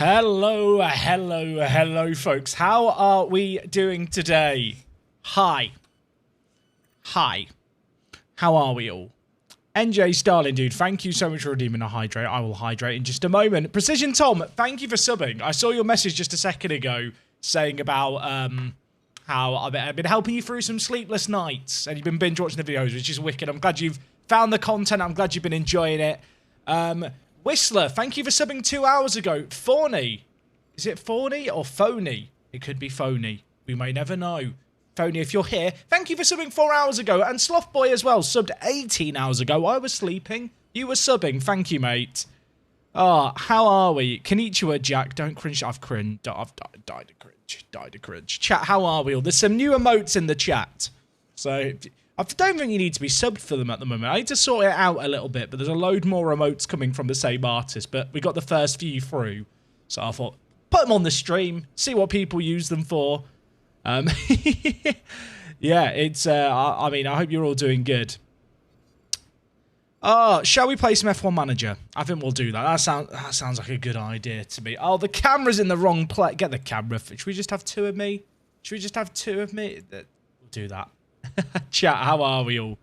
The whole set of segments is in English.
Hello, folks. How are we doing today? Hi. How are we all? NJ Starling, dude, thank you so much for redeeming a hydrate. I will hydrate in just a moment. Precision Tom, thank you for subbing. I saw your message just a second ago saying about how I've been helping you through some sleepless nights and you've been binge watching the videos, which is wicked. I'm glad you've found the content. I'm glad you've been enjoying it. Whistler, thank you for subbing 2 hours ago. Phony. Is it phony or phony? It could be phony. We may never know. Phony, if you're here, thank you for subbing 4 hours ago. And Sloth Boy as well, subbed 18 hours ago. I was sleeping. You were subbing. Thank you, mate. Ah, how are we? Konnichiwa, Jack. Don't cringe. I've cringed. I've died of cringe. Chat, how are we all? There's some new emotes in the chat. So I don't think you need to be subbed for them at the moment. I need to sort it out a little bit, but there's a load more emotes coming from the same artist, but we got the first few through. So I thought, put them on the stream, see what people use them for. Yeah, it's, I mean, I hope you're all doing good. Shall we play some F1 Manager? I think we'll do that. That sounds like a good idea to me. Oh, the camera's in the wrong place. Get the camera. Should we just have two of me? We'll do that. Chat, how are we all?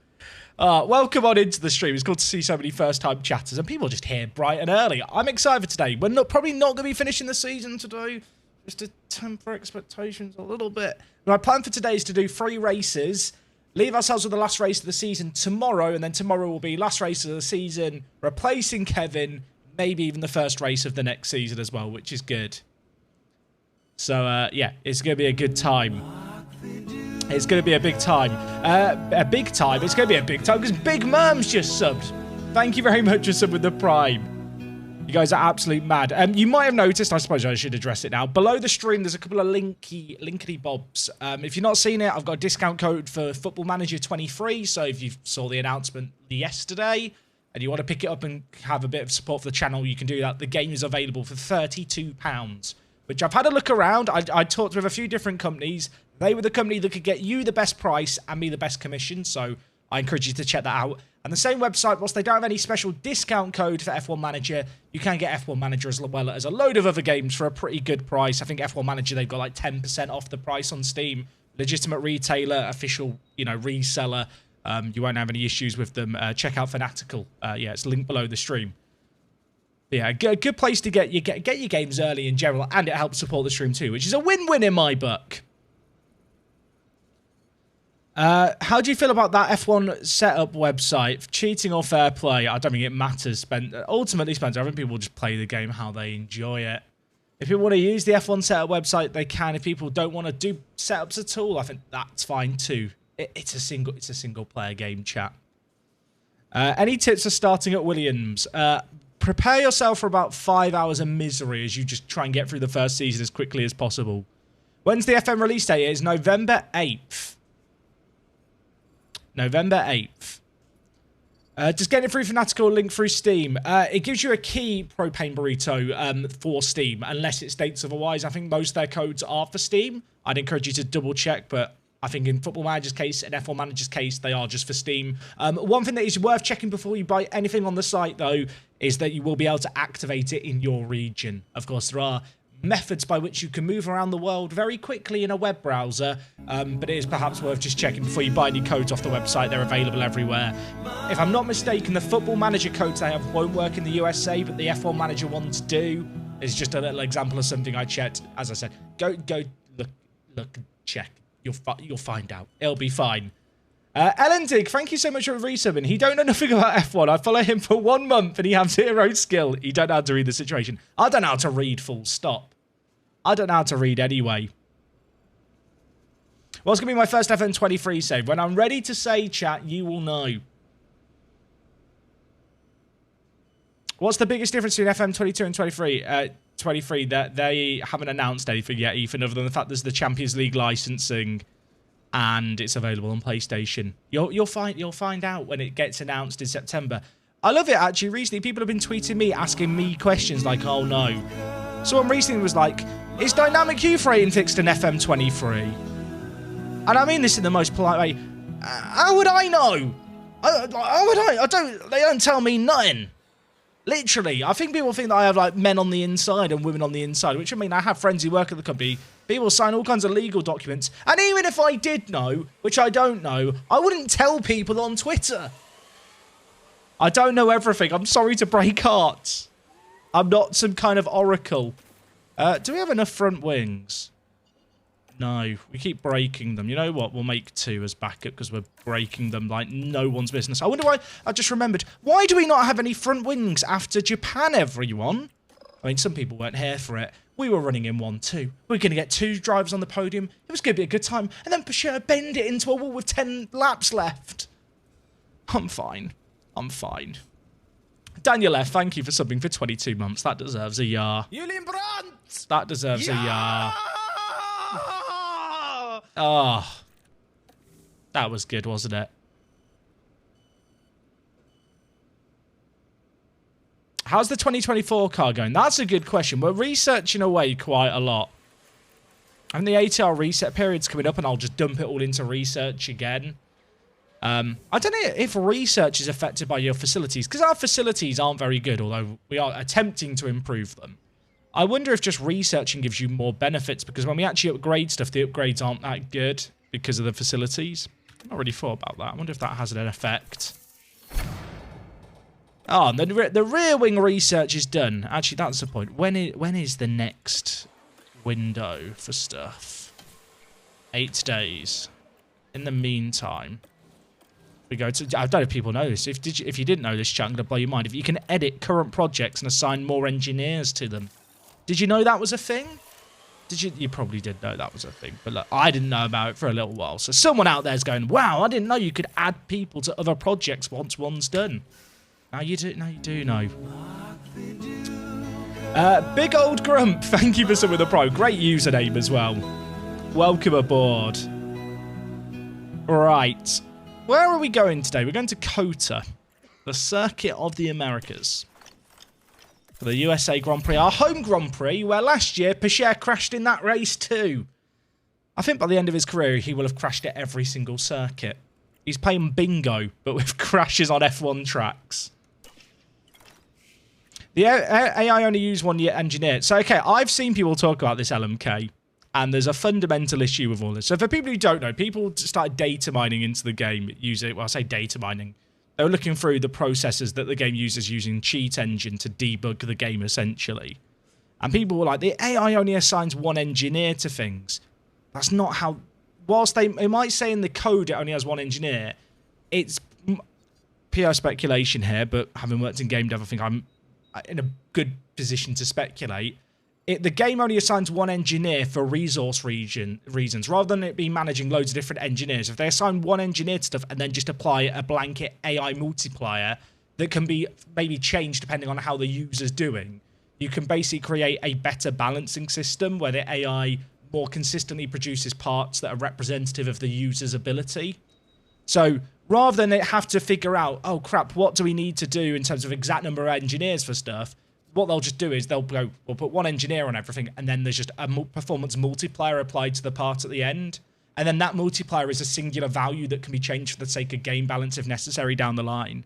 Welcome on into the stream. It's good to see so many first-time chatters and people just here bright and early. I'm excited for today. We're probably not going to be finishing the season today. Just to temper expectations a little bit. My plan for today is to do 3 races, leave ourselves with the last race of the season tomorrow, and then tomorrow will be last race of the season, replacing Kevin, maybe even the first race of the next season as well, which is good. So, yeah, it's going to be a good time. It's going to be a big time. It's going to be a big time because Big Merm's just subbed. Thank you very much for subbing with the Prime. You guys are absolute mad. You might have noticed, I suppose I should address it now. Below the stream, there's a couple of linkity bobs. If you've not seen it, I've got a discount code for Football Manager 23. So if you saw the announcement yesterday and you want to pick it up and have a bit of support for the channel, you can do that. The game is available for £32, which I've had a look around. I talked with a few different companies. They were the company that could get you the best price and me the best commission, so I encourage you to check that out. And the same website, whilst they don't have any special discount code for F1 Manager, you can get F1 Manager as well as a load of other games for a pretty good price. I think F1 Manager, they've got like 10% off the price on Steam. Legitimate retailer, official, reseller. You won't have any issues with them. Check out Fanatical. Yeah, it's linked below the stream. But yeah, a good place to get your games early in general, and it helps support the stream too, which is a win-win in my book. How do you feel about that F1 setup website? Cheating or fair play? I don't think it matters. Ultimately, Spencer, I think people just play the game how they enjoy it. If people want to use the F1 setup website, they can. If people don't want to do setups at all, I think that's fine too. It's a single player game, chat. Any tips for starting at Williams? Prepare yourself for about 5 hours of misery as you just try and get through the first season as quickly as possible. When's the FM release date? It is November 8th. November 8th. Just getting it through Fanatical, link through Steam. It gives you a key propane burrito for Steam, unless it states otherwise. I think most of their codes are for Steam. I'd encourage you to double check, but I think in Football Manager's case and F1 Manager's case, they are just for Steam. One thing that is worth checking before you buy anything on the site, though, is that you will be able to activate it in your region. Of course, there are methods by which you can move around the world very quickly in a web browser, but it is perhaps worth just checking before you buy any codes off the website. They're available everywhere. If I'm not mistaken, the Football Manager codes they have won't work in the USA, but the F1 Manager ones do. It's just a little example of something I checked. As I said, go look, check. You'll find out. It'll be fine. Ellen Dig, thank you so much for resubbing. He don't know nothing about F1. I follow him for 1 month and he has 0 skill. He don't know how to read the situation. I don't know how to read full stop. I don't know how to read anyway. What's going to be my first FM 23 save? When I'm ready to say, chat, you will know. What's the biggest difference between FM 22 and 23? 23, that they haven't announced anything yet, Ethan, other than the fact there's the Champions League licensing. And it's available on PlayStation. You'll find out when it gets announced in September. I love it, actually. Recently, people have been tweeting me, asking me questions like, oh no. Someone recently was like, is dynamic youth rating fixed in FM23? And I mean this in the most polite way. How would I know? How would I? They don't tell me nothing. Literally, I think people think that I have like men on the inside and women on the inside, which I mean, I have friends who work at the company. People sign all kinds of legal documents. And even if I did know, which I don't know, I wouldn't tell people on Twitter. I don't know everything. I'm sorry to break hearts. I'm not some kind of oracle. Do we have enough front wings? No, we keep breaking them. You know what? We'll make 2 as backup because we're breaking them like no one's business. I wonder why. I just remembered. Why do we not have any front wings after Japan, everyone? I mean, some people weren't here for it. We were running in 1-2. We're going to get 2 drivers on the podium. It was going to be a good time. And then Peugeot bend it into a wall with 10 laps left. I'm fine. I'm fine. Daniel F., thank you for subbing for 22 months. That deserves a yar. That deserves a yar. Oh, that was good, wasn't it? How's the 2024 car going? That's a good question. We're researching away quite a lot. And the ATR reset period's coming up, and I'll just dump it all into research again. I don't know if research is affected by your facilities, because our facilities aren't very good, although we are attempting to improve them. I wonder if just researching gives you more benefits, because when we actually upgrade stuff, the upgrades aren't that good because of the facilities. I've not really thought about that. I wonder if that has an effect. Oh, and the rear wing research is done. Actually, that's the point. When is the next window for stuff? 8 days. In the meantime, we go to... I don't know if people know this. If you didn't know this, chat, I'm going to blow your mind. If you can edit current projects and assign more engineers to them. Did you know that was a thing? You probably did know that was a thing. But look, I didn't know about it for a little while. So someone out there's going, wow, I didn't know you could add people to other projects once one's done. Now you do know. Big Old Grump, thank you for some of the pro. Great username as well. Welcome aboard. Right. Where are we going today? We're going to COTA, the Circuit of the Americas. For the USA Grand Prix, our home Grand Prix, where last year Peugeot crashed in that race too. I think by the end of his career, he will have crashed at every single circuit. He's playing bingo, but with crashes on F1 tracks. The AI only use 1 engineer. So, okay, I've seen people talk about this LMK, and there's a fundamental issue with all this. So, for people who don't know, people started data mining into the game using, well, I say data mining. They were looking through the processes that the game uses using Cheat Engine to debug the game, essentially. And people were like, the AI only assigns 1 engineer to things. That's not how... Whilst it might say in the code it only has 1 engineer, it's pure speculation here, but having worked in game dev, I think I'm in a good position to speculate. The game only assigns 1 engineer for resource reasons, rather than it be managing loads of different engineers. If they assign 1 engineer to stuff and then just apply a blanket AI multiplier that can be maybe changed depending on how the user's doing, you can basically create a better balancing system where the AI more consistently produces parts that are representative of the user's ability. So rather than it have to figure out, oh crap, what do we need to do in terms of exact number of engineers for stuff, what they'll just do is they'll go, we'll put 1 engineer on everything, and then there's just a performance multiplier applied to the part at the end. And then that multiplier is a singular value that can be changed for the sake of game balance if necessary down the line.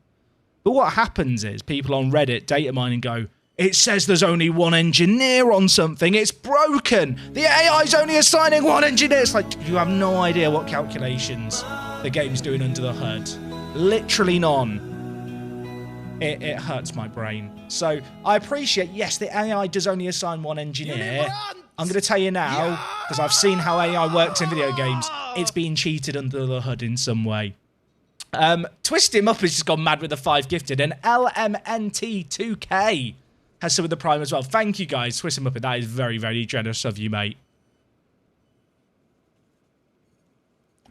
But what happens is people on Reddit data mine and go, it says there's only 1 engineer on something. It's broken. The AI's only assigning 1 engineer. It's like, you have no idea what calculations the game's doing under the hood. Literally none. It hurts my brain. So I appreciate, yes, the AI does only assign 1 engineer. I'm going to tell you now, because I've seen how AI works in video games, it's being cheated under the hood in some way. Twist Him Up has just gone mad with the 5 gifted, and LMNT2K has some of the prime as well. Thank you guys, Twist Him Up, that is very, very generous of you, mate.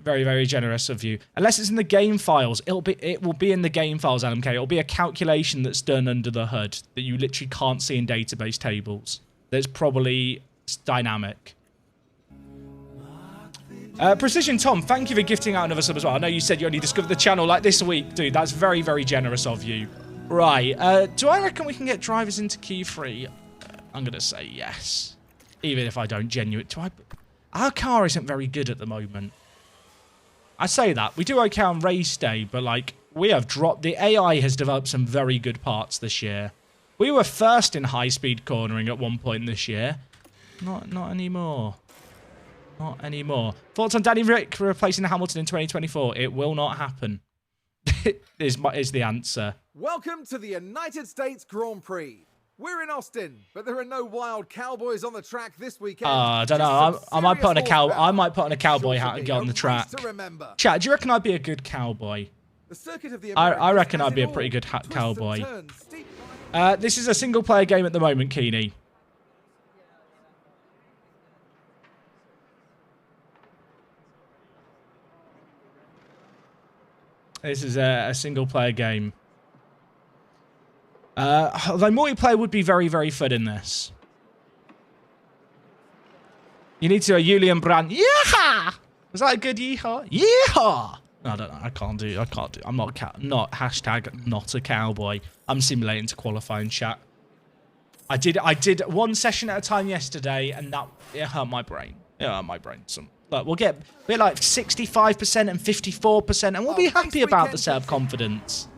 Very, very generous of you. Unless it's in the game files, it will be in the game files, LMK. It'll be a calculation that's done under the hood that you literally can't see in database tables. That's probably dynamic. Precision Tom, thank you for gifting out another sub as well. I know you said you only discovered the channel like this week, dude. That's very, very generous of you. Right. Do I reckon we can get drivers into Q3? I'm going to say yes. Even if I don't genuinely... Our car isn't very good at the moment. I say that. We do okay on race day, but, like, we have dropped... The AI has developed some very good parts this year. We were first in high-speed cornering at one point this year. Not anymore. Not anymore. Thoughts on Danny Rick replacing Hamilton in 2024? It will not happen. is the answer. Welcome to the United States Grand Prix. We're in Austin, but there are no wild cowboys on the track this weekend. I don't know. I might put on a cowboy hat and get on the track. Chat, do you reckon I'd be a good cowboy? I reckon I'd be a pretty good cowboy. This is a single-player game at the moment, Keeney. This is a single-player game. Although multiplayer would be very, very fun in this. You need to do a Julian Brandt. Yeehaw! Was that a good yeehaw? Yeehaw! I don't know. I can't do. I'm not hashtag not a cowboy. I'm simulating to qualify in chat. I did one session at a time yesterday, and it hurt my brain. It hurt my brain. Look, we're like 65% and 54%, and we'll be happy about the self-confidence.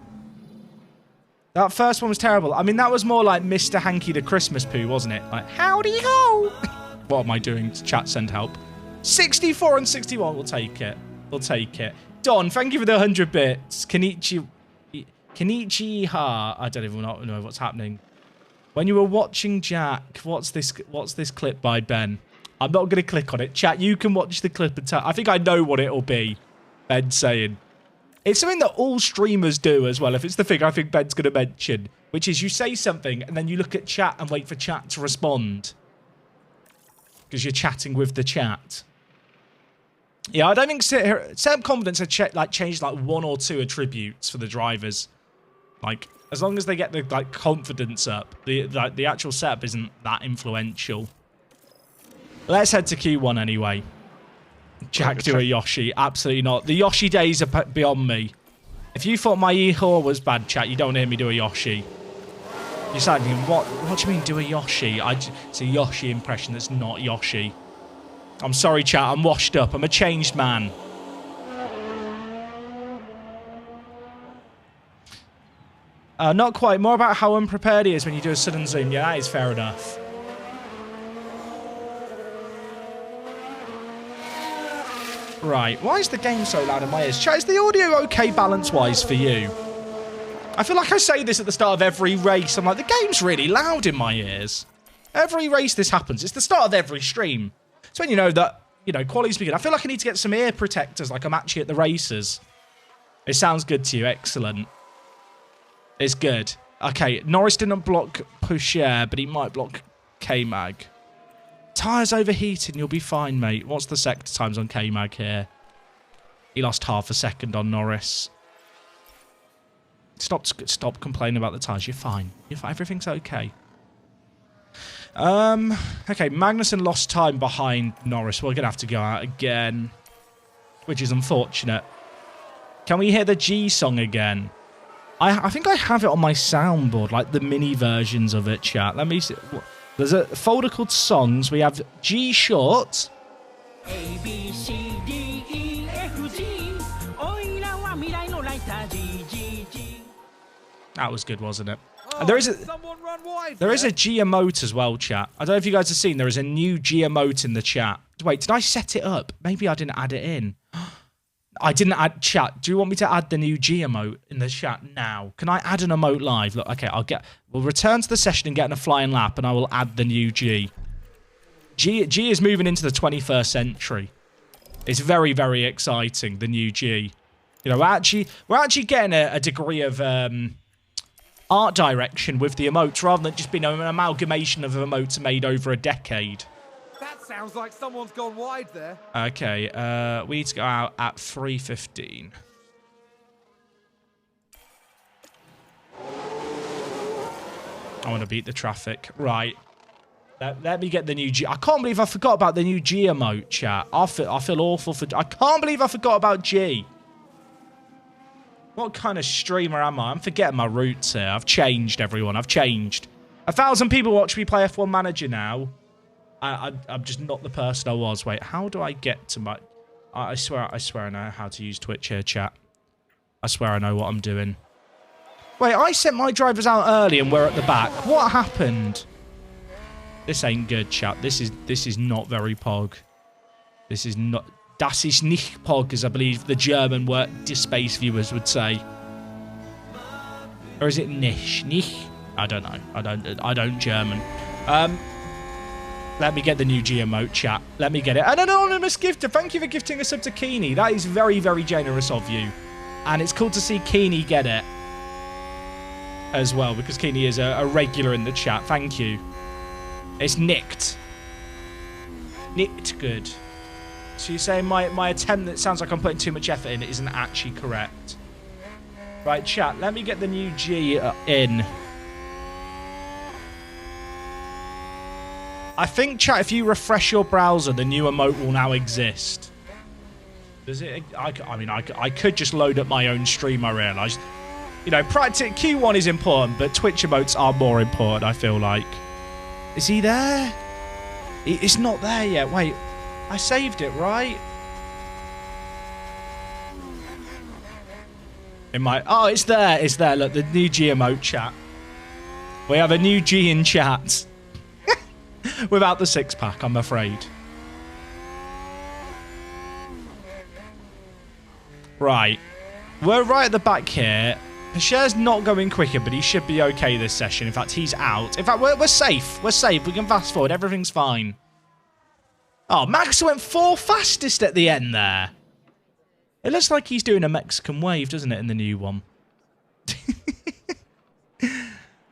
That first one was terrible. I mean, that was more like Mr. Hanky the Christmas poo, wasn't it? Like, howdy ho! What am I doing? Chat, send help. 64 and 61, we'll take it. We'll take it. Don, thank you for the 100 bits. Kenichi ha. I don't even know what's happening. When you were watching Jack, what's this clip by Ben? I'm not going to click on it. Chat, you can watch the clip and tell. I think I know what it'll be. Ben saying. It's something that all streamers do as well, if it's the thing I think Ben's going to mention, which is you say something and then you look at chat and wait for chat to respond. Because you're chatting with the chat. Yeah, I don't think self-confidence had changed like one or two attributes for the drivers. Like, as long as they get the confidence up, the actual setup isn't that influential. Let's head to Q1 anyway. Jack do a Yoshi. Absolutely not. The Yoshi days are beyond me. If you thought my Ehor was bad, chat, you don't hear me do a Yoshi. You're saying, what do you mean do a Yoshi? It's a Yoshi impression that's not Yoshi. I'm sorry, chat. I'm washed up. I'm a changed man. Not quite. More about how unprepared he is when you do a sudden zoom. Yeah, that is fair enough. Right, why is the game so loud in my ears? Chat, is the audio okay balance-wise for you? I feel like I say this at the start of every race. I'm like, the game's really loud in my ears. Every race this happens. It's the start of every stream. It's when you know that, quality's begin. I feel like I need to get some ear protectors like I'm actually at the races. It sounds good to you. Excellent. It's good. Okay, Norris didn't block Pusher, but he might block K-Mag. Tyres overheating, you'll be fine, mate. What's the sector times on K-Mag here? He lost half a second on Norris. Stop complaining about the tyres. You're fine. Everything's okay. Okay, Magnussen lost time behind Norris. We're going to have to go out again, which is unfortunate. Can we hear the G song again? I think I have it on my soundboard, like the mini versions of it, chat. Let me see. There's a folder called Songs. We have G short. A, B, C, D, E, F, G. That was good, wasn't it? Oh, and there is a G emote as well, chat. I don't know if you guys have seen. There is a new G emote in the chat. Wait, did I set it up? Maybe I didn't add it in. I didn't add chat. Do you want me to add the new G emote in the chat now? Can I add an emote live? Look, okay, we'll return to the session and get in a flying lap, and I will add the new G. G is moving into the 21st century. It's very, very exciting, the new G. We're actually getting a degree of art direction with the emotes, rather than just being an amalgamation of emotes made over a decade. That sounds like someone's gone wide there. Okay, we need to go out at 3:15. I want to beat the traffic. Right. Let me get the new G. I can't believe I forgot about the new G emote, chat. I feel awful for... I can't believe I forgot about G. What kind of streamer am I? I'm forgetting my roots here. I've changed, everyone. I've changed. 1,000 people watch me play F1 Manager now. I'm just not the person I was. Wait, how do I get to my... I swear I know how to use Twitch here, chat. I swear I know what I'm doing. Wait, I sent my drivers out early and we're at the back. What happened? This ain't good, chat. This is not very pog. This is not... Das ist nicht pog, as I believe the German word space viewers would say. Or is it nicht? Nicht? I don't know. I don't German. Let me get the new G emote, chat. Let me get it. An anonymous gifter. Thank you for gifting a sub to Keeney. That is very, very generous of you. And it's cool to see Keeney get it as well, because Keeney is a regular in the chat. Thank you. It's nicked. Nicked good. So you're saying my attempt that sounds like I'm putting too much effort in isn't actually correct. Right, chat. Let me get the new G in. I think, chat, if you refresh your browser, the new emote will now exist. Does it? I mean, I could just load up my own stream, I realised. You know, Q1 is important, but Twitch emotes are more important, I feel like. Is he there? It's not there yet. Wait, I saved it, right? Oh, it's there. It's there. Look, the new G emote, chat. We have a new G in chat. Without the six-pack, I'm afraid. Right. We're right at the back here. Pasher's not going quicker, but he should be okay this session. In fact, he's out. In fact, we're safe. We're safe. We can fast forward. Everything's fine. Oh, Max went 4th fastest at the end there. It looks like he's doing a Mexican wave, doesn't it, in the new one?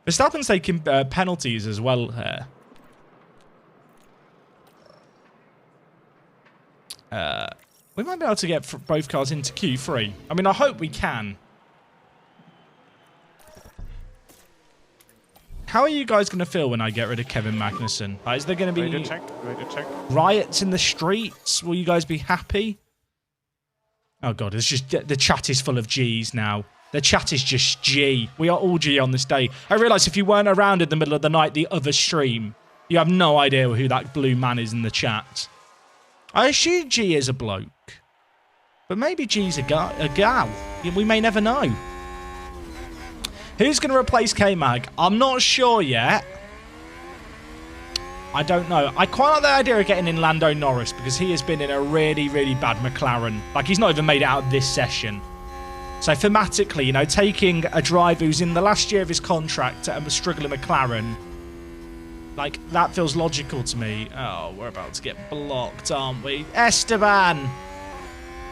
Verstappen's taking penalties as well here. We might be able to get both cars into Q3. I mean, I hope we can. How are you guys going to feel when I get rid of Kevin Magnussen? Is there going to be riots in the streets? Will you guys be happy? Oh, God, it's just the chat is full of G's now. The chat is just G. We are all G on this day. I realise if you weren't around in the middle of the night, the other stream, you have no idea who that blue man is in the chat. I assume G is a bloke. But maybe G's a gal. We may never know. Who's going to replace K-Mag? I'm not sure yet. I don't know. I quite like the idea of getting in Lando Norris because he has been in a really, really bad McLaren. Like, he's not even made it out of this session. So, thematically, you know, taking a driver who's in the last year of his contract and was struggling McLaren, like, that feels logical to me. Oh, we're about to get blocked, aren't we? Esteban!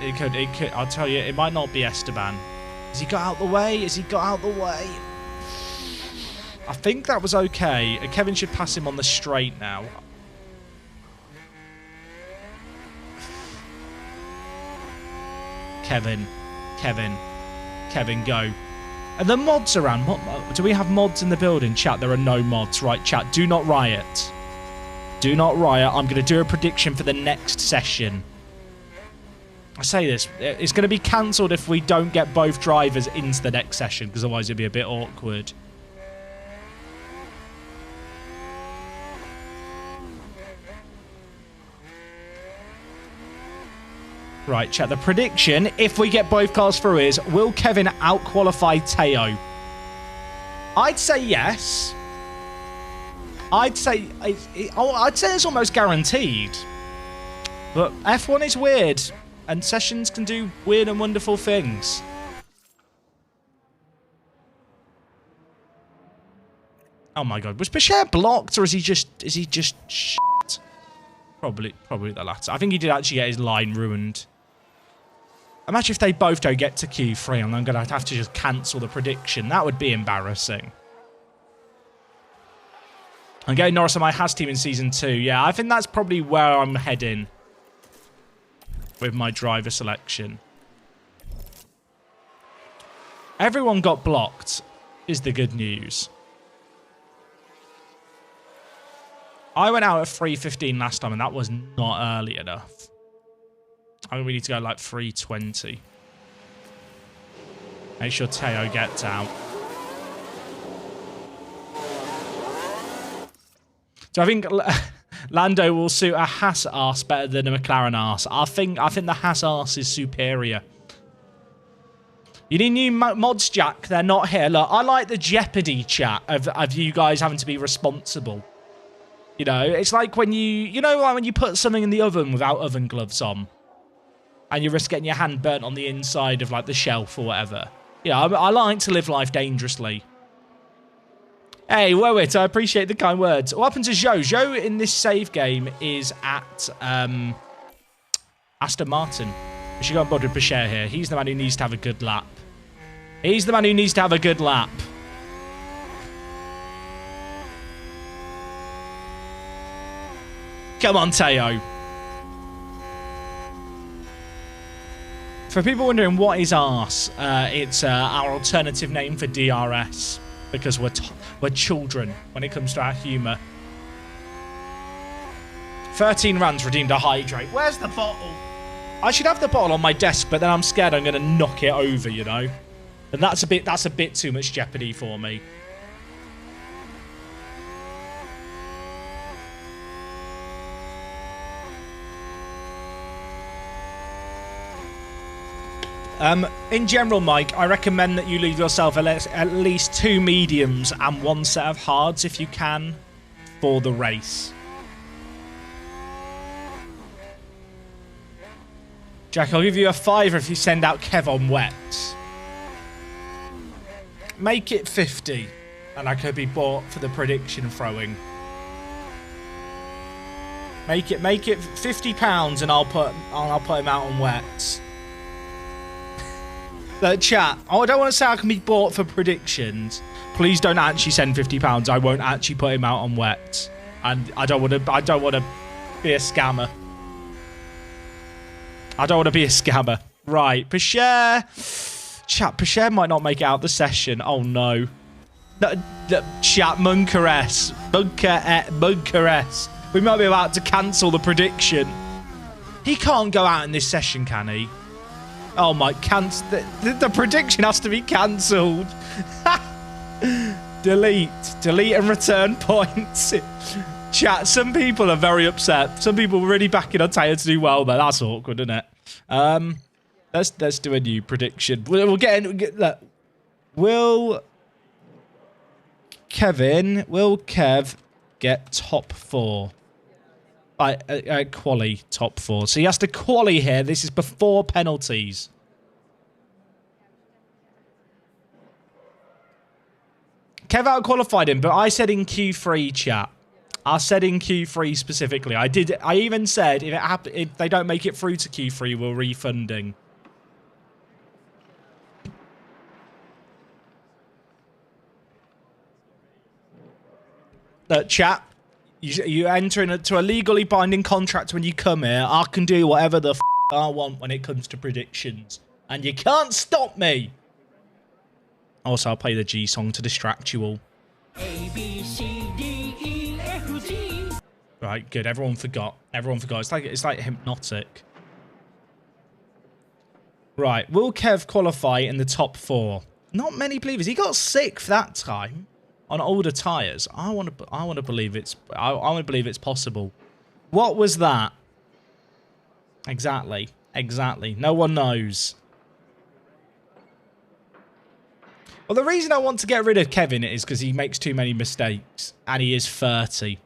It could, I'll tell you, it might not be Esteban. Has he got out the way? Has he got out the way? I think that was okay. Kevin should pass him on the straight now. Kevin, go. Are the mods around? Do we have mods in the building? Chat, there are no mods. Right, chat, do not riot. Do not riot. I'm going to do a prediction for the next session. I say this, it's going to be cancelled if we don't get both drivers into the next session, because otherwise it'd be a bit awkward. Right, chat, the prediction, if we get both cars through, is, will Kevin out-qualify Teo? I'd say yes. I'd say it's almost guaranteed. But F1 is weird, and sessions can do weird and wonderful things. Oh my God, was Bichette blocked, or is he just shit? Probably the latter. I think he did actually get his line ruined. Imagine if they both don't get to Q3 and I'm going to have to just cancel the prediction. That would be embarrassing. I'm getting Norris on my Haas team in Season 2. Yeah, I think that's probably where I'm heading with my driver selection. Everyone got blocked, is the good news. I went out at 3:15 last time, and that was not early enough. I think we need to go like 3:20. Make sure Teo gets out. So I think Lando will suit a Haas arse better than a McLaren arse. I think the Haas arse is superior. You need new mods, Jack. They're not here. Look, I like the Jeopardy chat of you guys having to be responsible. You know, it's like when you know, like when you put something in the oven without oven gloves on, and you risk getting your hand burnt on the inside of like the shelf or whatever. Yeah, I like to live life dangerously. Hey, Wowit, I appreciate the kind words. What happened to Joe? Joe in this save game is at Aston Martin. We should go on board with Bashir here. He's the man who needs to have a good lap. He's the man who needs to have a good lap. Come on, Teo. For people wondering what is arse, it's our alternative name for DRS because we're children when it comes to our humour. 13 runs redeemed a hydrate. Where's the bottle? I should have the bottle on my desk, but then I'm scared I'm going to knock it over, you know. And that's a bit too much jeopardy for me. In general, Mike, I recommend that you leave yourself at least 2 mediums and 1 set of hards if you can for the race. Jack, I'll give you a £5 if you send out Kev on wets. Make it 50, and I could be bought for the prediction throwing. Make it £50, and I'll put him out on wets. Chat, I don't want to say I can be bought for predictions. Please don't actually send £50. I won't actually put him out on wets, and I don't want to be a scammer. I don't want to be a scammer. Right, Bashir. Chat, Bashir might not make it out the session. Oh no. Chat, Munker-S. Munker-S. We might be about to cancel the prediction. He can't go out in this session, can he? Oh my, the prediction has to be cancelled. Delete and return points. Chat, some people are very upset. Some people really backing on Taylor to do well there. That's awkward, isn't it? Let's do a new prediction. We'll get in. Look, will Kev get top 4? Quali top 4. So he has to quali here. This is before penalties. Kev out-qualified him, but I said in Q3, chat. I said in Q3 specifically. I even said if they don't make it through to Q3, we're refunding. Chat. You enter into a legally binding contract when you come here. I can do whatever the f I want when it comes to predictions. And you can't stop me. Also, I'll play the G song to distract you all. A, B, C, D, E, F, G. Right, good. Everyone forgot. It's like hypnotic. Right, will Kev qualify in the top 4? Not many believers. He got 6th that time. On older tyres, I want to believe it's possible. What was that? Exactly. No one knows. Well, the reason I want to get rid of Kevin is because he makes too many mistakes, and he is 30.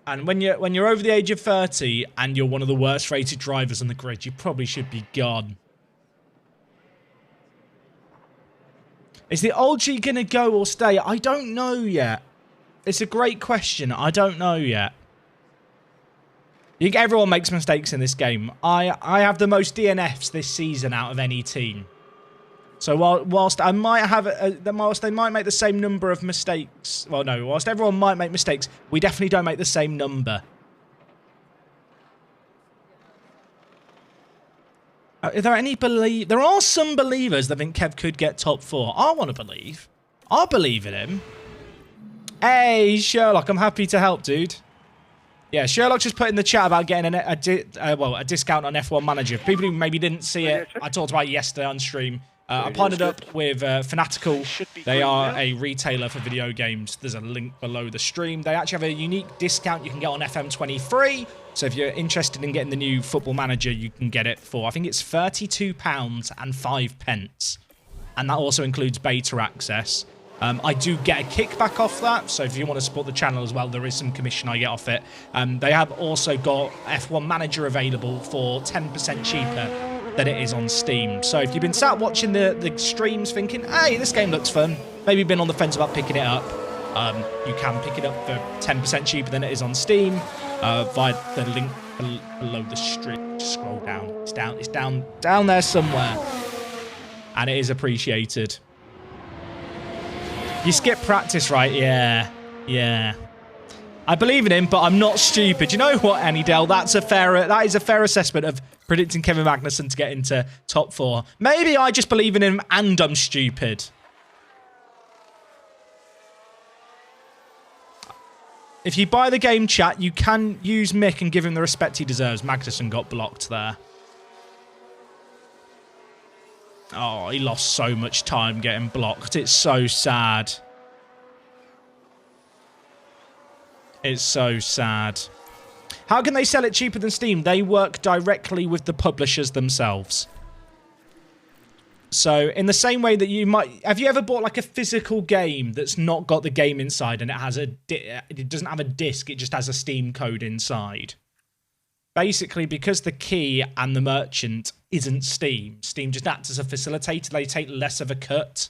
And when you're over the age of 30 and you're one of the worst rated drivers on the grid, you probably should be gone. Is the old G going to go or stay? I don't know yet. It's a great question. I don't know yet. Everyone makes mistakes in this game. I have the most DNFs this season out of any team. So whilst I might have, whilst they might make the same number of mistakes, well, no, whilst everyone might make mistakes, we definitely don't make the same number. Are there any there are some believers that think Kev could get top 4. I want to believe. I believe in him. Hey, Sherlock, I'm happy to help, dude. Yeah, Sherlock just put in the chat about getting a discount on F1 Manager. For people who maybe didn't see it, I talked about it yesterday on stream. I partnered up with Fanatical. They are a retailer for video games. There's a link below the stream. They actually have a unique discount you can get on FM23. So if you're interested in getting the new Football Manager, you can get it for, I think it's £32.05. And that also includes beta access. I do get a kickback off that, so if you want to support the channel as well, there is some commission I get off it. They have also got F1 Manager available for 10% cheaper than it is on Steam. So if you've been sat watching the streams thinking, hey, this game looks fun, maybe been on the fence about picking it up, you can pick it up for 10% cheaper than it is on Steam via the link below the stream. Just scroll down. It's down there somewhere. And it is appreciated. You skip practice, right? Yeah. I believe in him, but I'm not stupid. You know what, Annydale? That is a fair assessment of predicting Kevin Magnussen to get into top 4. Maybe I just believe in him and I'm stupid. If you buy the game, chat, you can use Mick and give him the respect he deserves. Magnussen got blocked there. Oh, he lost so much time getting blocked. It's so sad. It's so sad. How can they sell it cheaper than Steam? They work directly with the publishers themselves. So, in the same way that you might... Have you ever bought like a physical game that's not got the game inside and it has it doesn't have a disc, it just has a Steam code inside? Basically, because the key and the merchant isn't Steam, Steam just acts as a facilitator. They take less of a cut.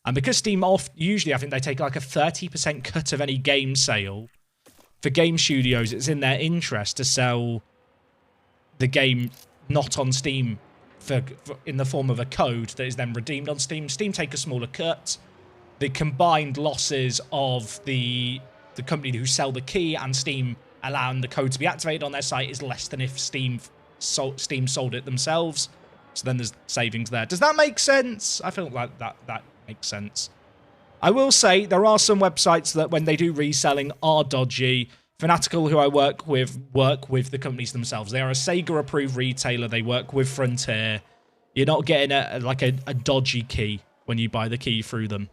And because Steam usually, I think they take like a 30% cut of any game sale. For game studios, it's in their interest to sell the game not on Steam in the form of a code that is then redeemed on Steam. Steam take a smaller cut. The combined losses of the company who sell the key and Steam allowing the code to be activated on their site is less than if Steam sold it themselves. So then there's savings there. Does that make sense? I feel like that makes sense. I will say there are some websites that when they do reselling are dodgy. Fanatical, who I work with the companies themselves. They are a Sega-approved retailer. They work with Frontier. You're not getting a dodgy key when you buy the key through them.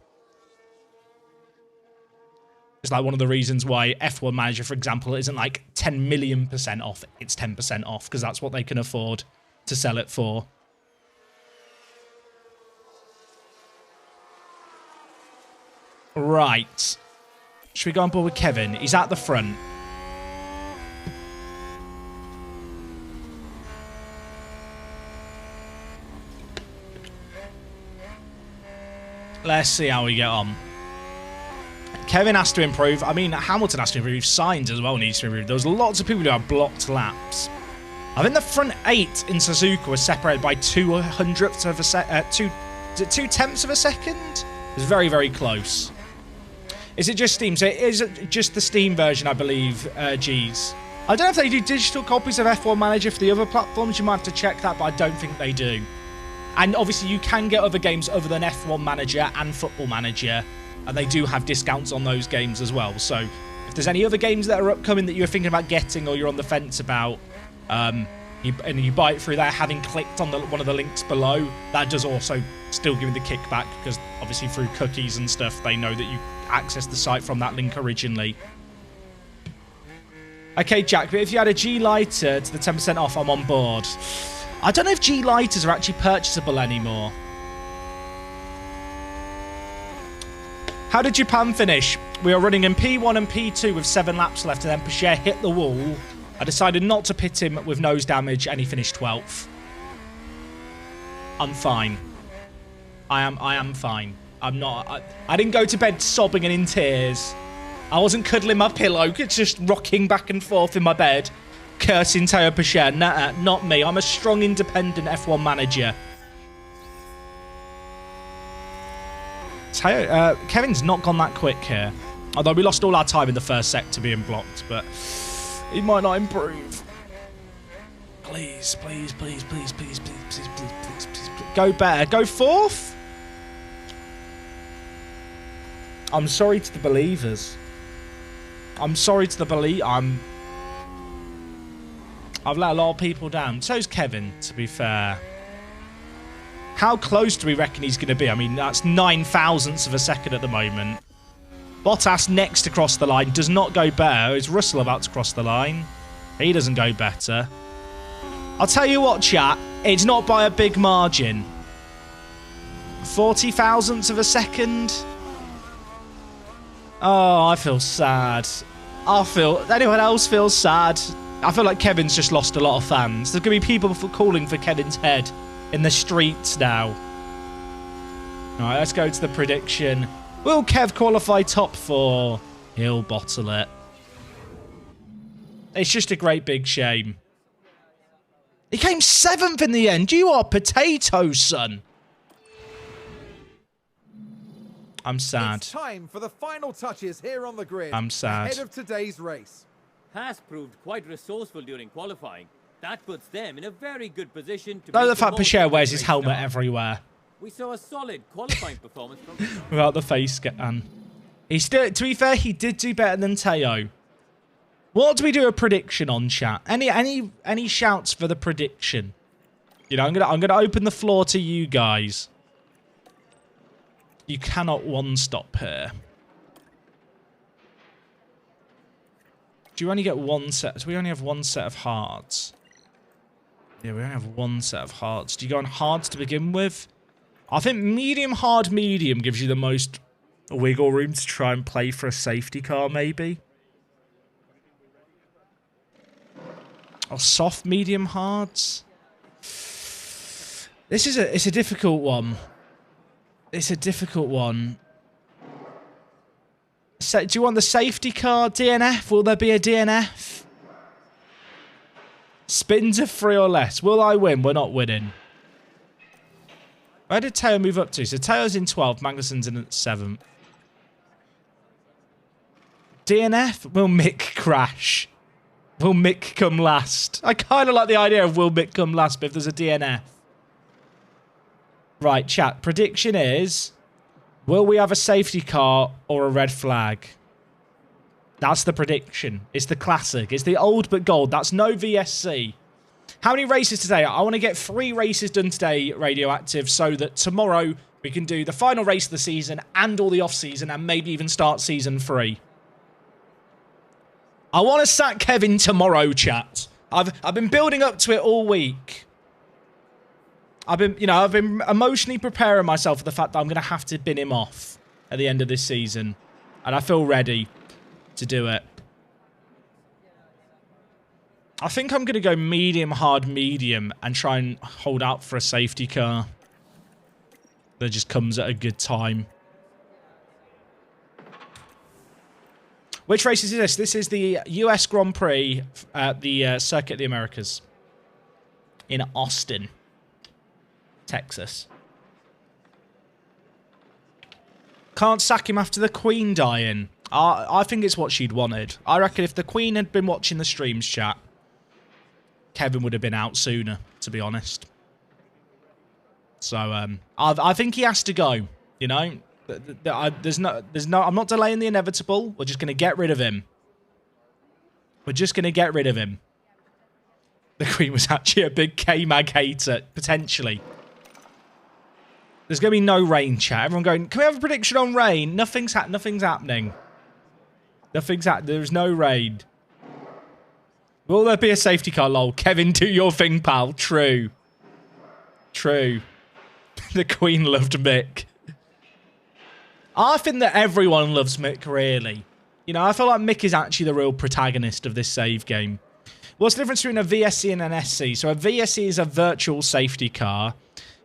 It's like one of the reasons why F1 Manager, for example, isn't like 10 million% off. It's 10% off because that's what they can afford to sell it for. Right. Should we go on board with Kevin? He's at the front. Let's see how we get on. Kevin has to improve. I mean, Hamilton has to improve. Sainz as well needs to improve. There's lots of people who have blocked laps. I think the front 8 in Suzuka was separated by 2/100ths of a second. Is it 2/10ths of a second? It's very, very close. Is it just Steam? So it is just the Steam version, I believe, G's. I don't know if they do digital copies of F1 Manager for the other platforms. You might have to check that, but I don't think they do. And obviously, you can get other games other than F1 Manager and Football Manager. And they do have discounts on those games as well. So if there's any other games that are upcoming that you're thinking about getting or you're on the fence about, and you buy it through there, having clicked on one of the links below, that does also still give you the kickback because obviously through cookies and stuff, they know that you accessed the site from that link originally. Okay, Jack, but if you had a G lighter to the 10% off, I'm on board. I don't know if G lighters are actually purchasable anymore. How did Japan finish? We are running in P1 and P2 with 7 laps left, and then Pichot hit the wall. I decided not to pit him with nose damage, and he finished 12th. I'm fine. I am fine. I'm not. I didn't go to bed sobbing and in tears. I wasn't cuddling my pillow, just rocking back and forth in my bed, cursing Teo Pichot. Nah, not me. I'm a strong, independent F1 manager. Kevin's not gone that quick here. Although we lost all our time in the first sector being blocked, but he might not improve. Please, please, please, please, please, please, please, please, please, please. Go better. Go 4th? I'm sorry to the believers. I'm sorry to the I've let a lot of people down. So's Kevin, to be fair. How close do we reckon he's going to be? I mean, that's 9 thousandths of a second at the moment. Bottas next to cross the line. Does not go better. Is Russell about to cross the line? He doesn't go better. I'll tell you what, chat. It's not by a big margin. 40 thousandths of a second. Oh, I feel sad. Anyone else feels sad? I feel like Kevin's just lost a lot of fans. There's going to be people calling for Kevin's head in the streets now. All right, let's go to the prediction. Will Kev qualify top 4? He'll bottle it. It's just a great big shame. He came 7th in the end. You are potato, son. I'm sad. It's time for the final touches here on the grid. I'm sad. Ahead of today's race. Haas proved quite resourceful during qualifying. That puts them in a very good position to... Though the fact Pichot wears his helmet everywhere. We saw a solid qualifying performance from... Without the face scan. He's still, to be fair, he did do better than Teo. What do we do a prediction on, chat? Any shouts for the prediction? You know, I'm gonna open the floor to you guys. You cannot one-stop here. Do you only get one set? Do we only have one set of hards? Yeah, we only have one set of hards. Do you go on hards to begin with? I think medium, hard, medium gives you the most wiggle room to try and play for a safety car, maybe. Or soft, medium, hards. It's a difficult one. It's a difficult one. So, do you want the safety car? DNF? Will there be a DNF? Spins of 3 or less. Will I win? We're not winning. Where did Teo move up to? So Teo's in 12th. Magnussen's in 7th. DNF? Will Mick crash? Will Mick come last? I kind of like the idea of will Mick come last, but if there's a DNF. Right, chat. Prediction is... will we have a safety car or a red flag? That's the prediction. It's the classic. It's the old but gold. That's no VSC. How many races today? I want to get 3 races done today, Radioactive, so that tomorrow we can do the final race of the season and all the off-season and maybe even start season 3. I want to sack Kevin tomorrow, chat. I've been building up to it all week. I've been emotionally preparing myself for the fact that I'm going to have to bin him off at the end of this season. And I feel ready to do it. I think I'm going to go medium, hard, medium and try and hold out for a safety car that just comes at a good time. Which race is this? This is the US Grand Prix at the Circuit of the Americas in Austin, Texas. Can't sack him after the Queen dying. I think it's what she'd wanted. I reckon if the Queen had been watching the streams, chat, Kevin would have been out sooner, to be honest. So I think he has to go. You know, there's no. I'm not delaying the inevitable. We're just going to get rid of him. We're just going to get rid of him. The Queen was actually a big K-Mag hater, potentially. There's going to be no rain, chat. Everyone going, can we have a prediction on rain? Nothing's happening. There's no rain. Will there be a safety car? Lol. Kevin, do your thing, pal. True. The Queen loved Mick. I think that everyone loves Mick, really. You know, I feel like Mick is actually the real protagonist of this save game. What's the difference between a VSC and an SC? So a VSC is a virtual safety car.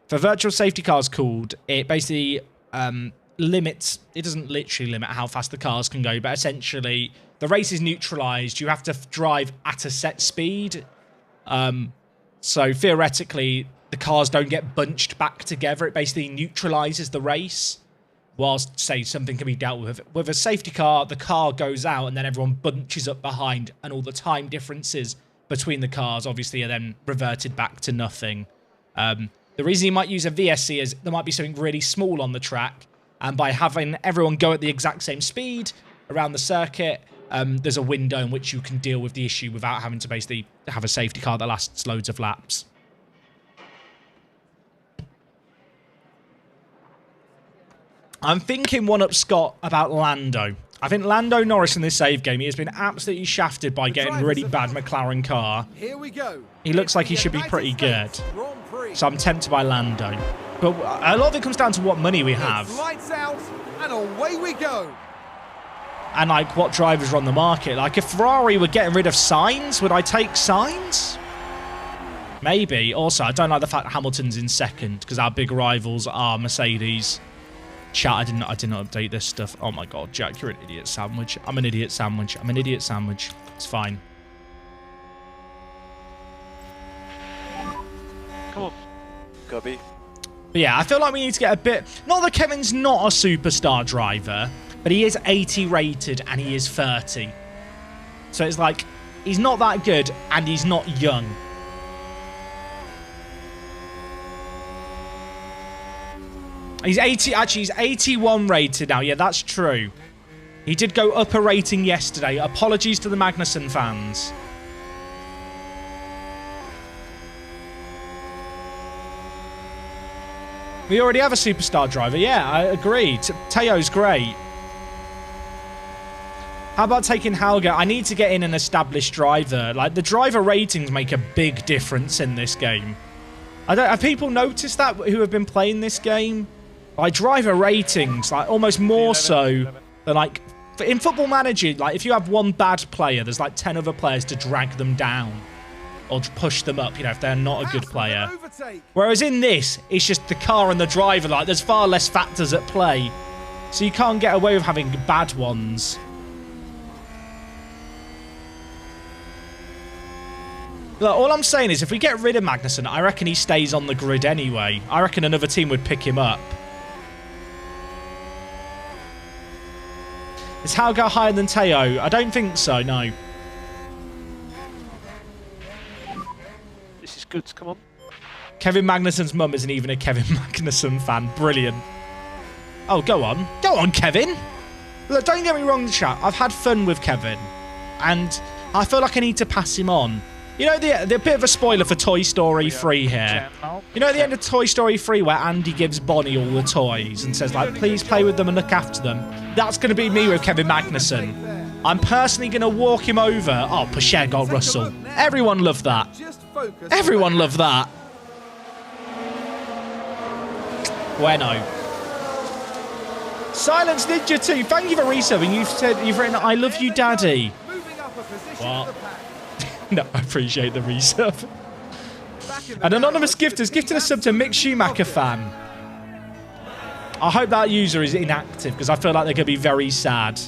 For virtual safety cars called, it basically limits, it doesn't literally limit how fast the cars can go, but essentially the race is neutralized. You have to drive at a set speed. So theoretically, the cars don't get bunched back together. It basically neutralizes the race. Whilst, say, something can be dealt with. With a safety car, the car goes out and then everyone bunches up behind and all the time differences between the cars obviously are then reverted back to nothing. The reason you might use a VSC is there might be something really small on the track, and by having everyone go at the exact same speed around the circuit, there's a window in which you can deal with the issue without having to basically have a safety car that lasts loads of laps. I'm thinking one up Scott about Lando. I think Lando Norris in this save game, he has been absolutely shafted by getting a really bad McLaren car. Here we go. He looks like he should be pretty good. So I'm tempted by Lando. But a lot of it comes down to what money we have. Lights out and away we go. And like what drivers are on the market. Like if Ferrari were getting rid of Sainz, would I take Sainz? Maybe. Also, I don't like the fact that Hamilton's in second because our big rivals are Mercedes. Chat, I didn't update this stuff. Oh my god, Jack, you're an idiot sandwich. I'm an idiot sandwich. I'm an idiot sandwich. It's fine. Come on, Gubby. But yeah, I feel like we need to get a bit... Not that Kevin's not a superstar driver, but he is 80 rated and he is 30. So it's like, he's not that good and he's not young. He's 80, actually he's 81 rated now. Yeah, that's true. He did go up a rating yesterday. Apologies to the Magnussen fans. We already have a superstar driver. Yeah, I agree. Teo's great. How about taking Helga? I need to get in an established driver. Like, the driver ratings make a big difference in this game. Have people noticed that who have been playing this game? Like, driver ratings, like, almost more so than, like... In Football Manager, like, if you have one bad player, there's, like, 10 other players to drag them down. Or to push them up, you know, if they're not a good player. Whereas in this, it's just the car and the driver. Like, there's far less factors at play. So you can't get away with having bad ones. Look, all I'm saying is, if we get rid of Magnussen, I reckon he stays on the grid anyway. I reckon another team would pick him up. Is Helga higher than Teo? I don't think so, no. This is good, come on. Kevin Magnussen's mum isn't even a Kevin Magnussen fan. Brilliant. Oh, go on. Go on, Kevin. Look, don't get me wrong, chat. I've had fun with Kevin. And I feel like I need to pass him on. You know, the bit of a spoiler for Toy Story 3 here. You know at the end of Toy Story 3 where Andy gives Bonnie all the toys and says, like, please play with them and look after them? That's going to be me with Kevin Magnussen. I'm personally going to walk him over. Oh, Pacher got Russell. Everyone loved that. Everyone loved that. Bueno. Silence Ninja 2, thank you for resubbing. You've written, I love you, Daddy. What? No, I appreciate the resub. An anonymous gift has gifted a sub to Mick Schumacher fan. I hope that user is inactive because I feel like they're going to be very sad.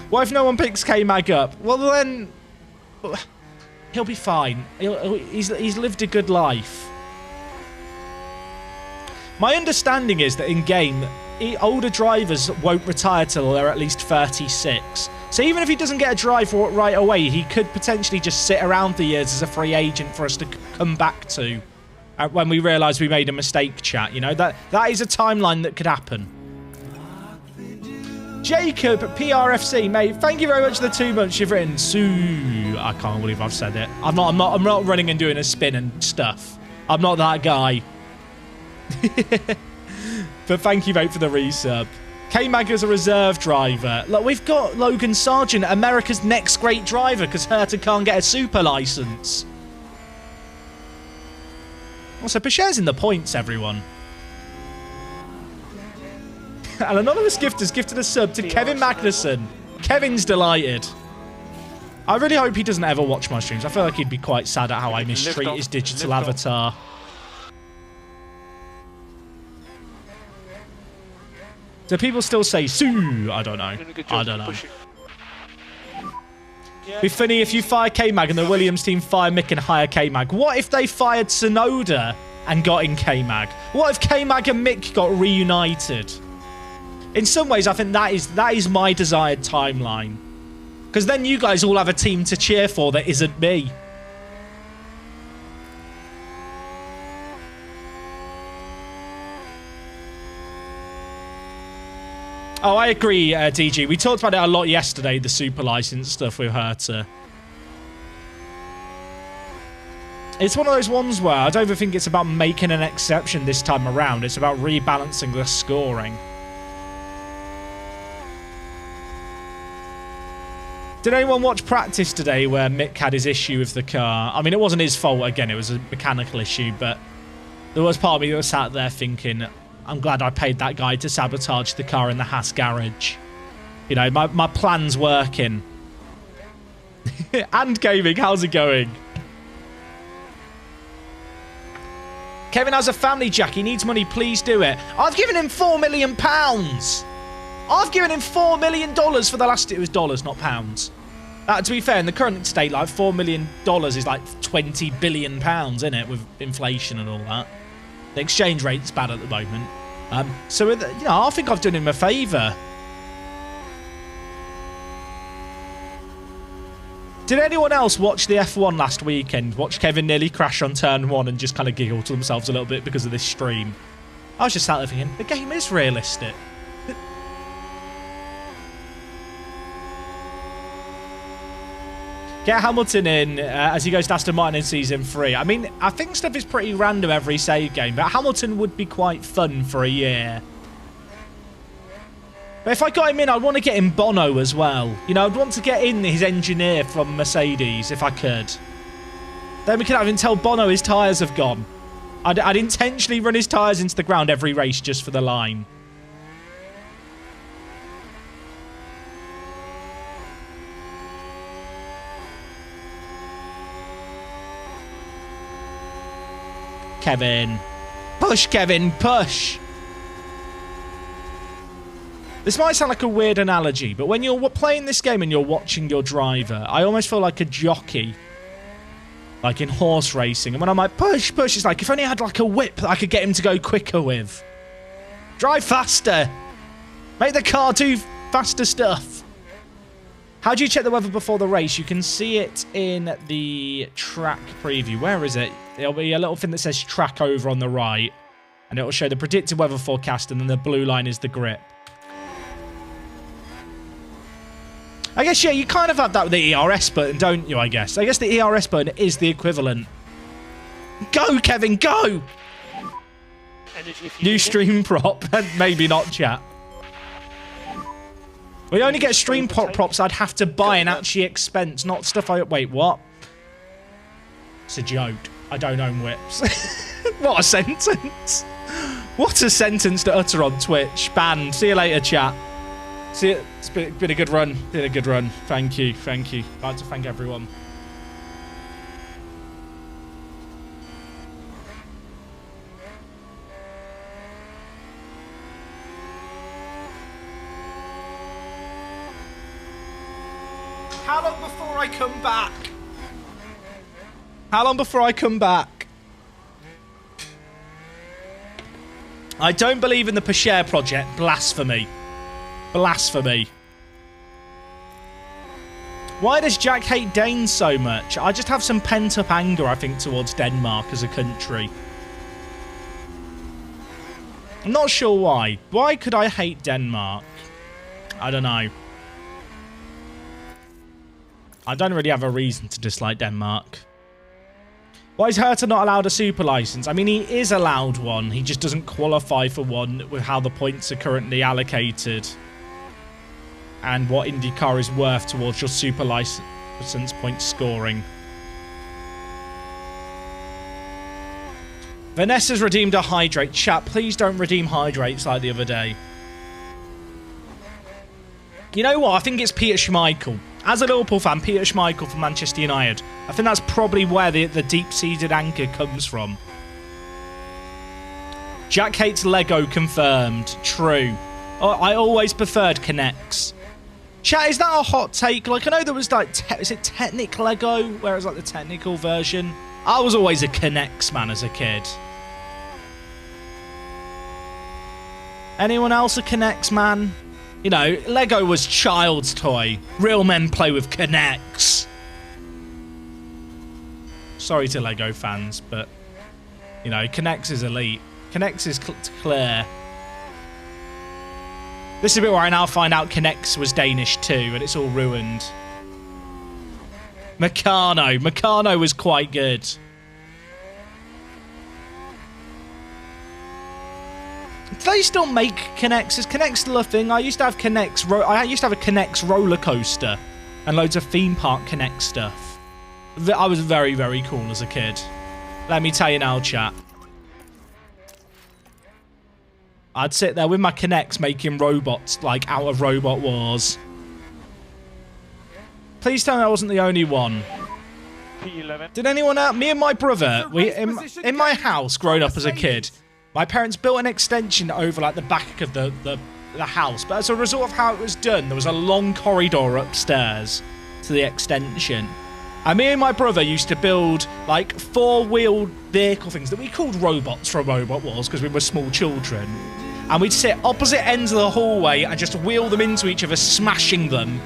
What if no one picks K-Mag up? Well, then he'll be fine. He's lived a good life. My understanding is that in-game, older drivers won't retire till they're at least 36. So even if he doesn't get a drive right away, he could potentially just sit around for years as a free agent for us to come back to when we realise we made a mistake, chat. You know, that is a timeline that could happen. Jacob, PRFC, mate, thank you very much for the 2 months you've written. Sue, I can't believe I've said it. I'm not running and doing a spin and stuff. I'm not that guy. But thank you, mate, for the resub. K-Mag is a reserve driver. Look, we've got Logan Sargent, America's next great driver, because Herta can't get a super license. Also, Pacher's in the points, everyone. And anonymous gift has gifted a sub to Kevin Magnussen. Kevin's delighted. I really hope he doesn't ever watch my streams. I feel like he'd be quite sad at how I mistreat his digital avatar. Do people still say Sue? I don't know. I don't know. It'd be funny if you fire K-Mag and the Williams team fire Mick and hire K-Mag. What if they fired Tsunoda and got in K-Mag? What if K-Mag and Mick got reunited? In some ways, I think that is my desired timeline. Because then you guys all have a team to cheer for that isn't me. Oh, I agree, DG. We talked about it a lot yesterday, the super license stuff with Herta. It's one of those ones where I don't even think it's about making an exception this time around. It's about rebalancing the scoring. Did anyone watch practice today where Mick had his issue with the car? I mean, it wasn't his fault. Again, it was a mechanical issue, but there was part of me that was sat there thinking, I'm glad I paid that guy to sabotage the car in the Haas garage. You know, my plan's working. And gaming, how's it going? Kevin has a family, Jack. He needs money. Please do it. I've given him £4 million. I've given him $4 million for the last... It was dollars, not pounds. To be fair, in the current state, like $4 million is like 20 billion pounds, isn't it? With inflation and all that. The exchange rate's bad at the moment. So, you know, I think I've done him a favour. Did anyone else watch the F1 last weekend? Watch Kevin nearly crash on turn 1 and just kind of giggle to themselves a little bit because of this stream? I was just sat there thinking, the game is realistic. Get Hamilton in as he goes to Aston Martin in Season 3. I mean, I think stuff is pretty random every save game, but Hamilton would be quite fun for a year. But if I got him in, I'd want to get in Bono as well. You know, I'd want to get in his engineer from Mercedes, if I could. Then we could have him tell Bono his tyres have gone. I'd intentionally run his tyres into the ground every race just for the line. Kevin. Push, Kevin, push. This might sound like a weird analogy, but when you're playing this game and you're watching your driver, I almost feel like a jockey. Like in horse racing. And when I'm like, push, push, it's like, if only I had like a whip that I could get him to go quicker with. Drive faster. Make the car do faster stuff. How do you check the weather before the race? You can see it in the track preview. Where is it? There'll be a little thing that says track over on the right. And it will show the predicted weather forecast, and then the blue line is the grip. I guess, yeah, you kind of have that with the ERS button, don't you, I guess? I guess the ERS button is the equivalent. Go, Kevin, go! New stream prop. Maybe not, chat. We only get stream props I'd have to buy and actually expense, not stuff I... Wait, what? It's a joke. I don't own whips. What a sentence. What a sentence to utter on Twitch. Banned. See you later, chat. See it. It's been a good run. Been a good run. Thank you. Thank you. I'd like to thank everyone. How long before I come back? How long before I come back? I don't believe in the per share project. Blasphemy. Blasphemy. Why does Jack hate Danes so much? I just have some pent-up anger, I think, towards Denmark as a country. I'm not sure why. Why could I hate Denmark? I don't know. I don't really have a reason to dislike Denmark. Why is Herta not allowed a super license? I mean, he is allowed one. He just doesn't qualify for one with how the points are currently allocated. And what IndyCar is worth towards your super license point scoring. Vanessa's redeemed a hydrate. Chat, please don't redeem hydrates like the other day. You know what? I think it's Peter Schmeichel. As a Liverpool fan, Peter Schmeichel from Manchester United. I think that's probably where the deep-seated anger comes from. Jack hates Lego confirmed. True. Oh, I always preferred Connects. Chat, is that a hot take? Like, I know there was like, is it Technic Lego? Where it's like the technical version? I was always a Connects man as a kid. Anyone else a Connects man? You know, Lego was child's toy. Real men play with Connects. Sorry to Lego fans, but, you know, Connects is elite. Connects is clear. This is a bit where I now find out Connects was Danish too, and it's all ruined. Meccano. Meccano was quite good. Do they still make Connects? Is Connect still a thing? I used to have Connects. I used to have a Connects roller coaster and loads of theme park Connect stuff. I was very, very cool as a kid. Let me tell you now, chat. I'd sit there with my Connects making robots like out of Robot Wars. Please tell me I wasn't the only one. P11. Did anyone else? Me and my brother, in my house growing up as a kid, my parents built an extension over like the back of the house. But as a result of how it was done, there was a long corridor upstairs to the extension. And me and my brother used to build like 4-wheeled vehicle things that we called robots from Robot Wars because we were small children. And we'd sit opposite ends of the hallway and just wheel them into each other, smashing them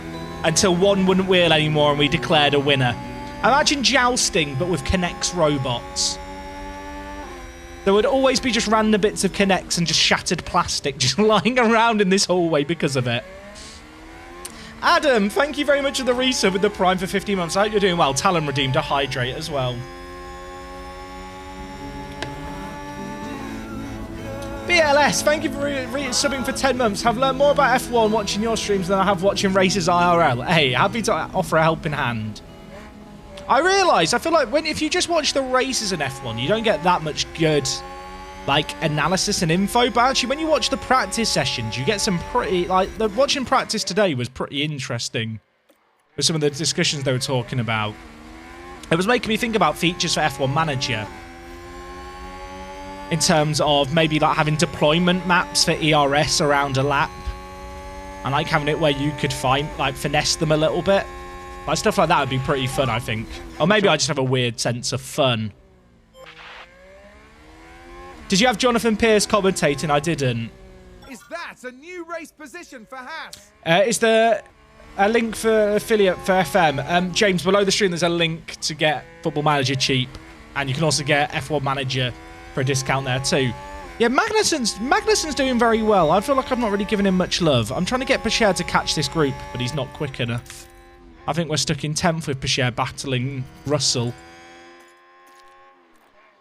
until one wouldn't wheel anymore and we declared a winner. Imagine jousting, but with Connects robots. There would always be just random bits of Connects and just shattered plastic just lying around in this hallway because of it. Adam, thank you very much for the resub with the Prime for 15 months. I hope you're doing well. Talon redeemed a Hydrate as well. BLS, thank you for subbing for 10 months. Have learned more about F1 watching your streams than I have watching races IRL. Hey, happy to offer a helping hand. I realise, I feel like if you just watch the races in F1, you don't get that much good, like, analysis and info. But actually, when you watch the practice sessions, you get some pretty, like, watching practice today was pretty interesting with some of the discussions they were talking about. It was making me think about features for F1 Manager in terms of maybe, like, having deployment maps for ERS around a lap and, like, having it where you could finesse them a little bit. Like, stuff like that would be pretty fun, I think. Or maybe I just have a weird sense of fun. Did you have Jonathan Pierce commentating? I didn't. Is that a new race position for Haas? Is there a link for affiliate for FM? James, below the stream, there's a link to get Football Manager cheap. And you can also get F1 Manager for a discount there too. Yeah, Magnussen's doing very well. I feel like I've not really given him much love. I'm trying to get Pasher to catch this group, but he's not quick enough. I think we're stuck in 10th with Pasher battling Russell.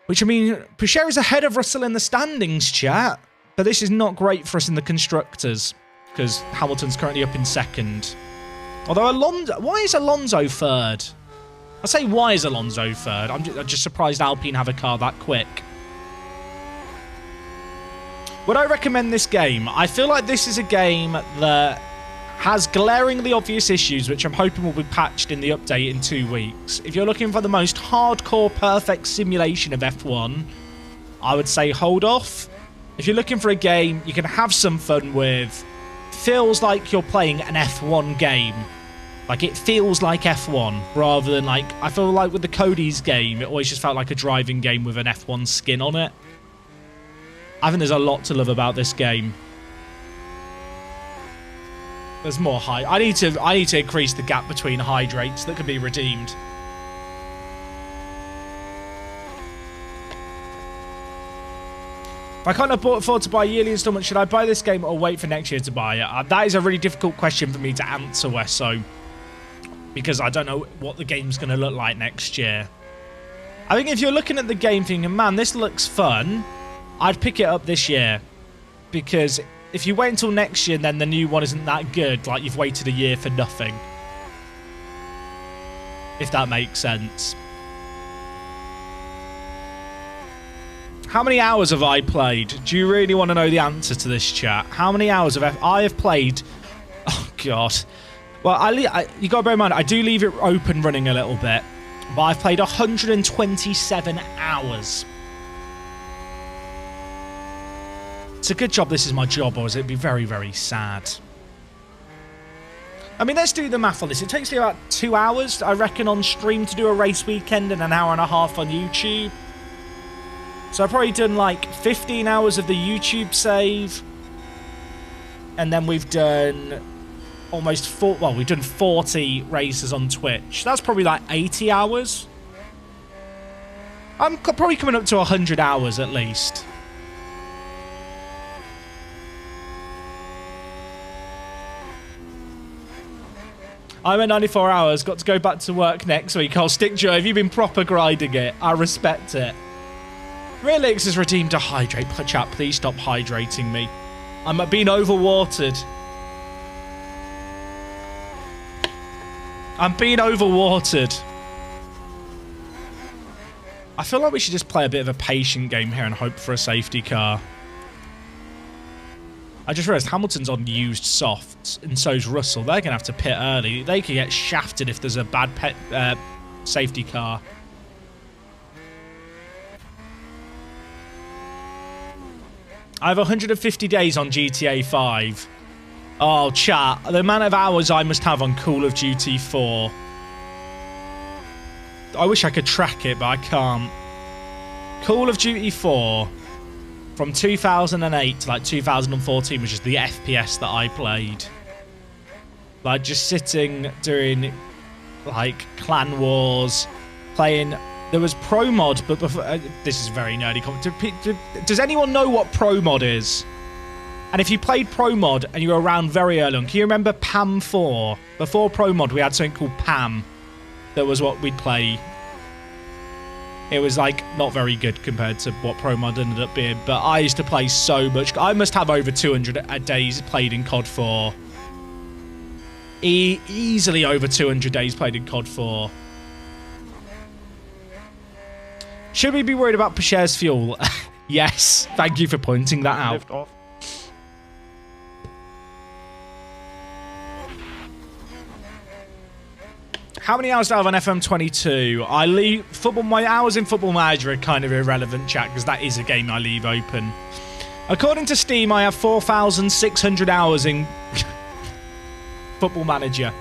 Which, I mean, Pasher is ahead of Russell in the standings, chat. But this is not great for us in the Constructors, because Hamilton's currently up in 2nd. Although Alonso... Why is Alonso 3rd? I say, why is Alonso 3rd? I'm just surprised Alpine have a car that quick. Would I recommend this game? I feel like this is a game that has glaringly obvious issues, which I'm hoping will be patched in the update in 2 weeks. If you're looking for the most hardcore, perfect simulation of F1, I would say hold off. If you're looking for a game you can have some fun with, feels like you're playing an F1 game. Like, it feels like F1, rather than, like, I feel like with the Cody's game, it always just felt like a driving game with an F1 skin on it. I think there's a lot to love about this game. There's more I need to increase the gap between hydrates that can be redeemed. If I can't afford to buy a yearly installment, should I buy this game or wait for next year to buy it? That is a really difficult question for me to answer, Wesso, because I don't know what the game's going to look like next year. I think if you're looking at the game thinking, man, this looks fun, I'd pick it up this year, because if you wait until next year, then the new one isn't that good. Like, you've waited a year for nothing. If that makes sense. How many hours have I played? Do you really want to know the answer to this, chat? How many hours have I have played? Oh, God. Well, you got to bear in mind, I do leave it open running a little bit. But I've played 127 hours. It's a good job this is my job, or it'd be very, very sad. I mean, let's do the math on this. It takes me about 2 hours, I reckon, on stream to do a race weekend and an hour and a half on YouTube. So I've probably done like 15 hours of the YouTube save. And then we've done almost we've done 40 races on Twitch. That's probably like 80 hours. I'm probably coming up to 100 hours at least. I'm at 94 hours, got to go back to work next week. I'll stick, Joe. Have you been proper grinding it? I respect it. Relix has redeemed a hydrate. Chat, please stop hydrating me. I'm being overwatered. I'm being overwatered. I feel like we should just play a bit of a patient game here and hope for a safety car. I just realised Hamilton's on used softs, and so's Russell. They're going to have to pit early. They could get shafted if there's a bad safety car. I have 150 days on GTA 5. Oh, chat. The amount of hours I must have on Call of Duty 4. I wish I could track it, but I can't. Call of Duty 4 from 2008 to like 2014 was just the FPS that I played. Like just sitting doing like clan wars, playing. There was pro mod, but before, this is very nerdy. Does anyone know what pro mod is? And if you played pro mod and you were around very early on, can you remember PAM 4? Before pro mod, we had something called PAM. That was what we'd play. It was like not very good compared to what pro mod ended up being, but I used to play so much. I must have over 200 days played in COD 4. Easily over 200 days played in COD 4. Should we be worried about Pacher's fuel? Yes. Thank you for pointing that out. Lift off. How many hours do I have on FM22? I leave football. My hours in Football Manager are kind of irrelevant, chat, because that is a game I leave open. According to Steam, I have 4,600 hours in Football Manager.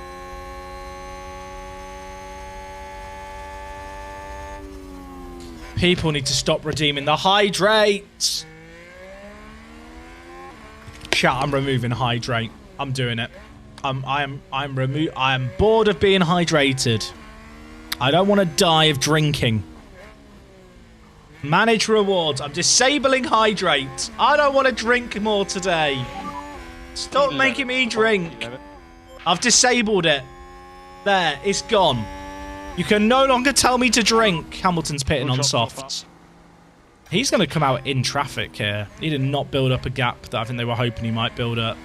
People need to stop redeeming the hydrates. Chat, I'm removing hydrate. I'm doing it. I am bored of being hydrated. I don't want to die of drinking. Manage rewards. I'm disabling hydrate. I don't want to drink more today. Stop making me drink. I've disabled it. There, it's gone. You can no longer tell me to drink. Hamilton's pitting on softs. He's going to come out in traffic here. He did not build up a gap that I think they were hoping he might build up.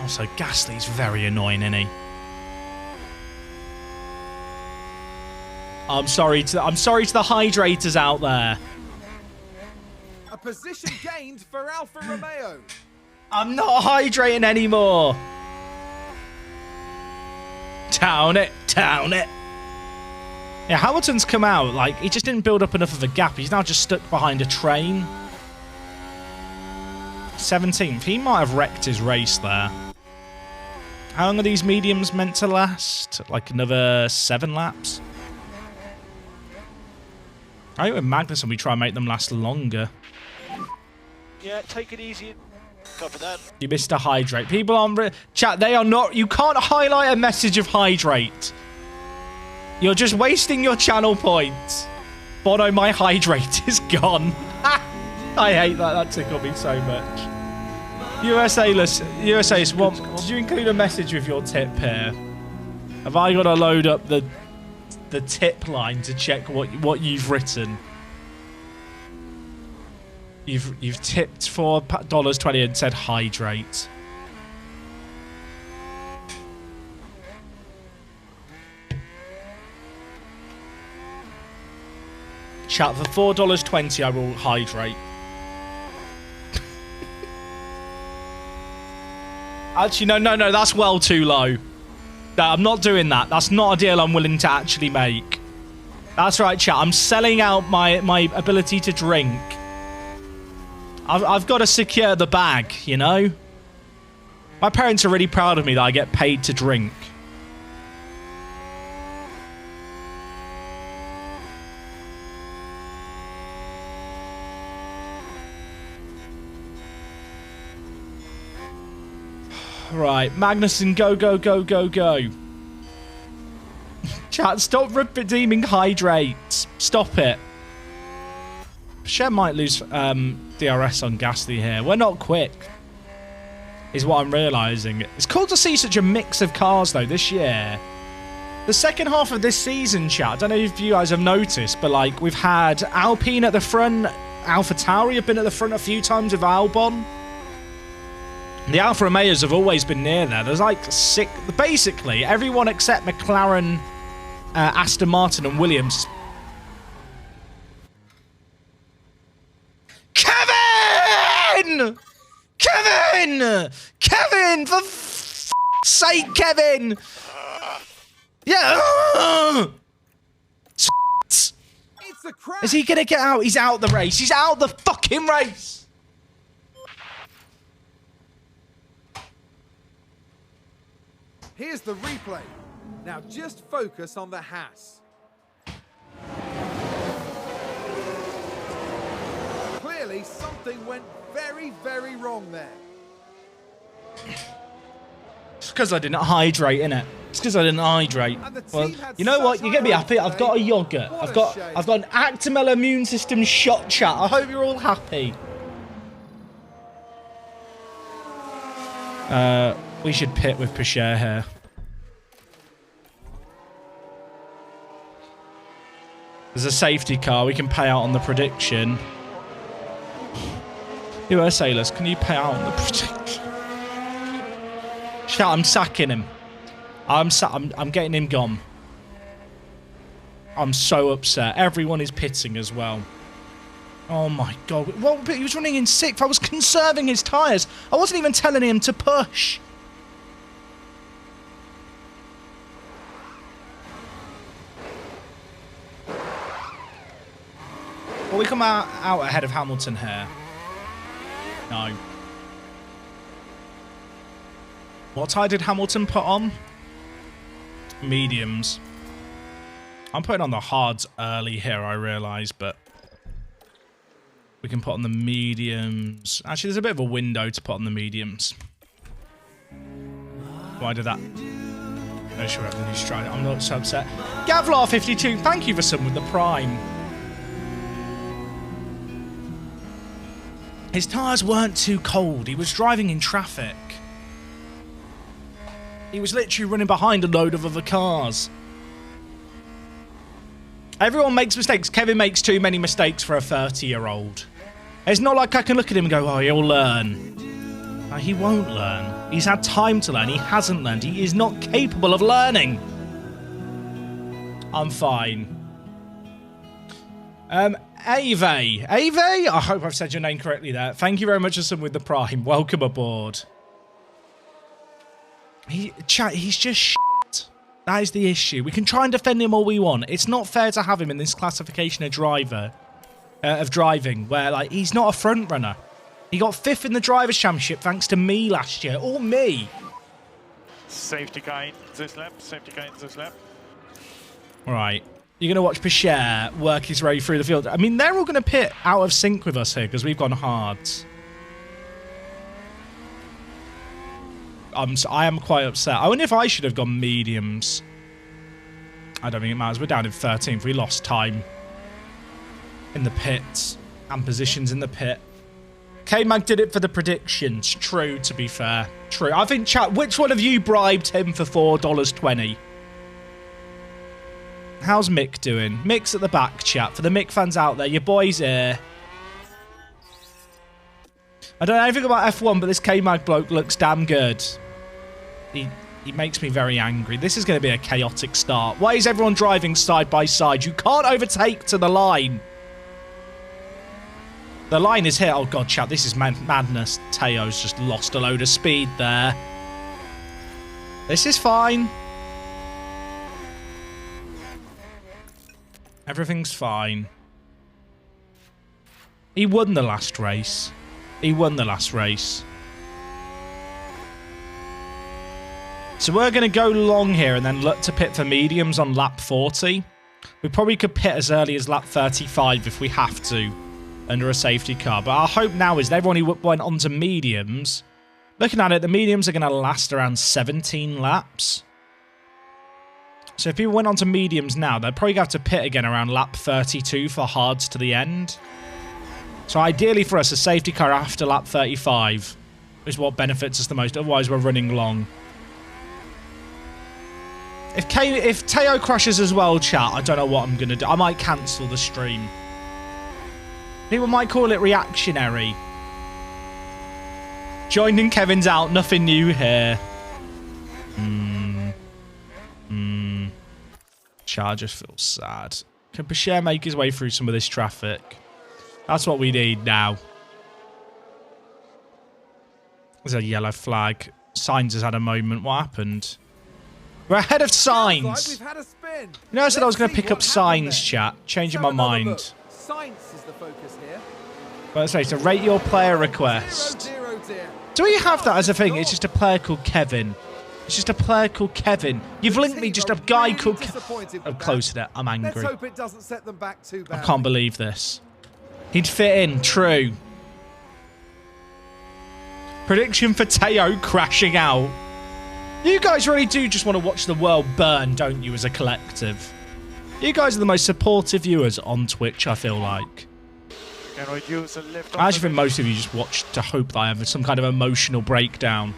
Also, Gasly's very annoying, isn't he? I'm sorry to the hydrators out there. A position gained for Alfa Romeo. I'm not hydrating anymore. Down it, down it. Yeah, Hamilton's come out, like, he just didn't build up enough of a gap. He's now just stuck behind a train. 17th. He might have wrecked his race there. How long are these mediums meant to last? Like another 7 laps? I think with Magnussen we try and make them last longer. Yeah, take it easy. Cover that. You missed a hydrate. People on chat, they are not. You can't highlight a message of hydrate. You're just wasting your channel points. Bono, my hydrate is gone. I hate that. That tickled me so much. USA, did you include a message with your tip here? Have I got to load up the tip line to check what you've written? You've tipped $4.20 and said hydrate. Chat, for $4.20 I will hydrate. Actually, no, that's well too low. No, I'm not doing that. That's not a deal I'm willing to actually make. That's right, chat. I'm selling out my ability to drink. I've got to secure the bag, you know? My parents are really proud of me that I get paid to drink. Right, Magnussen, go, go, go, go, go. Chat, stop redeeming hydrates. Stop it. Shem might lose DRS on Gasly here. We're not quick, is what I'm realising. It's cool to see such a mix of cars, though, this year. The second half of this season, chat, I don't know if you guys have noticed, but like we've had Alpine at the front, AlphaTauri have been at the front a few times with Albon. The Alfa Romeos have always been near there. There's like six, basically everyone except McLaren, Aston Martin and Williams. Kevin! Kevin! Kevin! For f***'s sake, Kevin! Yeah! It's a crash. Is he gonna get out? He's out the race. He's out the fucking race! Here's the replay. Now just focus on the Haas. Clearly something went very, very wrong there. It's because I didn't hydrate, innit? It's because I didn't hydrate. Well, you know what? You're gonna be happy. I've got a yogurt. I've got an Actimel immune system shot, chat. I hope you're all happy. We should pit with Pichère here. There's a safety car. We can pay out on the prediction. US Sailors, can you pay out on the prediction? Shout, I'm sacking him. I'm getting him gone. I'm so upset. Everyone is pitting as well. Oh my god. Well, but he was running in sixth. I was conserving his tyres. I wasn't even telling him to push. Will we come out ahead of Hamilton here? No. What tire did Hamilton put on? Mediums. I'm putting on the hards early here, I realise, but we can put on the mediums. Actually, there's a bit of a window to put on the mediums. Why did that? No, sure, I'm just trying. I'm not so upset. Gavlar52, thank you for some with the Prime. His tyres weren't too cold. He was driving in traffic. He was literally running behind a load of other cars. Everyone makes mistakes. Kevin makes too many mistakes for a 30-year-old. It's not like I can look at him and go, oh, he'll learn. No, he won't learn. He's had time to learn. He hasn't learned. He is not capable of learning. I'm fine. Ave, I hope I've said your name correctly there. Thank you very much for some with the Prime. Welcome aboard. He's just shit. That is the issue. We can try and defend him all we want. It's not fair to have him in this classification of driving, where like he's not a front runner. He got 5th in the Drivers' Championship thanks to me last year. All me. Safety car in this lap. Safety car in this lap. Right. You're going to watch Pichère work his way through the field. I mean, they're all going to pit out of sync with us here because we've gone hards. I am quite upset. I wonder if I should have gone mediums. I don't think it matters. We're down in 13th. We lost time in the pits and positions in the pit. K-Mag did it for the predictions. True, to be fair. True. I think, chat, which one of you bribed him for $4.20? How's Mick doing? Mick's at the back, chat. For the Mick fans out there, your boy's here. I don't know anything about F1, but this K-Mag bloke looks damn good. He makes me very angry. This is going to be a chaotic start. Why is everyone driving side by side? You can't overtake to the line. The line is here. Oh, God, chat. This is madness. Teo's just lost a load of speed there. This is fine. Everything's fine. He won the last race. He won the last race. So we're going to go long here and then look to pit for mediums on lap 40. We probably could pit as early as lap 35 if we have to under a safety car. But our hope now is that everyone who went onto mediums, looking at it, the mediums are going to last around 17 laps. So if people went onto mediums now, they'd probably have to pit again around lap 32 for hards to the end. So ideally for us, a safety car after lap 35 is what benefits us the most. Otherwise, we're running long. If Teo crashes as well, chat, I don't know what I'm going to do. I might cancel the stream. People might call it reactionary. Joining Kevin's out. Nothing new here. Chat, I just feel sad. Can Bashir make his way through some of this traffic? That's what we need now. There's a yellow flag. Signs has had a moment. What happened? We're ahead of Signs. Like we've had a spin. You know, I said I was going to Let's pick see up what Signs, happened chat. Changing there. my Have another mind. look. Science is the focus here. But let's say, so rate your player request. 0-0, dear. Do we have that as a thing? It's just a player called Kevin. It's just a player called Kevin. You've linked me just a guy called Kevin. I'm close to it. I'm Let's angry. hope it doesn't set them back too I badly. can't believe this. He'd fit in. True. Prediction for Teo crashing out. You guys really do just want to watch the world burn, don't you, as a collective? You guys are the most supportive viewers on Twitch, I feel like. Can we use a lift? I actually think most of you just watch to hope that I have some kind of emotional breakdown.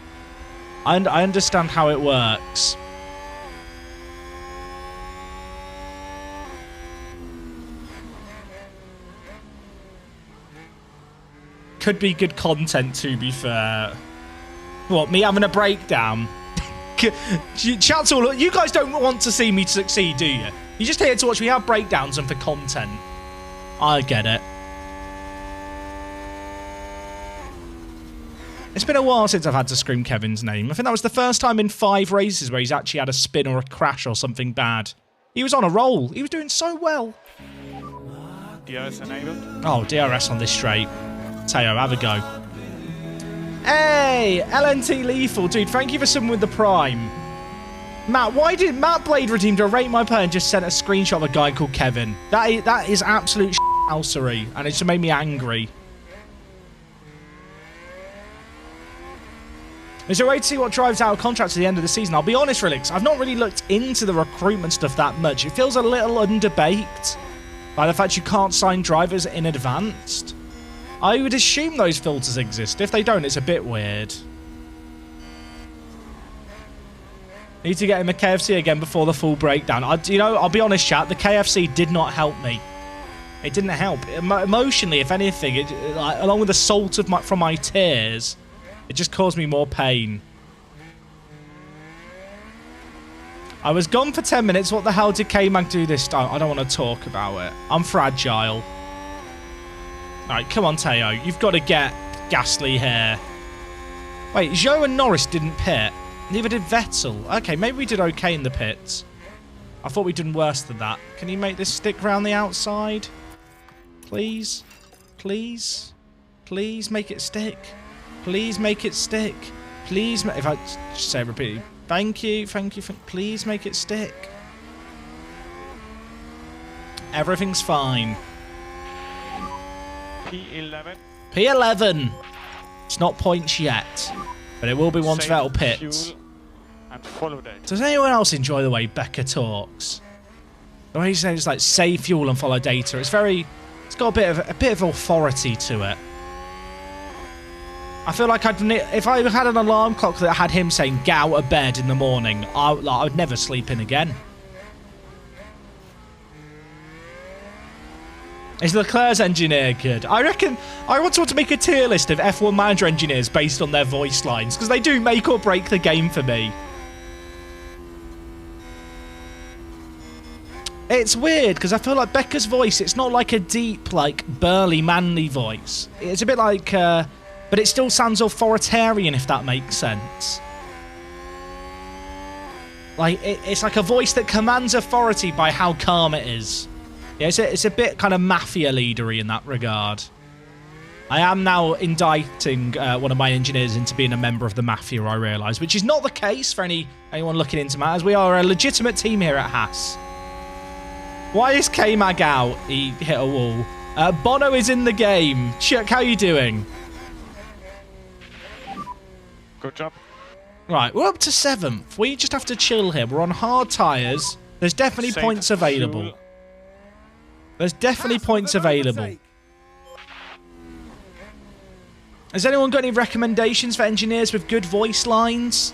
I understand how it works. Could be good content, to be fair. What, me having a breakdown? Chat's all... You guys don't want to see me succeed, do you? You're just here to watch me have breakdowns and for content. I get it. It's been a while since I've had to scream Kevin's name. I think that was the first time in 5 races where he's actually had a spin or a crash or something bad. He was on a roll. He was doing so well. DRS enabled. Oh, DRS on this straight. Teo, have a go. Hey, LNT Lethal. Dude, thank you for subbing with the Prime. Matt, why did Matt Blade Redeemed rate my player and just sent a screenshot of a guy called Kevin? That is absolute housery, and it just made me angry. Is there a way to see what drives out of contract at the end of the season? I'll be honest, Relix, I've not really looked into the recruitment stuff that much. It feels a little underbaked by the fact you can't sign drivers in advance. I would assume those filters exist. If they don't, it's a bit weird. Need to get him a KFC again before the full breakdown. I'll be honest, chat. The KFC did not help me. It didn't help. Emotionally, if anything, along with the salt of from my tears, it just caused me more pain. I was gone for 10 minutes. What the hell did K-Man do this time? I don't want to talk about it. I'm fragile. Alright, come on, Teo. You've got to get Gasly here. Wait, Zhou and Norris didn't pit. Neither did Vettel. Okay, maybe we did okay in the pits. I thought we'd done worse than that. Can you make this stick round the outside? Please? Please? Please make it stick. Please make it stick. Please, if I just say repeatedly, thank you, please make it stick. Everything's fine. P11. P11. It's not points yet, but it will be once Vettel pits. And follow that. Does anyone else enjoy the way Becca talks? The way he says like save fuel and follow data. It's got a bit of authority to it. I feel like if I had an alarm clock that had him saying get out of bed in the morning, I would never sleep in again. Is Leclerc's engineer good? I reckon I want to make a tier list of F1 manager engineers based on their voice lines, because they do make or break the game for me. It's weird, because I feel like Becca's voice, it's not like a deep, like, burly, manly voice. It's a bit like, but it still sounds authoritarian, if that makes sense. Like, it's like a voice that commands authority by how calm it is. Yeah, it's a bit kind of mafia leadery in that regard. I am now indicting one of my engineers into being a member of the mafia, I realise, which is not the case for anyone looking into matters. We are a legitimate team here at Haas. Why is K-Mag out? He hit a wall. Bono is in the game. Chuck, how you doing? Good job. Right, we're up to 7th. We just have to chill here. We're on hard tyres. There's definitely Save points available. fuel. There's definitely points available. Has anyone got any recommendations for engineers with good voice lines?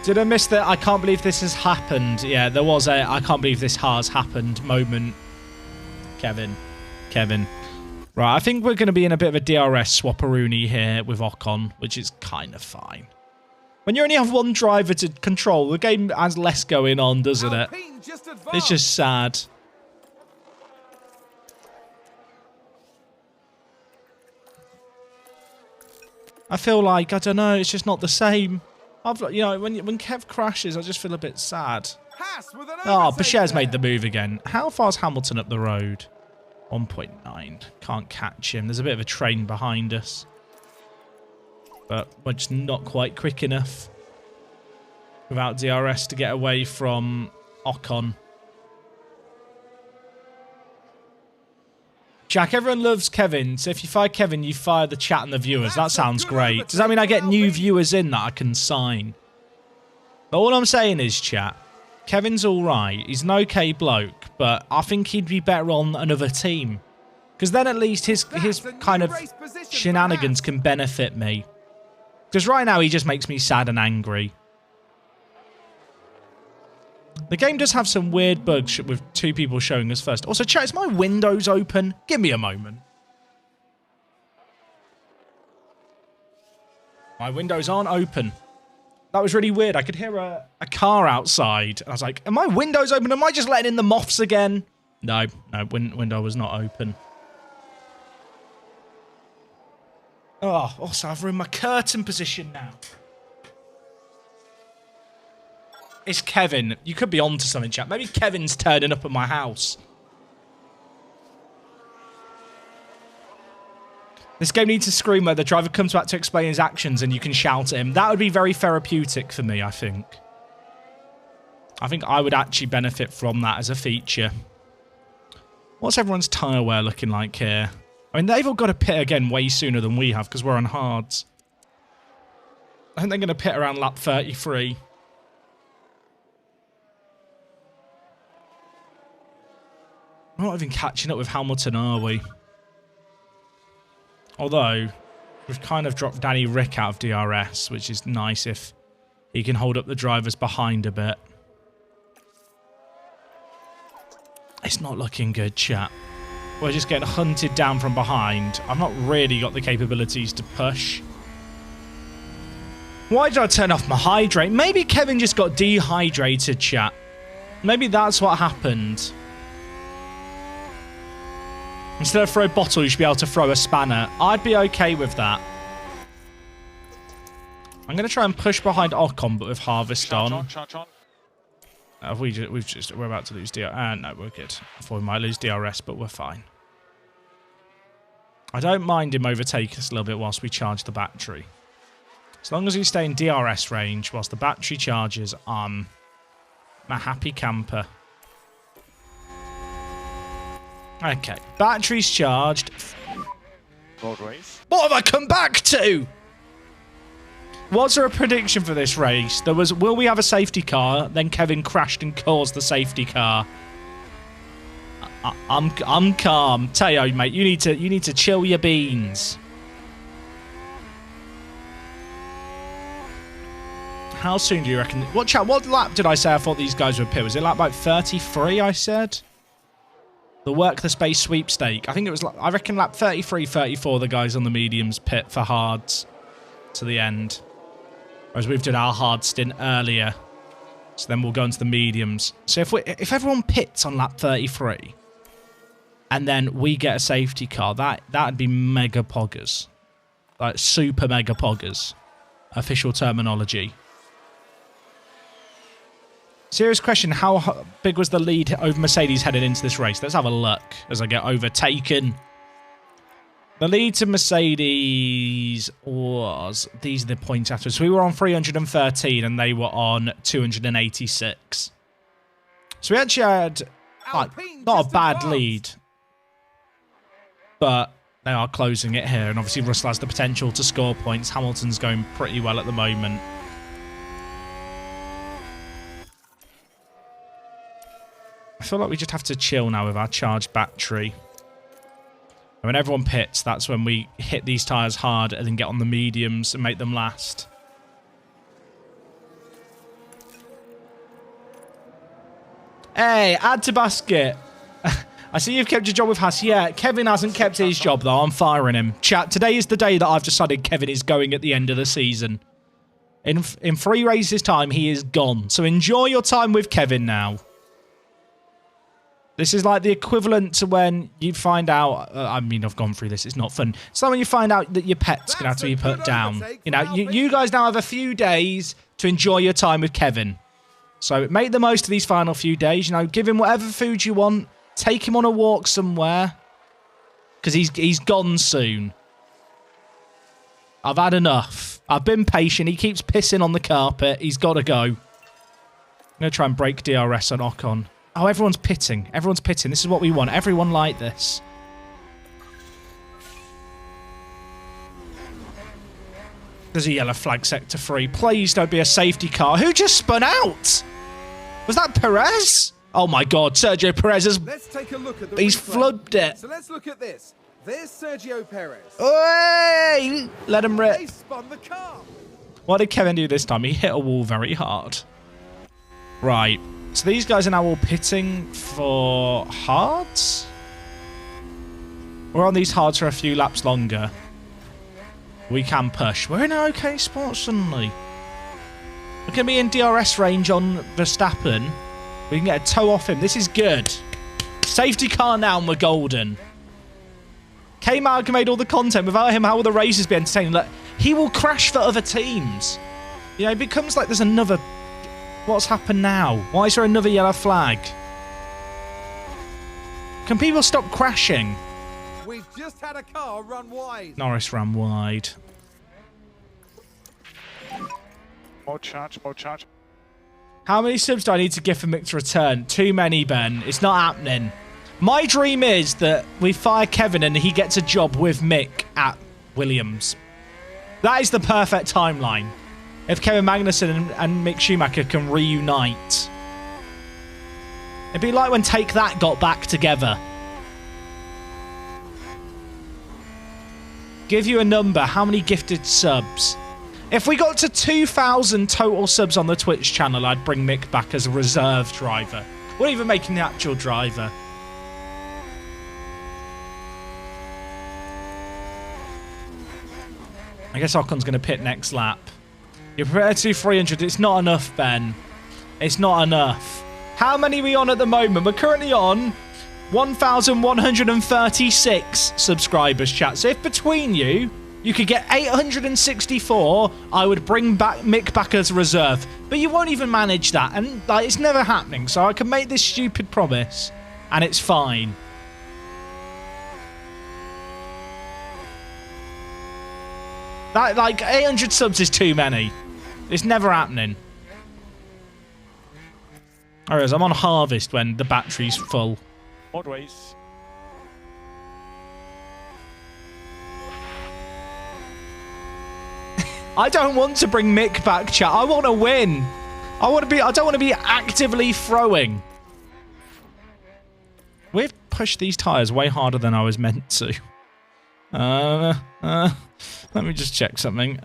Did I miss that? I can't believe this has happened. Yeah, there was a I can't believe this has happened moment. Kevin. Right, I think we're going to be in a bit of a DRS swapperoonie here with Ocon, which is kind of fine. When you only have one driver to control, the game has less going on, doesn't it? It's just sad. I feel like, I don't know, it's just not the same. You know, when Kev crashes, I just feel a bit sad. Oh, Bashir's made the move again. How far's Hamilton up the road? 1.9. Can't catch him. There's a bit of a train behind us. But we're just not quite quick enough without DRS to get away from Ocon. Jack, everyone loves Kevin, so if you fire Kevin, you fire the chat and the viewers. That sounds great. Does that mean I get new viewers in that I can sign? But all I'm saying is, chat, Kevin's alright. He's an okay bloke, but I think he'd be better on another team. Because then at least his kind of shenanigans can benefit me. Because right now he just makes me sad and angry. The game does have some weird bugs with two people showing us first. Also, chat, is my windows open? Give me a moment. My windows aren't open. That was really weird. I could hear a car outside. And I was like, are my windows open? Am I just letting in the moths again? No, window was not open. Oh, also, I've ruined my curtain position now. It's Kevin. You could be onto something, chat. Maybe Kevin's turning up at my house. This game needs a screen where the driver comes back to explain his actions and you can shout at him. That would be very therapeutic for me, I think. I think I would actually benefit from that as a feature. What's everyone's tyre wear looking like here? I mean, they've all got to pit again way sooner than we have because we're on hards. I think they're going to pit around lap 33. We're not even catching up with Hamilton, are we? Although, we've kind of dropped Danny Rick out of DRS, which is nice if he can hold up the drivers behind a bit. It's not looking good, chat. We're just getting hunted down from behind. I've not really got the capabilities to push. Why did I turn off my hydrate? Maybe Kevin just got dehydrated, chat. Maybe that's what happened. Instead of throw a bottle, you should be able to throw a spanner. I'd be okay with that. I'm going to try and push behind Ocon, but with Harvest on. We're about to lose DRS. No, we're good. I thought we might lose DRS, but we're fine. I don't mind him overtaking us a little bit whilst we charge the battery. As long as we stay in DRS range whilst the battery charges, I'm a happy camper. Okay, battery's charged. Road race. What have I come back to? Was there a prediction for this race? There was, will we have a safety car? Then Kevin crashed and caused the safety car. I'm calm. Teo, mate, you need to chill your beans. How soon do you reckon? What lap did I say I thought these guys would pit? Was it lap like 33? I said. The work the space sweepstake. I think it was. I reckon lap 33, 34. The guys on the mediums pit for hards to the end. Whereas we've done our hard stint earlier. So then we'll go into the mediums. So if everyone pits on lap 33, and then we get a safety car, that'd be mega poggers, like super mega poggers, official terminology. Serious question, how big was the lead over Mercedes headed into this race? Let's have a look as I get overtaken. The lead to Mercedes was... These are the points after. So we were on 313 and they were on 286. So we actually had like, not a bad lead. But they are closing it here. And obviously Russell has the potential to score points. Hamilton's going pretty well at the moment. I feel like we just have to chill now with our charged battery. And when everyone pits, that's when we hit these tyres hard and then get on the mediums and make them last. Hey, add to basket. I see you've kept your job with Haas. Yeah, Kevin hasn't kept his job, though. I'm firing him. Chat, today is the day that I've decided Kevin is going at the end of the season. In 3 races' time, he is gone. So enjoy your time with Kevin now. This is like the equivalent to when you find out... I mean, I've gone through this. It's not fun. It's like when you find out that your pet's going to have to be put down. You know, you guys now have a few days to enjoy your time with Kevin. So make the most of these final few days. You know, give him whatever food you want. Take him on a walk somewhere. Because he's gone soon. I've had enough. I've been patient. He keeps pissing on the carpet. He's got to go. I'm going to try and break DRS on Ocon. Oh, everyone's pitting. Everyone's pitting. This is what we want. Everyone like this. There's a yellow flag, sector 3. Please don't be a safety car. Who just spun out? Was that Perez? Oh my God, Sergio Perez has... Let's take a look at the he's replay. flubbed it. So let's look at this. There's Sergio Perez. Hey! Let him rip. They spun the car. What did Kevin do this time? He hit a wall very hard. Right. So these guys are now all pitting for hards? We're on these hards for a few laps longer. We can push. We're in an okay spot suddenly. We're going to be in DRS range on Verstappen. We can get a toe off him. This is good. Safety car now and we're golden. K-Mag made all the content. Without him, how will the races be entertaining? Look, he will crash for other teams. You know, it becomes like there's another... What's happened now? Why is there another yellow flag? Can people stop crashing? We've just had a car run wide. Norris ran wide. More charge, more charge. How many subs do I need to give for Mick to return? Too many, Ben. It's not happening. My dream is that we fire Kevin and he gets a job with Mick at Williams. That is the perfect timeline. If Kevin Magnussen and Mick Schumacher can reunite. It'd be like when Take That got back together. Give you a number. How many gifted subs? If we got to 2,000 total subs on the Twitch channel, I'd bring Mick back as a reserve driver. Wouldn't even make him the actual driver. I guess Ocon's going to pit next lap. You're prepared to do 300. It's not enough, Ben. It's not enough. How many are we on at the moment? We're currently on 1,136 subscribers, chat. So if between you could get 864, I would bring back Mick back as a reserve. But you won't even manage that. And like, it's never happening. So I can make this stupid promise. And it's fine. That, like, 800 subs is too many. It's never happening. Whereas I'm on harvest when the battery's full. Mod ways. I don't want to bring Mick back, chat. I want to win. I don't want to be actively throwing. We've pushed these tyres way harder than I was meant to. Let me just check something.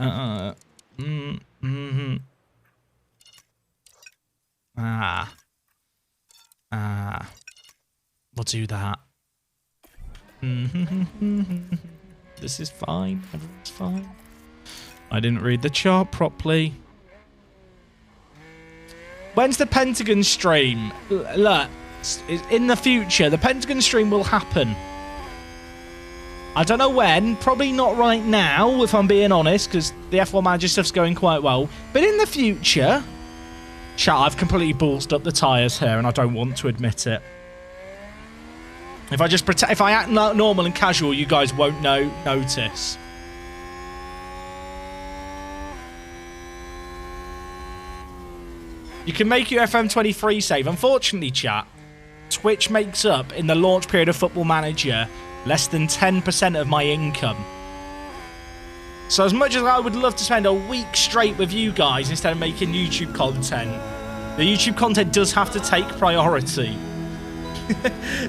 We'll do that. This is fine. Everyone's fine. I didn't read the chart properly. When's the Pentagon stream? Look, in the future, the Pentagon stream will happen. I don't know when. Probably not right now, if I'm being honest, because the F1 Manager stuff's going quite well. But in the future... Chat, I've completely ballsed up the tyres here, and I don't want to admit it. If I act normal and casual, you guys won't notice. You can make your FM23 save. Unfortunately, chat, Twitch makes up, in the launch period of Football Manager, less than 10% of my income. So as much as I would love to spend a week straight with you guys instead of making YouTube content, the YouTube content does have to take priority.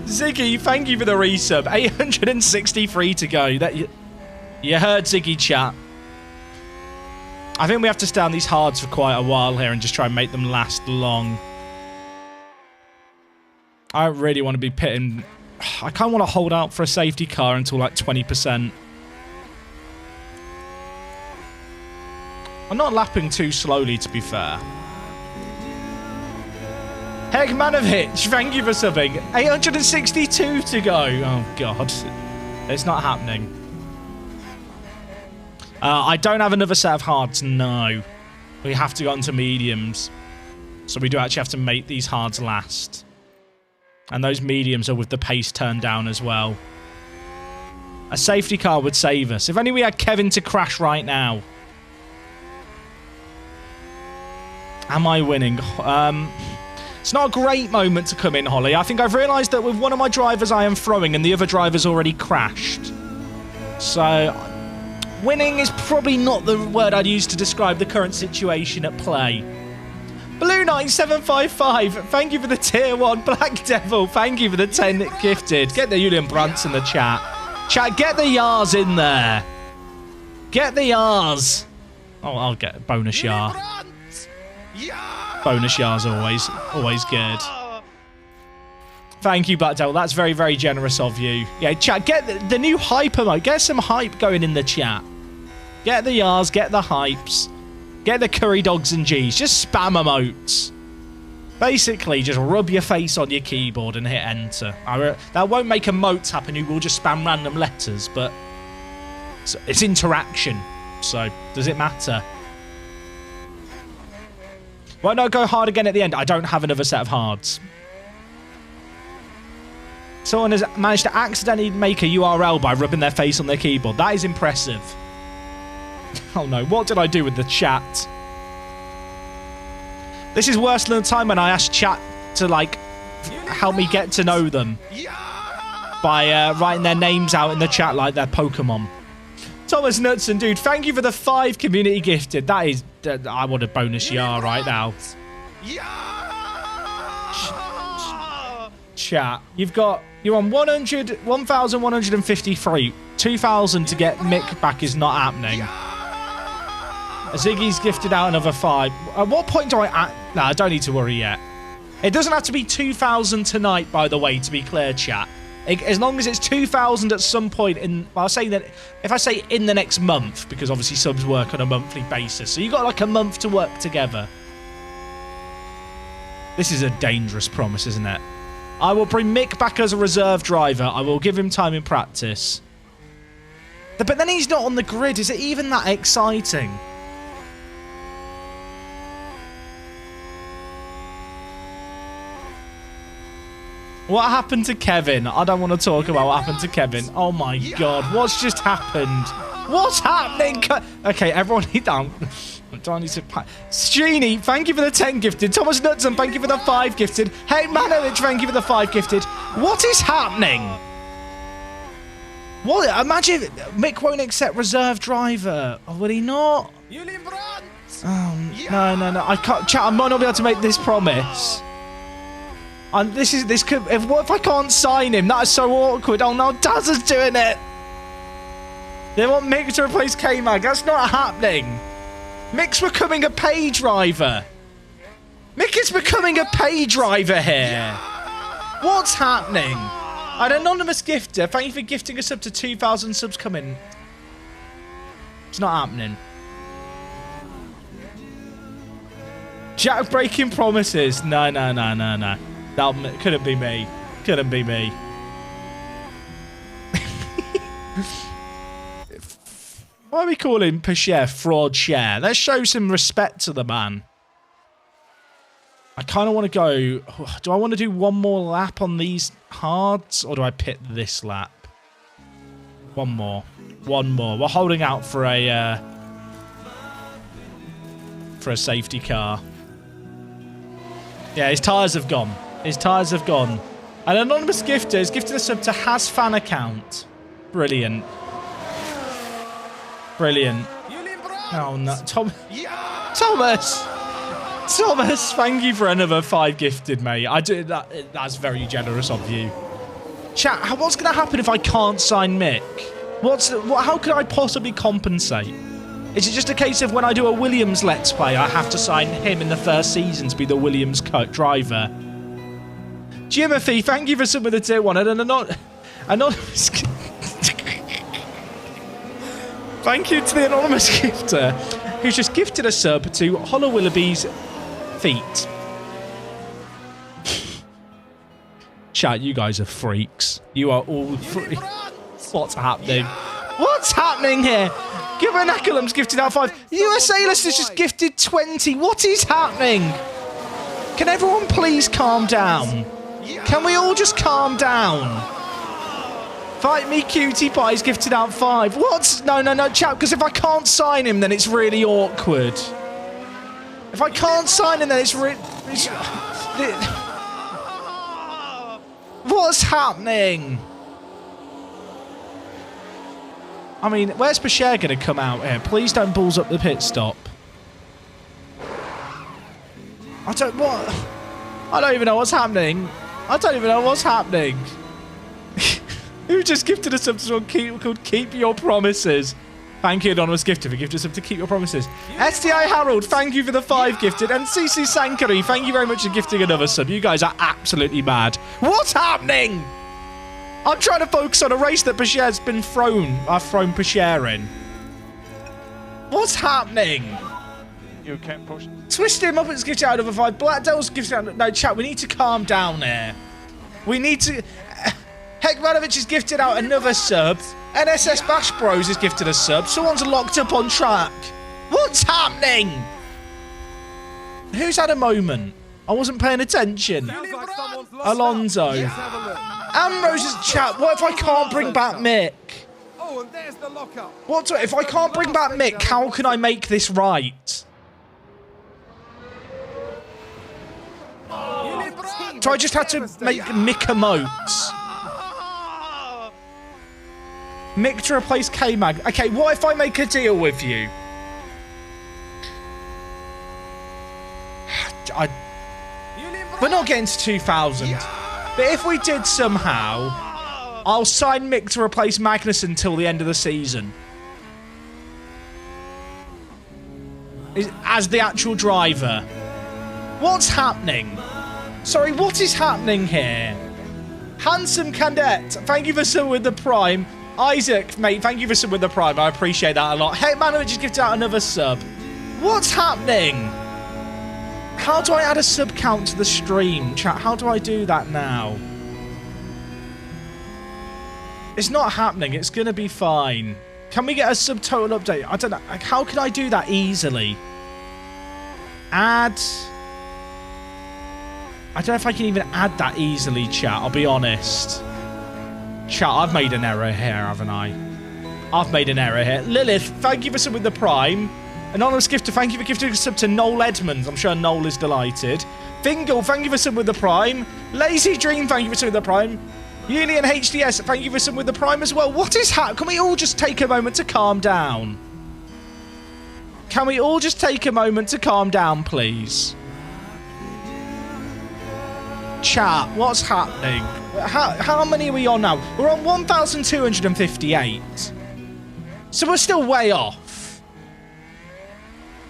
Ziggy, thank you for the resub. 863 to go. You heard Ziggy, chat. I think we have to stay on these hards for quite a while here and just try and make them last long. I don't really want to be pitting. I kind of want to hold out for a safety car until like 20%. I'm not lapping too slowly, to be fair. Hegmanovich, thank you for subbing. 862 to go. Oh, God. It's not happening. I don't have another set of hards, no. We have to go on to mediums. So we do actually have to make these hards last. And those mediums are with the pace turned down as well. A safety car would save us. If only we had Kevin to crash right now. Am I winning? It's not a great moment to come in, Holly. I think I've realised that with one of my drivers I am throwing and the other driver's already crashed. So, winning is probably not the word I'd use to describe the current situation at play. Blue Knight 755, thank you for the tier 1. Black Devil, thank you for the 10 gifted. Get the Julian Brunts in the chat. Chat, get the yars in there. Get the yars. Oh, I'll get a bonus yar. Bonus yar's always good. Thank you, Black Devil. That's very, very generous of you. Yeah, chat, get the new hyper mode. Get some hype going in the chat. Get the yars, get the hypes. Get the curry dogs and G's. Just spam emotes. Basically, just rub your face on your keyboard and hit enter. That won't make emotes happen. You will just spam random letters, but it's interaction. So, does it matter? Why not go hard again at the end? I don't have another set of hards. Someone has managed to accidentally make a URL by rubbing their face on their keyboard. That is impressive. Oh no, what did I do with the chat? This is worse than the time when I asked chat to, like, help me get to know them. By writing their names out in the chat like they're Pokemon. Thomas Knudsen, dude, thank you for the 5 community gifted. That is... I want a bonus yar right now. Chat, you're on 1,153. 2,000 to get Mick back is not happening. Ziggy's gifted out another 5. At what point do I... Nah, I don't need to worry yet. It doesn't have to be 2,000 tonight, by the way, to be clear, chat. As long as it's 2,000 at some point in... Well, I'll say that... If I say in the next month, because obviously subs work on a monthly basis. So you've got like a month to work together. This is a dangerous promise, isn't it? I will bring Mick back as a reserve driver. I will give him time in practice. But then he's not on the grid. Is it even that exciting? What happened to Kevin? I don't want to talk about what happened to Kevin. Oh my God, what's just happened? What's happening? Okay, everyone need down. Streeny, thank you for the 10 gifted. Thomas Knudsen, thank you for the 5 gifted. Hey, Manovich, thank you for the 5 gifted. What is happening? What? Imagine Mick won't accept reserve driver. Oh, will he not? Oh, no. I can't. Chat, I might not be able to make this promise. And this could. What if I can't sign him? That is so awkward. Oh no, Daz is doing it. They want Mick to replace K-Mag. That's not happening. Mick's becoming a pay driver. Mick is becoming a pay driver here. What's happening? An anonymous gifter. Thank you for gifting us up to 2,000 subs coming. It's not happening. Jack breaking promises. No. That couldn't be me. Couldn't be me. Why are we calling Pichère fraud share? Let's show some respect to the man. I kind of want to go... Do I want to do one more lap on these hards? Or do I pit this lap? One more. We're holding out for a safety car. Yeah, his tyres have gone. An anonymous gifter has gifted us up to Haas fan account. Brilliant. Oh no, Thomas, thank you for another 5 gifted, mate. That's very generous of you. Chat, what's going to happen if I can't sign Mick? How could I possibly compensate? Is it just a case of when I do a Williams Let's Play, I have to sign him in the first season to be the Williams driver? Jimothy, thank you for some of the tier 1. And anonymous... Thank you to the anonymous gifter who's just gifted a sub to Hollow Willoughby's feet. Chat, you guys are freaks. You are all freaks. What's happening? What's happening here? Gibbernaculum's gifted out 5. USA Lister's just gifted 20. What is happening? Can everyone please calm down? Can we all just calm down? Fight me, Cutie Pie's gifted out 5. What? No, chat, because if I can't sign him, then it's really awkward. If I can't sign him, then it's really... What's happening? I mean, where's Bashir going to come out here? Please don't balls up the pit stop. I don't even know what's happening. I don't even know what's happening. Who just gifted us something called Keep Your Promises? Thank you, Anonymous Gifter, for gifting us up to Keep Your Promises. STI Harold, thank you for the 5 gifted. And CC Sankari, thank you very much for gifting another sub. You guys are absolutely mad. What's happening? I'm trying to focus on a race that Bashir's been thrown. I've thrown Bashir in. What's happening? You can't push. Twist him up and gifted out another 5. Black Devil's gifted out. No, chat, we need to calm down here. We need to... Hekmanovich has gifted out another sub. NSS Bash Bros has gifted a sub. Someone's locked up on track. What's happening? Who's had a moment? I wasn't paying attention. Alonso. Amrose's chat. What if I can't bring back Mick? Oh, and there's the lockup. If I can't bring back Mick, how can I make this right? So I just had to make Mick emotes. Mick to replace K-Mag. Okay, what if I make a deal with you? We're not getting to 2,000. But if we did somehow, I'll sign Mick to replace Magnussen until the end of the season. As the actual driver. What's happening? Sorry, what is happening here? Handsome Cadet, thank you for some with the Prime. Isaac, mate, thank you for some with the Prime. I appreciate that a lot. Hey, Manovich just gifted out another sub. What's happening? How do I add a sub count to the stream? Chat, how do I do that now? It's not happening. It's going to be fine. Can we get a subtotal update? I don't know. Like, how can I do that easily? Add... I don't know if I can even add that easily, chat. I'll be honest. Chat, I've made an error here, haven't I? I've made an error here. Lilith, thank you for subbing with the Prime. Anonymous Gifter, thank you for gifting a sub to Noel Edmonds. I'm sure Noel is delighted. Fingal, thank you for subbing with the Prime. Lazy Dream, thank you for subbing with the Prime. Union HDS, thank you for subbing with the Prime as well. What is happening? Can we all just take a moment to calm down? Can we all just take a moment to calm down, please? Chat, what's happening? How many are we on now? We're on 1,258. So we're still way off.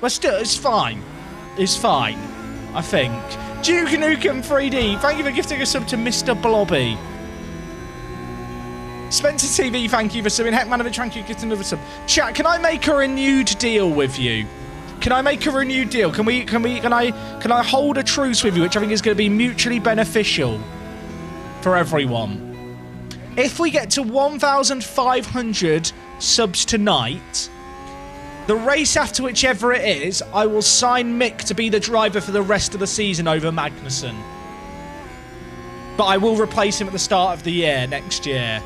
We're still... It's fine. It's fine. I think. Duke Nukem 3D, thank you for gifting a sub to Mr. Blobby. Spencer TV, thank you for subbing. Heckmanovich, thank you for gifting another sub. Chat, can I make a renewed deal with you? Can I make a renewed deal? Can I hold a truce with you, which I think is going to be mutually beneficial for everyone? If we get to 1,500 subs tonight, the race after whichever it is, I will sign Mick to be the driver for the rest of the season over Magnussen. But I will replace him at the start of the year next year.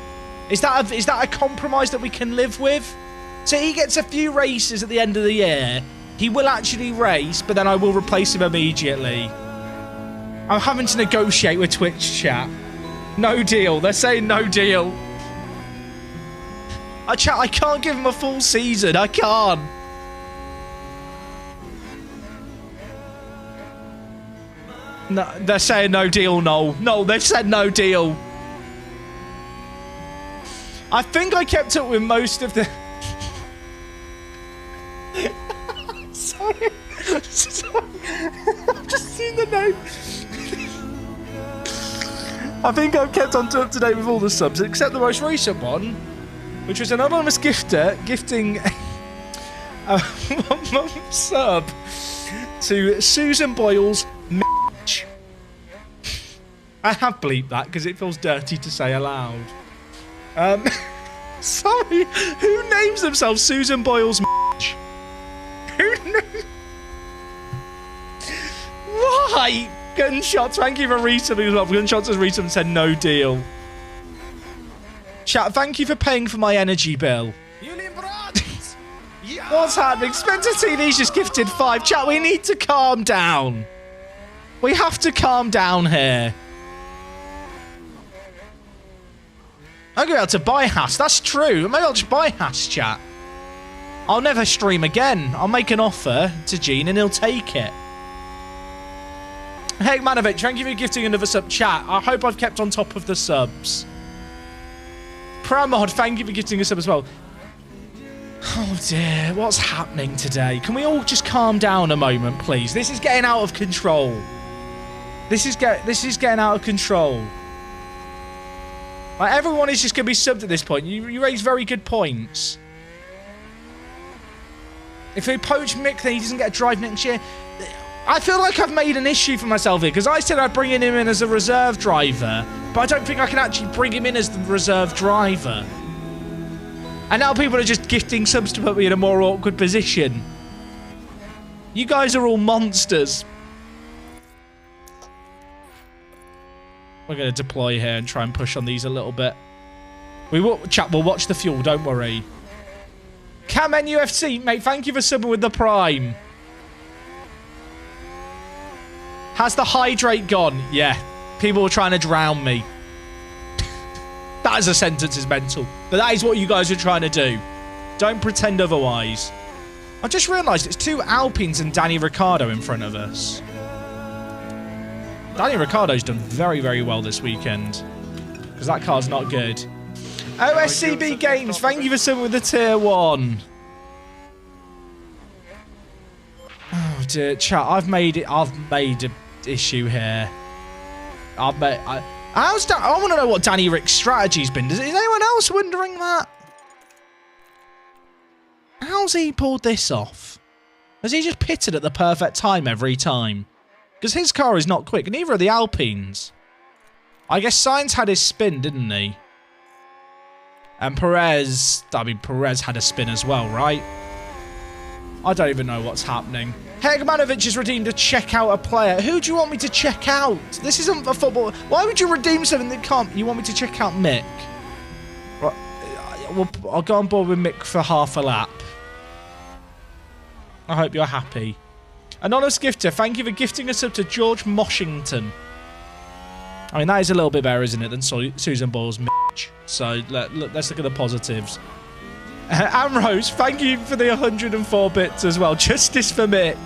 Is that a compromise that we can live with? So he gets a few races at the end of the year. He will actually race, but then I will replace him immediately. I'm having to negotiate with Twitch chat. No deal. They're saying no deal. I can't give him a full season. I can't. No, they're saying no deal, no. No, they've said no deal. I think I kept up with most of the... Sorry. Sorry. I've just seen the note. I think I've kept on up to date with all the subs, except the most recent one, which was an anonymous gifter gifting a sub to Susan Boyle's Mitch. I have bleeped that because it feels dirty to say aloud. Sorry, who names themselves Susan Boyle's Mitch? Who names? Why? Gunshots, thank you for resubing as well. Gunshots has resub and said no deal. Chat, thank you for paying for my energy bill. What's happening? Spencer TV's just gifted 5. Chat, we need to calm down. We have to calm down here. I'm going to be able to buy Haas. That's true. Maybe I'll just buy Haas, chat. I'll never stream again. I'll make an offer to Gene and he'll take it. Hey, Manovich, thank you for gifting another sub. Chat, I hope I've kept on top of the subs. Pramod, thank you for gifting a sub as well. Oh dear, what's happening today? Can we all just calm down a moment, please? This is getting out of control. This is getting out of control. Like, everyone is just going to be subbed at this point. You raise very good points. If we poach Mick, then he doesn't get a drive next year. I feel like I've made an issue for myself here, because I said I'd bring him in as a reserve driver, but I don't think I can actually bring him in as the reserve driver. And now people are just gifting subs to put me in a more awkward position. You guys are all monsters. We're going to deploy here and try and push on these a little bit. We will, chat, we'll watch the fuel, don't worry. Kamen UFC, mate, thank you for subbing with the Prime. Has the hydrate gone? Yeah. People were trying to drown me. That is a sentence is mental. But that is what you guys are trying to do. Don't pretend otherwise. I just realised it's 2 Alpines and Danny Ricciardo in front of us. Danny Ricciardo's done very, very well this weekend. Because that car's not good. OSCB Games, thank you for subbing with the tier 1. Oh dear, chat, I've made an issue here. I want to know what Danny Rick's strategy's been. Is anyone else wondering that? How's he pulled this off? Has he just pitted at the perfect time every time? Because his car is not quick. Neither are the Alpines. I guess Sainz had his spin, didn't he? And Perez had a spin as well, right? I don't even know what's happening. Hegmanovic has redeemed a check out a player. Who do you want me to check out? This isn't a football. Why would you redeem something that can't? You want me to check out Mick? Right, I'll go on board with Mick for half a lap. I hope you're happy. Anonymous gifter, thank you for gifting us up to George Moshington. I mean, that is a little bit better, isn't it, than Susan Boyle's Mitch. So let's look at the positives. Amrose, thank you for the 104 bits as well. Justice for Mick.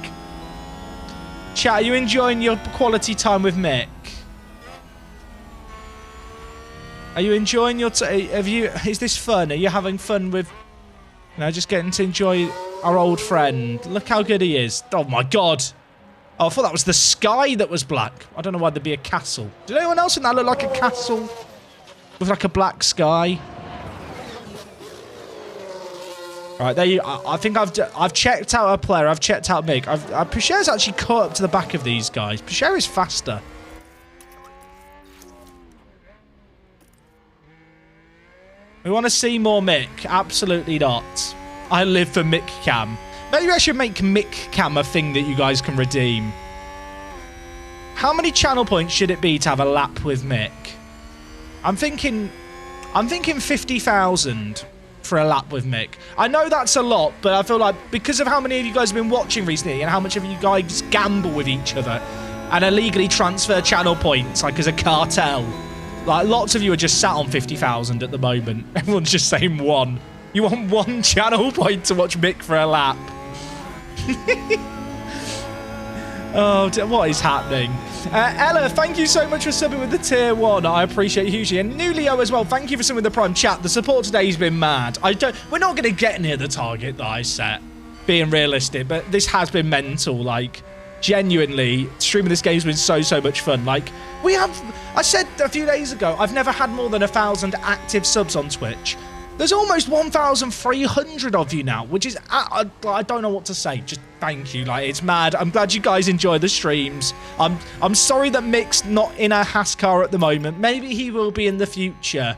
Chat, are you enjoying your quality time with Mick? Are you enjoying your... Is this fun? Are you having fun with... You know, just getting to enjoy our old friend? Look how good he is. Oh my god. Oh, I thought that was the sky that was black. I don't know why there'd be a castle. Did anyone else think that looked like a castle? With like a black sky? Right, there you... I think I've checked out a player. I've checked out Mick. Picher's actually caught up to the back of these guys. Picher is faster. We want to see more Mick. Absolutely not. I live for Mick Cam. Maybe I should make Mick Cam a thing that you guys can redeem. How many channel points should it be to have a lap with Mick? I'm thinking 50,000 for a lap with Mick. I know that's a lot, but I feel like because of how many of you guys have been watching recently and how much of you guys gamble with each other and illegally transfer channel points like as a cartel, like lots of you are just sat on 50,000 at the moment. Everyone's just saying one. You want one channel point to watch Mick for a lap. Oh, what is happening? Ella, thank you so much for subbing with the tier 1. I appreciate it hugely. And Nulio as well, thank you for subbing with the Prime chat. The support today has been mad. We're not going to get near the target that I set, being realistic, but this has been mental. Like, Genuinely, streaming this game has been so much fun. Like, I said a few days ago, I've never had more than 1,000 active subs on Twitch. There's almost 1,300 of you now, which is, I don't know what to say. Just thank you. Like, it's mad. I'm glad you guys enjoy the streams. I'm sorry that Mick's not in a Haas car at the moment. Maybe he will be in the future.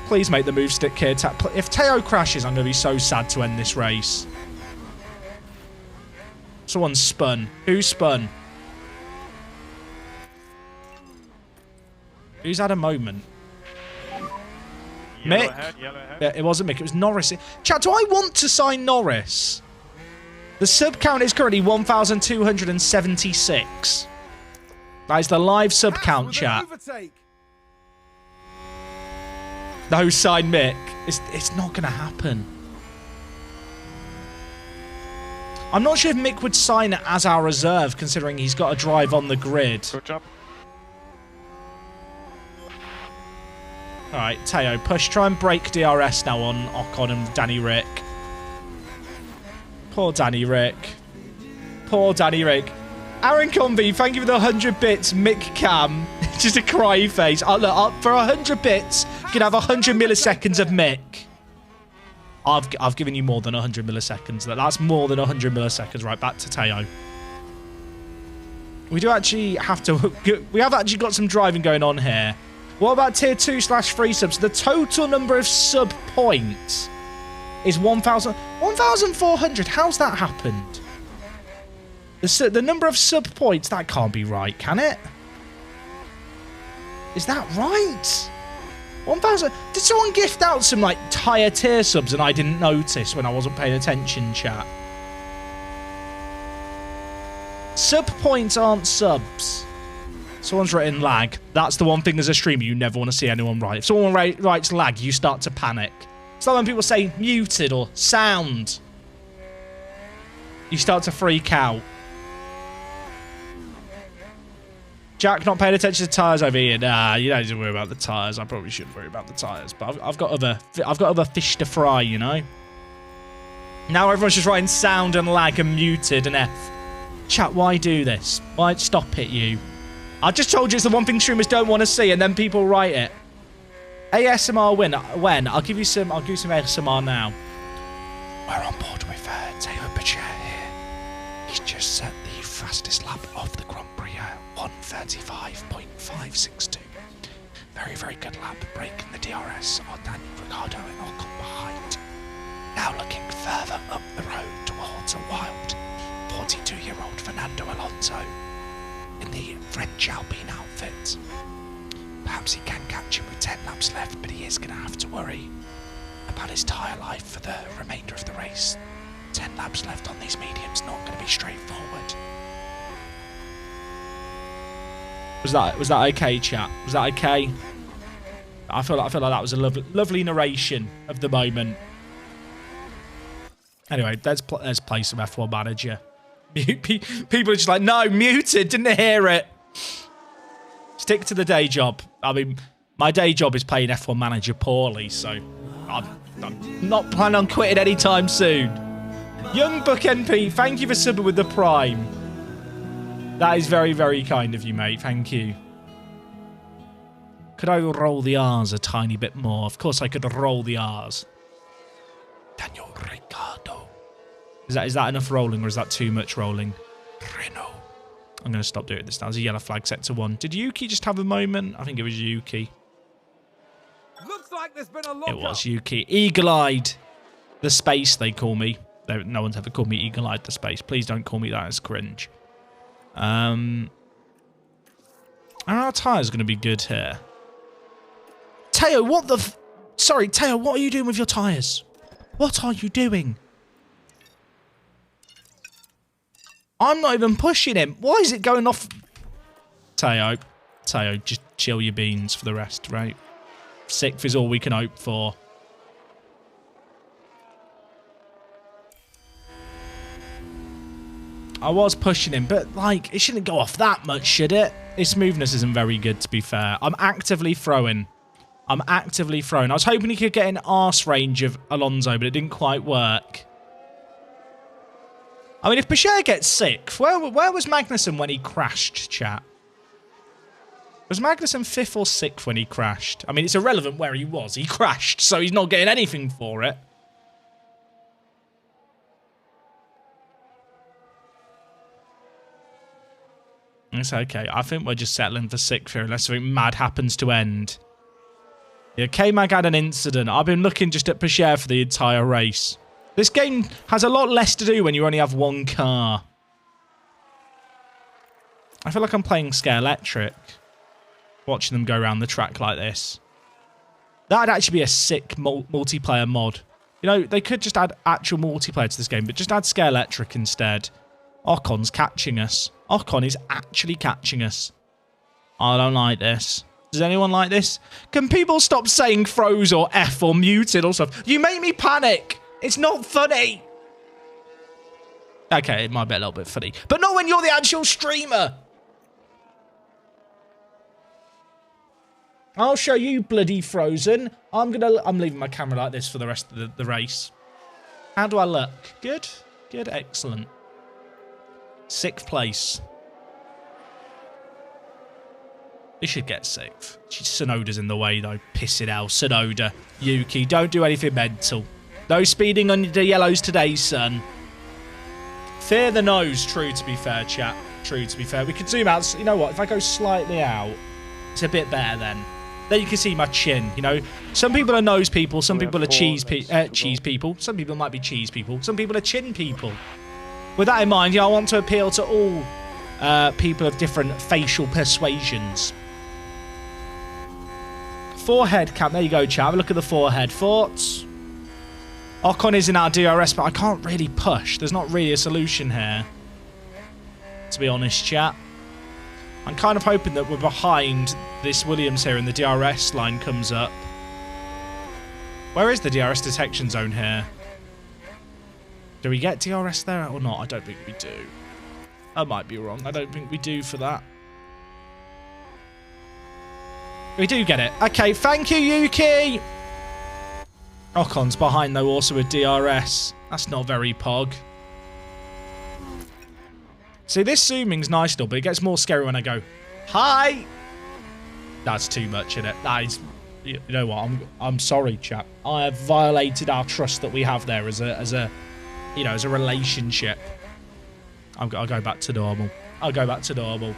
Please make the move stick here. If Teo crashes, I'm going to be so sad to end this race. Someone spun. Who spun? Who's had a moment? Yellow Mick? Ahead, yellow ahead. Yeah, it wasn't Mick, it was Norris. Chat, do I want to sign Norris? The sub count is currently 1,276. That is the live sub count, chat. No, sign Mick. It's not going to happen. I'm not sure if Mick would sign it as our reserve, considering he's got to drive on the grid. Good job. All right, Teo, push. Try and break DRS now on Ocon and Danny Rick. Poor Danny Rick. Poor Danny Rick. Aaron Convey, thank you for the 100 bits. Mick Cam. Just a cry face. Look, for 100 bits, you can have 100 milliseconds of Mick. I've given you more than 100 milliseconds. That's more than 100 milliseconds. Right, back to Teo. We do actually have to... We have actually got some driving going on here. What about tier 2/3 subs? The total number of sub points is 1,400. How's that happened? The number of sub points, that can't be right, can it? Is that right? 1,000. Did someone gift out some like higher tier subs and I didn't notice when I wasn't paying attention, chat? Sub points aren't subs. Someone's written lag. That's the one thing as a streamer you never want to see anyone write. If someone writes lag, you start to panic. It's like when people say muted or sound. You start to freak out. Jack not paying attention to tyres over here. Nah, you don't need to worry about the tyres. I probably shouldn't worry about the tyres, but I've got other fish to fry, you know. Now everyone's just writing sound and lag and muted and F. Chat, why do this? Why stop it, you? I just told you it's the one thing streamers don't want to see, and then people write it. ASMR when? I'll give you some ASMR now. We're on board with Teo Butcher here. He's just set the fastest lap of the Grand Prix, 1:35.562. Very good lap, breaking the DRS on Daniel Ricciardo and Ocon behind. Now looking further up the road towards a wild 42-year-old Fernando Alonso in the French Alpine outfit. Perhaps he can catch him with 10 laps left, but he is going to have to worry about his tyre life for the remainder of the race. 10 laps left on these mediums, not going to be straightforward. Was that okay, chat? Was that okay? I feel like that was a lovely narration of the moment. Anyway, let's play some F1 Manager. People are just like, no, muted, didn't hear it. Stick to the day job. I mean, my day job is playing F1 Manager poorly, so I'm not planning on quitting anytime soon. Young Buck NP, thank you for subbing with the Prime. That is very kind of you, mate. Thank you. Could I roll the R's a tiny bit more? Of course I could roll the R's. Daniel Ricciardo. Is that enough rolling or is that too much rolling? Renault. I'm going to stop doing this now. There's a yellow flag set to 1. Did Yuki just have a moment? I think it was Yuki. Looks like there's been a lock It was Yuki. Eagle-eyed. The space, they call me. No one's ever called me eagle-eyed the space. Please don't call me that. It's cringe. Are our tyres going to be good here? Teo, what the... Sorry, Teo, what are you doing with your tyres? What are you doing? I'm not even pushing him. Why is it going off? Teo, just chill your beans for the rest, right? 6th is all we can hope for. I was pushing him, but, like, it shouldn't go off that much, should it? His smoothness isn't very good, to be fair. I'm actively throwing. I was hoping he could get an arse range of Alonso, but it didn't quite work. I mean, if Bashir gets 6th, where was Magnussen when he crashed, chat? Was Magnussen 5th or 6th when he crashed? I mean, it's irrelevant where he was. He crashed, so he's not getting anything for it. It's okay. I think we're just settling for 6th here unless something mad happens to end. Yeah, K-Mag had an incident. I've been looking just at Bashir for the entire race. This game has a lot less to do when you only have one car. I feel like I'm playing Scare Electric. Watching them go around the track like this. That'd actually be a sick multiplayer mod. You know, they could just add actual multiplayer to this game, but just add Scare Electric instead. Ocon's catching us. Ocon is actually catching us. I don't like this. Does anyone like this? Can people stop saying froze or F or muted or stuff? You make me panic. It's not funny. Okay, it might be a little bit funny. But not when you're the actual streamer. I'll show you bloody Frozen. I'm leaving my camera like this for the rest of the race. How do I look? Good? Good, excellent. 6th place. They should get 6th. Sonoda's in the way though. Piss it out. Sonoda. Yuki, don't do anything mental. No speeding on the yellows today, son. Fear the nose. True, to be fair, chat. True, to be fair. We could zoom out. You know what? If I go slightly out, it's a bit better then. There you can see my chin, you know. Some people are nose people. Some people are cheese people. Some people might be cheese people. Some people are chin people. With that in mind, I want to appeal to all people of different facial persuasions. Forehead cam. There you go, chat. Have a look at the forehead. Thoughts? Ocon is in our DRS, but I can't really push. There's not really a solution here. To be honest, chat. I'm kind of hoping that we're behind this Williams here and the DRS line comes up. Where is the DRS detection zone here? Do we get DRS there or not? I don't think we do. I might be wrong. I don't think we do for that. We do get it. Okay, thank you, Yuki. Ocon's behind, though, also with DRS. That's not very pog. See, this zooming's nice still, but it gets more scary when I go, hi! That's too much, isn't it? That is... You know what? I'm sorry, chap. I have violated our trust that we have there as a you know, as a relationship. I'll go back to normal. I'll go back to normal.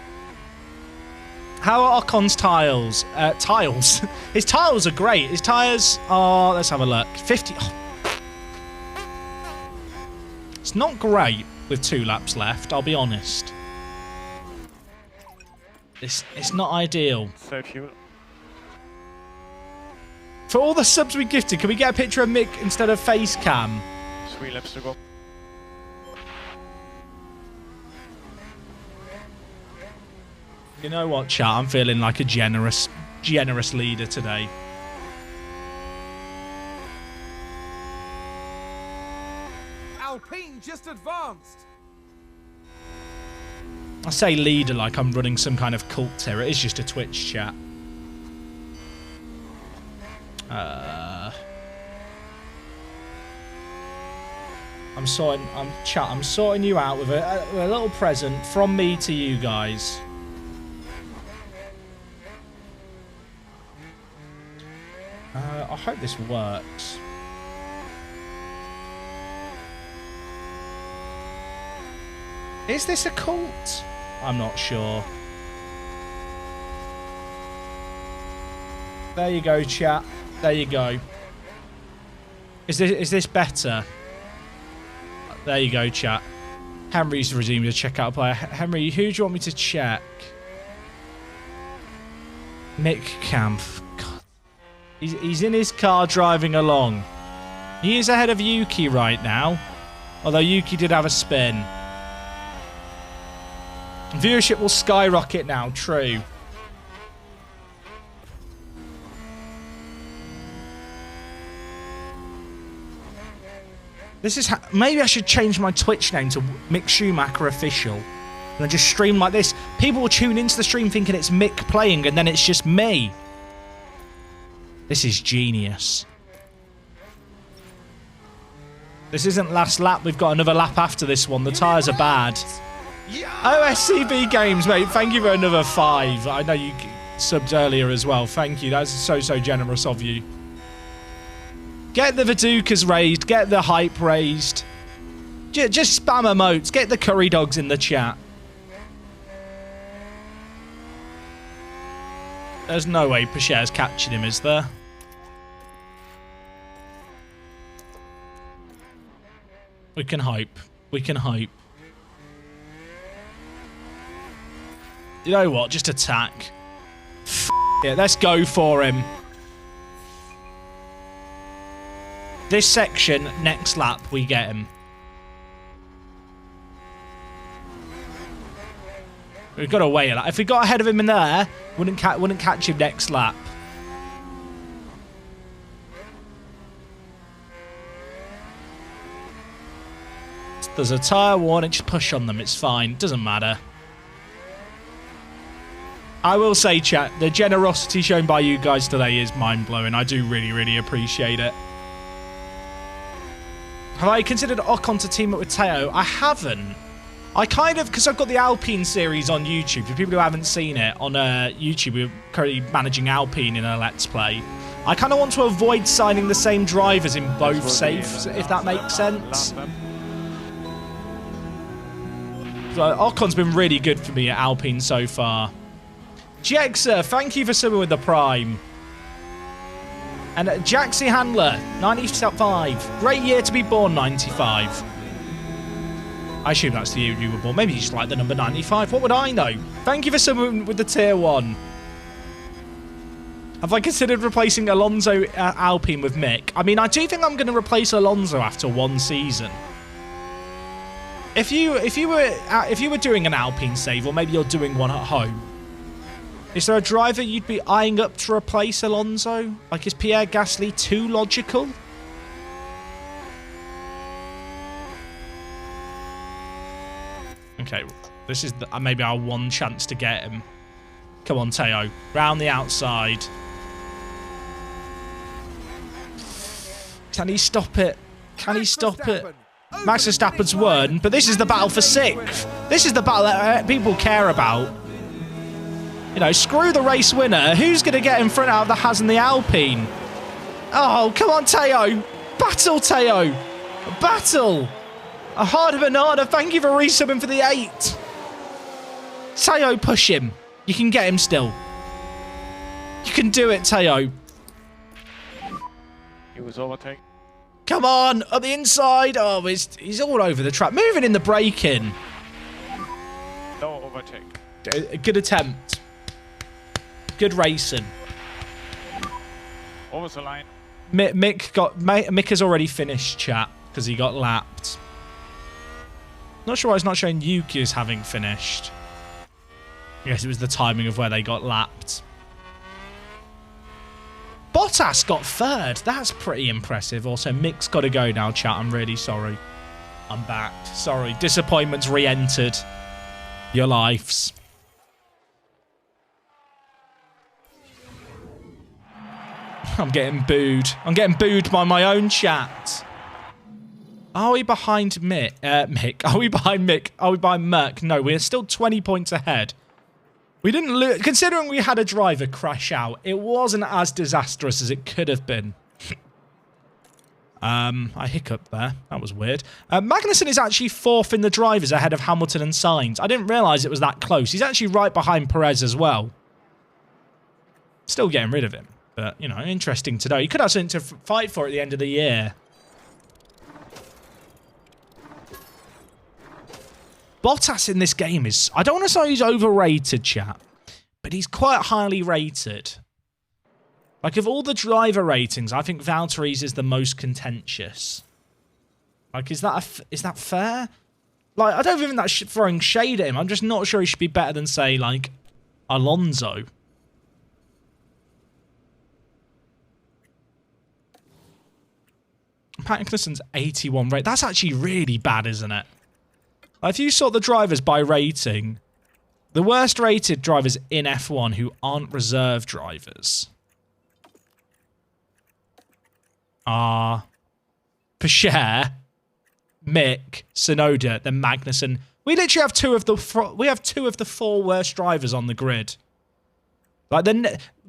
How are Ocon's tiles? Tiles? His tiles are great. His tyres are... Let's have a look. 50... Oh. It's not great with 2 laps left, I'll be honest. It's not ideal. So cute. For all the subs we gifted, can we get a picture of Mick instead of face cam? 3 laps to go. You know what, chat? I'm feeling like a generous leader today. Alpine just advanced. I say leader like I'm running some kind of cult here. It is just a Twitch chat. I'm sorting you out with a little present from me to you guys. I hope this works. Is this a cult? I'm not sure. There you go, chat. There you go. Is this better? There you go, chat. Henry's resumed a checkout player. Henry, who do you want me to check? Mick Camp. God. He's in his car driving along. He is ahead of Yuki right now. Although Yuki did have a spin. Viewership will skyrocket now, true. This is maybe I should change my Twitch name to Mick Schumacher Official. And then just stream like this. People will tune into the stream thinking it's Mick playing and then it's just me. This is genius. This isn't last lap. We've got another lap after this one. The tyres are bad. OSCB Games, mate. Thank you for another 5. I know you subbed earlier as well. Thank you. That's so generous of you. Get the Vidukas raised. Get the hype raised. Just spam emotes. Get the curry dogs in the chat. There's no way Pacher's catching him, is there? We can hope. We can hope. You know what? Just attack. Yeah, let's go for him. This section, next lap, we get him. We've got to wait a lot. If we got ahead of him in there, wouldn't catch him next lap. There's a tyre warning. Just push on them. It's fine. Doesn't matter. I will say, chat, the generosity shown by you guys today is mind-blowing. I do really appreciate it. Have I considered Ocon to team up with Teo? I haven't. I kind of, because I've got the Alpine series on YouTube. For people who haven't seen it, on YouTube, we're currently managing Alpine in a Let's Play. I kind of want to avoid signing the same drivers in both safes, if that makes sense. So Ocon's been really good for me at Alpine so far. Jexer, thank you for subbing with the Prime. And Jaxie Handler, 95. Great year to be born, 95. I assume that's the year you were born. Maybe you just like the number 95. What would I know? Thank you for subbing with the tier 1. Have I considered replacing Alonso Alpine with Mick? I mean, I do think I'm going to replace Alonso after 1 season. If you were doing an Alpine save, or maybe you're doing one at home, is there a driver you'd be eyeing up to replace Alonso? Like, is Pierre Gasly too logical? Okay, this is maybe our one chance to get him. Come on, Teo. Round the outside. Can he stop it? Can he stop it? Max Verstappen's won, but this is the battle for 6th. This is the battle that people care about. You know, screw the race winner. Who's going to get in front out of the Haas and the Alpine? Oh, come on, Teo. Battle, Teo. Battle. A hard banana. Thank you for resubbing for the 8. Teo, push him. You can get him still. You can do it, Teo. He was overtaken. Come on, on the inside. Oh, he's all over the track. Moving in the braking. No overtake. Good attempt. Good racing. Over the line. Mick has already finished, chat, because he got lapped. Not sure why it's not showing Yuki as having finished. I guess it was the timing of where they got lapped. Bottas got 3rd. That's pretty impressive. Also, Mick's got to go now, chat. I'm really sorry. I'm back. Sorry. Disappointment's re-entered your lives. I'm getting booed. I'm getting booed by my own chat. Are we behind Mick? Are we behind Mick? Are we behind Merck? No, we're still 20 points ahead. We didn't lose. Considering we had a driver crash out, it wasn't as disastrous as it could have been. I hiccuped there. That was weird. Magnussen is actually 4th in the drivers ahead of Hamilton and Sainz. I didn't realise it was that close. He's actually right behind Perez as well. Still getting rid of him. But, you know, interesting to know. He could have something to fight for at the end of the year. Bottas in this game is... I don't want to say he's overrated, chat. But he's quite highly rated. Like, of all the driver ratings, I think Valtteri's is the most contentious. Like, is that fair? Like, I don't even think that's throwing shade at him. I'm just not sure he should be better than, say, like, Alonso. Magnussen's 81 rate. That's actually really bad, isn't it? If you sort the drivers by rating, the worst rated drivers in F1 who aren't reserve drivers are Pacher, Mick, Tsunoda, then Magnussen. We literally have two of the four worst drivers on the grid. Like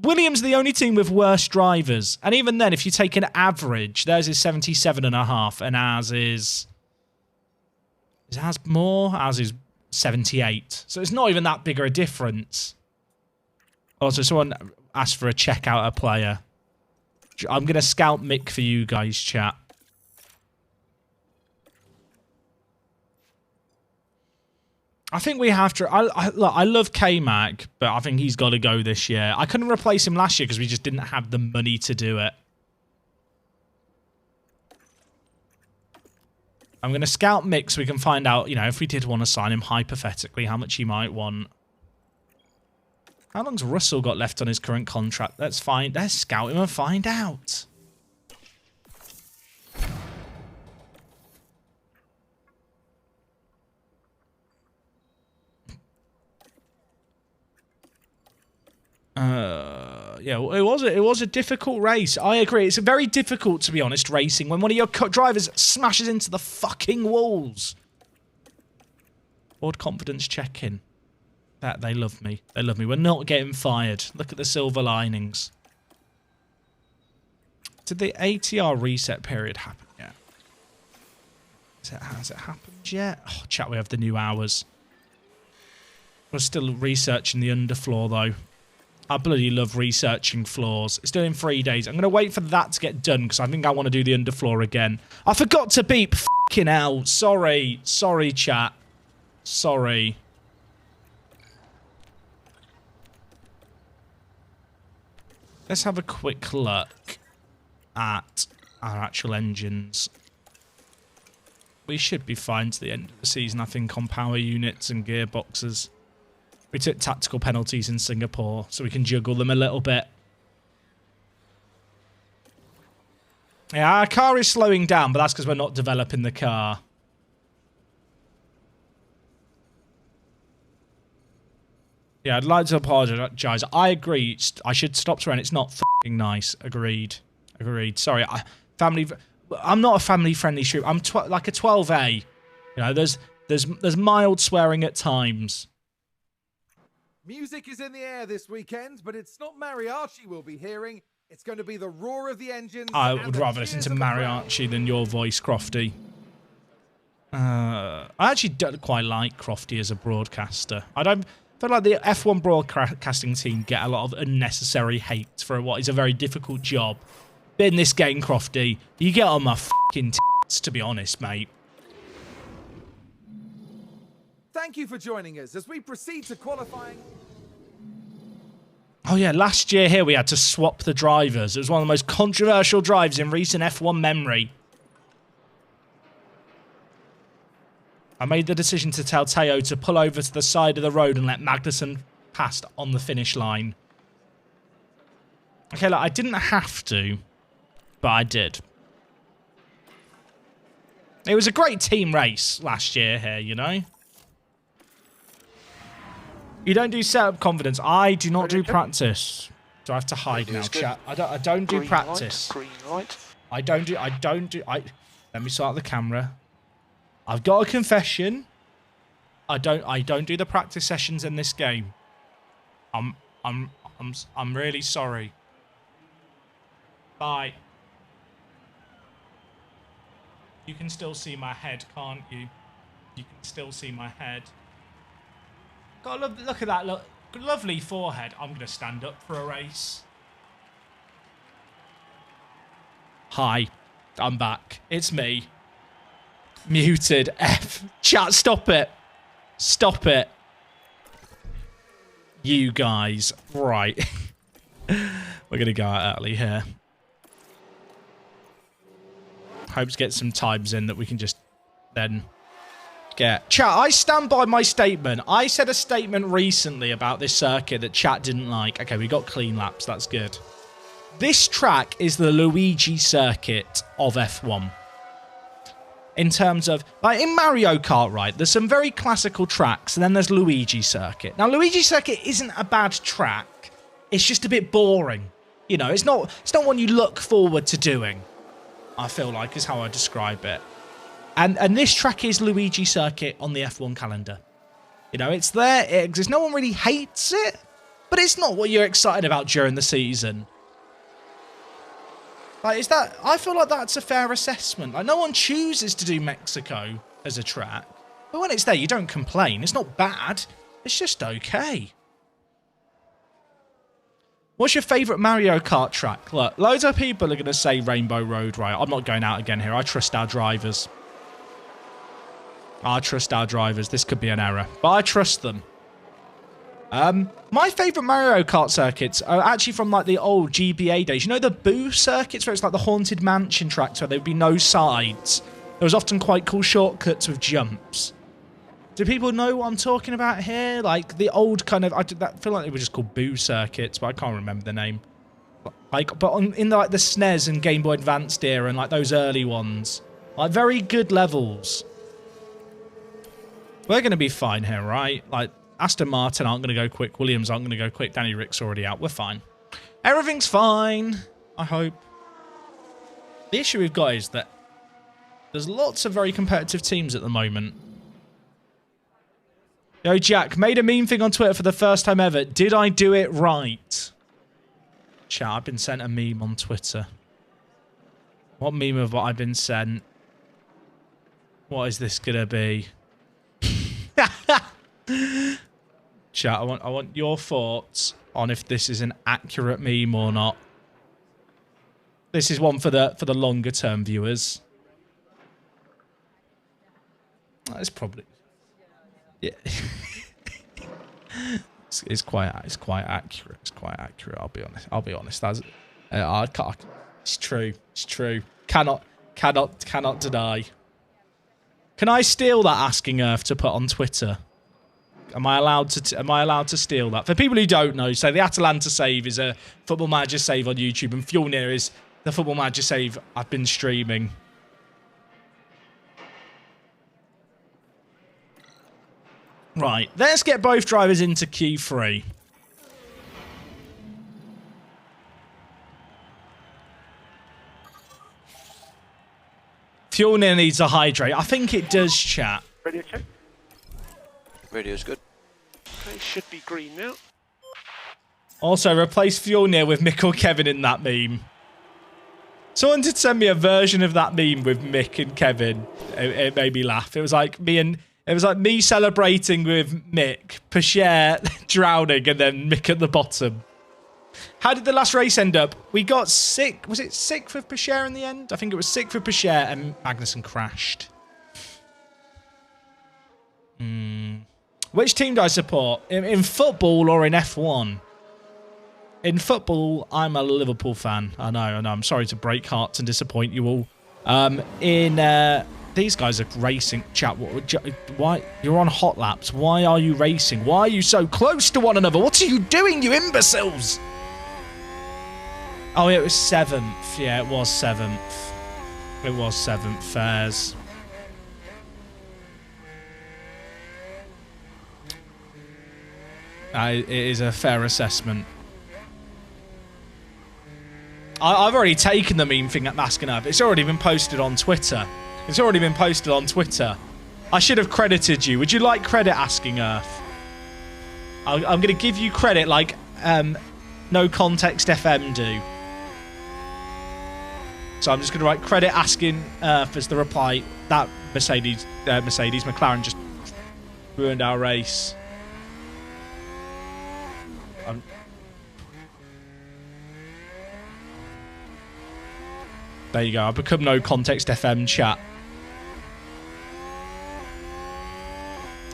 Williams, the only team with worse drivers, and even then, if you take an average, theirs is 77.5, and ours is ours more? Ours is 78. So it's not even that big of a difference. Also, someone asked for a check out a player. I'm gonna scout Mick for you guys, chat. I think we have to. Look, I love K-Mag, but I think he's got to go this year. I couldn't replace him last year because we just didn't have the money to do it. I'm going to scout Mick so we can find out, you know, if we did want to sign him hypothetically, how much he might want. How long's Russell got left on his current contract? Let's scout him and find out. Yeah, it was a difficult race. I agree. It's very difficult, to be honest, racing when one of your drivers smashes into the fucking walls. Board confidence check-in. That they love me. They love me. We're not getting fired. Look at the silver linings. Did the ATR reset period happen yet? Has it happened yet? Oh, chat, we have the new hours. We're still researching the underfloor, though. I bloody love researching floors. It's done in 3 days. I'm going to wait for that to get done because I think I want to do the underfloor again. I forgot to beep. Fucking hell. Sorry. Sorry, chat. Sorry. Let's have a quick look at our actual engines. We should be fine to the end of the season, I think, on power units and gearboxes. We took tactical penalties in Singapore, so we can juggle them a little bit. Yeah, our car is slowing down, but that's because we're not developing the car. Yeah, I'd like to apologise. I agree. I should stop swearing. It's not f***ing nice. Agreed. Agreed. Sorry. I'm not a family-friendly stream. I'm like a 12A. You know, there's mild swearing at times. Music is in the air this weekend, but it's not mariachi we'll be hearing. It's going to be the roar of the engines. I would rather listen to mariachi than your voice, Crofty. I actually don't quite like Crofty as a broadcaster. I feel like the F1 broadcasting team get a lot of unnecessary hate for what is a very difficult job. But in this game, Crofty, you get on my fucking tits, to be honest, mate. Thank you for joining us as we proceed to qualifying. Oh yeah, last year here we had to swap the drivers. It was one of the most controversial drives in recent F1 memory. I made the decision to tell Teo to pull over to the side of the road and let Magnussen pass on the finish line. Okay, look, I didn't have to, but I did. It was a great team race last year here, you know? You don't do setup confidence. I do not do practice. Do I have to hide now, chat? I don't do practice. Green light. I don't do. Let me sort out the camera. I've got a confession. I don't do the practice sessions in this game. I'm really sorry. Bye. You can still see my head, can't you? You can still see my head. God, look at that. Look, lovely forehead. I'm going to stand up for a race. Hi. I'm back. It's me. Muted. F. Chat, stop it. Stop it. You guys. Right. We're going to go out early here. Hope to get some times in that we can just then get. Chat, I stand by my statement. I said a statement recently about this circuit that chat didn't like. Okay, we got clean laps. That's good. This track is the Luigi circuit of F1. In terms of, like in Mario Kart, right, there's some very classical tracks, and then there's Luigi circuit. Now, Luigi circuit isn't a bad track. It's just a bit boring. You know, it's not one you look forward to doing, I feel like, is how I describe it. And this track is Luigi Circuit on the F1 calendar. You know, it's there, it exists. No one really hates it, but it's not what you're excited about during the season. Like, is that... I feel like that's a fair assessment. Like, no one chooses to do Mexico as a track. But when it's there, you don't complain. It's not bad. It's just okay. What's your favourite Mario Kart track? Look, loads of people are going to say Rainbow Road, right? I'm not going out again here. I trust our drivers. I trust our drivers. This could be an error, but I trust them. My favourite Mario Kart circuits are actually from like the old GBA days. You know the Boo circuits where it's like the Haunted Mansion tracks where there would be no sides. There was often quite cool shortcuts with jumps. Do people know what I'm talking about here? Like the old kind of... I feel like they were just called Boo circuits, but I can't remember the name. Like, but in like the SNES and Game Boy Advanced era and like those early ones. Like very good levels. We're going to be fine here, right? Like, Aston Martin aren't going to go quick. Williams aren't going to go quick. Danny Rick's already out. We're fine. Everything's fine, I hope. The issue we've got is that there's lots of very competitive teams at the moment. Yo, Jack, made a meme thing on Twitter for the first time ever. Did I do it right? Chat, I've been sent a meme on Twitter. What meme have I been sent? What is this going to be? Chat, I want your thoughts on if this is an accurate meme or not. This is one for the longer term viewers. It's probably, yeah. it's quite accurate. It's quite accurate. I'll be honest. That's it's true. It's true. Cannot deny. Can I steal that asking Earth to put on Twitter? Am I allowed to steal that? For people who don't know, so the Atalanta save is a Football Manager save on YouTube, and Fjolnir is the Football Manager save I've been streaming. Right, let's get both drivers into Q3. Fjolnir needs a hydrate. I think it does, chat. Radio check. Radio's good. Okay, should be green now. Also, replace Fjolnir with Mick or Kevin in that meme. Someone did send me a version of that meme with Mick and Kevin. It made me laugh. It was like me celebrating with Mick, Pasher drowning, and then Mick at the bottom. How did the last race end up? We got sick. Was it sixth with Pasher in the end? I think it was sixth with Pasher and Magnussen crashed. Which team do I support? In football or in F1? In football, I'm a Liverpool fan. I know. I'm sorry to break hearts and disappoint you all. These guys are racing. Chat, why? You're on hot laps. Why are you racing? Why are you so close to one another? What are you doing, you imbeciles? Oh, yeah, it was 7th. Yeah, it was 7th. It was 7th. Fairs. It is a fair assessment. I've already taken the meme thing at Maskinov. It's already been posted on Twitter. It's already been posted on Twitter. I should have credited you. Would you like credit, Asking Earth? I'm going to give you credit like No Context FM do. So I'm just going to write credit Asking Earth as the reply. That Mercedes McLaren just ruined our race. There you go. I've become No Context FM chat.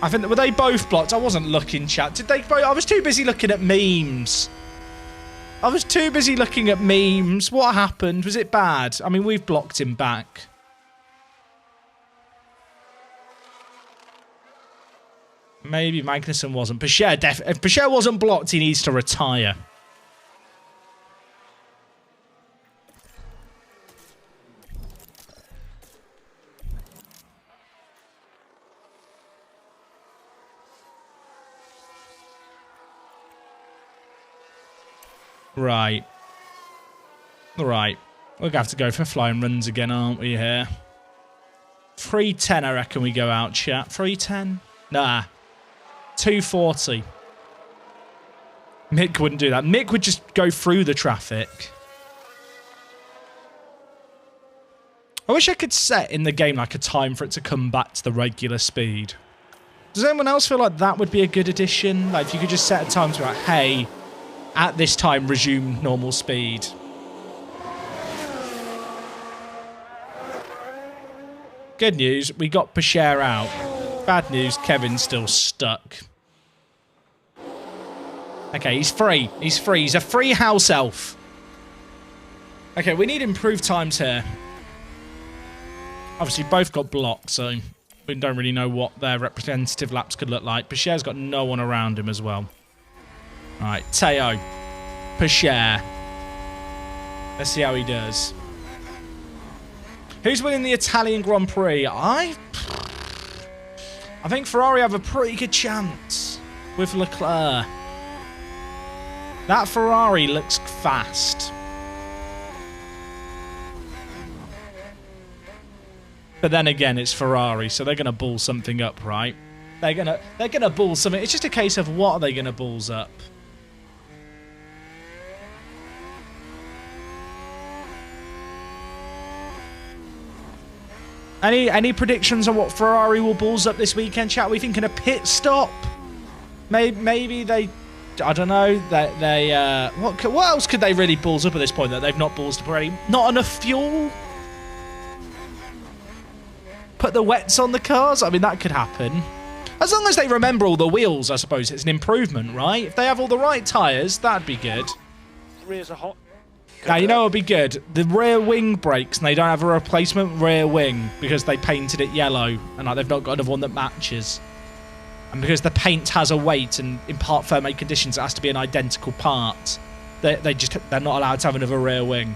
I think, were they both blocked? I wasn't looking, chat. Did they both? I was too busy looking at memes. I was too busy looking at memes. What happened? Was it bad? I mean, we've blocked him back. Maybe Magnussen wasn't. Pasher, if Pasher wasn't blocked, he needs to retire. Right. Right. We're going to have to go for flying runs again, aren't we, here? 3:10, I reckon we go out, chat. 3:10? Nah. 2:40. Mick wouldn't do that. Mick would just go through the traffic. I wish I could set in the game like a time for it to come back to the regular speed. Does anyone else feel like that would be a good addition? Like if you could just set a time to like, hey, at this time resume normal speed. Good news, we got Pasher out. Bad news, Kevin's still stuck. Okay, he's free. He's free. He's a free house elf. Okay, we need improved times here. Obviously, both got blocked, so we don't really know what their representative laps could look like. Pasher's got no one around him as well. All right, Teo. Pasher. Let's see how he does. Who's winning the Italian Grand Prix? I think Ferrari have a pretty good chance with Leclerc. That Ferrari looks fast. But then again, it's Ferrari, so they're gonna ball something up, right? They're gonna ball something. It's just a case of what are they gonna balls up? Any predictions on what Ferrari will balls up this weekend, chat? Are we thinking a pit stop? Maybe they, I don't know. What else could they really balls up at this point that they've not balls up already? Not enough fuel? Put the wets on the cars? I mean, that could happen. As long as they remember all the wheels, I suppose it's an improvement, right? If they have all the right tyres, that'd be good. Rears are hot. Now, you know what would be good? The rear wing breaks and they don't have a replacement rear wing because they painted it yellow and like, they've not got another one that matches. And because the paint has a weight and in part Fermat conditions it has to be an identical part, they're not allowed to have another rear wing.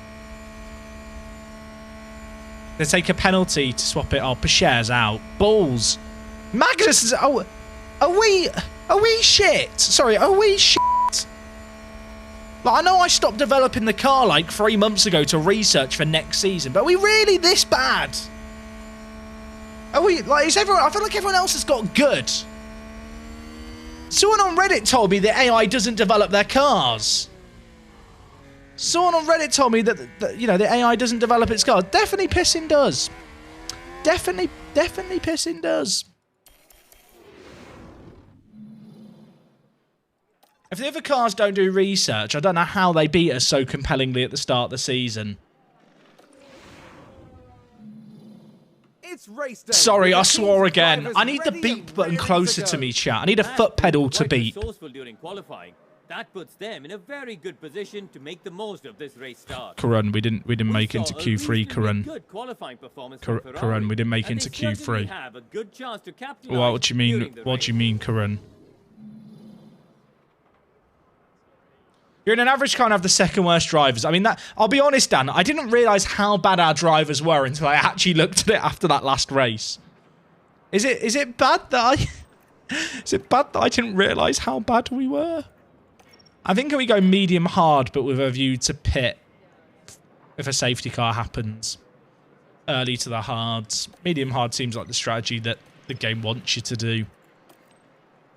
They take a penalty to swap it. Oh, Pasher's out. Balls. Magnus is... Oh, are we shit? Sorry, are we shit? Like, I know I stopped developing the car like 3 months ago to research for next season, but are we really this bad? Are we, like, is everyone, I feel like everyone else has got good. Someone on Reddit told me that AI doesn't develop their cars. Someone on Reddit told me that you know, the AI doesn't develop its cars. Definitely pissing does. Definitely pissing does. If the other cars don't do research, I don't know how they beat us so compellingly at the start of the season. It's race day. Sorry, I swore again. I need the beep button closer to me, chat. I need a foot pedal to beep. During qualifying. That puts them in a very good position to make the most of this race start. Karun, we didn't make into Q3, Karun. Good qualifying performance Karun, we didn't make into Q3. Have a good chance to What do you mean? What do you mean, Karun? You're in an average car and have the second worst drivers. I mean, that. I'll be honest, Dan. I didn't realise how bad our drivers were until I actually looked at it after that last race. Is it bad that I? Is it bad that I didn't realise how bad we were? I think we go medium hard, but with a view to pit if a safety car happens. Early to the hards. Medium hard seems like the strategy that the game wants you to do.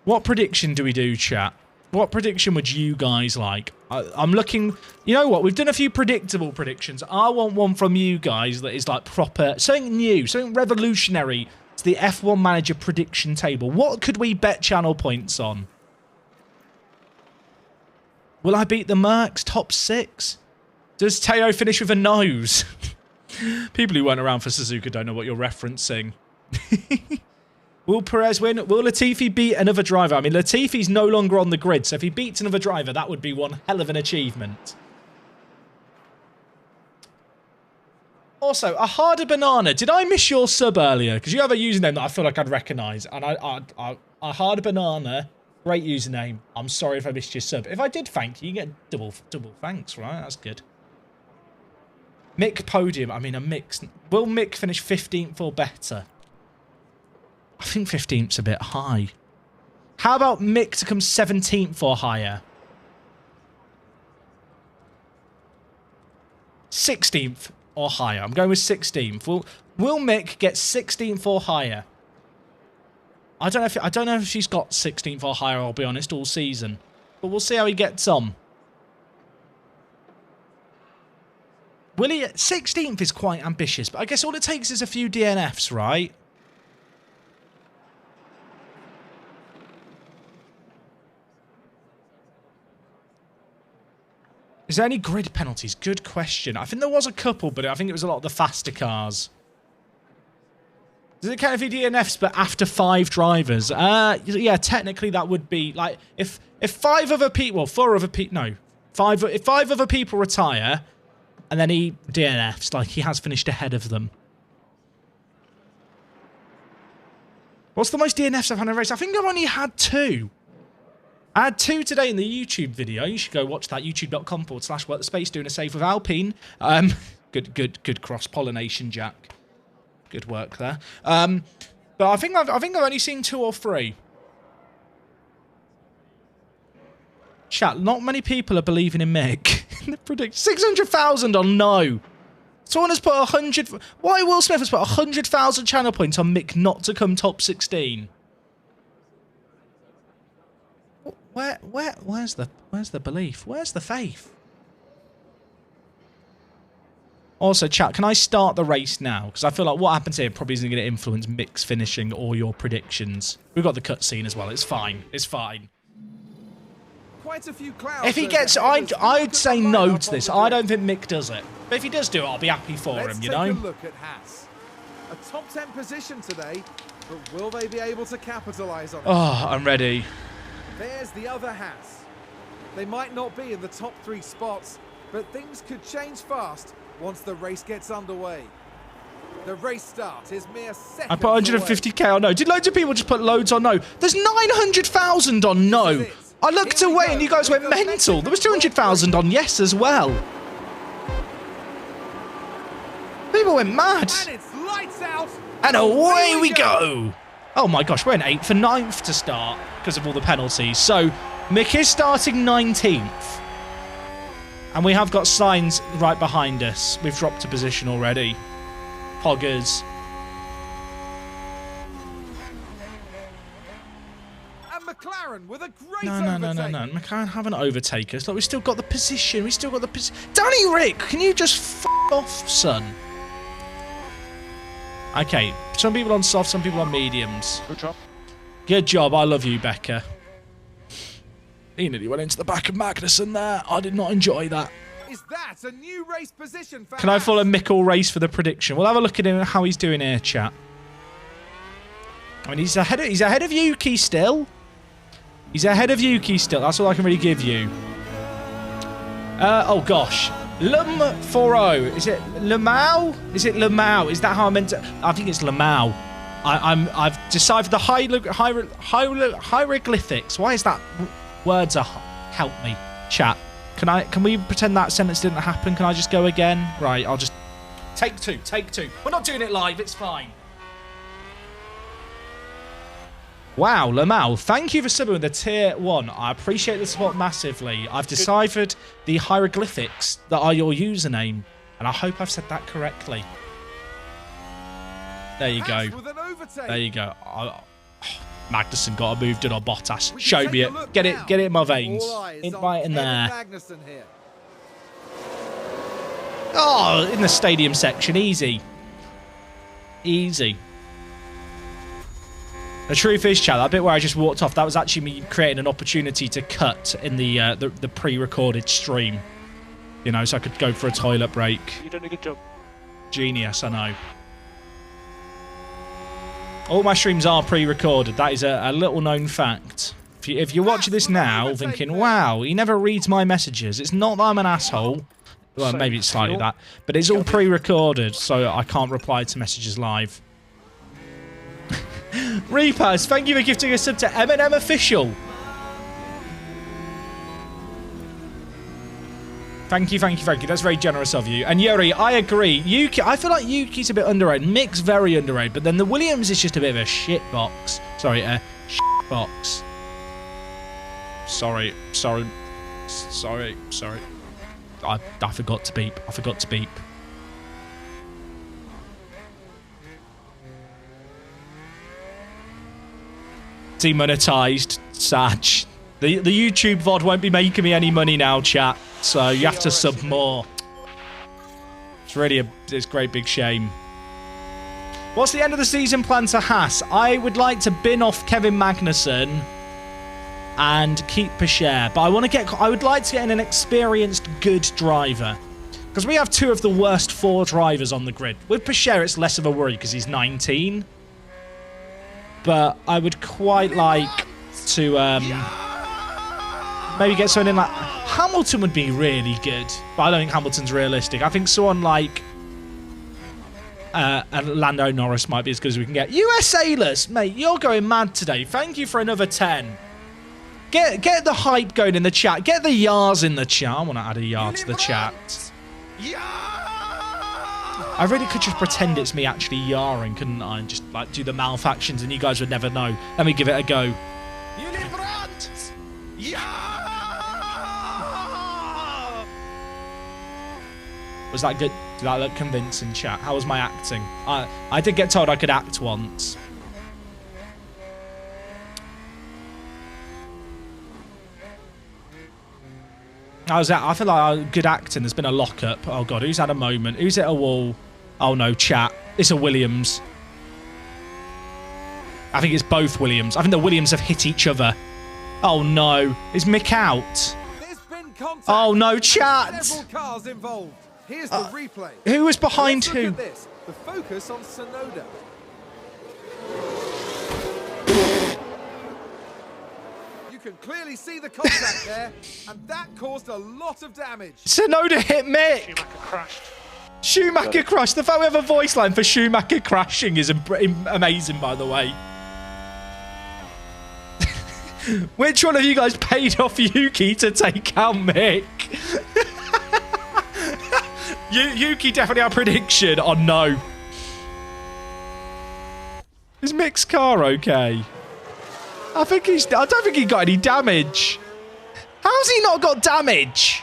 What prediction do we do, chat? What prediction would you guys like? I'm looking... You know what? We've done a few predictable predictions. I want one from you guys that is like proper... Something new, something revolutionary to the F1 Manager prediction table. What could we bet channel points on? Will I beat the Mercs top 6? Does Teo finish with a nose? People who weren't around for Suzuka don't know what you're referencing. Will Perez win? Will Latifi beat another driver? I mean, Latifi's no longer on the grid, so if he beats another driver, that would be one hell of an achievement. Also, a harder banana. Did I miss your sub earlier? Because you have a username that I feel like I'd recognise. And a harder banana, great username. I'm sorry if I missed your sub. If I did thank you, you get double thanks, right? That's good. Mick podium. I mean, a mix. Will Mick finish 15th or better? I think 15th's a bit high. How about Mick to come 17th or higher? 16th or higher. I'm going with 16th. Will Mick get 16th or higher? I don't know if she's got 16th or higher, I'll be honest, all season. But we'll see how he gets on. Willie, 16th is quite ambitious, but I guess all it takes is a few DNFs, right? Is there any grid penalties? Good question. I think there was a couple, but I think it was a lot of the faster cars. Does it count if he DNFs, but after 5 drivers? Yeah, technically that would be, like, if 5 other people, well, 4 other people, no, 5, if 5 other people retire, and then he DNFs, like, he has finished ahead of them. What's the most DNFs I've had in a race? I think I've only had 2. I had 2 today in the YouTube video. You should go watch that, youtube.com/workthespace, doing a save with Alpine. Good cross-pollination, Jack. Good work there. But I think I've only seen 2 or 3. Chat, not many people are believing in Mick. Predict 600,000 on no. Someone has put 100. Why Will Smith has put 100,000 channel points on Mick not to come top 16? Where's the belief? Where's the faith? Also, chat, can I start the race now? Because I feel like what happens here probably isn't going to influence Mick's finishing or your predictions. We've got the cutscene as well. It's fine. It's fine. Quite a few clouds. If he gets, I'd say no to this. I don't think Mick does it. But if he does do it, I'll be happy for him, you know? Let's take a look at Haas. A top 10 position today, but will they be able to capitalise on it? Oh, I'm ready. There's the other Haas. They might not be in the top 3 spots, but things could change fast once the race gets underway. The race start is mere seconds. I put 150k on no. Did loads of people just put loads on no? There's 900,000 on no. I looked away and you guys went mental. There was 200,000 on yes as well. People went mad. And it's lights out. And away we go. Oh my gosh, we're in 8th and 9th to start because of all the penalties. So Mick is starting 19th. And we have got signs right behind us. We've dropped a position already. Poggers. And McLaren with a great No. overtake. McLaren haven't overtaken us. Look, we've still got the position. We've still got the position. Danny Rick, can you just f off, son? Okay, some people on soft, some people on mediums. Good job. Good job. I love you, Becca. He nearly went into the back of Magnussen there. I did not enjoy that. Is that a new race position for Can I Haas? follow Mick race for the prediction? We'll have a look at him, how he's doing here, chat. I mean, he's ahead of Yuki still. He's ahead of Yuki still. That's all I can really give you. Oh gosh, Lum40. Is it Lamau? Is it Lamau? Is that how I meant to? I think it's Lamau. I've deciphered the hieroglyphics. Why is that? Words are help me, chat. Can we pretend that sentence didn't happen? Can I just go again? Right, I'll just take 2. We're not doing it live. It's fine. Wow, Lamau, thank you for subbing with the tier 1. I appreciate the support massively. I've deciphered the hieroglyphics that are your username, and I hope I've said that correctly. There you go. There you go. Magnussen got a move done on Bottas. Show me it. Get it in my veins. Right in there. Oh, in the stadium section. Easy. Easy. The truth is, chat, that bit where I just walked off, that was actually me creating an opportunity to cut in the pre-recorded stream. You know, so I could go for a toilet break. You done a good job. Genius, I know. All my streams are pre-recorded. That is a little-known fact. If you're watching this now thinking, wow, he never reads my messages, it's not that I'm an asshole. Well, maybe it's slightly that. But it's all pre-recorded, so I can't reply to messages live. Reapers, thank you for gifting a sub to M&M Official. Thank you. That's very generous of you. And Yuri, I agree. Yuki, I feel like Yuki's a bit underrated. Mick's very underrated. But then the Williams is just a bit of a shit box. Sorry, a shit box. Sorry. I forgot to beep. Demonetized. Sad. The YouTube VOD won't be making me any money now, chat. So you have to sub more. It's really it's a great big shame. What's the end of the season plan to Haas? I would like to bin off Kevin Magnussen and keep Pichère, but I would like to get in an experienced, good driver. Because we have two of the worst 4 drivers on the grid. With Pichère, it's less of a worry because he's 19. But I would quite like to maybe get someone in like... Hamilton would be really good, but I don't think Hamilton's realistic. I think someone like Lando Norris might be as good as we can get. USAless, mate, you're going mad today. Thank you for another 10. Get the hype going in the chat. Get the yars in the chat. I want to add a yar to the chat. I really could just pretend it's me actually yarring, couldn't I? And just like do the mouth actions and you guys would never know. Let me give it a go. Was that good? Did that look convincing, chat? How was my acting? I did get told I could act once. I feel like good acting. There's been a lockup. Oh, God. Who's had a moment? Who's hit a wall? Oh, no, chat. It's a Williams. I think it's both Williams. I think the Williams have hit each other. Oh, no. Is Mick out? Oh, no, chat. Several cars involved. Here's the replay. Who was behind Let's who? look at this. The focus on Tsunoda. You can clearly see the contact there, and that caused a lot of damage. Tsunoda hit Mick. Schumacher crashed. Schumacher crashed. The fact we have a voice line for Schumacher crashing is amazing, by the way. Which one of you guys paid off Yuki to take out Mick? Yuki definitely our prediction on no. Is Mick's car okay? I don't think he got any damage. How's he not got damage?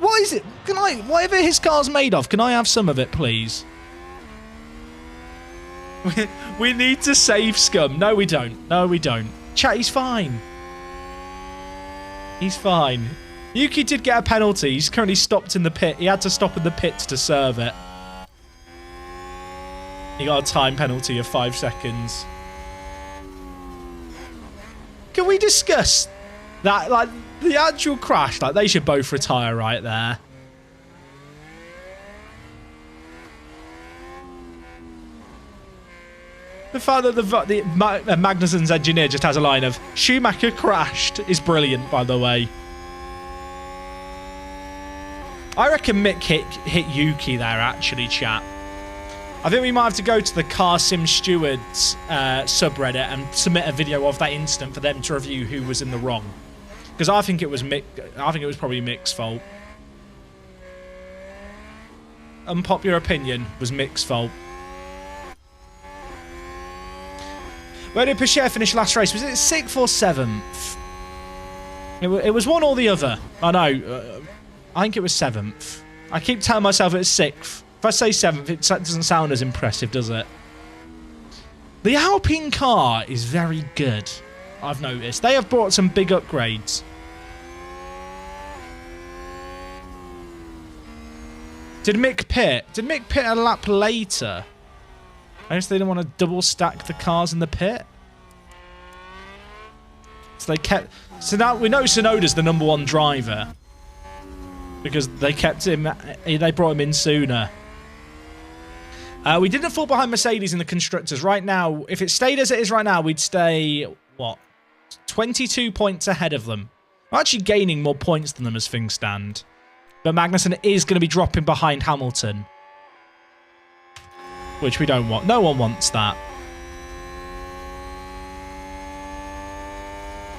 What is it? Whatever his car's made of, can I have some of it, please? We need to save Scum. No, we don't. No, we don't. Chat, he's fine. He's fine. Yuki did get a penalty. He's currently stopped in the pit. He had to stop in the pits to serve it. He got a time penalty of 5 seconds. Can we discuss that? Like, the actual crash, like, they should both retire right there. The fact that Magnussen's engineer just has a line of Schumacher crashed is brilliant, by the way. I reckon Mick hit Yuki there, actually, chat. I think we might have to go to the Car Sim Stewards subreddit and submit a video of that incident for them to review who was in the wrong. Because I think it was Mick. I think it was probably Mick's fault. Unpopular opinion was Mick's fault. Where did Pichère finish last race? Was it 6th or 7th? It was one or the other. I know. I think it was 7th. I keep telling myself it's 6th. If I say 7th, it doesn't sound as impressive, does it? The Alpine car is very good, I've noticed. They have brought some big upgrades. Did Mick pit? Did Mick pit a lap later? I guess they didn't want to double stack the cars in the pit. So they kept... So now we know Tsunoda's the #1 driver. Because they kept him... They brought him in sooner. We didn't fall behind Mercedes in the constructors. Right now, if it stayed as it is right now, we'd stay, what, 22 points ahead of them. We're actually gaining more points than them as things stand. But Magnussen is going to be dropping behind Hamilton. Which we don't want. No one wants that.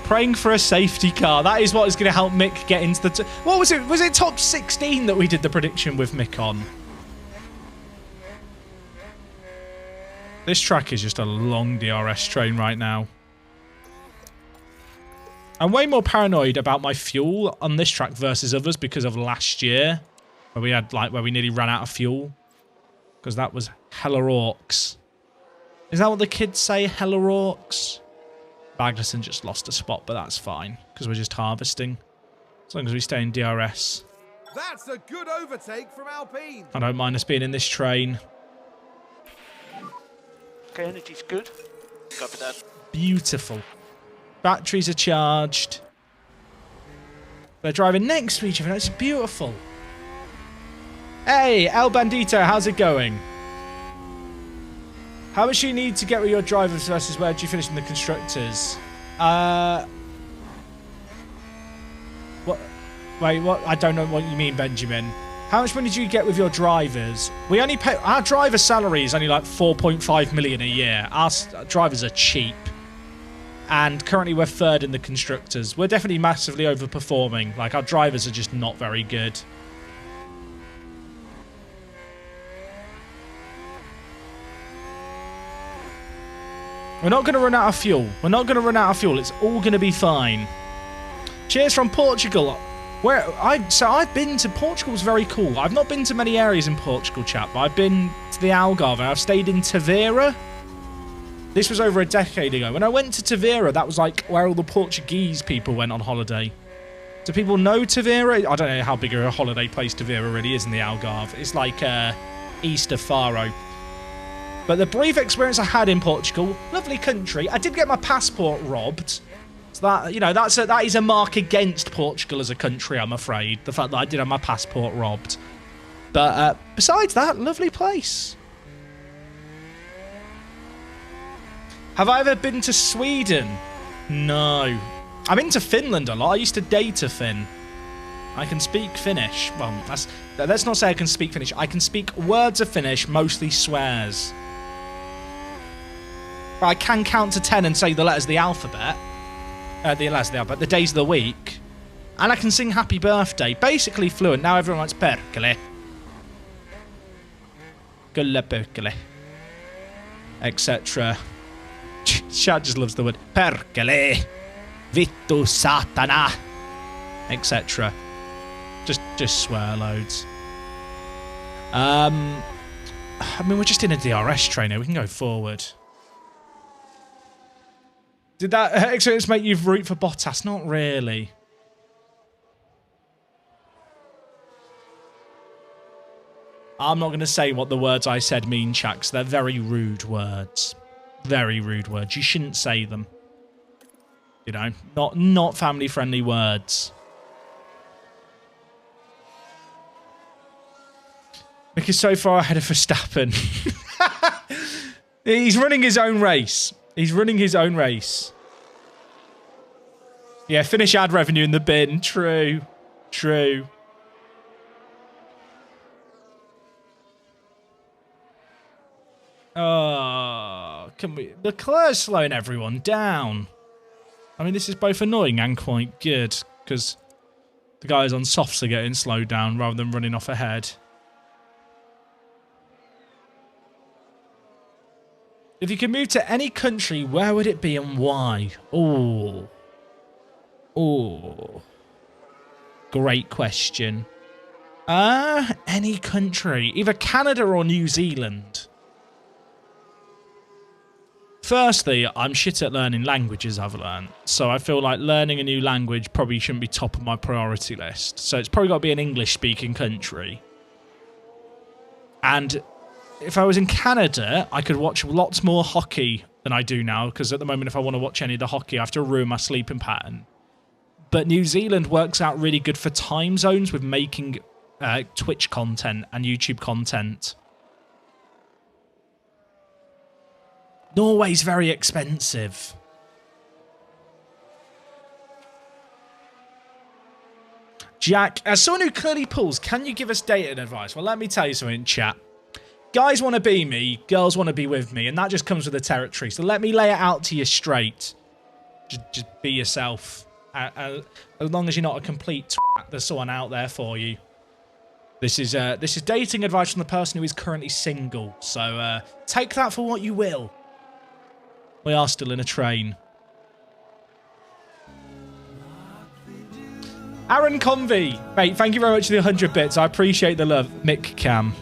Praying for a safety car. That is what is going to help Mick get into the... What was it? Was it top 16 that we did the prediction with Mick on? This track is just a long DRS train right now. I'm way more paranoid about my fuel on this track versus others because of last year. Where we had, like, where we nearly ran out of fuel. Because that was hella orcs. Is that what the kids say? Hella Rorks? Magnussen just lost a spot, but that's fine because we're just harvesting. As long as we stay in DRS. That's a good overtake from Alpine. I don't mind us being in this train. Okay, energy's good. Copy that. Beautiful. Batteries are charged. They're driving next to each other. It's beautiful. Hey, El Bandito, how's it going? How much do you need to get with your drivers versus where do you finish in the constructors? What? Wait, what? I don't know what you mean, Benjamin. How much money do you get with your drivers? We only pay... Our driver salary is only like 4.5 million a year. Our drivers are cheap. And currently we're third in the constructors. We're definitely massively overperforming. Like, our drivers are just not very good. We're not going to run out of fuel. We're not going to run out of fuel. It's all going to be fine. Cheers from Portugal. So I've been to... Portugal's very cool. I've not been to many areas in Portugal, chap, but I've been to the Algarve. I've stayed in Tavera. This was over a decade ago. When I went to Tavera, that was like where all the Portuguese people went on holiday. Do people know Tavera? I don't know how big a holiday place Tavera really is in the Algarve. It's like east of Faro. But the brief experience I had in Portugal, lovely country. I did get my passport robbed. So that, you know, that is a mark against Portugal as a country, I'm afraid. The fact that I did have my passport robbed. But besides that, lovely place. Have I ever been to Sweden? No. I've been to Finland a lot. I used to date a Finn. I can speak Finnish. Well, let's not say I can speak Finnish. I can speak words of Finnish, mostly swears. But I can count to 10 and say the letters of the alphabet. The days of the week. And I can sing Happy Birthday. Basically fluent. Now everyone wants perkele. Kulla perkele. Etc. Chad just loves the word perkele. Vittu satana. Etc. Just swear loads. I mean, we're just in a DRS trainer. We can go forward. Did that experience make you root for Bottas? Not really. I'm not going to say what the words I said mean, chat, because they're very rude words. Very rude words. You shouldn't say them. You know, not family-friendly words. Because so far ahead of Verstappen. He's running his own race. He's running his own race. Yeah, finish ad revenue in the bin. True. True. Oh, can we... Leclerc's slowing everyone down. I mean, this is both annoying and quite good, because the guys on softs are getting slowed down rather than running off ahead. If you could move to any country, where would it be and why? Oh. Oh. Great question. Any country. Either Canada or New Zealand. Firstly, I'm shit at learning languages, I've learned. So I feel like learning a new language probably shouldn't be top of my priority list. So it's probably got to be an English-speaking country. And if I was in Canada, I could watch lots more hockey than I do now, because at the moment, if I want to watch any of the hockey, I have to ruin my sleeping pattern. But New Zealand works out really good for time zones with making Twitch content and YouTube content. Norway's very expensive. Jack, as someone who clearly pulls, can you give us dating advice? Well, let me tell you something, chat. Guys want to be me, girls want to be with me, and that just comes with the territory. So let me lay it out to you straight. Just be yourself. As long as you're not a complete twat, there's someone out there for you. This is dating advice from the person who is currently single. So take that for what you will. We are still in a train. Aaron Convey, mate, thank you very much for the 100 bits. I appreciate the love. Mick Cam.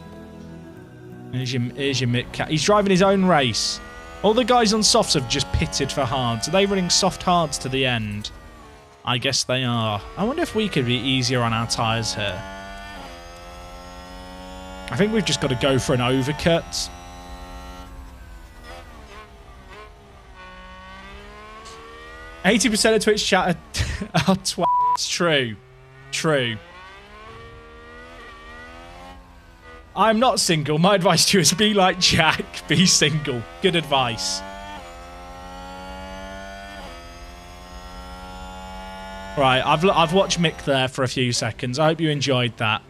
Here's your Mick Cam. He's driving his own race. All the guys on softs have just pitted for hards. Are they running soft hards to the end? I guess they are. I wonder if we could be easier on our tyres here. I think we've just got to go for an overcut. %of Twitch chat are twats. True. True. I'm not single. My advice to you is be like Jack. Be single. Good advice. Right, I've watched Mick there for a few seconds. I hope you enjoyed that.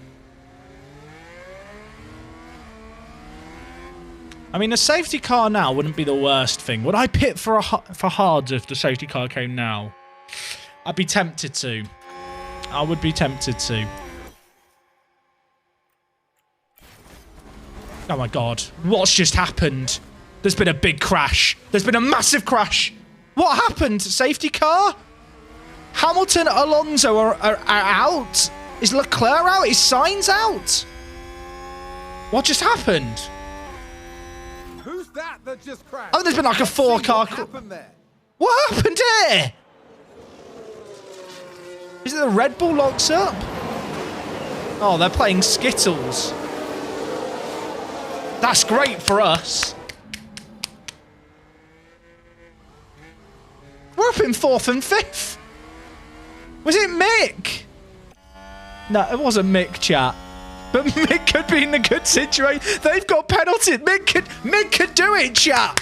I mean, a safety car now wouldn't be the worst thing. Would I pit for hards if the safety car came now? I'd be tempted to. I would be tempted to. Oh my god. What's just happened? There's been a big crash. There's been a massive crash. What happened? Safety car? Hamilton, Alonso are out? Is Leclerc out? Is Sainz out? What just happened? Who's that just crashed? Oh, there's been like a four-car... What happened there? What happened here? Is it the Red Bull locks up? Oh, they're playing Skittles. That's great for us. We're up in 4th and 5th. Was it Mick? No, it wasn't Mick, chat. But Mick could be in a good situation. They've got penalties. Mick could do it, chat.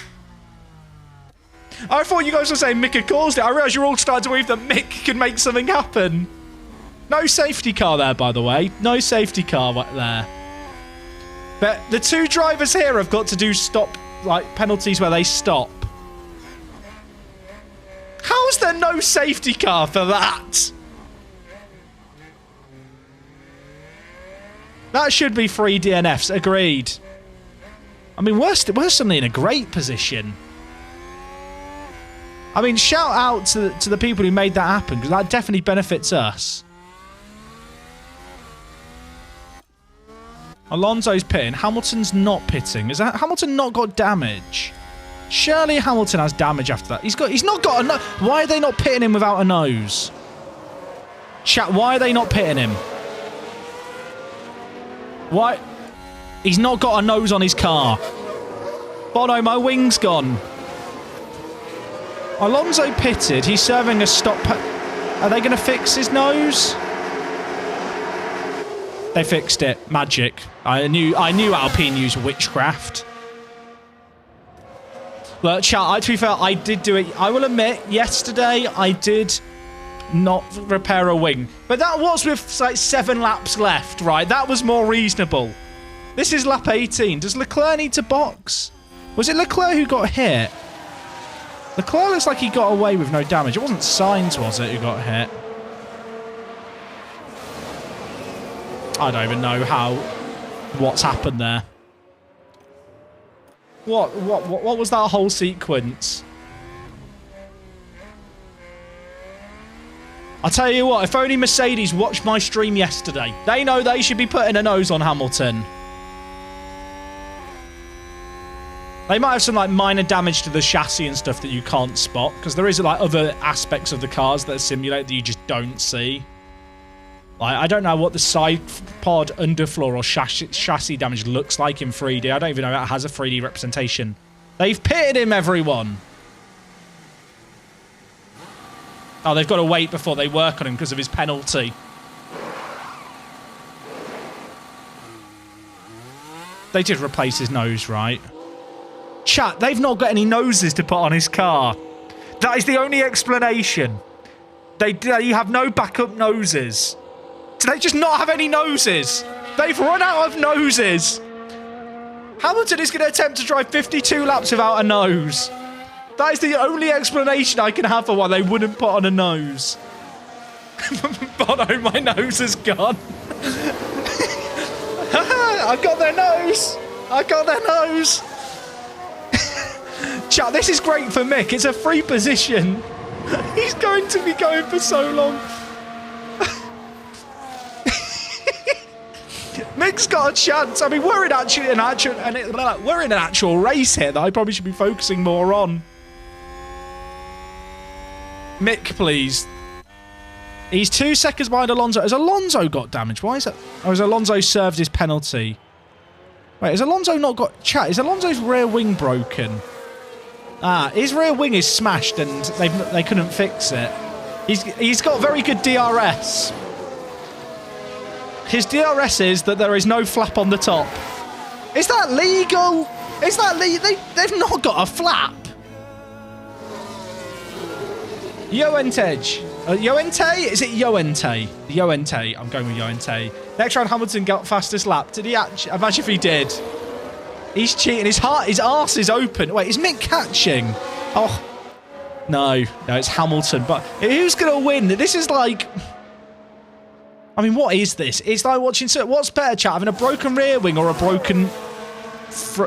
I thought you guys were saying Mick had caused it. I realised you're all starting to believe that Mick could make something happen. No safety car there, by the way. No safety car there. But the two drivers here have got to do penalties where they stop. How is there no safety car for that? That should be 3 DNFs. Agreed. I mean, we're suddenly in a great position. I mean, shout out to the people who made that happen, because that definitely benefits us. Alonso's pitting. Hamilton's not pitting. Is that Hamilton not got damage? Surely Hamilton has damage after that. He's not got a nose. Why are they not pitting him without a nose? Chat, why are they not pitting him? Why? He's not got a nose on his car. Bono, my wing's gone. Alonso pitted. He's serving a stop. Are they going to fix his nose? They fixed it. Magic. I knew Alpine used witchcraft. But chat, to be fair, I did do it. I will admit, yesterday I did not repair a wing. But that was with like 7 laps left, right? That was more reasonable. This is lap 18. Does Leclerc need to box? Was it Leclerc who got hit? Leclerc looks like he got away with no damage. It wasn't Sainz, was it, who got hit? I don't even know what's happened there. What was that whole sequence? I'll tell you what, if only Mercedes watched my stream yesterday, they know they should be putting a nose on Hamilton. They might have some like minor damage to the chassis and stuff that you can't spot, because there is like other aspects of the cars that are simulated that you just don't see. Like, I don't know what the side pod, underfloor, or chassis damage looks like in 3D. I don't even know if it has a 3D representation. They've pitted him, everyone. Oh, they've got to wait before they work on him because of his penalty. They did replace his nose, right? Chat, they've not got any noses to put on his car. That is the only explanation. They have no backup noses. Do they just not have any noses? They've run out of noses. Hamilton is going to attempt to drive 52 laps without a nose. That is the only explanation I can have for why they wouldn't put on a nose. Bono, my nose is gone. I got their nose. I got their nose. Chat, this is great for Mick. It's a free position. He's going to be going for so long. Mick's got a chance. I mean, we're in an actual race here that I probably should be focusing more on. Mick, please. He's 2 seconds behind Alonso. Has Alonso got damage? Why is that? Oh, has Alonso served his penalty? Wait, has Alonso not got... Chat, is Alonso's rear wing broken? Ah, his rear wing is smashed and they couldn't fix it. He's got very good DRS. His DRS is that there is no flap on the top. Is that legal? Is that legal? They've not got a flap. Yoentej. Yoente? Is it Yoente? Yoente. I'm going with Yoente. Next round, Hamilton got fastest lap. Did he actually? Imagine if he did. He's cheating. His arse is open. Wait, is Mick catching? Oh. No, it's Hamilton. But who's going to win? This is like... I mean, what is this? It's like watching... What's better, chat? Having a broken rear wing or a broken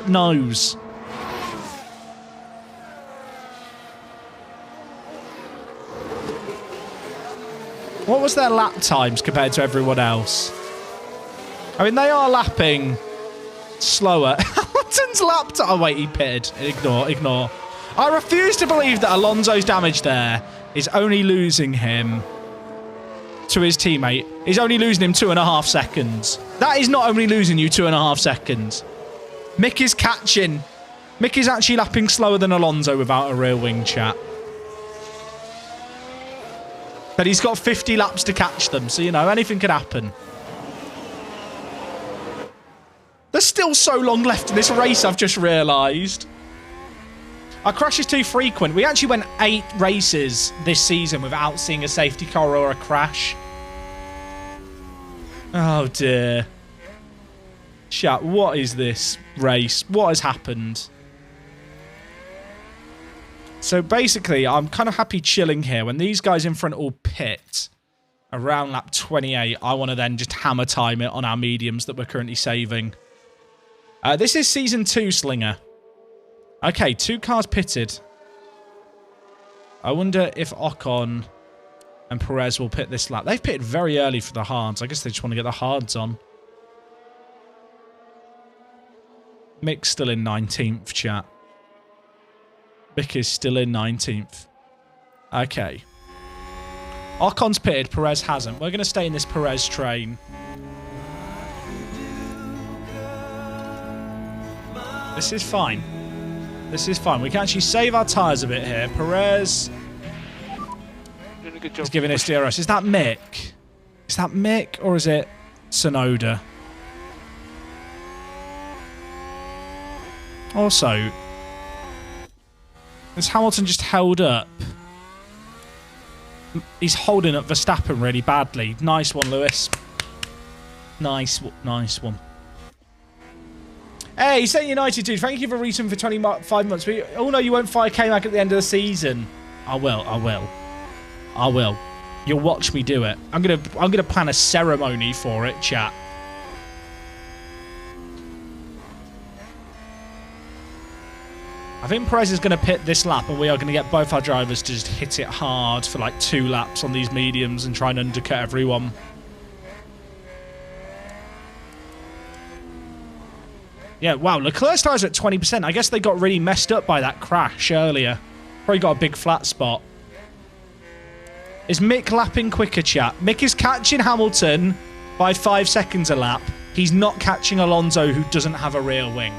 nose? What was their lap times compared to everyone else? I mean, they are lapping slower. Hamilton's lap time... Oh, wait, he pitted. Ignore. I refuse to believe that Alonso's damage there is only losing him to his teammate. He's only losing him 2.5 seconds. That is not only losing you 2.5 seconds. Mick is catching. Mick is actually lapping slower than Alonso without a rear wing, chat. But he's got 50 laps to catch them, so, you know, anything could happen. There's still so long left in this race, I've just realised. Our crash is too frequent. We actually went 8 races this season without seeing a safety car or a crash. Oh, dear. Chat, what is this race? What has happened? So, basically, I'm kind of happy chilling here. When these guys in front all pit around lap 28, I want to then just hammer time it on our mediums that we're currently saving. This is Season 2, Slinger. Okay, 2 cars pitted. I wonder if Ocon and Perez will pit this lap. They've pitted very early for the hards. I guess they just want to get the hards on. Mick's still in 19th, chat. Mick is still in 19th. Okay. Ocon's pitted, Perez hasn't. We're going to stay in this Perez train. This is fine. This is fine. We can actually save our tyres a bit here. Perez is giving us DRS. Is that Mick? Is that Mick or is it Tsunoda? Also, is Hamilton just held up? He's holding up Verstappen really badly. Nice one, Lewis. Nice one. Hey, St. United dude, thank you for reaching for 25 months. We all know you won't fire K-Mac at the end of the season. I will. You'll watch me do it. I'm gonna plan a ceremony for it, chat. I think Perez is going to pit this lap, and we are going to get both our drivers to just hit it hard for like 2 laps on these mediums and try and undercut everyone. Yeah, wow, Leclerc's tyres are at 20%. I guess they got really messed up by that crash earlier. Probably got a big flat spot. Is Mick lapping quicker, chat? Mick is catching Hamilton by 5 seconds a lap. He's not catching Alonso, who doesn't have a rear wing.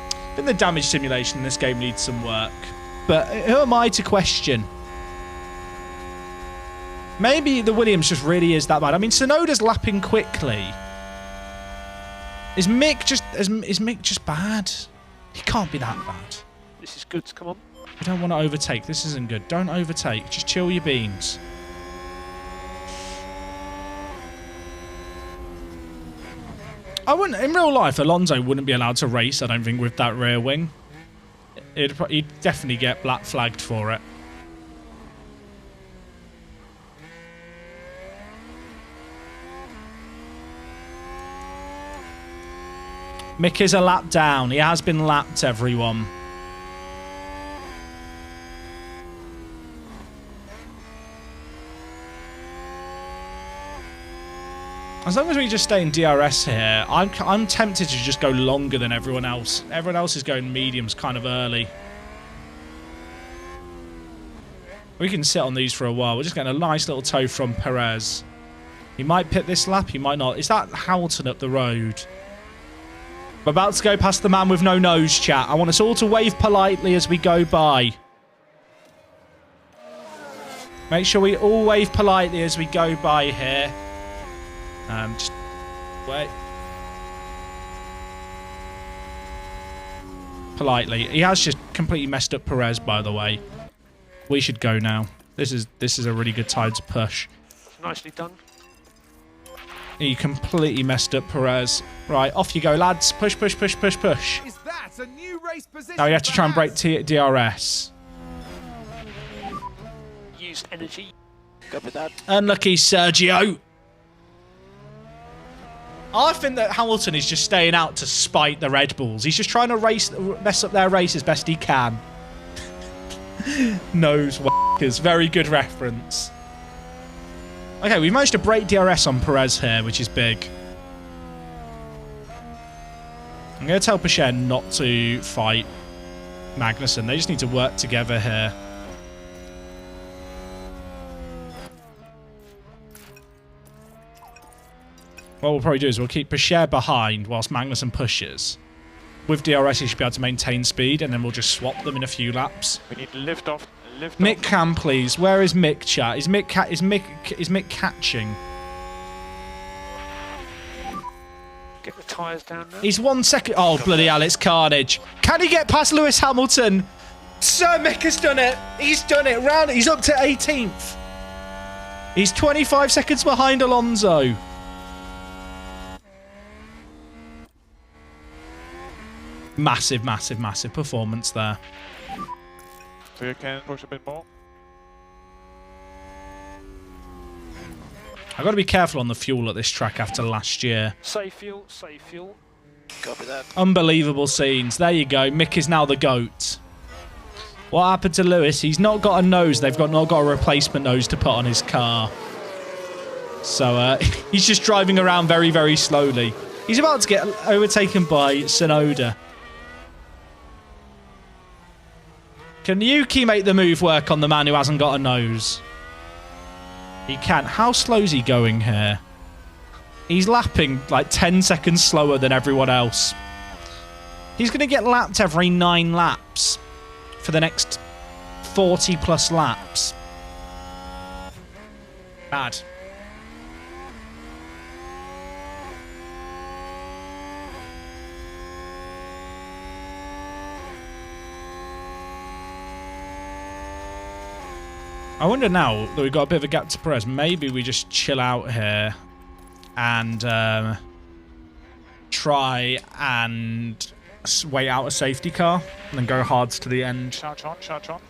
I think the damage simulation in this game needs some work. But who am I to question? Maybe the Williams just really is that bad. I mean, Tsunoda's lapping quickly. Is Mick just bad? He can't be that bad. This is good. Come on. We don't want to overtake. This isn't good. Don't overtake. Just chill your beans. I wouldn't, in real life, Alonso wouldn't be allowed to race, I don't think, with that rear wing. He'd definitely get black flagged for it. Mick is a lap down. He has been lapped, everyone. As long as we just stay in DRS here, I'm tempted to just go longer than everyone else. Everyone else is going mediums kind of early. We can sit on these for a while. We're just getting a nice little tow from Perez. He might pit this lap, he might not. Is that Hamilton up the road? We're about to go past the man with no nose, chat. I want us all to wave politely as we go by. Make sure we all wave politely as we go by here. Just wait. Politely. He has just completely messed up Perez, by the way. We should go now. This is a really good time to push. Nicely done. He completely messed up Perez. Right, off you go, lads. Push, push, push, push, push. Is that a new race position? Now you have to for try and break Haas? DRS. Use energy. Copy that. Unlucky Sergio. I think that Hamilton is just staying out to spite the Red Bulls. He's just trying to mess up their race as best he can. Nose whackers. Very good reference. Okay, we've managed to break DRS on Perez here, which is big. I'm going to tell Pichette not to fight Magnussen. They just need to work together here. What we'll probably do is we'll keep Pichette behind whilst Magnussen pushes. With DRS, he should be able to maintain speed, and then we'll just swap them in a few laps. We need to lift off. Lift Mick off. Cam, please. Where is Mick, chat? Is Mick catching? Get the tyres down now. He's 1 second. Oh, bloody hell, it's carnage. Can he get past Lewis Hamilton? Sir Mick has done it. He's done it. He's up to 18th. He's 25 seconds behind Alonso. Massive, massive, massive performance there. So you can push a bit more. I've got to be careful on the fuel at this track after last year. Safe fuel, safe fuel. Copy that. Unbelievable scenes. There you go. Mick is now the GOAT. What happened to Lewis? He's not got a nose. They've not got a replacement nose to put on his car. So he's just driving around very, very slowly. He's about to get overtaken by Tsunoda. Can Yuki make the move work on the man who hasn't got a nose? He can. How slow is he going here? He's lapping like 10 seconds slower than everyone else. He's going to get lapped every 9 laps for the next 40 plus laps. Bad. I wonder now that we've got a bit of a gap to Perez, maybe we just chill out here and try and wait out a safety car and then go hards to the end. Charge on, charge on.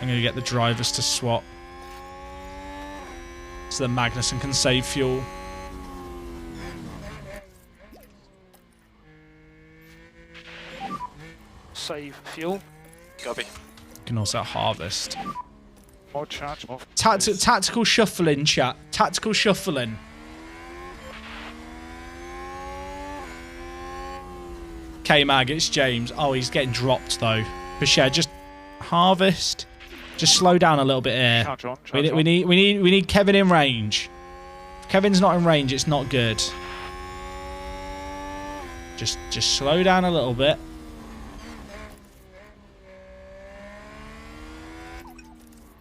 I'm going to get the drivers to swap so that Magnussen can save fuel. Save fuel. Copy. You can also harvest. More charge, more. Tactical shuffling, chat. Tactical shuffling. K-Mag, it's James. Oh, he's getting dropped, though. Pichette, just harvest. Just slow down a little bit here. Charge on, We need Kevin in range. If Kevin's not in range, it's not good. Just slow down a little bit.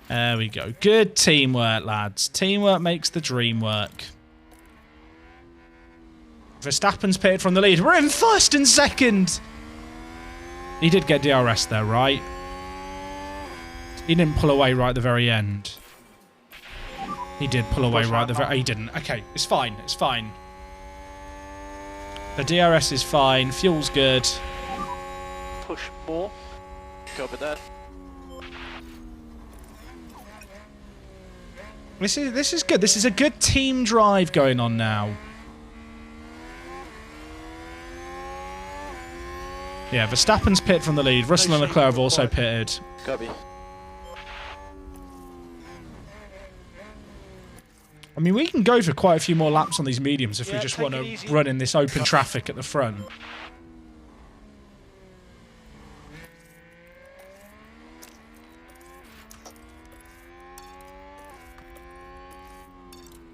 There we go. Good teamwork, lads. Teamwork makes the dream work. Verstappen's pitted from the lead. We're in first and second. He did get DRS there, right? He didn't pull away right at the very end. He did pull away right at the very... He didn't. Okay, it's fine. It's fine. The DRS is fine. Fuel's good. Push more. Copy that. This is good. This is a good team drive going on now. Yeah, Verstappen's pitted from the lead. Russell and Leclerc have also pitted. Copy. I mean, we can go for quite a few more laps on these mediums if we Yeah, just take want it to easy. run in this open traffic at the front.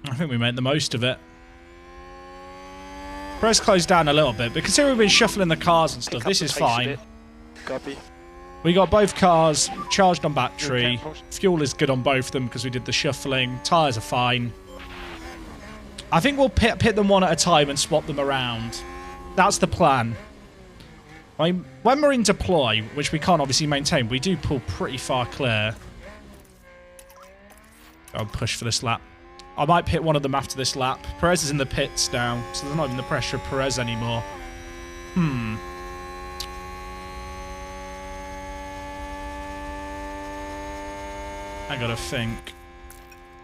I think we made the most of it. Perez closed down a little bit, but considering we've been shuffling the cars and stuff, Pick up this the is pace a fine. bit. Copy. We got both cars charged on battery. Okay, post. Fuel is good on both of them because we did the shuffling. Tyres are fine. I think we'll pit them one at a time and swap them around. That's the plan. I mean, when we're in deploy, which we can't obviously maintain, we do pull pretty far clear. I'll push for this lap. I might pit one of them after this lap. Perez is in the pits now, so there's not even the pressure of Perez anymore. I gotta think.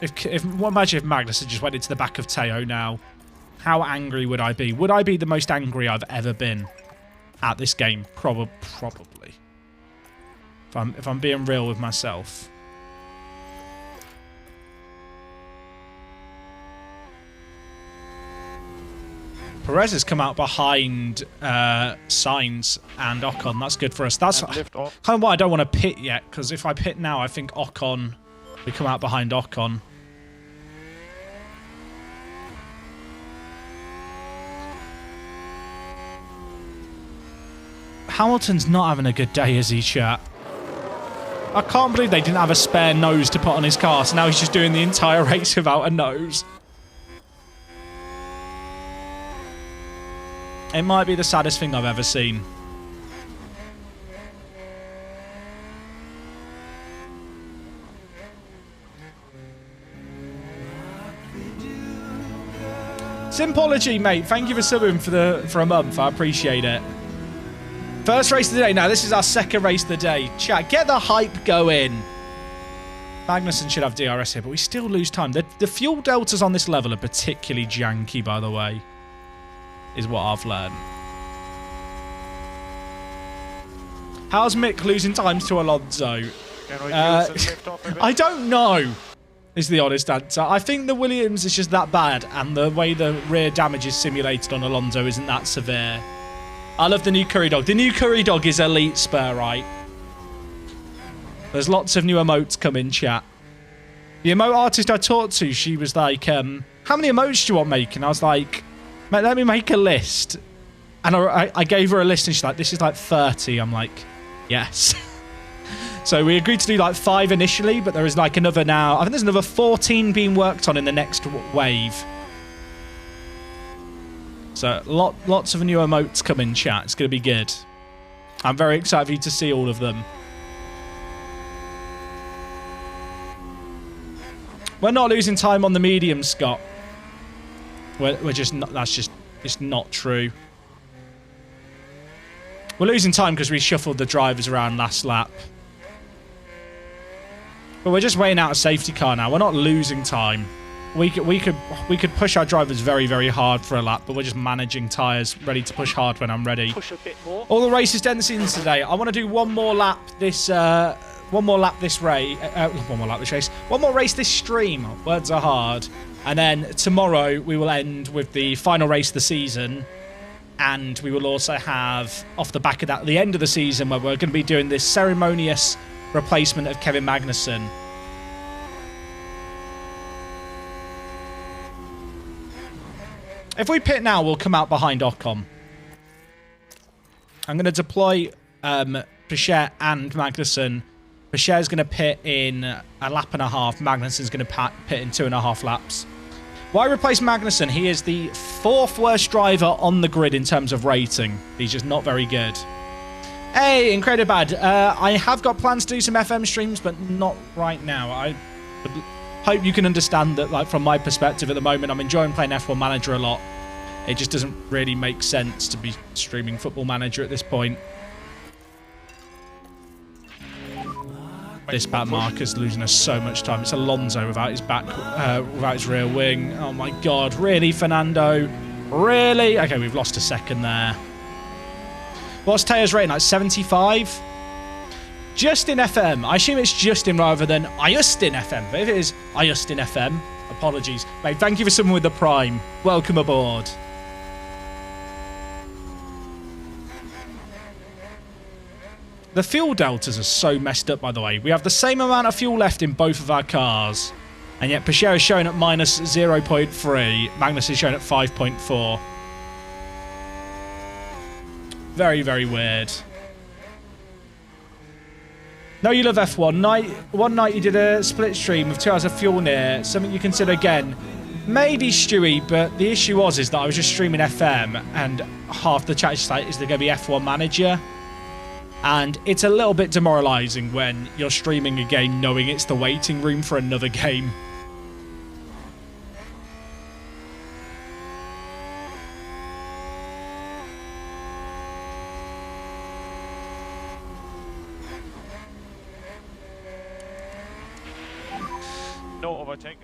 Imagine if Magnus had just went into the back of Teo now. How angry would I be? Would I be the most angry I've ever been at this game? Probably. If I'm being real with myself. Perez has come out behind Sainz and Ocon. That's good for us. That's And lift off. kind of why I don't want to pit yet, because if I pit now, I think Ocon, we come out behind Ocon. Hamilton's not having a good day, is he, chat? I can't believe they didn't have a spare nose to put on his car, so now he's just doing the entire race without a nose. It might be the saddest thing I've ever seen. Sympology, mate. Thank you for subbing for a month. I appreciate it. First race of the day. Now, this is our second race of the day. Chat, get the hype going. Magnussen should have DRS here, but we still lose time. The fuel deltas on this level are particularly janky, by the way, is what I've learned. How's Mick losing times to Alonso? I don't know, is the honest answer. I think the Williams is just that bad, and the way the rear damage is simulated on Alonso isn't that severe. I love the new curry dog. The new curry dog is elite, Spur, right? There's lots of new emotes coming, chat. The emote artist I talked to, she was like, how many emotes do you want making? I was like, mate, let me make a list. And I gave her a list, and she's like, this is like 30. I'm like, yes. So we agreed to do like 5 initially, but there is like another now. I think there's another 14 being worked on in the next wave. So lots of new emotes coming, chat. It's going to be good. I'm very excited for you to see all of them. We're not losing time on the medium, Scott. We're just not. It's not true. We're losing time because we shuffled the drivers around last lap. But we're just weighing out a safety car now. We're not losing time. We could push our drivers very, very hard for a lap, but we're just managing tyres, ready to push hard when I'm ready. Push a bit more. All the races done scenes today. I want to do one more lap this race. One more race this stream. Words are hard. And then tomorrow we will end with the final race of the season. And we will also have, off the back of that, the end of the season where we're going to be doing this ceremonious replacement of Kevin Magnussen. If we pit now, we'll come out behind Ocon. I'm going to deploy Pichette and Magnussen. Pichette's going to pit in a lap and a half. Magnussen's going to pit in 2.5 laps. Why replace Magnussen? He is the 4th worst driver on the grid in terms of rating. He's just not very good. Hey, Incredibad. I have got plans to do some FM streams, but not right now. I hope you can understand that, like, from my perspective at the moment, I'm enjoying playing F1 Manager a lot. It just doesn't really make sense to be streaming Football Manager at this point. This back marker's losing us so much time. It's Alonso without his back, without his rear wing. Oh my God, really, Fernando? Really? Okay, we've lost a second there. What's Teo's rating? Like 75? Just in FM. I assume it's Justin rather than Iustin FM. But if it is Iustin FM, Apologies. Mate, thank you for someone with the Prime. Welcome aboard. The fuel deltas are so messed up, by the way. We have the same amount of fuel left in both of our cars. And yet Pashera is showing at minus 0.3. Magnus is showing at 5.4. Very, very weird. No, you love F1. One night you did a split stream with 2 hours of fuel near. Something you consider again. Maybe, Stewie, but the issue is that I was just streaming FM and half the chat is like, is there going to be F1 Manager? And it's a little bit demoralising when you're streaming a game knowing it's the waiting room for another game. No overtaking.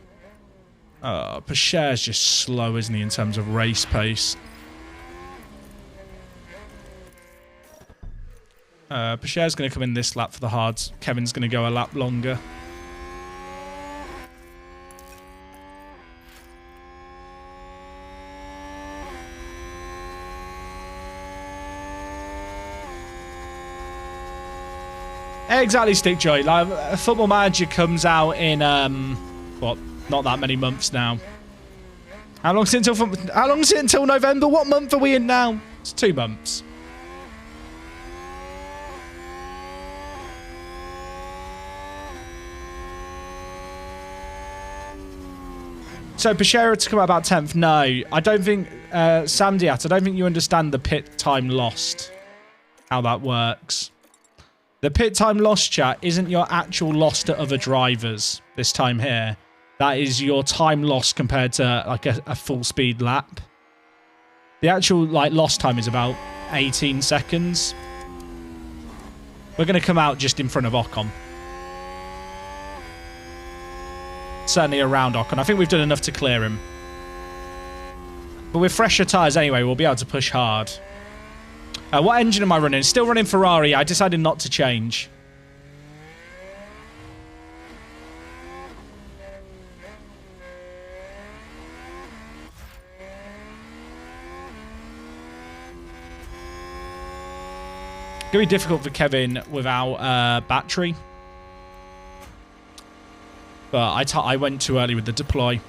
Pacher's just slow, isn't he, in terms of race pace? Pacher's going to come in this lap for the hards. Kevin's going to go a lap longer. Exactly, Stickjoy. Like, a Football Manager comes out in what? Not that many months now. How long is it until November? What month are we in now? It's 2 months. So Pashera to come out about 10th? No, I don't think, Sam Diat, I don't think you understand the pit time lost. How that works. The pit time lost, chat, isn't your actual loss to other drivers this time here. That is your time lost compared to like a full speed lap. The actual like lost time is about 18 seconds. We're going to come out just in front of Ocon. Certainly around Ocon. I think we've done enough to clear him. But with fresher tyres anyway, we'll be able to push hard. What engine am I running? Still running Ferrari. I decided not to change. It's going to be difficult for Kevin without battery. But I went too early with the deploy.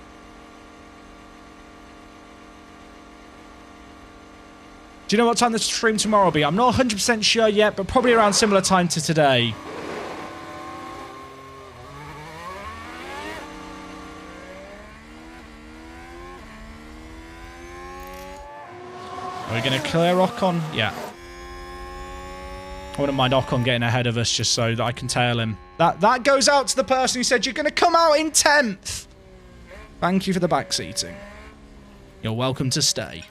Do you know what time the stream tomorrow will be? I'm not 100% sure yet, but probably around similar time to today. Are we going to clear Ocon? Yeah. I wouldn't mind Ocon getting ahead of us just so that I can tail him. That goes out to the person who said you're going to come out in 10th. Thank you for the back seating. You're welcome to stay.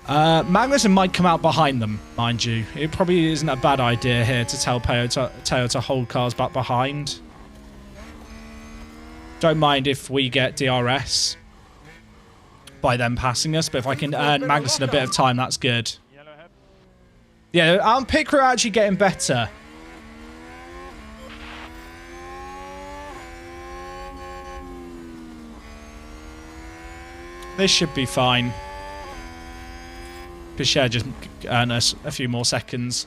Magnussen might come out behind them, mind you. It probably isn't a bad idea here to tell Teo to hold cars back behind. Don't mind if we get DRS by them passing us, but if I can earn Magnussen a bit of time, that's good. Yeah, our pit crew are actually getting better. This should be fine. Pichot just earn us a few more seconds.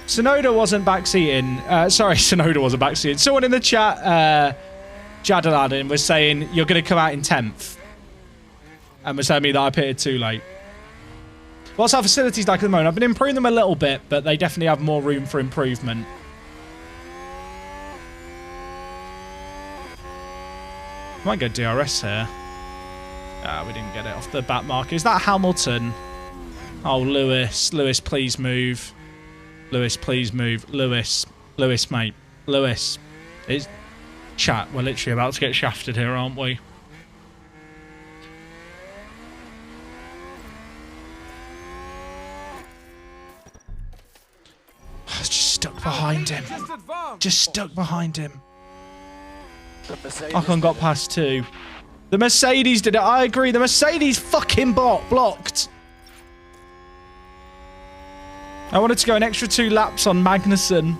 Sonoda wasn't backseating. Sorry, Sonoda wasn't backseating. Someone in the chat, Jadaladin, was saying you're going to come out in 10th. And was telling me that I pitted too late. What's our facilities like at the moment? I've been improving them a little bit, but they definitely have more room for improvement. Might go DRS here. Ah, we didn't get it off the back marker. Is that Hamilton? Oh, Lewis. Lewis, please move. Lewis, please move. Lewis. Lewis, mate. Lewis. It's chat. We're literally about to get shafted here, aren't we? Just stuck behind him. Just stuck behind him. Ocon got past too. The Mercedes did it. I agree. The Mercedes fucking blocked. I wanted to go an extra 2 laps on Magnussen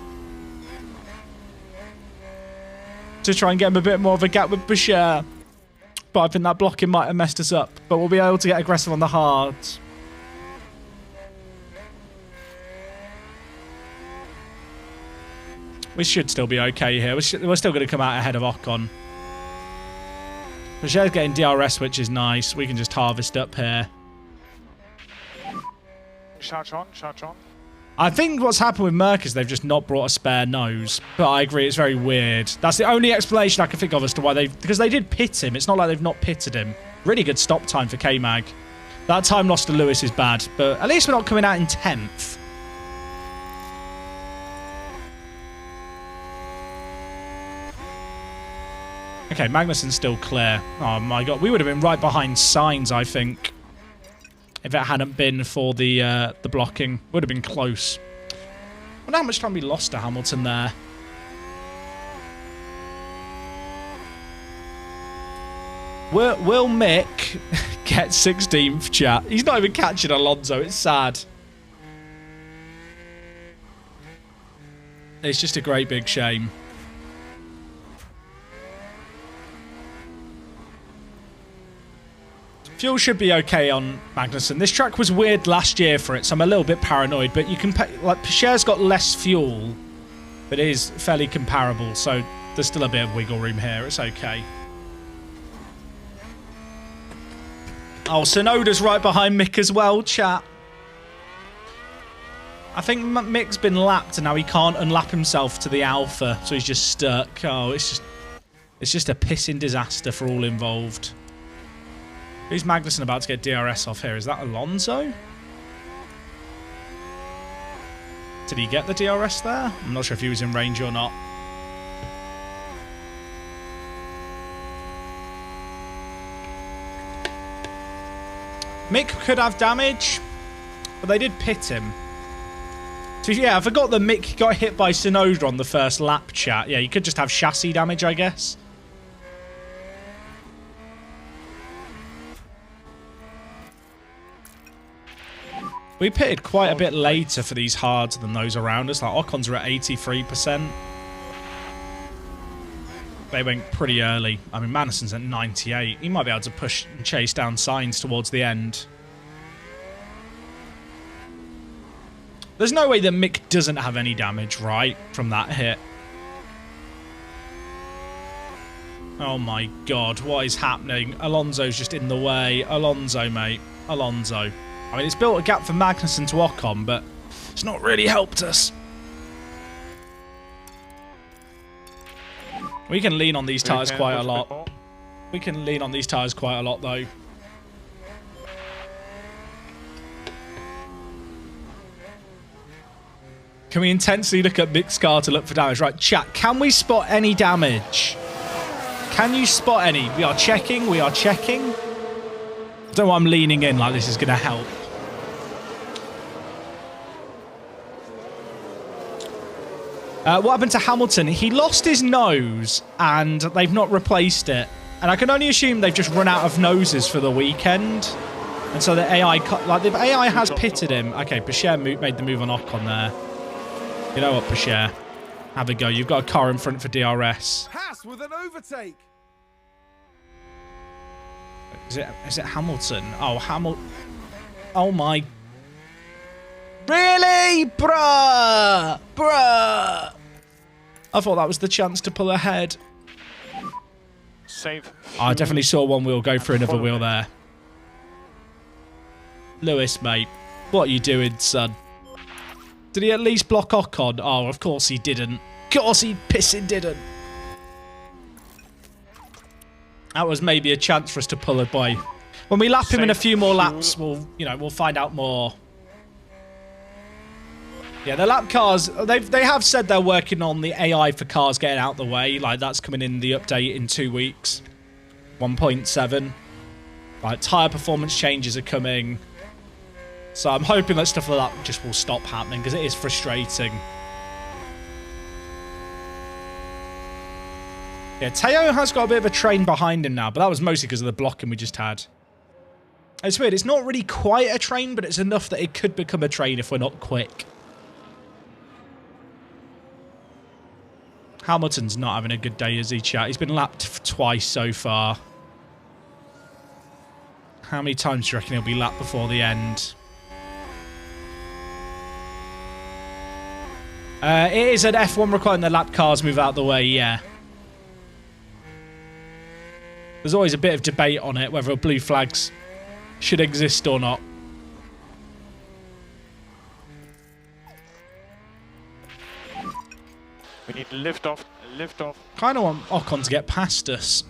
to try and get him a bit more of a gap with Bashir. But I think that blocking might have messed us up. But we'll be able to get aggressive on the hards. We should still be okay here. We're still going to come out ahead of Ocon. Bashir's getting DRS, which is nice. We can just harvest up here. Charge on, charge on. I think what's happened with Merc is they've just not brought a spare nose. But I agree, it's very weird. That's the only explanation I can think of as to why they... Because they did pit him. It's not like they've not pitted him. Really good stop time for K-Mag. That time lost to Lewis is bad. But at least we're not coming out in 10th. Okay, Magnussen's still clear. Oh my god, we would have been right behind Sainz, I think, if it hadn't been for the blocking. Would have been close. I wonder how much time we lost to Hamilton there. Will Mick get 16th, chat? He's not even catching Alonso. It's sad. It's just a great big shame. Fuel should be okay on Magnussen. This track was weird last year for it, so I'm a little bit paranoid. But you can like Picher's got less fuel, but it is fairly comparable. So there's still a bit of wiggle room here. It's okay. Oh, Tsunoda's right behind Mick as well, chat. I think Mick's been lapped and now he can't unlap himself to the Alpha, so he's just stuck. Oh, it's just a pissing disaster for all involved. Who's Magnussen about to get DRS off here? Is that Alonso? Did he get the DRS there? I'm not sure if he was in range or not. Mick could have damage, but they did pit him. So yeah, I forgot that Mick got hit by Tsunoda on the first lap, chat. Yeah, you could just have chassis damage, I guess. We pitted quite a bit later for these hards than those around us. Like, Ocon's are at 83%. They went pretty early. I mean, Madison's at 98. He might be able to push and chase down Sainz towards the end. There's no way that Mick doesn't have any damage, right, from that hit. Oh my god, what is happening? Alonso's just in the way. Alonso, mate. Alonso. I mean, it's built a gap for Magnussen to Ocon, but it's not really helped us. We can lean on these tyres quite a lot. We can lean on these tyres quite a lot, though. Can we intensely look at Mick's car to look for damage? Right, chat, can we spot any damage? Can you spot any? We are checking, we are checking. I don't know why I'm leaning in like this is going to help. What happened to Hamilton? He lost his nose and they've not replaced it. And I can only assume they've just run out of noses for the weekend. And so the AI, like the AI has pitted him. Okay, Picher made the move on Ocon there. You know what, Picher? Have a go. You've got a car in front for DRS. Haas with an overtake. Is it Hamilton? Oh, Hamilton. Oh my. Really? Bruh! Bruh! I thought that was the chance to pull ahead. Save. Oh, I definitely saw one wheel go through another wheel there. Lewis, mate. What are you doing, son? Did he at least block Ocon? Oh, of course he didn't. Of course he pissing didn't. That was maybe a chance for us to pull it by. When we lap him in a few more laps, we'll find out more. Yeah, the lap cars, they have said they're working on the AI for cars getting out the way. Like, that's coming in the update in 2 weeks. 1.7. Like, tyre performance changes are coming. So I'm hoping that stuff like that just will stop happening, because it is frustrating. Yeah, Teo has got a bit of a train behind him now, but that was mostly because of the blocking we just had. It's weird, it's not really quite a train, but it's enough that it could become a train if we're not quick. Hamilton's not having a good day, is he, chat? He's been lapped twice so far. How many times do you reckon he'll be lapped before the end? It is an F1 requiring the lap cars move out the way, yeah. There's always a bit of debate on it, whether blue flags should exist or not. We need to lift off. Lift off. Kind of want Ocon to get past us,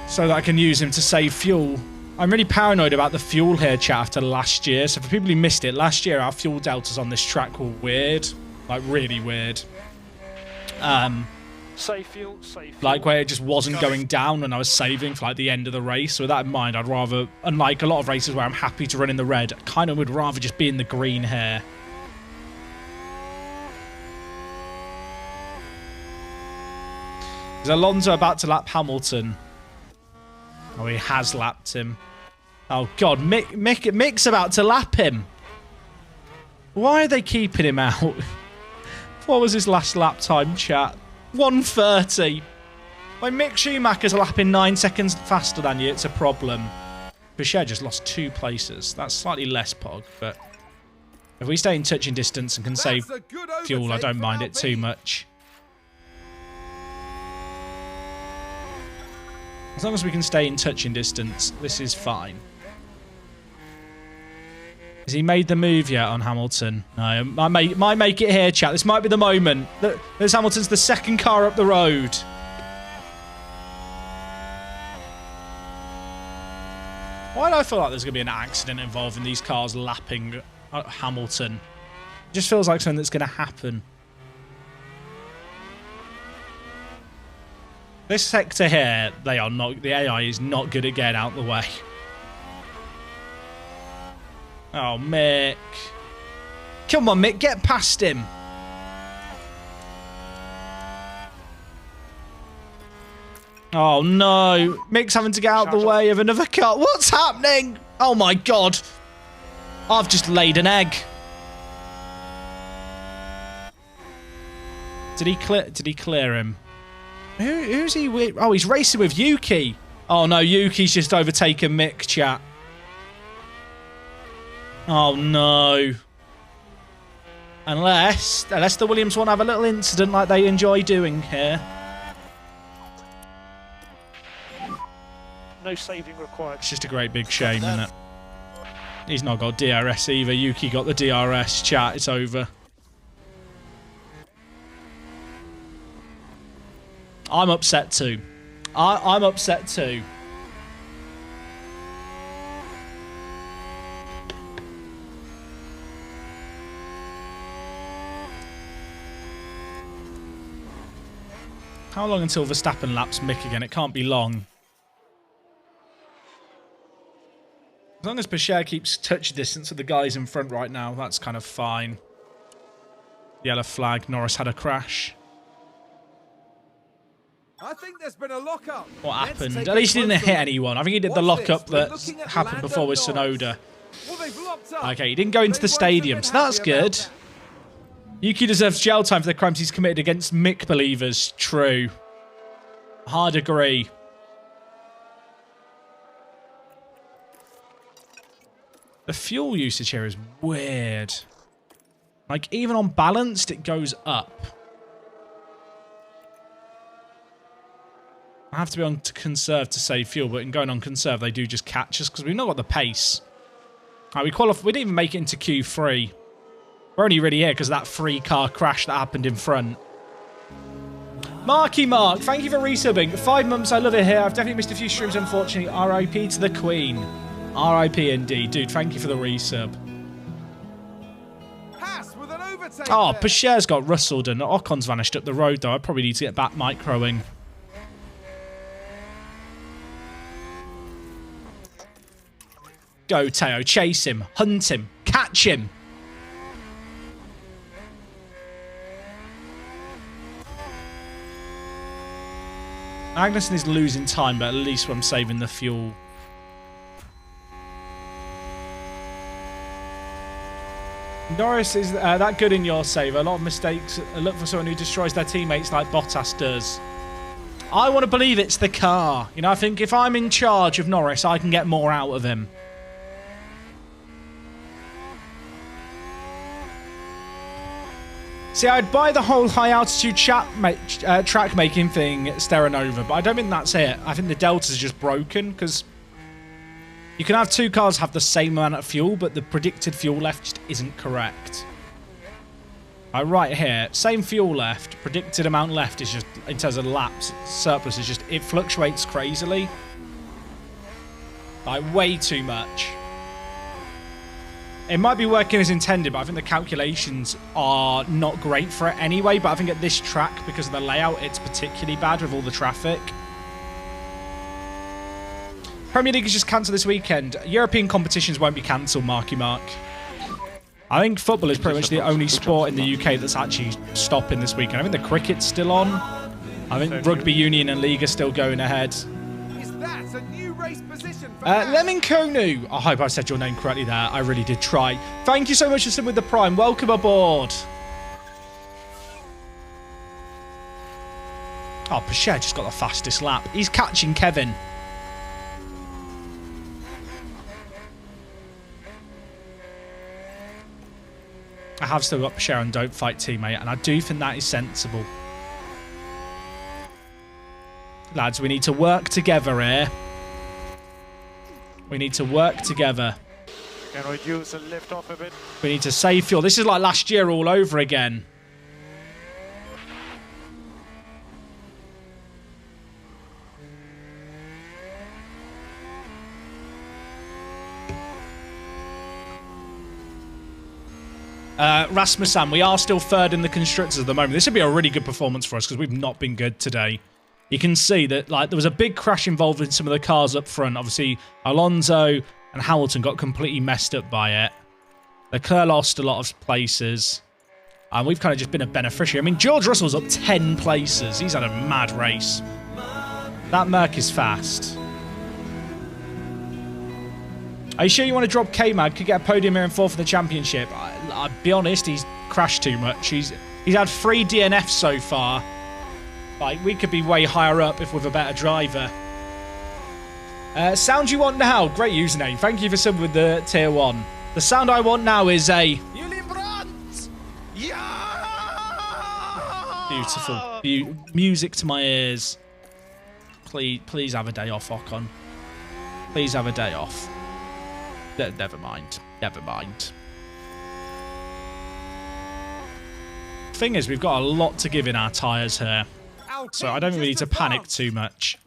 so that I can use him to save fuel. I'm really paranoid about the fuel here, chat, after last year. So for people who missed it, last year our fuel deltas on this track were weird. Like, really weird. Save fuel, save fuel. Like, where it just wasn't going down when I was saving for, like, the end of the race. So with that in mind, I'd rather, unlike a lot of races where I'm happy to run in the red, I kind of would rather just be in the green here. Is Alonso about to lap Hamilton? Oh, he has lapped him. Oh, God. Mick's about to lap him. Why are they keeping him out? What was his last lap time, chat? 1:30. When Mick Schumacher's lapping 9 seconds faster than you, it's a problem. Boucher just lost 2 places. That's slightly less pog, but if we stay in touching distance and can save fuel, I don't mind it too much. As long as we can stay in touching distance, this is fine. Has he made the move yet on Hamilton? No, might make it here, chat. This might be the moment. There's Hamilton's the second car up the road. Why do I feel like there's going to be an accident involving these cars lapping Hamilton? It just feels like something that's going to happen. This sector here, they are not. The AI is not good at getting out the way. Oh, Mick. Come on, Mick, get past him. Oh, no. Mick's having to get out the way of another car. What's happening? Oh, my God. I've just laid an egg. Did he clear him? Who's he with? Oh, he's racing with Yuki. Oh, no, Yuki's just overtaken Mick, chat. Oh, no. Unless the Williams want to have a little incident like they enjoy doing here. No saving required. It's just a great big shame, isn't it? He's not got DRS either. Yuki got the DRS, chat. It's over. I'm upset too. I'm upset too. How long until Verstappen laps Mick again? It can't be long. As long as Boucher keeps touch distance with the guys in front right now, that's kind of fine. Yellow flag. Norris had a crash. I think there's been a lock-up. What happened? At least he didn't hit anyone. I think he did the lock-up that happened before with Tsunoda. Okay, he didn't go into the stadium, so that's good. Yuki deserves jail time for the crimes he's committed against Mick believers. True. Hard agree. The fuel usage here is weird. Like, even on balanced, it goes up. I have to be on to conserve to save fuel, but in going on conserve, they do just catch us because we've not got the pace. Right, we didn't even make it into Q3. We're only really here because of that 3-car crash that happened in front. Marky Mark, thank you for resubbing. 5 months, I love it here. I've definitely missed a few streams, unfortunately. RIP to the Queen. RIP indeed. Dude, thank you for the resub. Haas with an overtake Oh, there. Pacher's got rustled and Ocon's vanished up the road, though. I probably need to get back microing. Go, Teo. Chase him. Hunt him. Catch him. Magnussen is losing time, but at least I'm saving the fuel. Norris is that good in your save. A lot of mistakes. Look for someone who destroys their teammates like Bottas does. I want to believe it's the car. You know, I think if I'm in charge of Norris, I can get more out of him. See, I'd buy the whole high-altitude track-making thing, Steranova, but I don't think that's it. I think the Delta's just broken, because you can have two cars have the same amount of fuel, but the predicted fuel left just isn't correct. Right here, same fuel left, predicted amount left is just, in terms of laps, surplus is just, it fluctuates crazily. Like, way too much. It might be working as intended, but I think the calculations are not great for it anyway. But I think at this track, because of the layout, it's particularly bad with all the traffic. Premier League is just cancelled this weekend. European competitions won't be cancelled, Marky Mark. I think football is pretty much the only sport in the UK that's actually stopping this weekend. I think the cricket's still on. I think rugby union and league are still going ahead. Is that a new race position for Lemon Konu. I hope I said your name correctly there. I really did try. Thank you so much for sitting with the Prime. Welcome aboard. Oh, Pachet just got the fastest lap. He's catching Kevin. I have still got Pachet and don't fight teammate, and I do think that is sensible. Lads, we need to work together here. We need to work together. We can reduce and lift off a bit. We need to save fuel. This is like last year all over again. Rasmussen, we are still third in the constructors at the moment. This would be a really good performance for us because we've not been good today. You can see that like there was a big crash involved in some of the cars up front. Obviously, Alonso and Hamilton got completely messed up by it. Leclerc lost a lot of places. And we've kind of just been a beneficiary. I mean, George Russell's up 10 places. He's had a mad race. That Merc is fast. Are you sure you want to drop K-Mag? Could get a podium here in fourth for the championship. I'll be honest, he's crashed too much. He's had 3 DNFs so far. Like, we could be way higher up if with a better driver. Sound you want now? Great username. Thank you for subbing with the tier 1. The sound I want now is a... Beautiful. Music to my ears. Please have a day off, Ocon. Please have a day off. Never mind. Never mind. Thing is, we've got a lot to give in our tyres here. So I don't think we need to panic too much.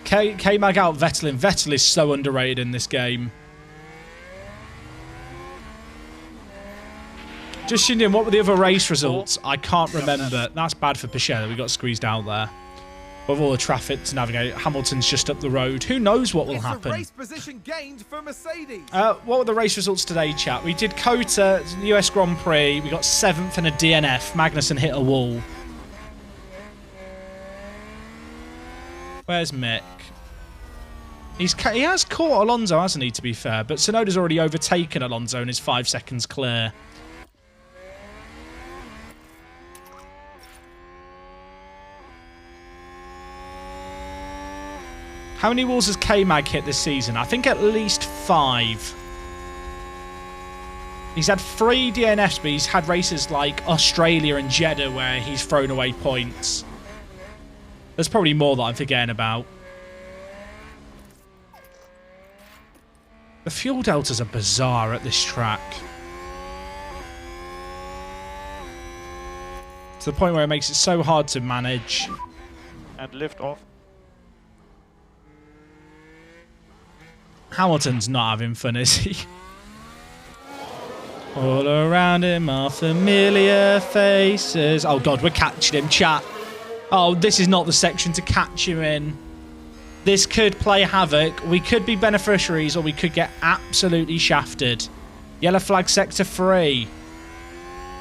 K-Mag out Vettel. Vettel is so underrated in this game. Just tuned in, what were the other race results? I can't remember. That's bad for Pachet. We got squeezed out there. With all the traffic to navigate, Hamilton's just up the road. Who knows what will happen? Race position gained for Mercedes. What were the race results today, chat? We did Cota, US Grand Prix. We got 7th and a DNF. Magnussen hit a wall. Where's Mick? He has caught Alonso, hasn't he, to be fair? But Tsunoda's already overtaken Alonso and is 5 seconds clear. How many walls has K-Mag hit this season? I think at least 5. He's had 3 DNFs, but he's had races like Australia and Jeddah where he's thrown away points. There's probably more that I'm forgetting about. The fuel deltas are bizarre at this track. To the point where it makes it so hard to manage. And lift off. Hamilton's not having fun, is he? All around him are familiar faces. Oh, God, we're catching him, chat. Oh, this is not the section to catch him in. This could play havoc. We could be beneficiaries or we could get absolutely shafted. Yellow flag sector 3.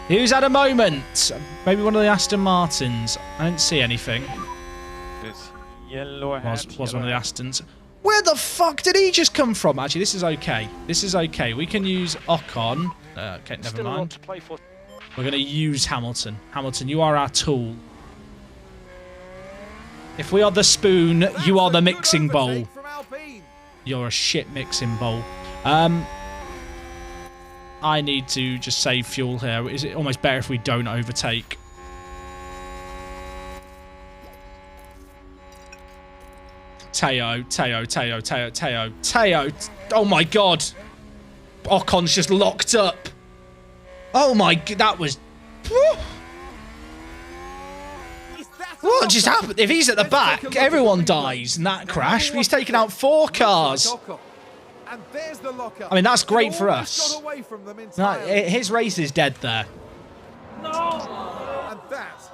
Who's had a moment? Maybe one of the Aston Martins. I didn't see anything. This yellow hat. Was one of the Astons. Where the fuck did he just come from? Actually, this is okay. This is okay. We can use Ocon. Okay, never Still a lot mind. to play for. We're going to use Hamilton. Hamilton, you are our tool. If we are the spoon, you are the mixing bowl. You're a shit mixing bowl. I need to just save fuel here. Is it almost better if we don't overtake? Teo. Oh my god. Ocon's just locked up. Oh my god, that was... What just happened? If he's at the back, everyone dies in that crash. He's taken out 4 cars. I mean, that's great for us. His race is dead there.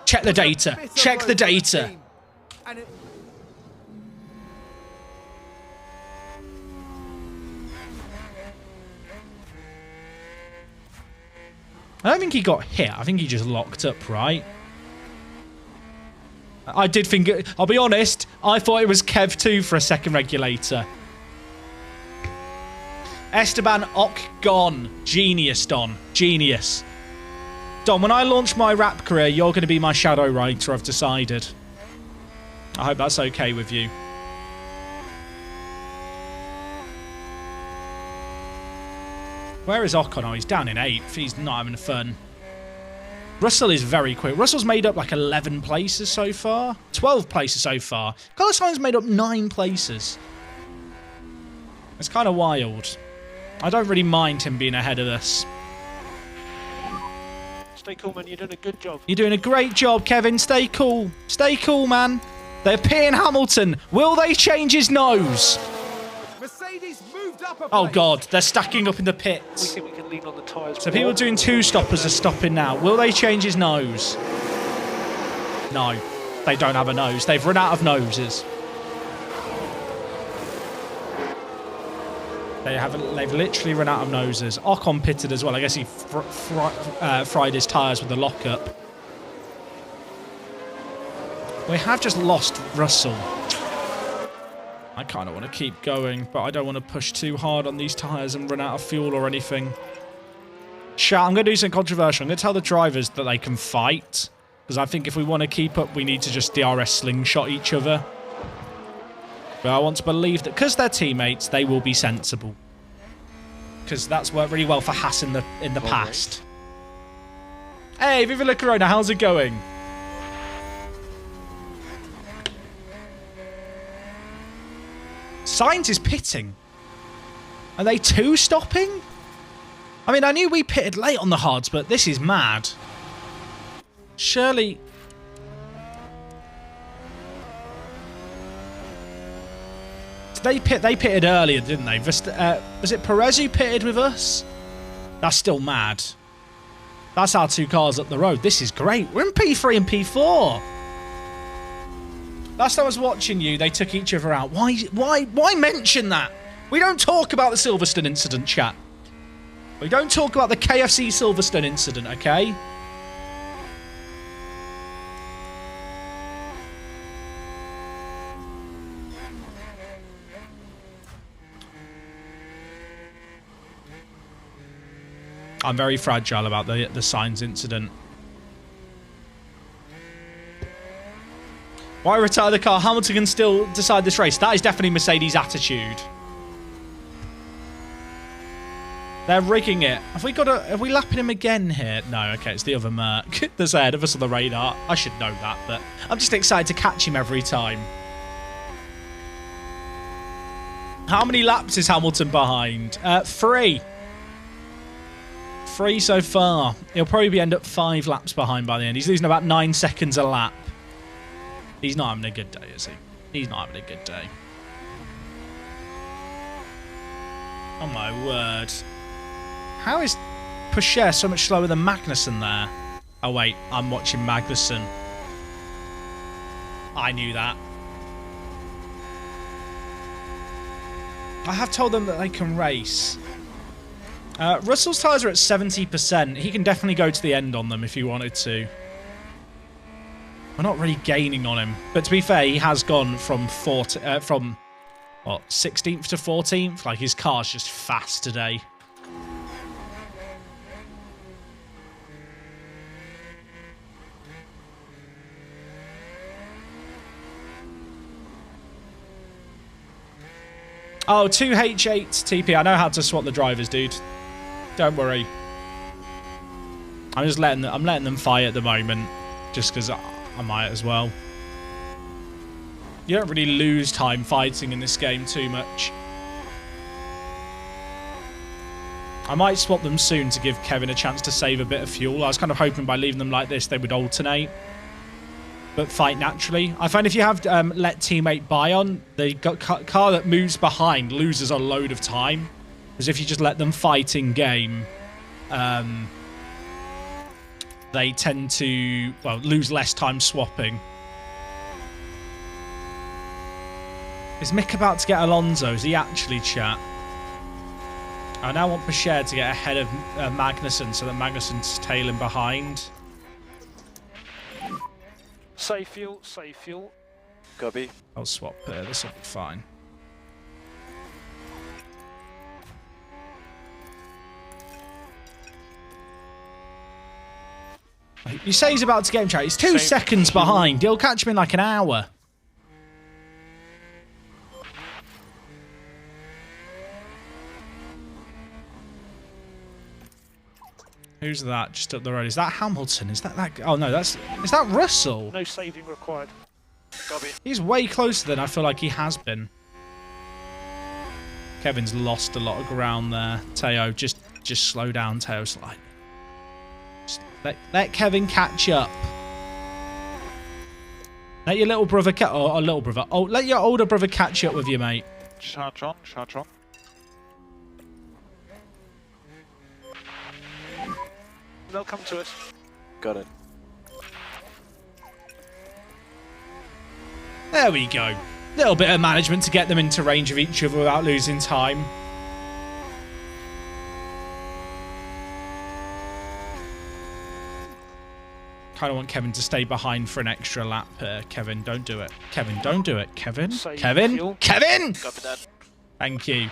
Check the data. Check the data. I don't think he got hit. I think he just locked up, right? I did think it... I'll be honest. I thought it was Kev 2 for a second regulator. Esteban Ocon. Genius, Don. Genius. Don, when I launch my rap career, you're going to be my shadow writer, I've decided. I hope that's okay with you. Where is Ocon? Oh, he's down in 8th. He's not having fun. Russell is very quick. Russell's made up like 11 places so far. 12 places so far. Carlos Sainz made up 9 places. It's kind of wild. I don't really mind him being ahead of us. Stay cool, man. You're doing a good job. You're doing a great job, Kevin. Stay cool. Stay cool, man. They're peeing Hamilton. Will they change his nose? Mercedes moved up a Oh, place. God. They're stacking up in the We pits. think we can lean on the tyres. So people doing 2 stoppers are stopping now. Will they change his nose? No. They don't have a nose. They've run out of noses. They've literally run out of noses. Ocon pitted as well. I guess he fried his tyres with the lockup. We have just lost Russell. I kind of want to keep going, but I don't want to push too hard on these tyres and run out of fuel or anything. Chat, I'm going to do something controversial. I'm going to tell the drivers that they can fight, because I think if we want to keep up, we need to just DRS slingshot each other. But I want to believe that because they're teammates, they will be sensible. Because that's worked really well for Haas in the past. Hey, Viva La Corona, how's it going? Sainz is pitting. Are they 2 stopping? I mean, I knew we pitted late on the hards, but this is mad. Surely... They pitted earlier, didn't they? Was it Perez who pitted with us? That's still mad. That's our 2 cars up the road. This is great. We're in P3 and P4. Last time I was watching you, they took each other out. Why mention that? We don't talk about the Silverstone incident, chat. We don't talk about the KFC Silverstone incident, okay? I'm very fragile about the Sainz incident. Why retire the car? Hamilton can still decide this race. That is definitely Mercedes' attitude. They're rigging it. Are we lapping him again here? No, okay, it's the other Merc that's ahead of us on the radar. I should know that, but I'm just excited to catch him every time. How many laps is Hamilton behind? 3. 3 so far. He'll probably end up 5 laps behind by the end. He's losing about 9 seconds a lap. He's not having a good day, is he? He's not having a good day. Oh my word. How is Pusher so much slower than Magnussen there? Oh wait, I'm watching Magnussen. I knew that. I have told them that they can race. Russell's tyres are at 70%. He can definitely go to the end on them if he wanted to. We're not really gaining on him. But to be fair, he has gone from what, 16th to 14th? Like, his car's just fast today. Oh, 2H8 TP. I know how to swap the drivers, dude. Don't worry. I'm just letting them fight at the moment, just because I might as well. You don't really lose time fighting in this game too much. I might swap them soon to give Kevin a chance to save a bit of fuel. I was kind of hoping by leaving them like this they would alternate, but fight naturally. I find if you have let teammate buy on, the car that moves behind loses a load of time. Because if you just let them fight in game, they tend to, well, lose less time swapping. Is Mick about to get Alonso? Is he actually, chat? I now want Pacher to get ahead of Magnussen so that Magnussen's tailing behind. Save fuel, save fuel. Copy. I'll swap here. This will be fine. You say he's about to get him, chat. He's 2 seconds behind. He'll catch him in like an hour. Who's that just up the road? Is that Hamilton? Is that... Oh, no, that's... Is that Russell? No saving required. Copy. He's way closer than I feel like he has been. Kevin's lost a lot of ground there. Teo, just slow down, Teo, slightly. Let Kevin catch up. Let your little brother let your older brother catch up with you, mate. Charge on, charge on. They'll come to us. Got it. There we go. Little bit of management to get them into range of each other without losing time. Kind of want Kevin to stay behind for an extra lap here. Kevin, don't do it. Kevin, don't do it. Kevin? Kevin? Fuel. Kevin! Copy that. Thank you.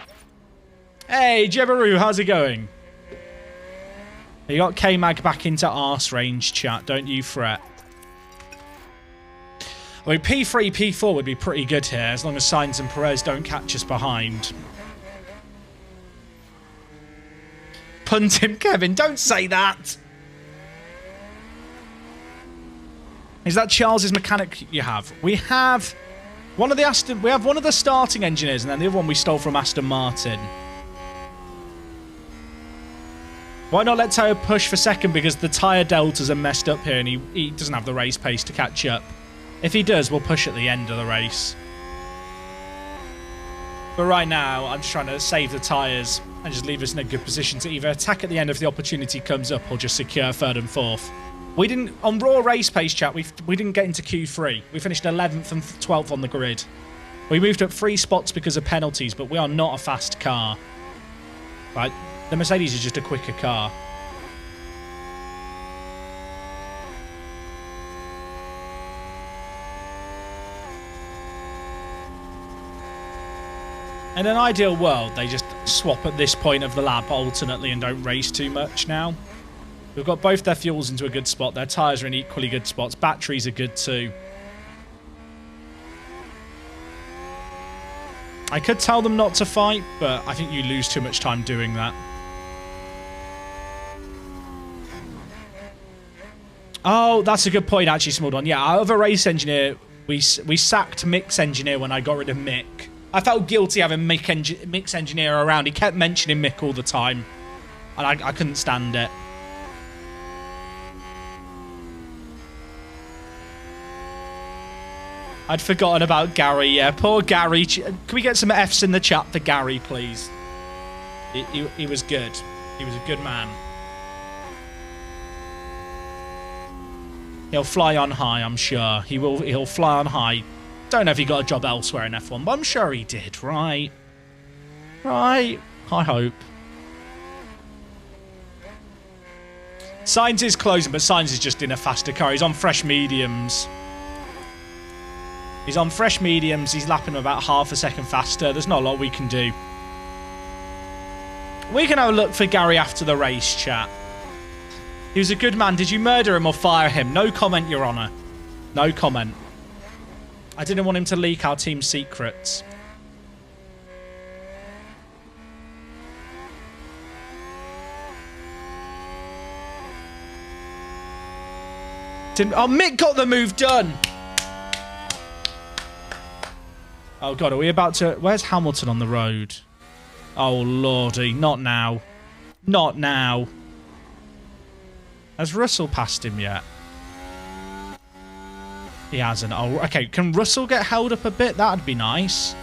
Hey, Jebaru, how's it going? You got K-Mag back into arse range, chat. Don't you fret. I mean, P3, P4 would be pretty good here, as long as Sainz and Perez don't catch us behind. Punt him, Kevin. Don't say that. Is that Charles's mechanic you have? We have one of the starting engineers, and then the other one we stole from Aston Martin. Why not let Teo push for second? Because the tyre deltas are messed up here, and he doesn't have the race pace to catch up. If he does, we'll push at the end of the race. But right now, I'm just trying to save the tyres and just leave us in a good position to either attack at the end if the opportunity comes up, or just secure third and fourth. We didn't, on raw race pace, chat, we didn't get into Q3. We finished 11th and 12th on the grid. We moved up 3 spots because of penalties, but we are not a fast car. Right, the Mercedes is just a quicker car. In an ideal world, they just swap at this point of the lap alternately and don't race too much now. We've got both their fuels into a good spot. Their tyres are in equally good spots. Batteries are good too. I could tell them not to fight, but I think you lose too much time doing that. Oh, that's a good point, actually, Small. Yeah, our other race engineer, we sacked Mick's engineer when I got rid of Mick. I felt guilty having Mick's engineer around. He kept mentioning Mick all the time, and I couldn't stand it. I'd forgotten about Gary, yeah. Poor Gary. Can we get some Fs in the chat for Gary, please? He was good. He was a good man. He'll fly on high, I'm sure. He'll fly on high. Don't know if he got a job elsewhere in F1, but I'm sure he did, right? Right? I hope. Sainz is closing, but Sainz is just in a faster car. He's on fresh mediums. He's on fresh mediums. He's lapping about half a second faster. There's not a lot we can do. We can have a look for Gary after the race, chat. He was a good man. Did you murder him or fire him? No comment, Your Honour. No comment. I didn't want him to leak our team secrets. Oh, Mick got the move done. Oh, God, are we about to... Where's Hamilton on the road? Oh, lordy. Not now. Not now. Has Russell passed him yet? He hasn't. Oh, okay. Can Russell get held up a bit? That'd be nice.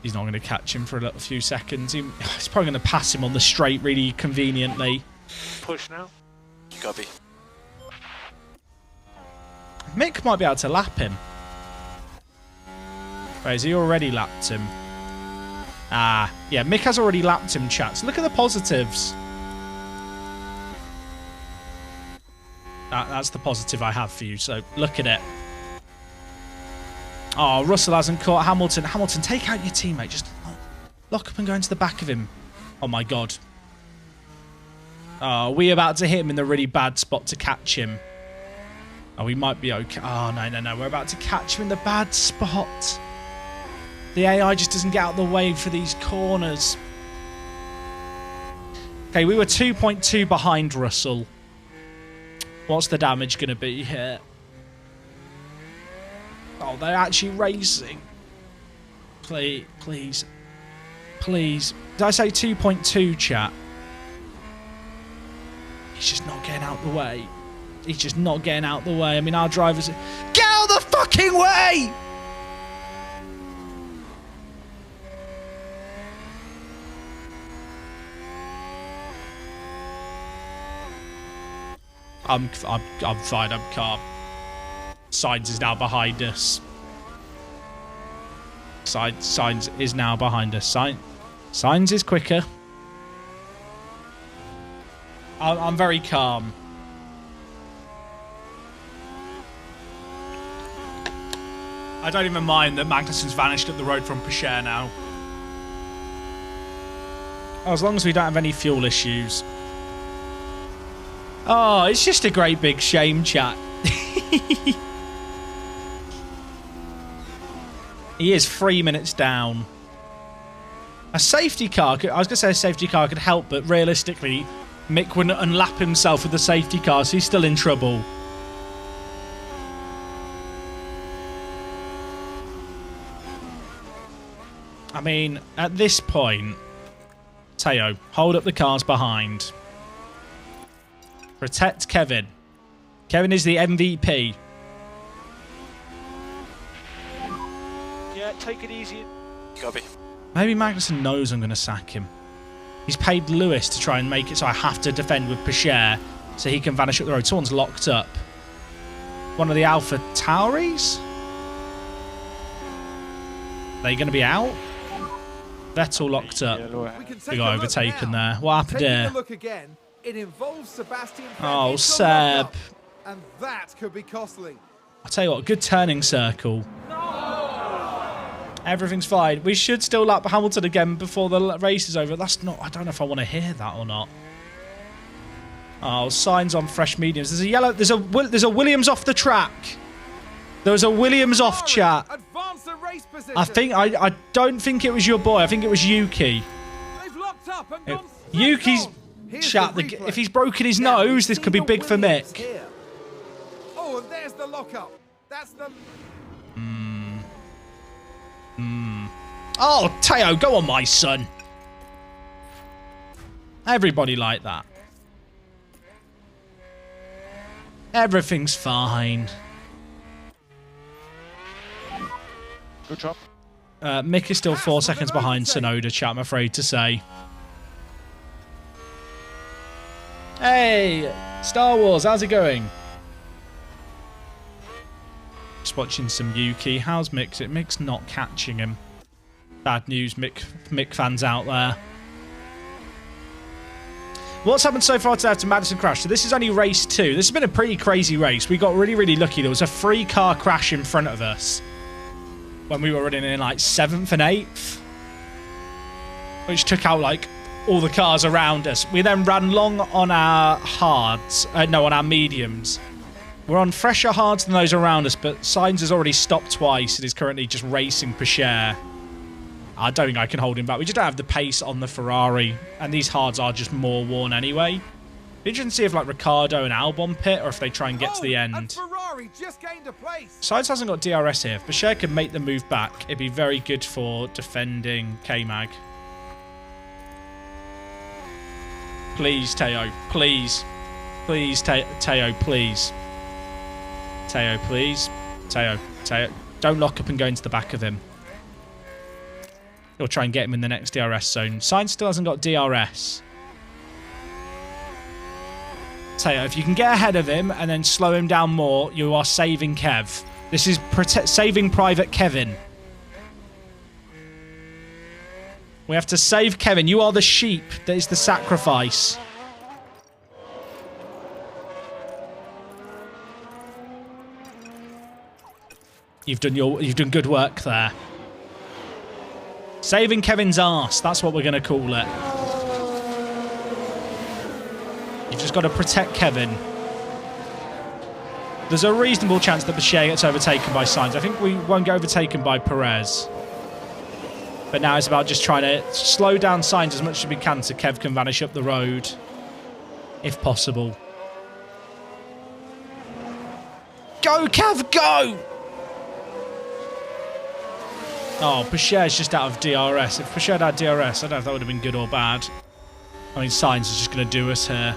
He's not going to catch him for a few seconds. He's probably going to pass him on the straight really conveniently. Push now. Copy. Mick might be able to lap him. Wait, has he already lapped him? Ah, yeah, Mick has already lapped him, chat. So look at the positives. That's the positive I have for you, so look at it. Oh, Russell hasn't caught Hamilton. Hamilton, take out your teammate. Just lock up and go into the back of him. Oh, my God. Oh, we're about to hit him in the really bad spot to catch him. Oh, we might be okay. Oh, no, no, no. We're about to catch him in the bad spot. The AI just doesn't get out of the way for these corners. Okay, we were 2.2 behind Russell. What's the damage going to be here? Oh, they're actually racing. Please, please, please. Did I say 2.2, chat? He's just not getting out the way. He's just not getting out the way. I mean, our drivers... Get out of the fucking way! I'm fine, I'm calm. Sainz is now behind us. Sainz is now behind us. Sainz is quicker. I'm very calm. I don't even mind that Magnussen's vanished up the road from Pescher now. Oh, as long as we don't have any fuel issues. Oh, it's just a great big shame, chat. He is 3 minutes down. A safety car, I was going to say a safety car could help, but realistically, Mick wouldn't unlap himself with the safety car, so he's still in trouble. I mean, at this point, Teo, hold up the cars behind. Protect Kevin. Kevin is the MVP. Yeah, take it easy. Copy. Maybe Magnussen knows I'm going to sack him. He's paid Lewis to try and make it so I have to defend with Pescher so he can vanish up the road. Someone's locked up. One of the Alpha Tauris? Are they going to be out? Vettel locked up. We got overtaken there. What happened there? Look again. It involves Sebastian. Oh, Seb. And that could be costly. I'll tell you what, good turning circle. Everything's fine. We should still lap Hamilton again before the race is over. That's not... I don't know if I want to hear that or not. Oh, Sainz on fresh mediums. There's a yellow... There's a Williams off the track. There was a Williams off, chat. Advance the race position. I don't think it was your boy. I think it was Yuki. They've locked up and gone Yuki's... Chat, if he's broken his nose, this could be big for Mick. Here. Oh, and there's the lockup. That's the... Oh, Teo, go on, my son. Everybody like that. Everything's fine. Good job. Mick is still 4 seconds behind Tsunoda, chat, I'm afraid to say. Hey, Star Wars, how's it going? Just watching some Yuki. How's Mick? Mick's not catching him. Bad news, Mick fans out there. What's happened so far today after Madison crash? So this is only race 2. This has been a pretty crazy race. We got really, really lucky. There was a 3-car crash in front of us when we were running in like 7th and 8th, which took out like all the cars around us. We then ran long on our hards. On our mediums. We're on fresher hards than those around us, but Sainz has already stopped twice and is currently just racing per share. I don't think I can hold him back. We just don't have the pace on the Ferrari, and these hards are just more worn anyway. Interesting to see if like Ricciardo and Albon pit, or if they try and get to the end. And Ferrari just gained a place. Sainz hasn't got DRS here. If Bashir could make the move back, it'd be very good for defending K-Mag. Please, Teo. Please. Please, Teo, please. Teo, please. Teo. Don't lock up and go into the back of him. Or try and get him in the next DRS zone. Sainz still hasn't got DRS. Teo, if you can get ahead of him and then slow him down more, you are saving Kev. This is saving Private Kevin. We have to save Kevin. You are the sheep that is the sacrifice. You've done good work there. Saving Kevin's arse. That's what we're going to call it. You've just got to protect Kevin. There's a reasonable chance that Bashir gets overtaken by Sainz. I think we won't get overtaken by Perez. But now it's about just trying to slow down Sainz as much as we can so Kev can vanish up the road, if possible. Go, Kev, go! Oh, Bashir's just out of DRS. If Bashir had DRS, I don't know if that would have been good or bad. I mean, Sainz is just going to do us here.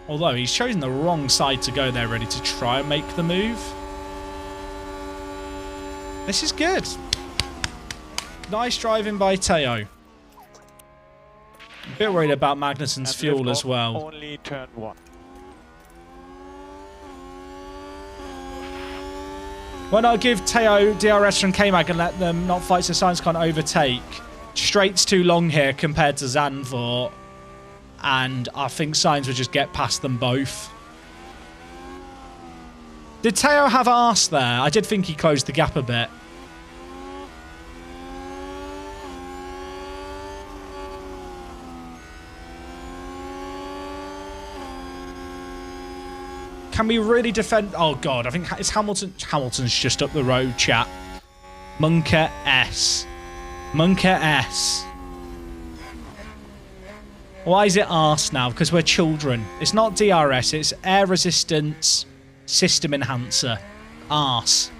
Although, he's chosen the wrong side to go there, ready to try and make the move. This is good. Nice driving by Teo. A bit worried about Magnussen's fuel as well. Only turn 1. Why not give Teo DRS from K-Mag and let them not fight so Sainz can't overtake? Straight's too long here compared to Zandvoort. And I think Sainz would just get past them both. Did Teo have arse there? I did think he closed the gap a bit. Can we really defend? Oh, God. I think it's Hamilton. Hamilton's just up the road, chat. Munker S. Munker S. Why is it arse now? Because we're children. It's not DRS. It's air resistance system enhancer. Arse.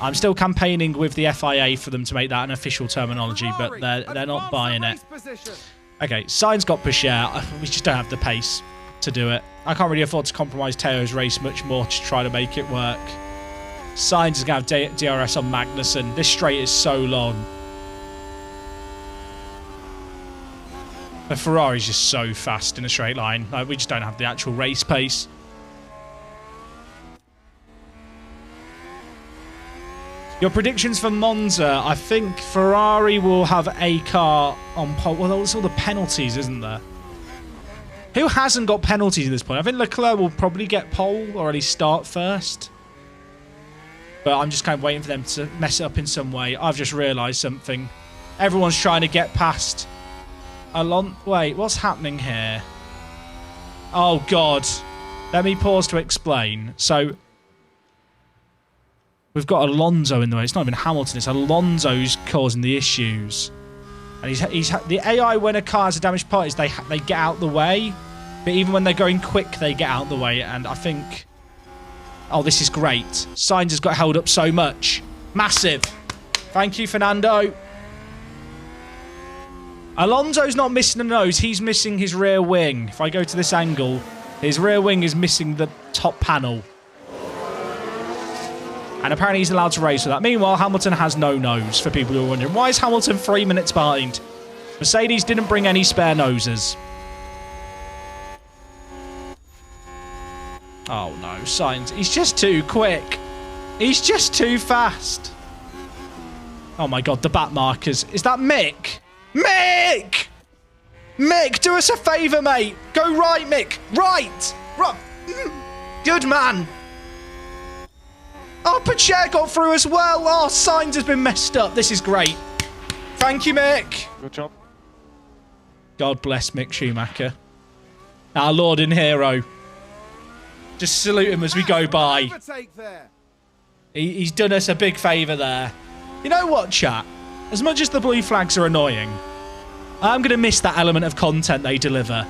I'm still campaigning with the FIA for them to make that an official terminology, but they're not buying it. Okay, Sainz got Bashir. We just don't have the pace to do it. I can't really afford to compromise Teo's race much more to try to make it work. Sainz is going to have DRS on Magnussen. This straight is so long. The Ferrari's just so fast in a straight line. Like, we just don't have the actual race pace. Your predictions for Monza. I think Ferrari will have a car on pole. Well, there's all the penalties, isn't there? Who hasn't got penalties at this point? I think Leclerc will probably get pole or at least start first. But I'm just kind of waiting for them to mess it up in some way. I've just realised something. Everyone's trying to get past wait, what's happening here? Oh, God. Let me pause to explain. So, we've got Alonso in the way. It's not even Hamilton. It's Alonso's causing the issues. And he's the AI, when a car has a damaged part, is they get out the way. But even when they're going quick, they get out the way. And I think... Oh, this is great. Sainz has got held up so much. Massive. Thank you, Fernando. Alonso's not missing a nose. He's missing his rear wing. If I go to this angle, his rear wing is missing the top panel. And apparently he's allowed to race with that. Meanwhile, Hamilton has no nose, for people who are wondering. Why is Hamilton 3 minutes behind? Mercedes didn't bring any spare noses. Oh, no. Sainz. He's just too quick. He's just too fast. Oh my God, the back markers. Is that Mick? Mick! Mick, do us a favour, mate. Go right, Mick. Right. Good man. Oh, Pacher got through as well. Oh, Sainz has been messed up. This is great. Thank you, Mick. Good job. God bless Mick Schumacher. Our Lord and hero. Just salute him as we go by. Overtake there. He's done us a big favour there. You know what, chat? As much as the blue flags are annoying, I'm going to miss that element of content they deliver.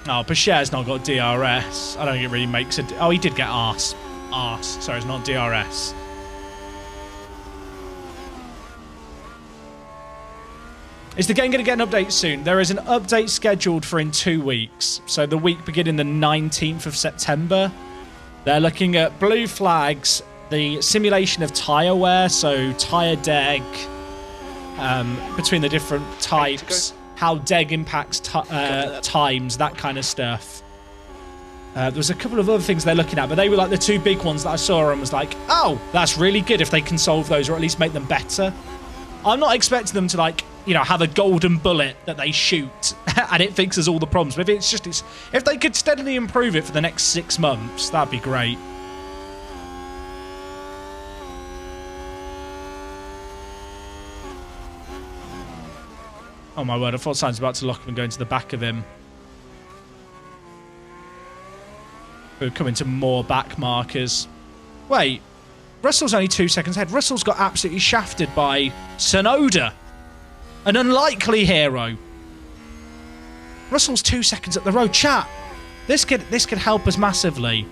Oh, Pacher's not got DRS. I don't think it really makes a... Oh, he did get arse. Arse. Sorry, it's not DRS. Is the game going to get an update soon? There is an update scheduled for in 2 weeks. So the week beginning the 19th of September. They're looking at blue flags, the simulation of tyre wear, so tyre deg, between the different types, how deg impacts times, that kind of stuff. There's a couple of other things they're looking at, but they were like the 2 big ones that I saw and was like, oh, that's really good if they can solve those or at least make them better. I'm not expecting them to, like, you know, have a golden bullet that they shoot and it fixes all the problems. But if they could steadily improve it for the next 6 months, that'd be great. Oh my word, I thought Sainz was about to lock him and go into the back of him. We're coming to more back markers. Wait, Russell's only 2 seconds ahead. Russell's got absolutely shafted by Tsunoda. An unlikely hero. Russell's 2 seconds up the road. Chat, this could help us massively.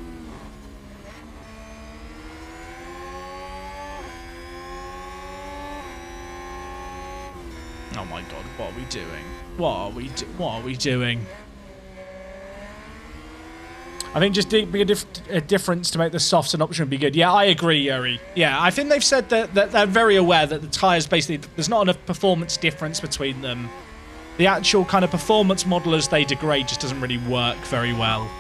Oh my God, what are we doing? What are we doing? I think just being a difference to make the softs an option would be good. Yeah, I agree, Yuri. Yeah, I think they've said that they're very aware that the tyres basically, there's not enough performance difference between them. The actual kind of performance model as they degrade just doesn't really work very well.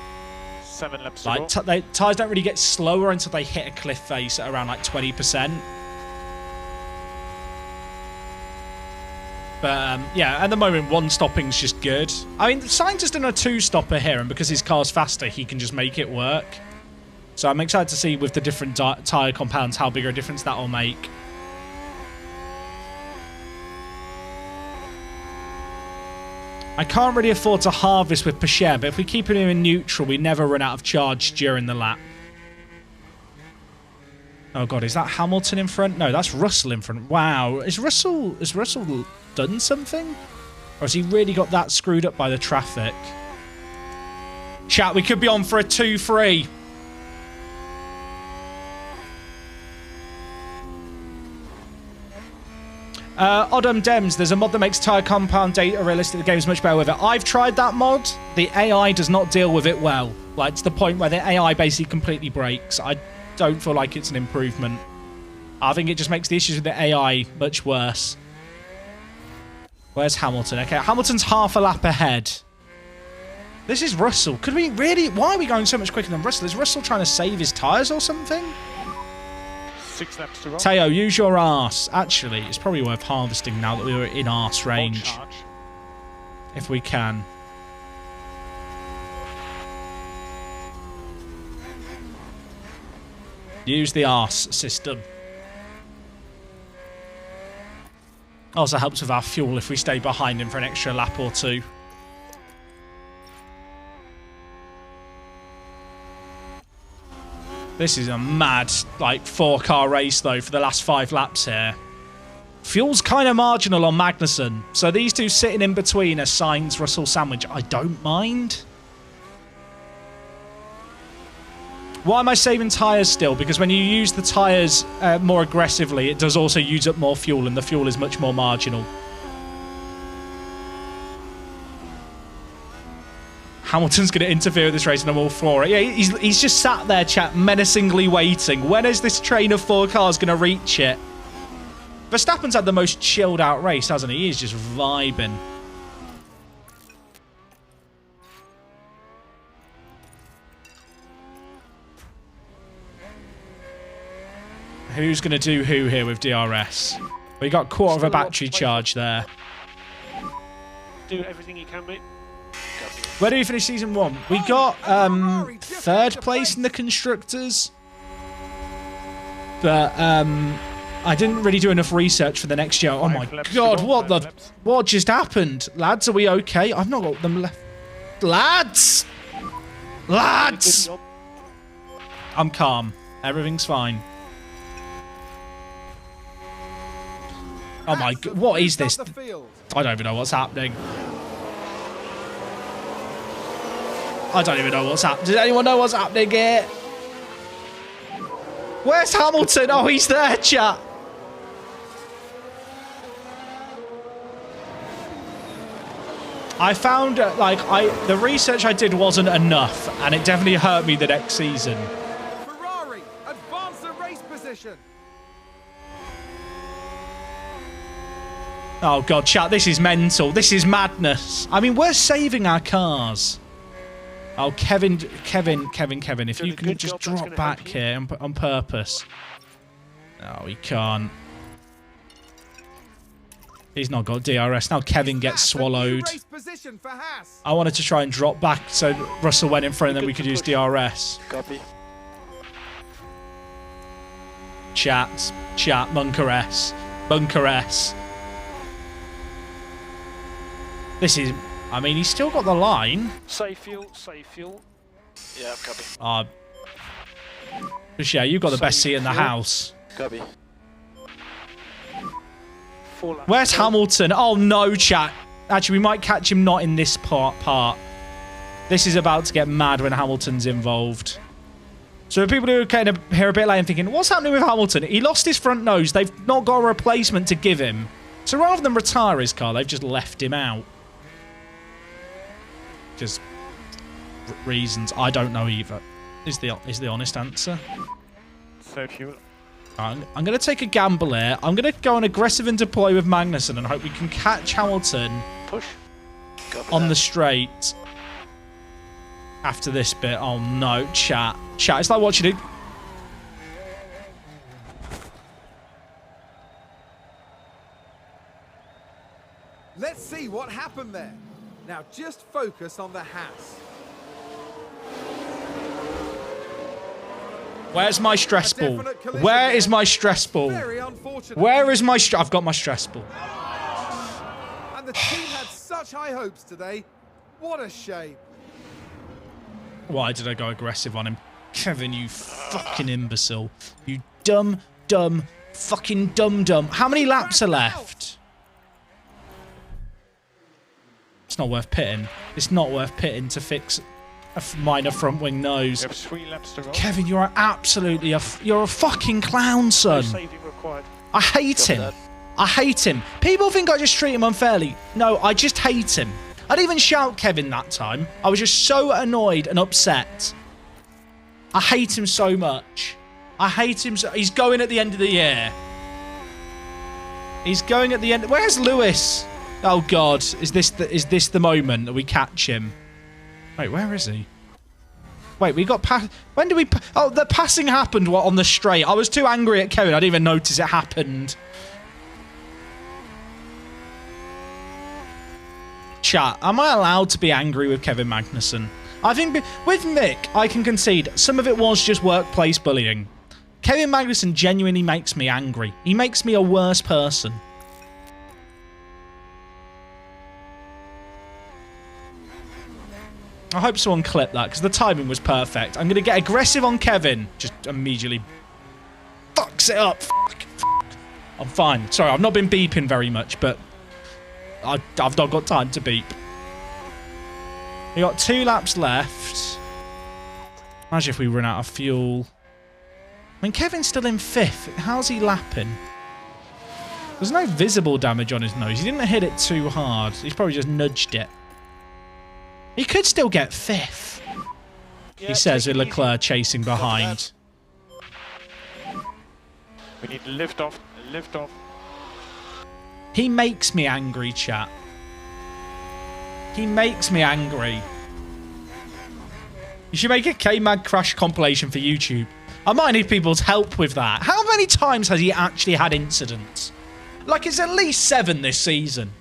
7 laps like, tyres don't really get slower until they hit a cliff face at around like 20%. But, yeah, at the moment, 1 stopping's just good. I mean, Sainz has done a 2-stopper here, and because his car's faster, he can just make it work. So I'm excited to see with the different tyre compounds how big a difference that will make. I can't really afford to harvest with Pacher, but if we keep him in neutral, we never run out of charge during the lap. Oh, God, is that Hamilton in front? No, that's Russell in front. Wow. Is Russell done something? Or has he really got that screwed up by the traffic? Chat, we could be on for a 2-3. Oddum Dems, there's a mod that makes tyre compound data realistic. The game's much better with it. I've tried that mod. The AI does not deal with it well. Like, to the point where the AI basically completely breaks. I don't feel like it's an improvement. I think it just makes the issues with the AI much worse. Where's Hamilton? Okay, Hamilton's half a lap ahead. This is Russell. Could we really... Why are we going so much quicker than Russell? Is Russell trying to save his tyres or something? 6 laps to go. Teo, use your arse. Actually, it's probably worth harvesting now that we were in arse range. If we can. Use the arse system. Also helps with our fuel if we stay behind him for an extra lap or 2. This is a mad, like, 4-car race, though, for the last 5 laps here. Fuel's kind of marginal on Magnussen. So these two sitting in between a Sainz-Russell sandwich, I don't mind. Why am I saving tyres still? Because when you use the tyres more aggressively, it does also use up more fuel, and the fuel is much more marginal. Hamilton's going to interfere with this race, and I'm all for it. Yeah, he's just sat there, chat, menacingly waiting. When is this train of 4 cars going to reach it? Verstappen's had the most chilled out race, hasn't he? He's just vibing. Who's going to do who here with DRS? We got quarter of a battery charge there. Do everything you can, mate. Where do we finish season 1? We got 3rd place in the constructors. But I didn't really do enough research for the next year. Oh my god, what just happened? Lads, are we okay? I've not got them left. Lads! Lads! I'm calm. Everything's fine. Oh my god, what is this? I don't even know what's happening. I don't even know what's happening. Does anyone know what's happening here? Where's Hamilton? Oh, he's there, chat. I found, the research I did wasn't enough, and it definitely hurt me the next season. Ferrari, advance the race position. Oh, God, chat, this is mental. This is madness. I mean, we're saving our cars. Oh, Kevin, if you can just drop back here on purpose. Oh, he can't. He's not got DRS. Now Kevin gets swallowed. I wanted to try and drop back so Russell went in front and then we could use DRS. Copy. Chat, Bunker S. This is... I mean, he's still got the line. Save fuel, save fuel. Yeah, copy. Yeah, you've got the best seat in the house. Copy. Where's Hamilton? Oh, no, chat. Actually, we might catch him not in this part. This is about to get mad when Hamilton's involved. So for people who are kind of here a bit late and thinking, what's happening with Hamilton? He lost his front nose. They've not got a replacement to give him. So rather than retire his car, they've just left him out. Just reasons I don't know either. Is the honest answer. Save fuel. I'm going to take a gamble here. I'm going to go on aggressive and deploy with Magnussen and hope we can catch Hamilton Push. on the straight after this bit. Oh no, chat. It's like watching it. Let's see what happened there. Now just focus on the Haas. Where's my stress ball? Where is my stress ball? Very unfortunate. Where is my I've got my stress ball. And the team had such high hopes today. What a shame. Why did I go aggressive on him? Kevin, you fucking imbecile. You dumb, fucking dumb. How many laps are left? It's not worth pitting. It's not worth pitting to fix a minor front wing nose. You have 3 laps to roll. Kevin, you're absolutely you're a fucking clown, son. No saving required. I hate him. I hate him. People think I just treat him unfairly. No, I just hate him. I didn't even shout Kevin that time. I was just so annoyed and upset. I hate him so much. I hate him so... He's going at the end of the year. He's going at the end... Where's Lewis? Oh, God. Is this the moment that we catch him? Wait, where is he? Wait, we got past... When did we... Oh, the passing happened on the straight. I was too angry at Kevin. I didn't even notice it happened. Chat, am I allowed to be angry with Kevin Magnussen? I think with Mick, I can concede some of it was just workplace bullying. Kevin Magnussen genuinely makes me angry. He makes me a worse person. I hope someone clipped that because the timing was perfect. I'm going to get aggressive on Kevin. Just immediately fucks it up. Fuck. I'm fine. Sorry, I've not been beeping very much, but I've not got time to beep. We got 2 laps left. Imagine if we run out of fuel. I mean, Kevin's still in 5th. How's he lapping? There's no visible damage on his nose. He didn't hit it too hard. He's probably just nudged it. He could still get 5th. Yeah, he says with Leclerc chasing behind. We need to lift off. Lift off. He makes me angry, chat. He makes me angry. You should make a K-Mag crash compilation for YouTube. I might need people's help with that. How many times has he actually had incidents? Like, it's at least 7 this season.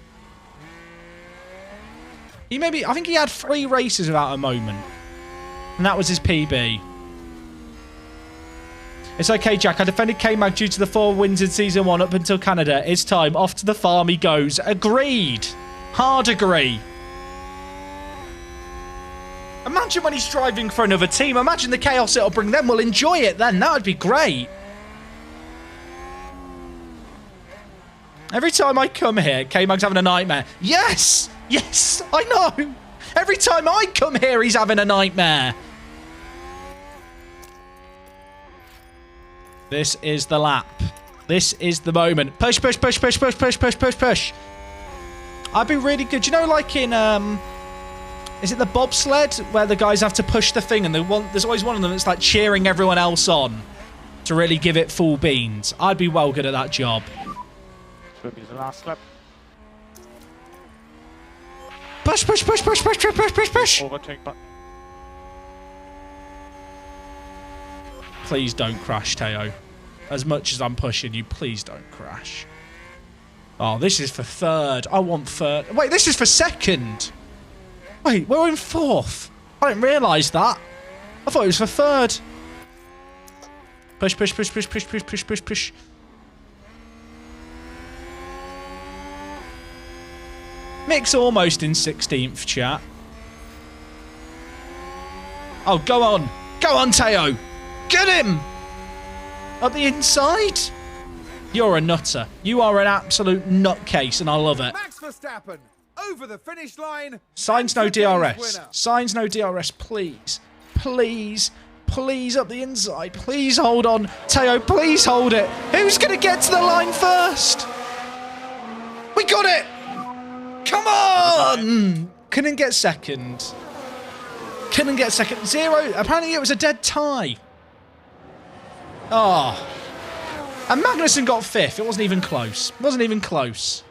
I think he had 3 races without a moment. And that was his PB. It's okay, Jack. I defended K-Mag due to the 4 wins in Season 1 up until Canada. It's time. Off to the farm he goes. Agreed. Hard agree. Imagine when he's driving for another team. Imagine the chaos it'll bring them. We'll enjoy it then. That would be great. Every time I come here, K-Mag's having a nightmare. Yes! Yes! I know! Every time I come here, he's having a nightmare. This is the lap. This is the moment. Push, push, push, push, push, push, push, push, push. I'd be really good. You know, like in, is it the bobsled? Where the guys have to push the thing and there's always one of them that's like cheering everyone else on to really give it full beans. I'd be well good at that job. Will be the last lap. Push, push, push, push, push, push, push, push, push. Overtake button. Please don't crash, Teo. As much as I'm pushing you, please don't crash. Oh, this is for 3rd. I want 3rd. Wait, this is for 2nd. Wait, we're in 4th. I didn't realise that. I thought it was for 3rd. Push, push, push, push, push, push, push, push, push. Mick's almost in 16th, chat. Oh, go on. Go on, Teo. Get him. Up the inside. You're a nutter. You are an absolute nutcase, and I love it. Max Verstappen over the finish line. Signs no Today's DRS. winner. Signs no DRS, please. Please. Please up the inside. Please hold on. Teo, please hold it. Who's going to get to the line first? We got it. Come on. Couldn't get 2nd. Couldn't get 2nd. 0. Apparently it was a dead tie. Oh. And Magnussen got 5th. It wasn't even close. Wasn't even close.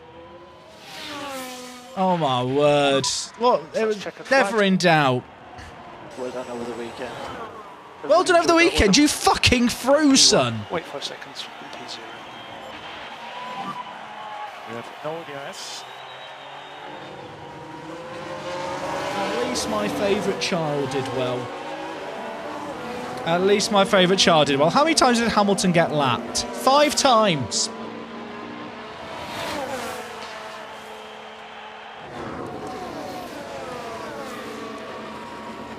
Oh my word. What? It was never in doubt. Well done over the weekend. Well done over the weekend. You fucking threw, son. Wait 5 seconds. P0. We have no DRS. At least my favourite child did well. At least my favourite child did well. How many times did Hamilton get lapped? 5 times.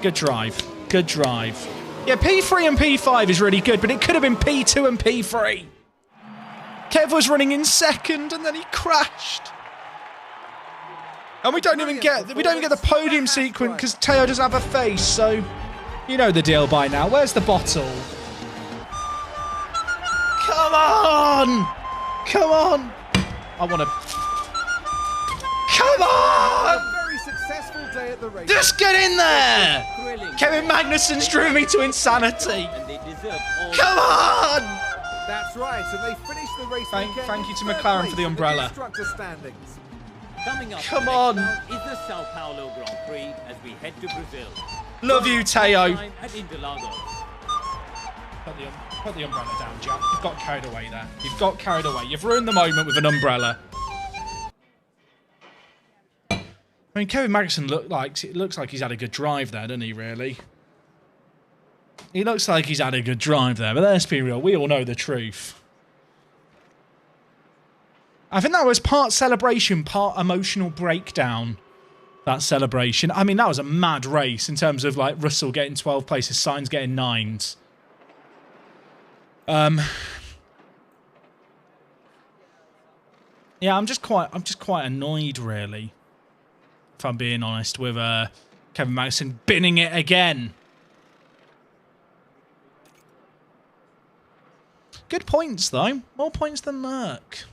Good drive. Good drive. Yeah, P3 and P5 is really good, but it could have been P2 and P3. Kev was running in 2nd and then he crashed. And we don't even get the podium sequence because Teo doesn't have a face, so you know the deal by now. Where's the bottle? Come on! Come on! I want to... Come on! A very successful day at the race. Just get in there! Thrilling. Kevin Magnussen's driven me to insanity. And they deserve all. Come on! That's right, and they finished the race Thank weekend you to in 3rd McLaren place for the in umbrella. constructor standings. Coming up Come next on. round is the Sao Paulo Grand Prix as we head to Brazil. Love you, Teo. Time at Interlagos. Put the umbrella down, Jack. You've got carried away there. You've got carried away. You've ruined the moment with an umbrella. I mean, Kevin Magnussen looks like he's had a good drive there, doesn't he, really? He looks like he's had a good drive there, but let's be real. We all know the truth. I think that was part celebration, part emotional breakdown, that celebration. I mean, that was a mad race in terms of, like, Russell getting 12 places, Sainz getting 9s. Yeah, I'm just quite annoyed, really, if I'm being honest, with Kevin Magnussen binning it again. Good points, though. More points than Merck.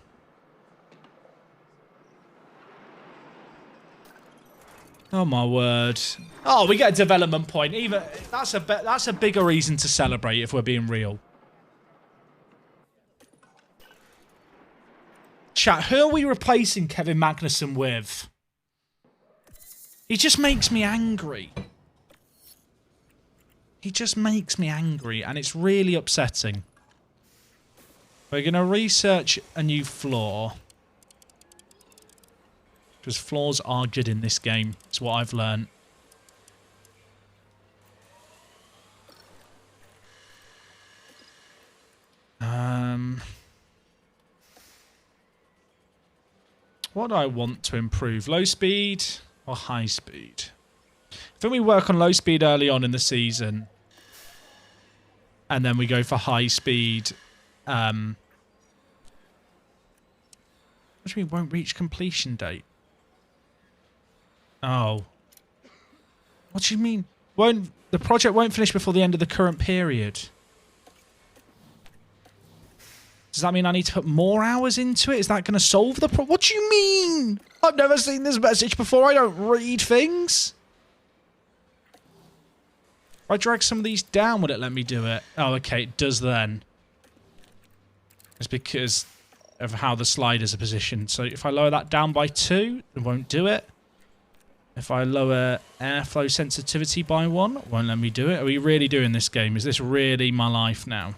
Oh my word! Oh, we get a development point. Even that's a bigger reason to celebrate if we're being real. Chat, who are we replacing Kevin Magnussen with? He just makes me angry. He just makes me angry, and it's really upsetting. We're going to research a new floor. Because floors are good in this game. It's what I've learned. What do I want to improve? Low speed or high speed? I think we work on low speed early on in the season. And then we go for high speed. What do you mean won't reach completion date? Oh. What do you mean? The project won't finish before the end of the current period? Does that mean I need to put more hours into it? Is that going to solve the problem? What do you mean? I've never seen this message before. I don't read things. If I drag some of these down, would it let me do it? Oh, okay, it does then. It's because of how the sliders are positioned. So if I lower that down by 2, it won't do it. If I lower airflow sensitivity by 1, it won't let me do it. Are we really doing this game? Is this really my life now?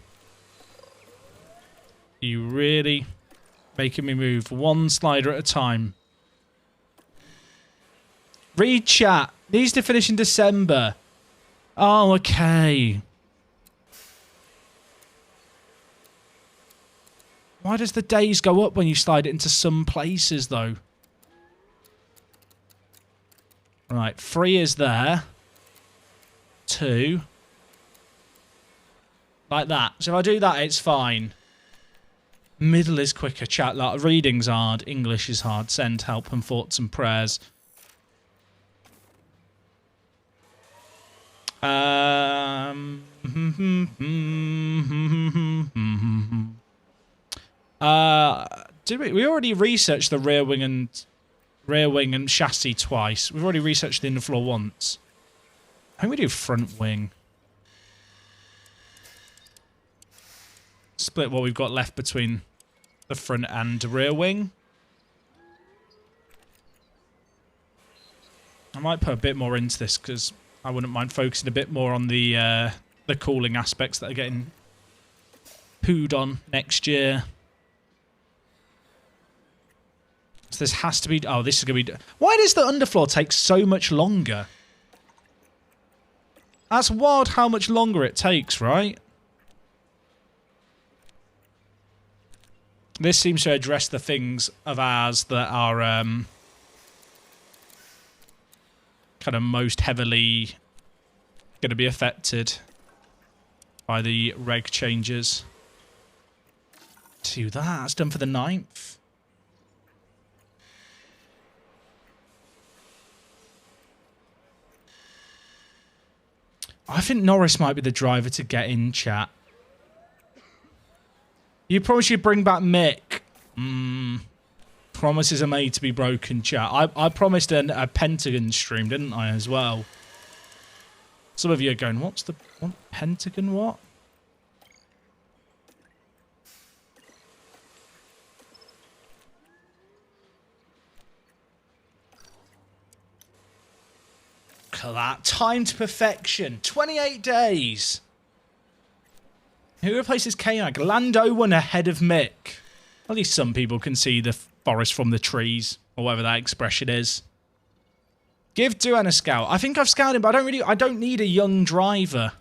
Are you really making me move one slider at a time? Read chat. Needs to finish in December. Oh, okay. Why does the days go up when you slide it into some places, though? Right, 3 is there. 2. Like that. So if I do that, it's fine. Middle is quicker. Chat, like, reading's hard. English is hard. Send help and thoughts and prayers. We already researched the rear wing and chassis twice. We've already researched the underfloor once. I think we do front wing. Split what we've got left between the front and rear wing. I might put a bit more into this because I wouldn't mind focusing a bit more on the cooling aspects that are getting pooed on next year. So this has to be... Oh, this is going to be... Why does the underfloor take so much longer? That's wild how much longer it takes, right? This seems to address the things of ours that are kind of most heavily going to be affected by the reg changes. Do that. That's done for the 9th. I think Norris might be the driver to get in, chat. You promised you'd bring back Mick. Promises are made to be broken, chat. I promised a Pentagon stream, didn't I, as well? Some of you are going, what? Pentagon what? Look at that. Time to perfection. 28 days. Who replaces K-Mag? Lando won ahead of Mick. At least some people can see the forest from the trees, or whatever that expression is. Give Duan a scout. I think I've scouted him, but I don't need a young driver.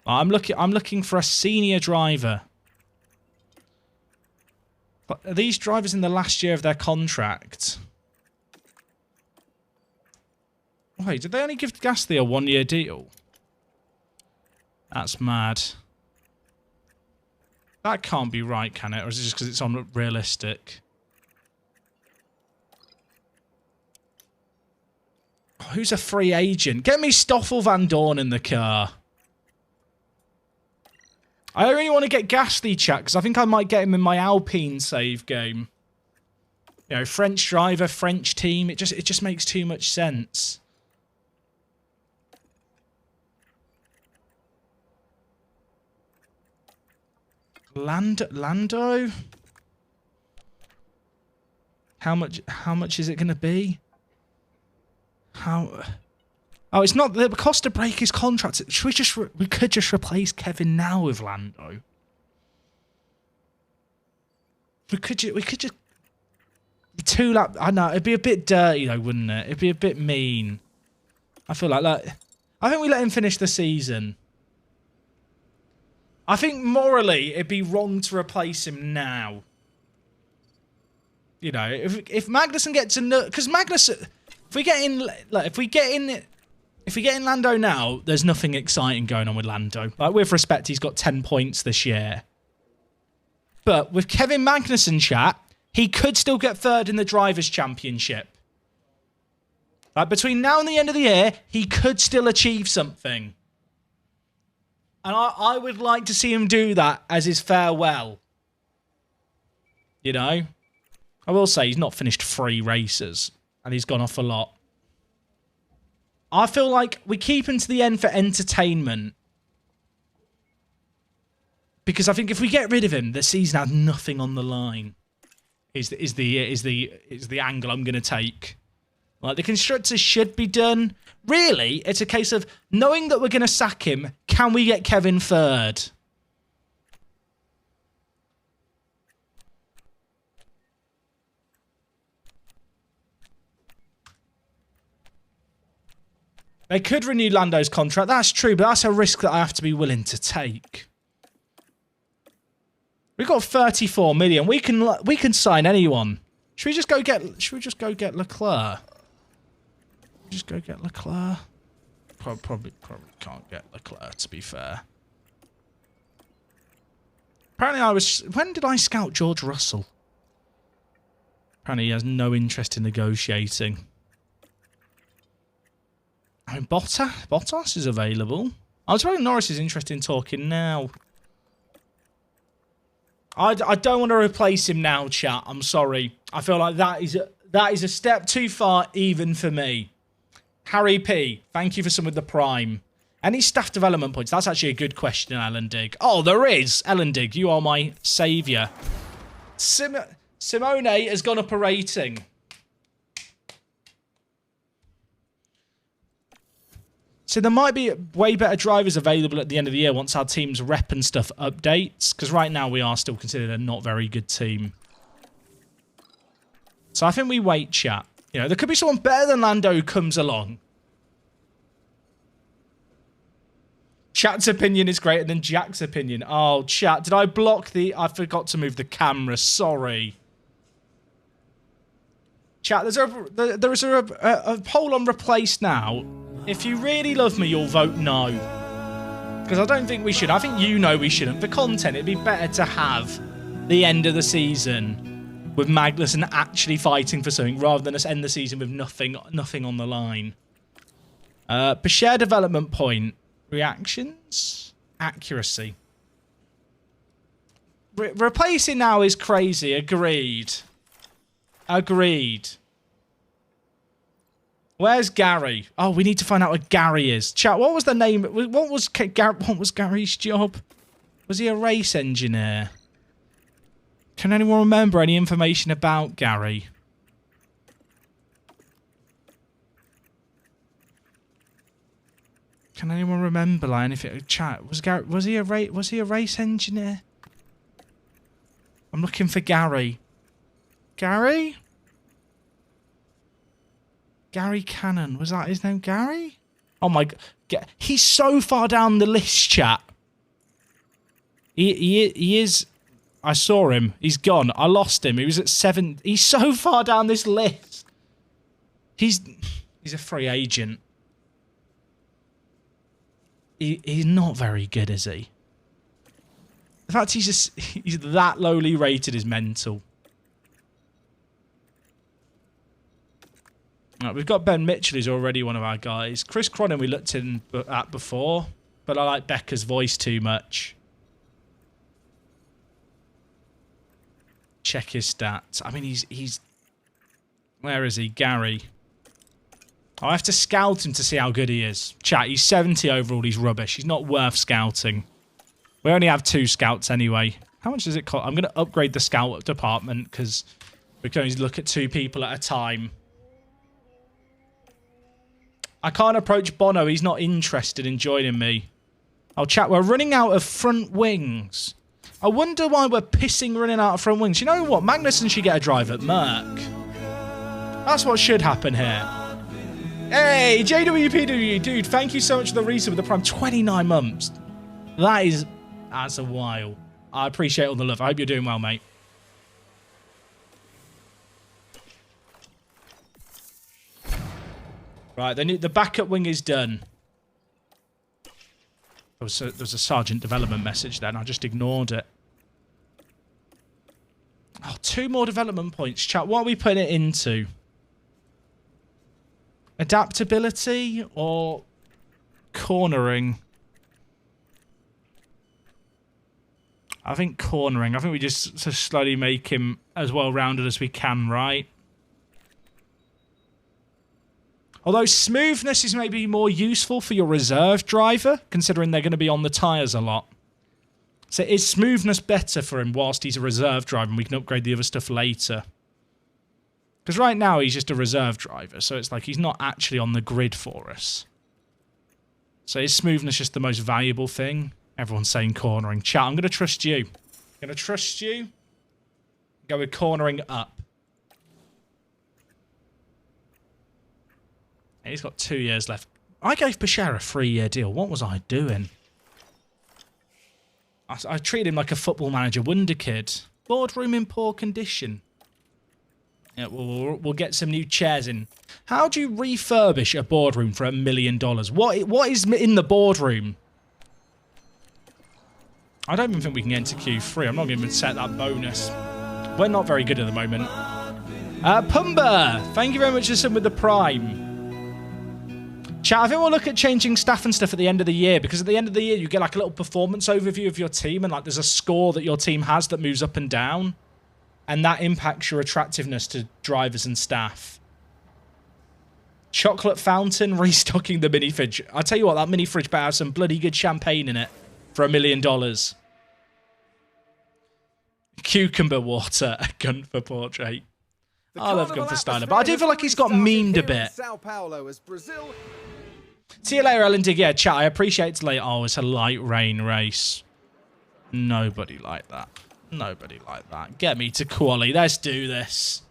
I'm looking for a senior driver. But are these drivers in the last year of their contract? Wait, did they only give Gasly a 1-year deal? That's mad. That can't be right, can it? Or is it just because it's unrealistic? Oh, who's a free agent? Get me Stoffel Van Dorn in the car. I don't really want to get Gasly, chat, because I think I might get him in my Alpine save game. You know, French driver, French team. It just makes too much sense. Lando? How much is it going to be? Oh, it's not the cost to break his contract. Should we could just replace Kevin now with Lando. We could just 2 lap. I know it'd be a bit dirty though, wouldn't it? It'd be a bit mean. I feel like I think we let him finish the season. I think morally it'd be wrong to replace him now. You know, if Magnussen gets a because Magnussen, if we get in Lando now, there's nothing exciting going on with Lando. Like, with respect, he's got 10 points this year. But with Kevin Magnussen, chat, he could still get 3rd in the Drivers' Championship. Like, between now and the end of the year, he could still achieve something. And I would like to see him do that as his farewell. You know? I will say he's not finished 3 races. And he's gone off a lot. I feel like we keep him to the end for entertainment. Because I think if we get rid of him, the season has nothing on the line. Is the angle I'm going to take. Like, the constructors should be done. Really, it's a case of knowing that we're going to sack him, can we get Kevin 3rd? They could renew Lando's contract. That's true, but that's a risk that I have to be willing to take. We've got 34 million. We can sign anyone. Should we just go get Leclerc? Just go get Leclerc. Probably can't get Leclerc, to be fair. Apparently when did I scout George Russell? Apparently he has no interest in negotiating. I mean, Bottas is available. I was wondering Norris is interested in talking now. I don't want to replace him now, chat. I'm sorry. I feel like that is a step too far even for me. Harry P, thank you for some of the Prime. Any staff development points? That's actually a good question, Ellen Dig. Oh, there is. Ellen Dig, you are my saviour. Simone has gone up a rating. So there might be way better drivers available at the end of the year once our team's rep and stuff updates. Because right now we are still considered a not very good team. So I think we wait, chat. You know, there could be someone better than Lando who comes along. Chat's opinion is greater than Jack's opinion. Oh, chat, did I block the... I forgot to move the camera, sorry. Chat, there is a poll on replace now. If you really love me, you'll vote no. Because I don't think we should. I think you know we shouldn't. For content, it'd be better to have the end of the season with Magnussen actually fighting for something rather than us end the season with nothing on the line. Per share development point. Reactions? Accuracy. Replacing now is crazy. Agreed. Agreed. Where's Gary? Oh, we need to find out where Gary is. Chat, what was the name? What was Gary's job? Was he a race engineer? Can anyone remember any information about Gary? Can anyone remember like anything? Chat, was he a race engineer? I'm looking for Gary. Gary? Gary Cannon. Was that his name? Gary? Oh my god. He's so far down the list, chat. He is... I saw him. He's gone. I lost him. He was at 7. He's so far down this list. He's a free agent. He's not very good, is he? The fact he's that lowly rated is mental. Right, we've got Ben Mitchell, who's already one of our guys. Chris Cronin we looked at before, but I like Becca's voice too much. Check his stats. I mean, he's... Where is he? Gary. I have to scout him to see how good he is. Chat, he's 70 overall. He's rubbish. He's not worth scouting. We only have 2 scouts anyway. How much does it cost? I'm going to upgrade the scout department because we can only look at 2 people at a time. I can't approach Bono. He's not interested in joining me. Oh, chat, we're running out of front wings. I wonder why we're pissing running out of front wings. You know what? Magnussen should get a drive at Merc. That's what should happen here. Hey, JWPW, dude, thank you so much for the resub with the Prime. 29 months. That's a while. I appreciate all the love. I hope you're doing well, mate. Right, the backup wing is done. There was a Sergeant development message then. I just ignored it. Oh, 2 more development points, chat. What are we putting it into? Adaptability or cornering? I think cornering. I think we just slowly make him as well-rounded as we can, right? Although smoothness is maybe more useful for your reserve driver, considering they're going to be on the tyres a lot. So is smoothness better for him whilst he's a reserve driver and we can upgrade the other stuff later? Because right now he's just a reserve driver, so it's like he's not actually on the grid for us. So is smoothness just the most valuable thing? Everyone's saying cornering. Chat, I'm going to trust you. I'm going to trust you. Go with cornering up. He's got 2 years left. I gave Bashar a 3-year deal. What was I doing? I treated him like a football manager wonder kid. Boardroom in poor condition. Yeah, we'll get some new chairs in. How do you refurbish a boardroom for $1 million? What is in the boardroom? I don't even think we can get into Q3. I'm not going to set that bonus. We're not very good at the moment. Pumba, thank you very much for sitting with the Prime. Chat, I think we'll look at changing staff and stuff at the end of the year, because at the end of the year you get like a little performance overview of your team and like there's a score that your team has that moves up and down, and that impacts your attractiveness to drivers and staff. Chocolate fountain, restocking the mini fridge. I tell you what, that mini fridge better have some bloody good champagne in it for $1 million. Cucumber water, a gun for portrait. I love Gun for Steiner, but I do feel like he's got memed a bit. See you later, Ellen Dig. Yeah, chat, I appreciate it's late. Oh, it's a light rain race. Nobody like that. Nobody like that. Get me to quali. Let's do this.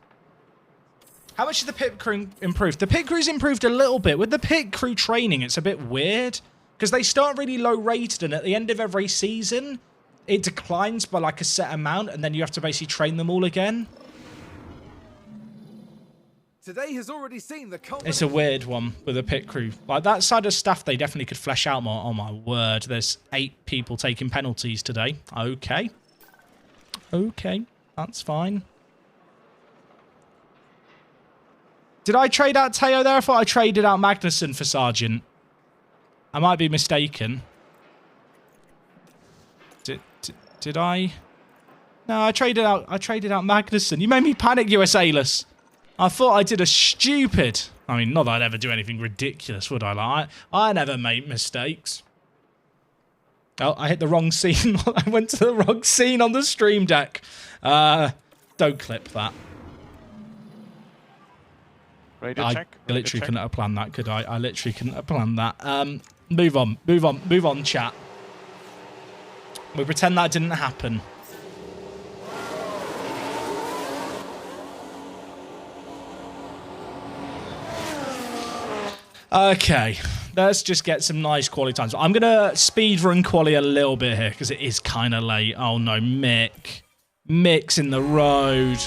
How much has the pit crew improved? The pit crew's improved a little bit. With the pit crew training, it's a bit weird, because they start really low rated, and at the end of every season, it declines by like a set amount, and then you have to basically train them all again. Today has already seen the It's a weird one with the pit crew. Like, that side of staff, they definitely could flesh out more. Oh, my word. There's 8 people taking penalties today. Okay. Okay. That's fine. Did I trade out Teo there? I thought I traded out Magnussen for Sargent. I might be mistaken. Did I? No, I traded out Magnussen. You made me panic, USAless. I thought I did a stupid... I mean, not that I'd ever do anything ridiculous, would I? Like, I never make mistakes. Oh, I hit the wrong scene. I went to the wrong scene on the stream deck. Don't clip that. Radio check. I literally couldn't have planned that, could I? I literally couldn't have planned that. Move on, chat. We'll pretend that didn't happen. Okay, let's just get some nice quality times. I'm going to speed run quali a little bit here because it is kind of late. Oh no, Mick. Mick's in the road.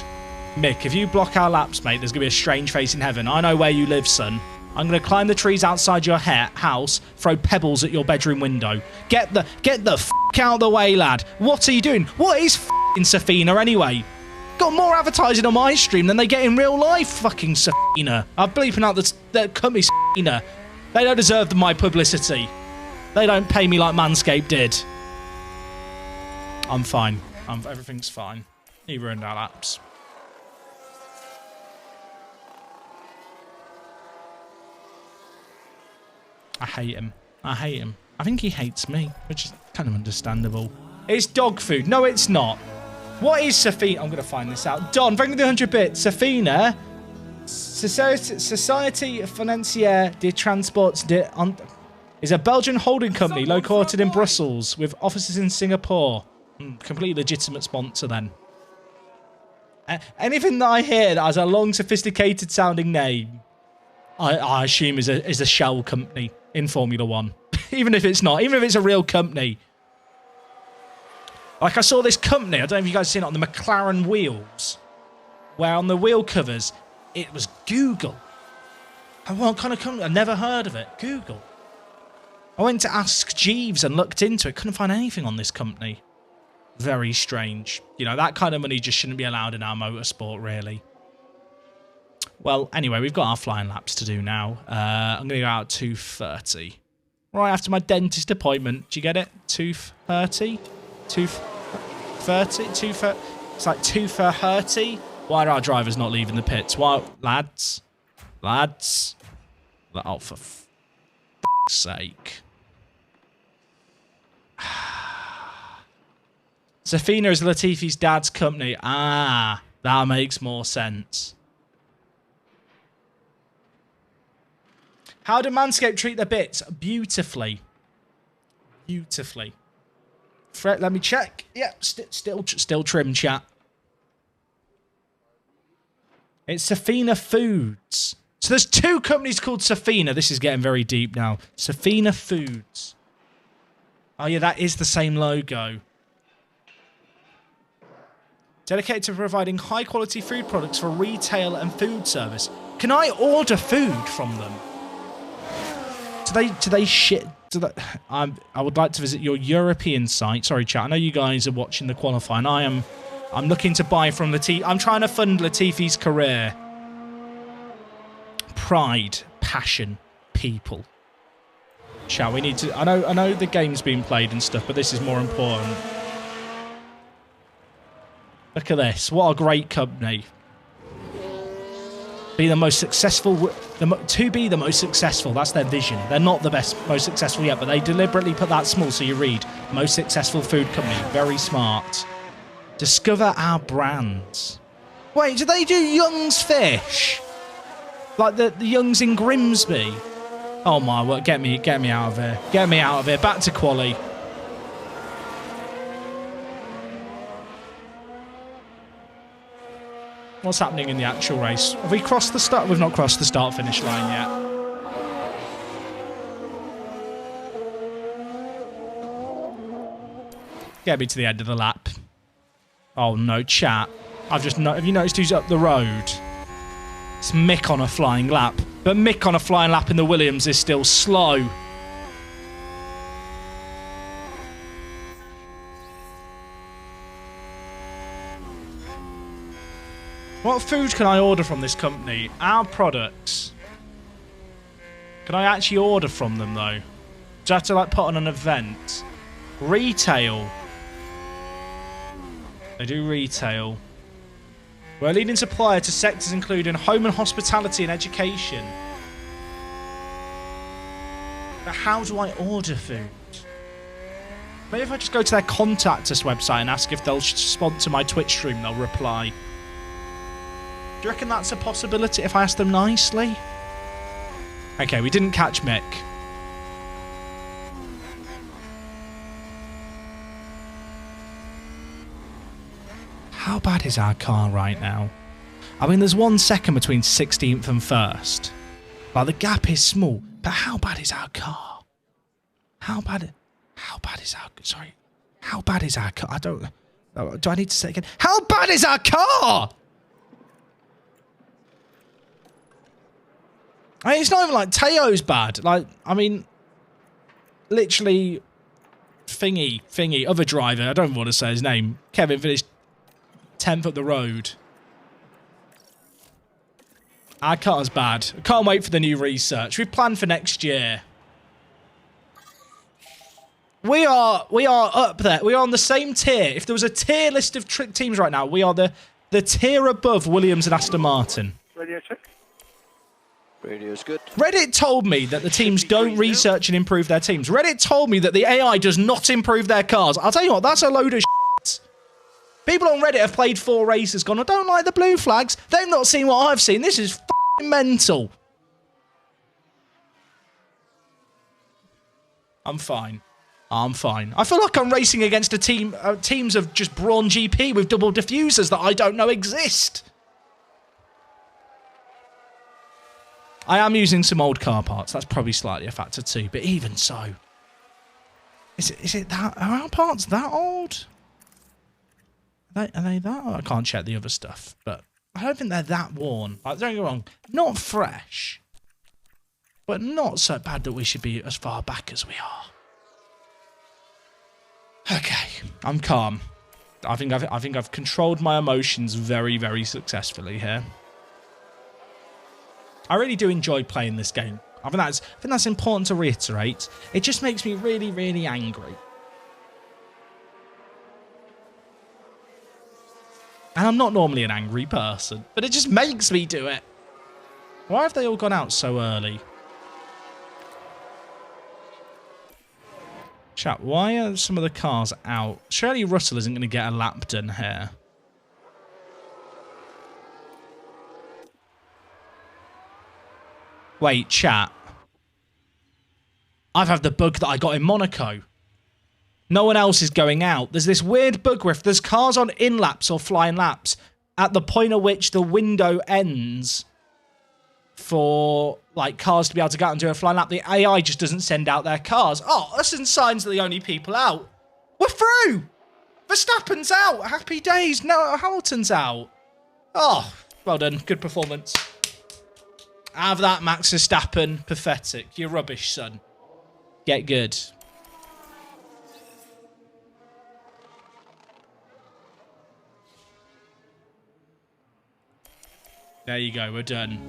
Mick, if you block our laps, mate, there's going to be a strange face in heaven. I know where you live, son. I'm going to climb the trees outside your house, throw pebbles at your bedroom window. Get the f*** out of the way, lad. What are you doing? What is f***ing Safina anyway? Got more advertising on my stream than they get in real life, fucking Safina. I'm bleeping out the company Safina. They don't deserve my publicity. They don't pay me like Manscaped did. I'm fine. Everything's fine. He ruined our laps. I hate him. I hate him. I think he hates me, which is kind of understandable. It's dog food. No, it's not. What is Safina? I'm going to find this out. Don, bring me the 100 bits. Safina Société Financière de Transport is a Belgian holding company located in Brussels with offices in Singapore. Completely legitimate sponsor then. Anything that I hear that has a long, sophisticated sounding name, I assume is a shell company in Formula One. Even if it's not, even if it's a real company. Like I saw this company, I don't know if you guys have seen it on the McLaren wheels, where on the wheel covers, it was Google. And what kind of company? I've never heard of it. Google. I went to Ask Jeeves and looked into it. Couldn't find anything on this company. Very strange. You know, that kind of money just shouldn't be allowed in our motorsport, really. Well, anyway, we've got our flying laps to do now. I'm going to go out 2:30. Right after my dentist appointment. Do you get it? 2:30? 2:30? 2:30? It's like 2:30. Why are our drivers not leaving the pits? Why, lads? Lads? Oh, for f***'s sake. Safina is Latifi's dad's company. Ah, that makes more sense. How do Manscaped treat their bits? Beautifully. Beautifully. Fred, let me check. Yep, still trim, chat. It's Safina Foods. So there's two companies called Safina. This is getting very deep now. Safina Foods. Oh yeah, that is the same logo. Dedicated to providing high quality food products for retail and food service. Can I order food from them? Do they shit? I would like to visit your European site. Sorry, chat. I know you guys are watching the qualifying. I'm looking to buy from Latifi. I'm trying to fund Latifi's career. Pride, passion, people. Chat, we need to... I know the game's being played and stuff, but this is more important. Look at this. What a great company. Be the most successful... to be the most successful. That's their vision. They're not the most successful yet, but they deliberately put that small so you read. Most successful food company. Very smart. Discover our brands. Wait, do they do Young's Fish? Like the Young's in Grimsby? Oh my word, get me out of here. Get me out of here. Back to quali. What's happening in the actual race? Have we crossed the start? We've not crossed the start-finish line yet. Get me to the end of the lap. Oh no, chat. Have you noticed who's up the road? It's Mick on a flying lap. But Mick on a flying lap in the Williams is still slow. What food can I order from this company? Our products. Can I actually order from them though? Do I have to like put on an event? Retail. They do retail. We're a leading supplier to sectors including home and hospitality and education. But how do I order food? Maybe if I just go to their contact us website and ask if they'll sponsor my Twitch stream, they'll reply. Do you reckon that's a possibility if I ask them nicely? Okay, we didn't catch Mick. How bad is our car right now? I mean, there's 1 second between 16th and 1st. Like, the gap is small, but how bad is our car? How bad is our... Sorry. How bad is our car? I don't... Do I need to say it again? How bad is our car? I mean, it's not even like Teo's bad. Like, I mean, literally, thingy, other driver, I don't even want to say his name. Kevin finished 10th up the road. Our car's bad. I can't wait for the new research. We've planned for next year. We are up there. We are on the same tier. If there was a tier list of teams right now, we are the tier above Williams and Aston Martin. Radio check. Radio's good. Reddit told me that the teams don't research and improve their teams. Reddit told me that the AI does not improve their cars. I'll tell you what, that's a load of shit. People on Reddit have played 4 races, gone, I don't like the blue flags. They've not seen what I've seen. This is mental. I'm fine. I'm fine. I feel like I'm racing against a team, teams of just Brawn GP with double diffusers that I don't know exist. I am using some old car parts. That's probably slightly a factor too. But even so, is it that? Are our parts that old? Are they that? I can't check the other stuff, but I don't think they're that worn. Like, don't get me wrong, not fresh, but not so bad that we should be as far back as we are. Okay, I'm calm. I think I've controlled my emotions very, very successfully here. I really do enjoy playing this game. I think that's important to reiterate. It just makes me really, really angry. And I'm not normally an angry person, but it just makes me do it. Why have they all gone out so early? Chat, why are some of the cars out? Surely Russell isn't going to get a lap done here. Wait, chat. I've had the bug that I got in Monaco. No one else is going out. There's this weird bug where if there's cars on in-laps or flying laps, at the point at which the window ends for like cars to be able to go out and do a flying lap, the AI just doesn't send out their cars. Oh, us and Sainz are the only people out. We're through. Verstappen's out. Happy days. No, Hamilton's out. Oh, well done. Good performance. Have that, Max Verstappen. Pathetic. You're rubbish, son. Get good. There you go. We're done.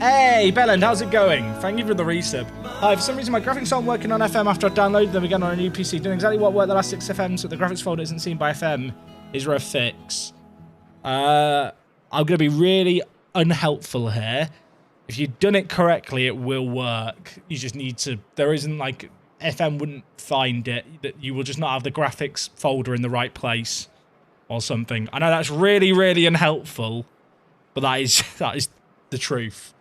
Hey, Belland, how's it going? Thank you for the resub. Hi, for some reason my graphics aren't working on FM after I downloaded them again on a new PC. Doing exactly what worked the last 6 FMs, but the graphics folder isn't seen by FM. Is there a fix? I'm going to be really unhelpful here. If you've done it correctly, it will work. You just need to... There isn't like... FM wouldn't find it. That you will just not have the graphics folder in the right place or something. I know that's really, really unhelpful, but that is the truth.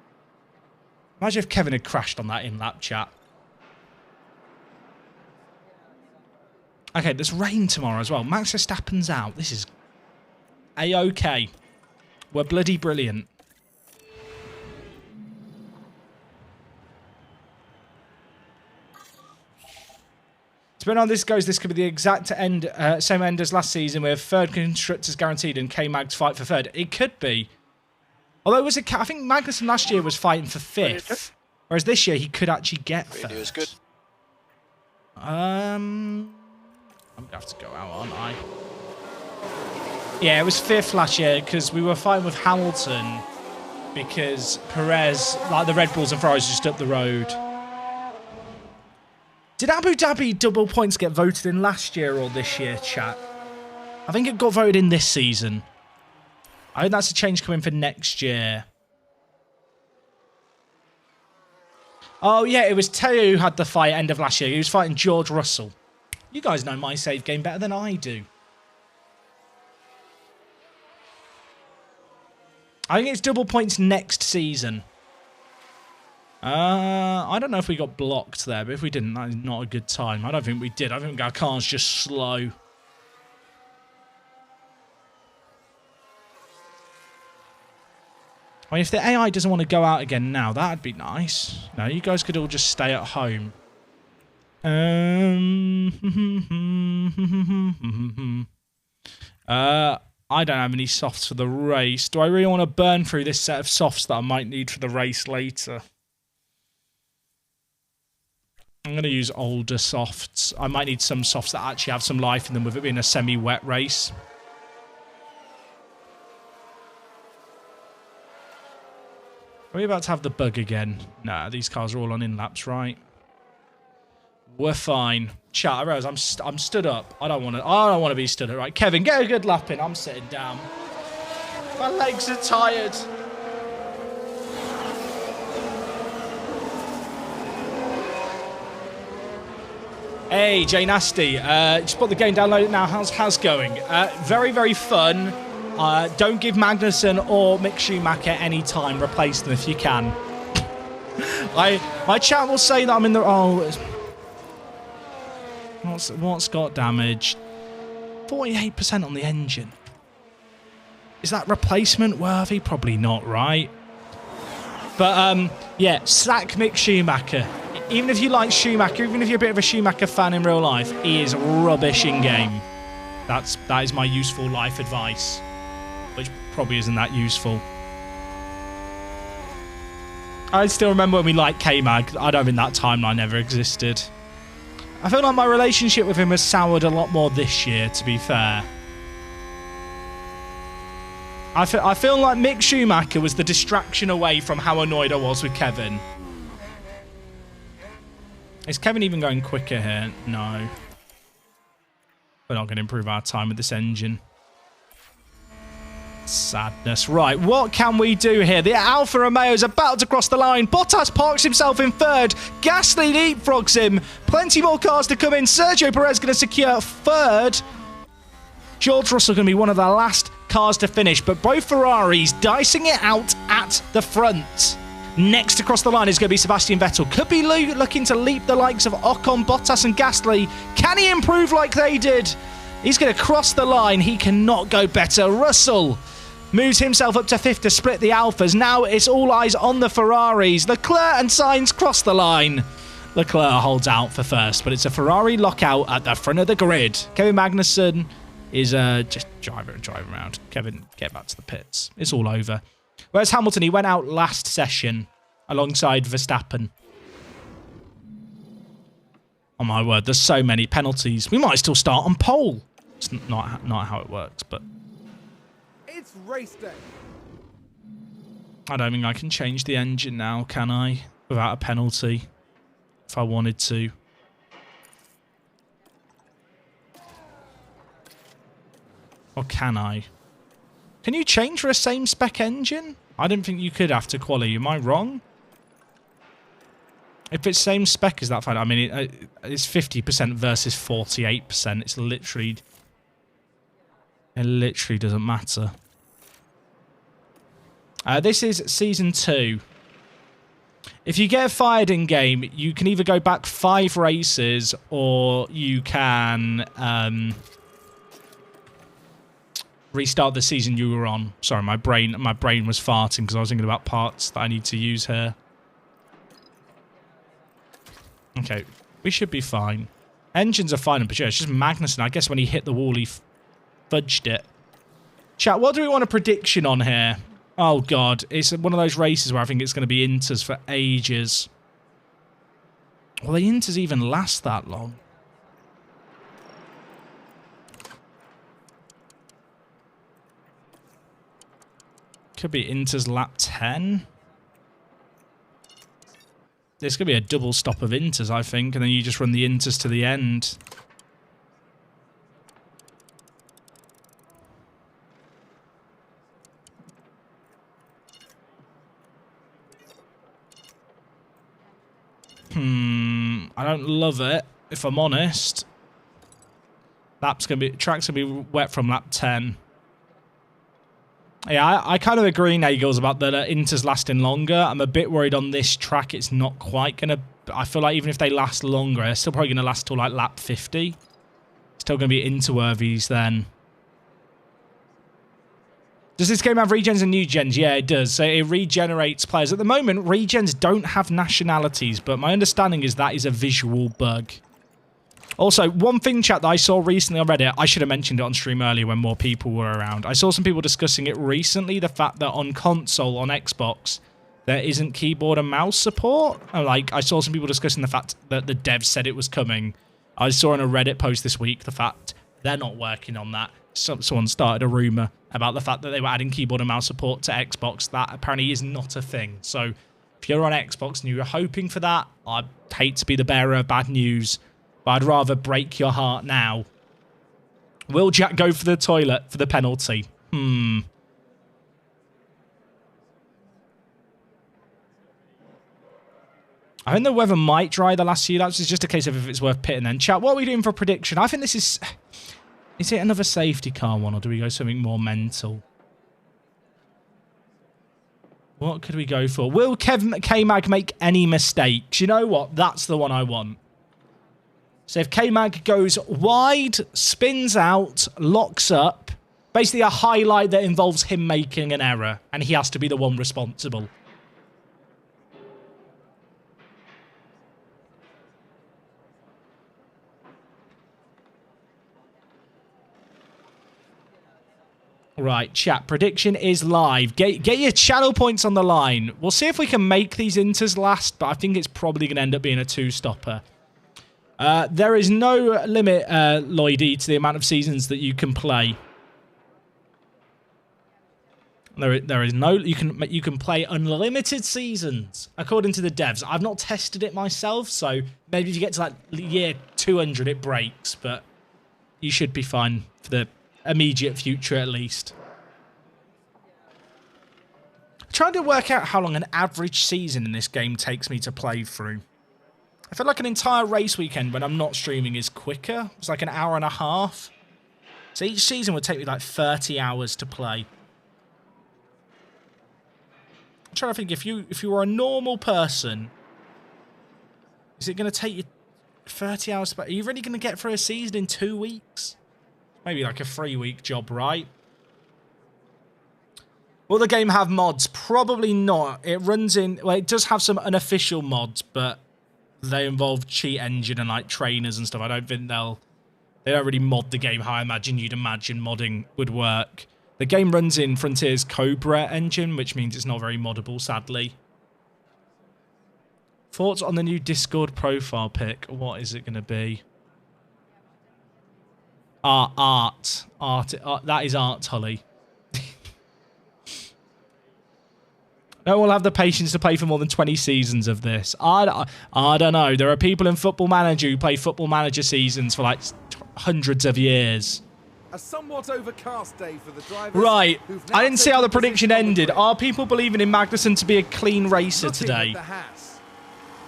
Imagine if Kevin had crashed on that in-lap chat. Okay, there's rain tomorrow as well. Max Verstappen's out. This is A-OK. We're bloody brilliant. Depending on how this goes, this could be the exact end, same end as last season with third constructors guaranteed and K-Mag's fight for third. It could be. Although it was I think Magnussen last year was fighting for fifth, whereas this year he could actually get third. Radio is good. I'm gonna have to go out, aren't I? Yeah, it was fifth last year because we were fighting with Hamilton because Perez, like the Red Bulls and Ferraris, just up the road. Did Abu Dhabi double points get voted in last year or this year, chat? I think it got voted in this season. I think that's a change coming for next year. Oh, yeah, it was Teo who had the fight end of last year. He was fighting George Russell. You guys know my save game better than I do. I think it's double points next season. I don't know if we got blocked there, but if we didn't, that is not a good time. I don't think we did. I think our car's just slow. I mean, if the AI doesn't want to go out again now, that'd be nice. No, you guys could all just stay at home. I don't have any softs for the race. Do I really want to burn through this set of softs that I might need for the race later? I'm going to use older softs. I might need some softs that actually have some life in them with it being a semi-wet race. Are we about to have the bug again? Nah, these cars are all on in-laps, right? We're fine. Chat, I realise I'm stood up. I don't want to be stood up. Right, Kevin, get a good lap in. I'm sitting down. My legs are tired. Hey, Jay Nasty. Just put the game, download it now. How's going? Very, very fun. Don't give Magnussen or Mick Schumacher any time. Replace them if you can. My chat will say that I'm in the... Oh, what's got damaged? 48% on the engine. Is that replacement worthy? Probably not, right? But, yeah, sack Mick Schumacher. Even if you like Schumacher, even if you're a bit of a Schumacher fan in real life, he is rubbish in game. That is my useful life advice, which probably isn't that useful. I still remember when we liked K-Mag. I don't think that timeline ever existed. I feel like my relationship with him has soured a lot more this year, to be fair. I feel like Mick Schumacher was the distraction away from how annoyed I was with Kevin. Is Kevin even going quicker here? No. We're not going to improve our time with this engine. Sadness. Right, what can we do here? The Alfa Romeo is about to cross the line. Bottas parks himself in third. Gasly leapfrogs him. Plenty more cars to come in. Sergio Perez going to secure third. George Russell going to be one of the last cars to finish, but both Ferraris dicing it out at the front. Next across the line is going to be Sebastian Vettel. Could be looking to leap the likes of Ocon, Bottas and Gasly. Can he improve like they did? He's going to cross the line. He cannot go better. Russell moves himself up to fifth to split the Alphas. Now it's all eyes on the Ferraris. Leclerc and Sainz cross the line. Leclerc holds out for first, but it's a Ferrari lockout at the front of the grid. Kevin Magnussen is just drive around. Kevin, get back to the pits. It's all over. Whereas Hamilton, he went out last session alongside Verstappen. Oh my word, there's so many penalties. We might still start on pole. It's not how it works, but... It's race day. I don't think I can change the engine now, can I? Without a penalty. If I wanted to. Or can I? Can you change for a same spec engine? I didn't think you could after quali. Am I wrong? If it's same spec, is that fine? I mean, it's 50% versus 48%. It's literally... It literally doesn't matter. This is Season 2. If you get fired in-game, you can either go back 5 races or you can... restart the season you were on. Sorry, my brain was farting because I was thinking about parts that I need to use here. Okay, we should be fine. Engines are fine, but yeah, it's just Magnussen. I guess when he hit the wall, he fudged it. Chat, what do we want a prediction on here? Oh, God. It's one of those races where I think it's going to be Inters for ages. Will the Inters even last that long? Could be Inter's lap 10. There's going to be a double stop of Inters, I think, and then you just run the Inters to the end. I don't love it, if I'm honest. Track's going to be wet from lap 10. Yeah, I kind of agree, Nagels, about the Inter's lasting longer. I'm a bit worried on this track. It's not quite going to... I feel like even if they last longer, they're still probably going to last till like lap 50. Still going to be Interworthies then. Does this game have regens and new gens? Yeah, it does. So it regenerates players. At the moment, regens don't have nationalities, but my understanding is that is a visual bug. Also, one thing, chat, that I saw recently on Reddit, I should have mentioned it on stream earlier when more people were around. I saw some people discussing it recently, the fact that on console, on Xbox, there isn't keyboard and mouse support. Like, I saw some people discussing the fact that the devs said it was coming. I saw in a Reddit post this week the fact they're not working on that. Someone started a rumour about the fact that they were adding keyboard and mouse support to Xbox. That apparently is not a thing. So, if you're on Xbox and you're hoping for that, I'd hate to be the bearer of bad news, but I'd rather break your heart now. Will Jack go for the toilet for the penalty? I think the weather might dry the last few laps. It's just a case of if it's worth pitting then. Chat, what are we doing for a prediction? I think this is... Is it another safety car one, or do we go something more mental? What could we go for? Will K-Mag make any mistakes? You know what? That's the one I want. So if K-Mag goes wide, spins out, locks up, basically a highlight that involves him making an error, and he has to be the one responsible. Right, chat. Prediction is live. Get your channel points on the line. We'll see if we can make these inters last, but I think it's probably going to end up being a two-stopper. There is no limit, Lloydie, to the amount of seasons that you can play. There is no... You can play unlimited seasons, according to the devs. I've not tested it myself, so maybe if you get to like year 200, it breaks, but you should be fine for the immediate future at least. I'm trying to work out how long an average season in this game takes me to play through. I feel like an entire race weekend when I'm not streaming is quicker. It's like an hour and a half. So each season would take me like 30 hours to play. I'm trying to think, if you were a normal person, is it going to take you 30 hours to play? Are you really going to get through a season in 2 weeks? Maybe like a 3-week job, right? Will the game have mods? Probably not. It runs in... Well, it does have some unofficial mods, but they involve cheat engine and like trainers and stuff. I don't think they don't really mod the game how I imagine you'd imagine modding would work. The game runs in Frontier's Cobra engine, which means it's not very moddable, sadly. Thoughts on the new Discord profile pic? What is it going to be? Art. That is art, Holly. No one will have the patience to play for more than 20 seasons of this. I don't know. There are people in Football Manager who play Football Manager seasons for like hundreds of years. A somewhat overcast day for the drivers. Right. I didn't see how the prediction ended. Are people believing in Magnussen to be a clean racer today? The Haas.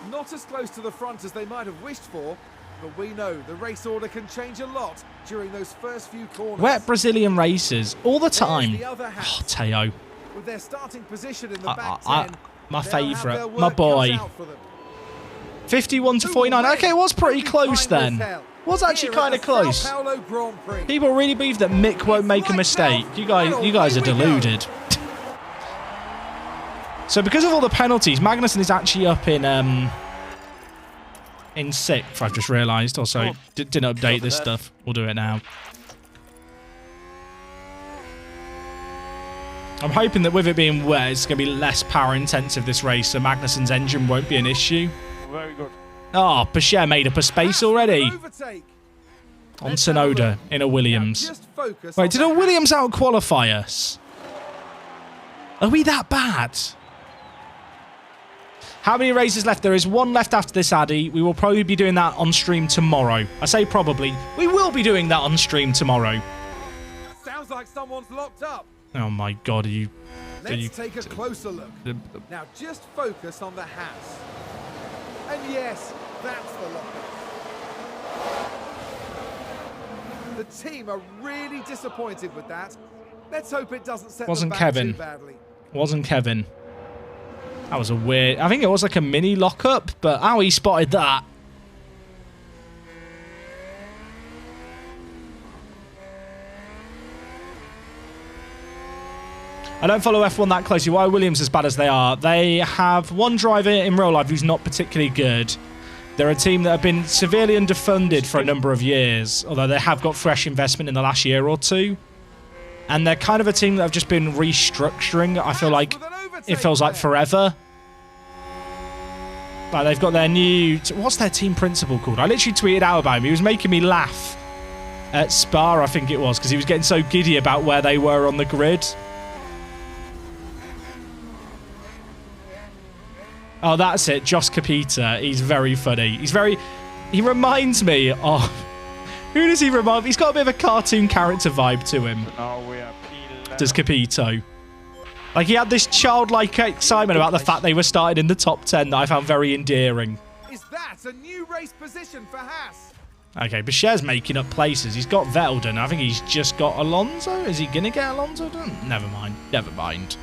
Not as close to the front as they might have wished for, but we know the race order can change a lot during those first few corners. Wet Brazilian racers all the time. Oh, Teo. With their starting position in the back 10, my favourite, my boy. 51 to 49. Okay, it was pretty close then. Was actually kind of close. People really believe that Mick won't make a mistake. You guys are deluded. So because of all the penalties, Magnussen is actually up in 6th, I've just realised. Also, didn't update this stuff. We'll do it now. I'm hoping that with it being wet, it's going to be less power intensive this race, so Magnussen's engine won't be an issue. Very good. Oh, Pachet made up a space already. On Tsunoda in a Williams. Wait, did a Williams out-qualify us? Are we that bad? How many races left? There is one left after this, Addy. We will probably be doing that on stream tomorrow. I say probably. We will be doing that on stream tomorrow. Sounds like someone's locked up. Oh my God, are you... Let's take a closer look. Now just focus on the Haas. And yes, that's the lockup. The team are really disappointed with that. Let's hope it doesn't set them back too badly. Wasn't Kevin. That was a weird... I think it was like a mini lockup, but how he spotted that. I don't follow F1 that closely. Why are Williams as bad as they are? They have one driver in real life who's not particularly good. They're a team that have been severely underfunded for a number of years, although they have got fresh investment in the last year or two. And they're kind of a team that have just been restructuring. I feel like it feels like forever. Like they've got their new... What's their team principal called? I literally tweeted out about him. He was making me laugh at Spa, I think it was, because he was getting so giddy about where they were on the grid. Oh, that's it. Josh Capita. He's very funny. He reminds me of... Who does he remind me? He's got a bit of a cartoon character vibe to him. Does Capito. Like, he had this childlike excitement about the fact they were starting in the top 10 that I found very endearing. Is that a new race position for Haas? Okay, Bichet's making up places. He's got Vettel done. I think he's just got Alonso. Is he going to get Alonso done? Never mind. Never mind.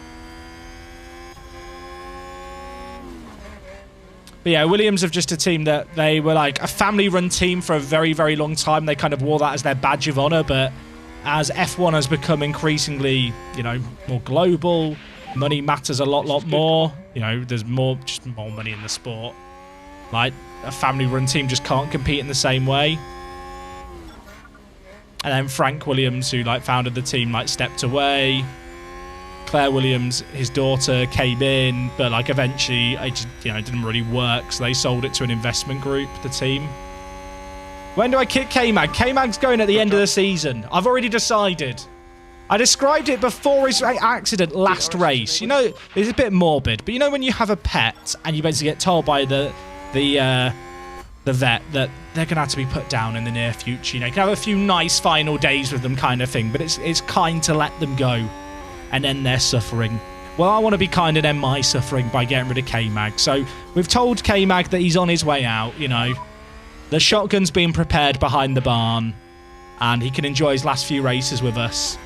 But yeah, Williams have just a team that they were like a family-run team for a very, very long time. They kind of wore that as their badge of honor. But as F1 has become increasingly, you know, more global, money matters a lot more. You know, there's just more money in the sport. Like, a family-run team just can't compete in the same way. And then Frank Williams, who like founded the team, like stepped away. Claire Williams, his daughter, came in, but like eventually, it didn't really work. So they sold it to an investment group, the team. When do I kick K-Mag? K-Mag's going at the end of the season. I've already decided. I described it before his accident last race. You know, it's a bit morbid, but you know when you have a pet and you basically get told by the vet that they're going to have to be put down in the near future. You know, you can have a few nice final days with them kind of thing, but it's kind to let them go and end their suffering. Well, I want to be kind and end my suffering by getting rid of K-Mag. So we've told K-Mag that he's on his way out, you know. The shotgun's being prepared behind the barn and he can enjoy his last few races with us.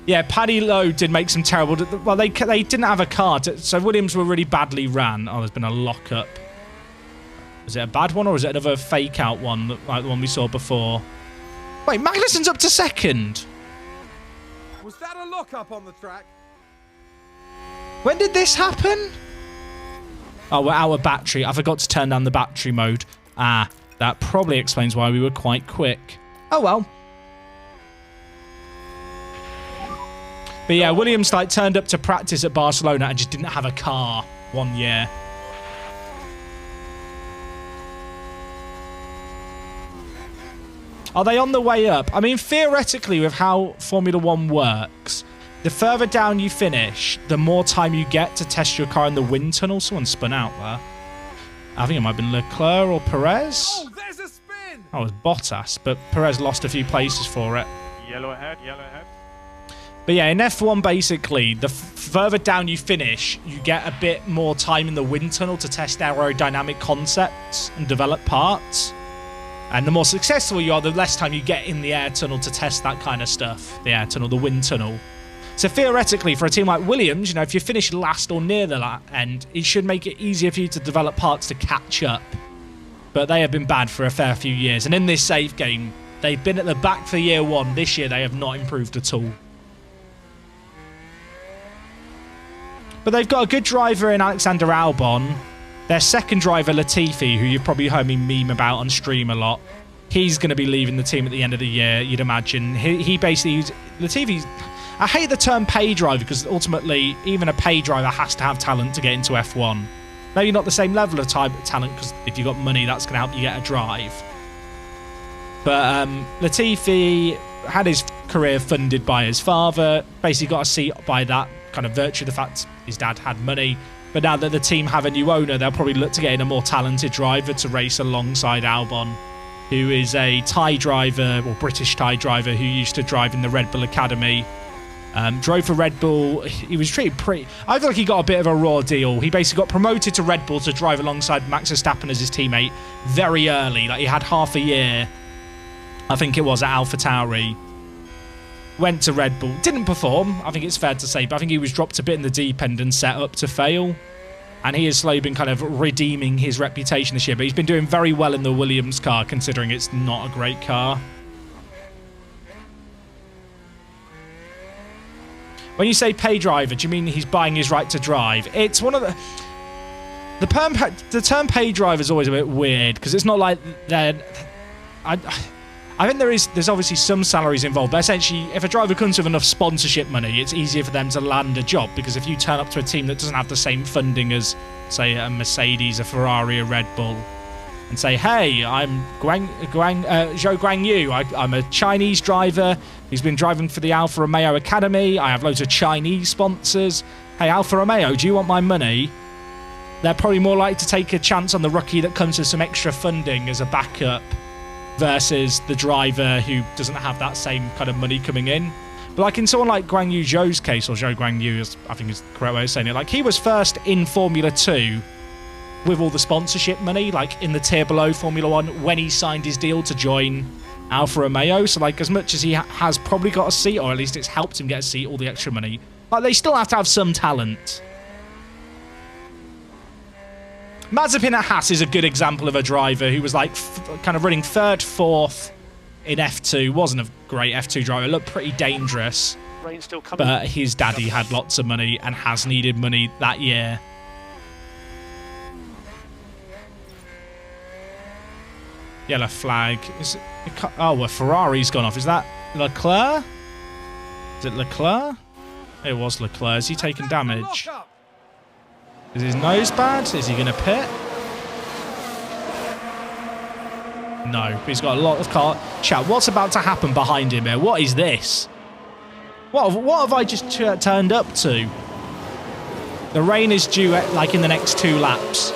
Yeah, Paddy Lowe did make some terrible... Well, they didn't have a car, so Williams were really badly ran. Oh, there's been a lockup. Was it a bad one or is it another fake-out one, like the one we saw before? Wait, Magnussen's up to second. Was that a lockup on the track? When did this happen? Oh, we're out of battery. I forgot to turn down the battery mode. Ah, that probably explains why we were quite quick. Oh, well. But yeah, Williams like turned up to practice at Barcelona and just didn't have a car one year. Are they on the way up? I mean, theoretically, with how Formula 1 works, the further down you finish, the more time you get to test your car in the wind tunnel. Someone spun out there. I think it might have been Leclerc or Perez. Oh, there's a spin! That was Bottas, but Perez lost a few places for it. Yellow ahead, yellow ahead. But yeah, in F1, basically, the further down you finish, you get a bit more time in the wind tunnel to test aerodynamic concepts and develop parts. And the more successful you are, the less time you get in the air tunnel to test that kind of stuff. The air tunnel, the wind tunnel. So theoretically, for a team like Williams, you know, if you finish last or near the end, it should make it easier for you to develop parts to catch up. But they have been bad for a fair few years. And in this save game, they've been at the back for year one. This year, they have not improved at all. But they've got a good driver in Alexander Albon. Their second driver, Latifi, who you've probably heard me meme about on stream a lot, he's going to be leaving the team at the end of the year, you'd imagine. He basically... Latifi's... I hate the term pay driver because ultimately, even a pay driver has to have talent to get into F1. Maybe not the same level of talent because if you've got money, that's going to help you get a drive. But Latifi had his career funded by his father, basically got a seat by that kind of virtue of the fact his dad had money. But now that the team have a new owner, they'll probably look to get in a more talented driver to race alongside Albon, who is a Thai driver, or British Thai driver, who used to drive in the Red Bull Academy. Drove for Red Bull. He was treated pretty... I feel like he got a bit of a raw deal. He basically got promoted to Red Bull to drive alongside Max Verstappen as his teammate very early. Like, he had half a year, I think it was, at AlphaTauri. Went to Red Bull. Didn't perform, I think it's fair to say, but I think he was dropped a bit in the deep end and set up to fail. And he has slowly been kind of redeeming his reputation this year, but he's been doing very well in the Williams car, considering it's not a great car. When you say pay driver, do you mean he's buying his right to drive? It's one of the term pay driver is always a bit weird because it's not like they're... I think there's obviously some salaries involved, but essentially, if a driver comes with enough sponsorship money, it's easier for them to land a job, because if you turn up to a team that doesn't have the same funding as, say, a Mercedes, a Ferrari, a Red Bull, and say, hey, I'm Zhou Guangyu, I'm a Chinese driver who's been driving for the Alfa Romeo Academy, I have loads of Chinese sponsors, hey, Alfa Romeo, do you want my money? They're probably more likely to take a chance on the rookie that comes with some extra funding as a backup, versus the driver who doesn't have that same kind of money coming in. But like in someone like Guangyu Zhou's case, or Zhou Guangyu, I think is the correct way of saying it, like he was first in Formula 2 with all the sponsorship money, like in the tier below Formula 1, when he signed his deal to join Alfa Romeo. So, like, as much as he has probably got a seat, or at least it's helped him get a seat, all the extra money, like, they still have to have some talent. Mazepin at Haas is a good example of a driver who was, like, kind of running third, fourth in F2. Wasn't a great F2 driver. Looked pretty dangerous. Rain's still coming. But his daddy had lots of money and has needed money that year. Yellow flag. Is it, oh, well, Ferrari's gone off. Is that Leclerc? Is it Leclerc? It was Leclerc. Is he taking damage? Is his nose bad? Is he going to pit? No. He's got a lot of car. Chat, what's about to happen behind him here? What is this? What have I just turned up to? The rain is due, like, in the next 2 laps.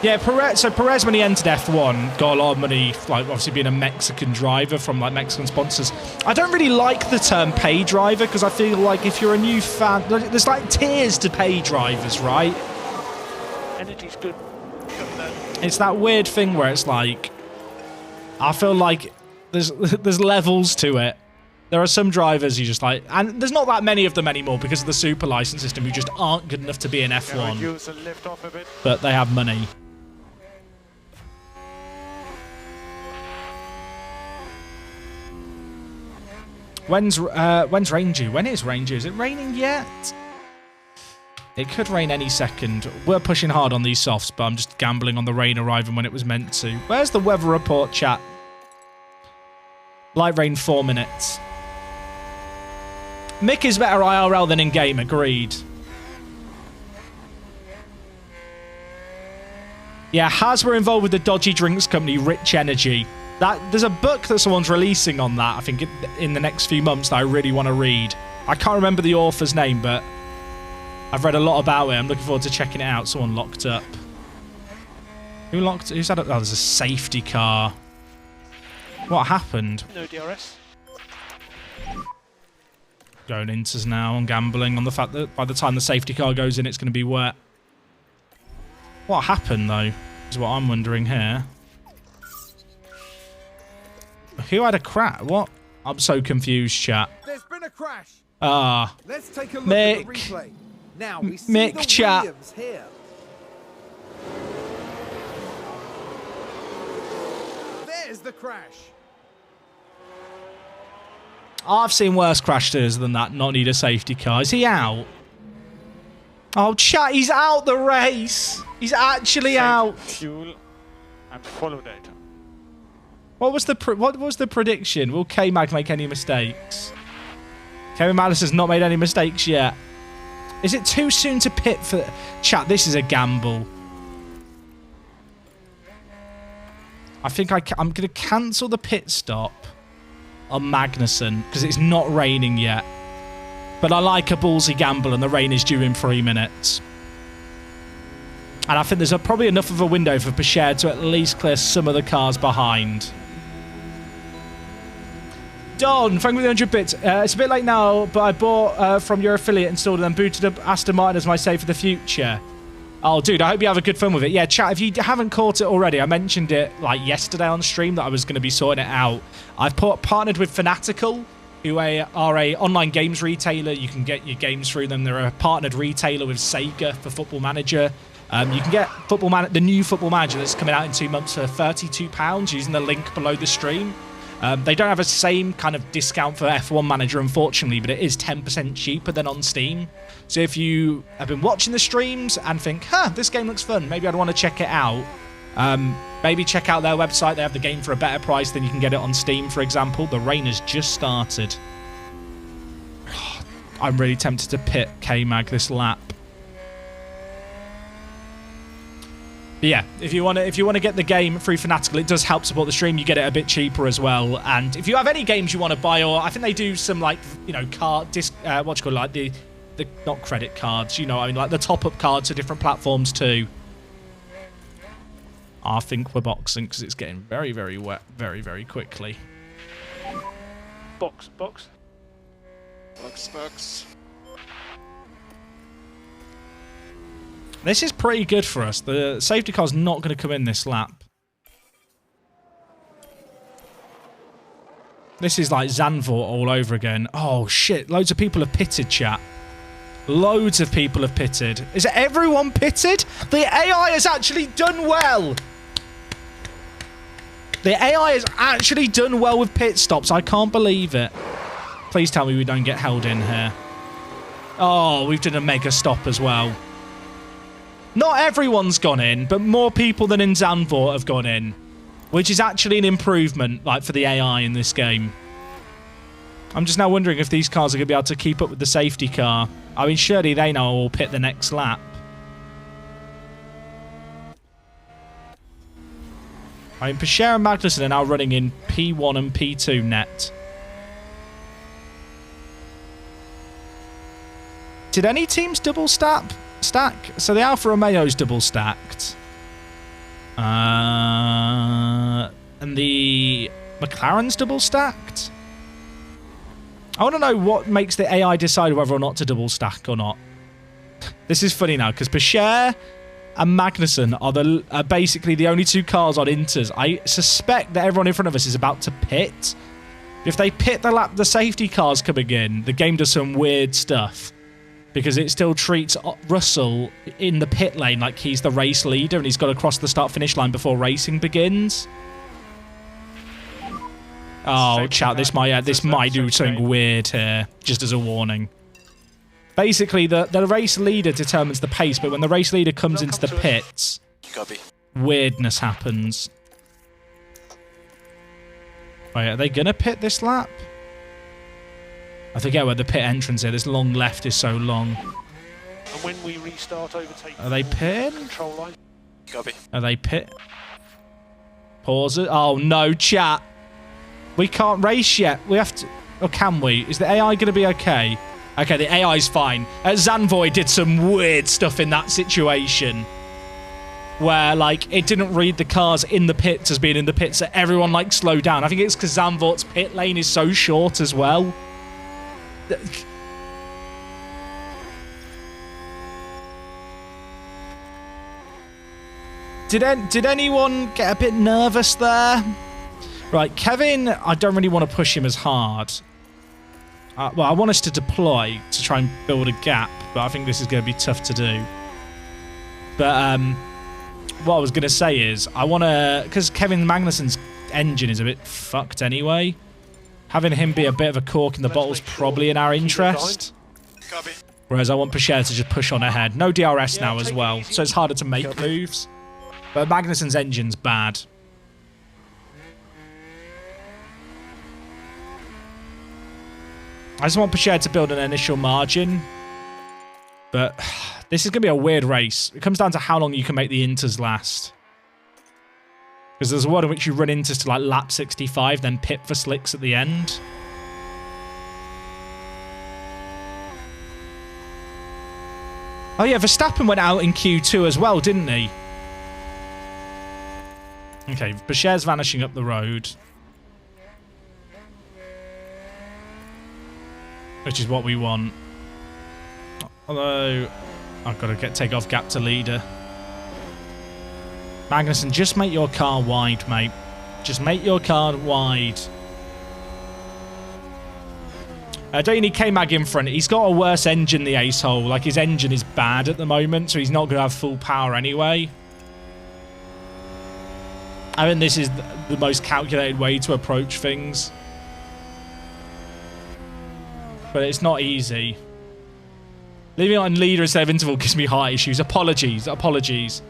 Yeah, Perez, when he entered F1, got a lot of money, like, obviously being a Mexican driver from, like, Mexican sponsors. I don't really like the term pay driver, because I feel like if you're a new fan, there's, like, tiers to pay drivers, right? Energy's good. It's that weird thing where it's like, I feel like there's levels to it. There are some drivers you just like, and there's not that many of them anymore because of the super license system, who just aren't good enough to be in F1. But they have money. When's rain due? When is rain due? Is it raining yet? It could rain any second. We're pushing hard on these softs, but I'm just gambling on the rain arriving when it was meant to. Where's the weather report, chat? Light rain, 4 minutes. Mick is better IRL than in-game, agreed. Yeah, Haas were involved with the dodgy drinks company Rich Energy. There's a book that someone's releasing on that, I think, in the next few months that I really want to read. I can't remember the author's name, but I've read a lot about it. I'm looking forward to checking it out. Someone locked up. Who's had it? Oh, there's a safety car. What happened? No DRS. Going into now and gambling on the fact that by the time the safety car goes in, it's going to be wet. What happened, though, is what I'm wondering here. Who had a crash? What? I'm so confused, chat. There's been a crash. Ah. Let's take a look Mick. at the replay. Now we see Mick, the chat. Williams here. There's the crash. I've seen worse crashes than that, not need a safety car. Is he out? Oh, chat, he's out the race. He's actually out. Fuel and follow data. What was the prediction? Will K-Mag make any mistakes? Kevin Madison has not made any mistakes yet. Is it too soon to pit for... Chat, this is a gamble. I think I'm going to cancel the pit stop on Magnussen because it's not raining yet. But I like a ballsy gamble and the rain is due in 3 minutes. And I think there's probably enough of a window for Pichard to at least clear some of the cars behind. Don, thank you for the 100 bits. It's a bit late now, but I bought from your affiliate, installed and then booted up Aston Martin as my save for the future. Oh, dude, I hope you have a good fun with it. Yeah, chat, if you haven't caught it already, I mentioned it like yesterday on stream that I was going to be sorting it out. I've partnered with Fanatical, who are a online games retailer. You can get your games through them. They're a partnered retailer with Sega for Football Manager. You can get the new Football Manager that's coming out in 2 months for £32 using the link below the stream. They don't have a same kind of discount for F1 Manager, unfortunately, but it is 10% cheaper than on Steam. So if you have been watching the streams and think, this game looks fun, maybe I'd want to check it out, maybe check out their website. They have the game for a better price than you can get it on Steam, for example. The rain has just started. I'm really tempted to pit K-Mag this lap. But yeah, if you want to get the game through Fanatical, it does help support the stream. You get it a bit cheaper as well. And if you have any games you want to buy, or I think they do some like like the not credit cards, I mean, like the top-up cards to different platforms too. I think we're boxing because it's getting very, very wet very, very quickly. Box. This is pretty good for us. The safety car's not going to come in this lap. This is like Zandvoort all over again. Oh, shit. Loads of people have pitted, chat. Loads of people have pitted. Is everyone pitted? The AI has actually done well. The AI has actually done well with pit stops. I can't believe it. Please tell me we don't get held in here. Oh, we've done a mega stop as well. Not everyone's gone in, but more people than in Zandvoort have gone in. Which is actually an improvement, like, for the AI in this game. I'm just now wondering if these cars are going to be able to keep up with the safety car. I mean, surely they know we'll pit the next lap. I mean, Pashare and Magnussen are now running in P1 and P2 net. Did any teams double stack? So the Alfa Romeo's double stacked. And the McLaren's double stacked. I want to know what makes the AI decide whether or not to double stack or not. This is funny now because Pashare and Magnussen are basically the only two cars on Inters. I suspect that everyone in front of us is about to pit. If they pit the lap, the safety cars coming in, the game does some weird stuff. Because it still treats Russell in the pit lane like he's the race leader and he's got to cross the start-finish line before racing begins. Oh, chat, this might do something weird here, just as a warning. Basically, the race leader determines the pace, but when the race leader comes into the pits, weirdness happens. Wait, are they going to pit this lap? I forget where the pit entrance is. This long left is so long. And when we restart, overtake. Are they pit? Control line. Copy. Are they pit? Pause it. Oh no, chat. We can't race yet. We have to. Or can we? Is the AI going to be okay? Okay, the AI's fine. Zandvoort did some weird stuff in that situation. Where, like, it didn't read the cars in the pits as being in the pits, so everyone, like, slowed down. I think it's because Zandvoort's pit lane is so short as well. Did anyone get a bit nervous there? Right, Kevin, I don't really want to push him as hard. Well, I want us to deploy to try and build a gap, but I think this is going to be tough to do. But what I was going to say is, I want to... Because Kevin Magnussen's engine is a bit fucked anyway. Having him be a bit of a cork in the bottle is probably in our interest. Copy. Whereas I want Pashare to just push on ahead. No DRS now as well, so it's harder to make moves. But Magnussen's engine's bad. I just want Pashare to build an initial margin. But this is going to be a weird race. It comes down to how long you can make the inters last. Because there's a world in which you run inters to like lap 65, then pit for slicks at the end. Oh yeah, Verstappen went out in Q2 as well, didn't he? Okay, Pashare's vanishing up the road. Which is what we want. Although, I've got to take off gap to leader. Magnussen, just make your car wide, mate. Just make your car wide. Don't you need K-Mag in front? He's got a worse engine, the ace-hole. Like, his engine is bad at the moment, so he's not going to have full power anyway. I mean, this is the most calculated way to approach things. But it's not easy. Leaving it on leader instead of interval gives me heart issues. Apologies, apologies.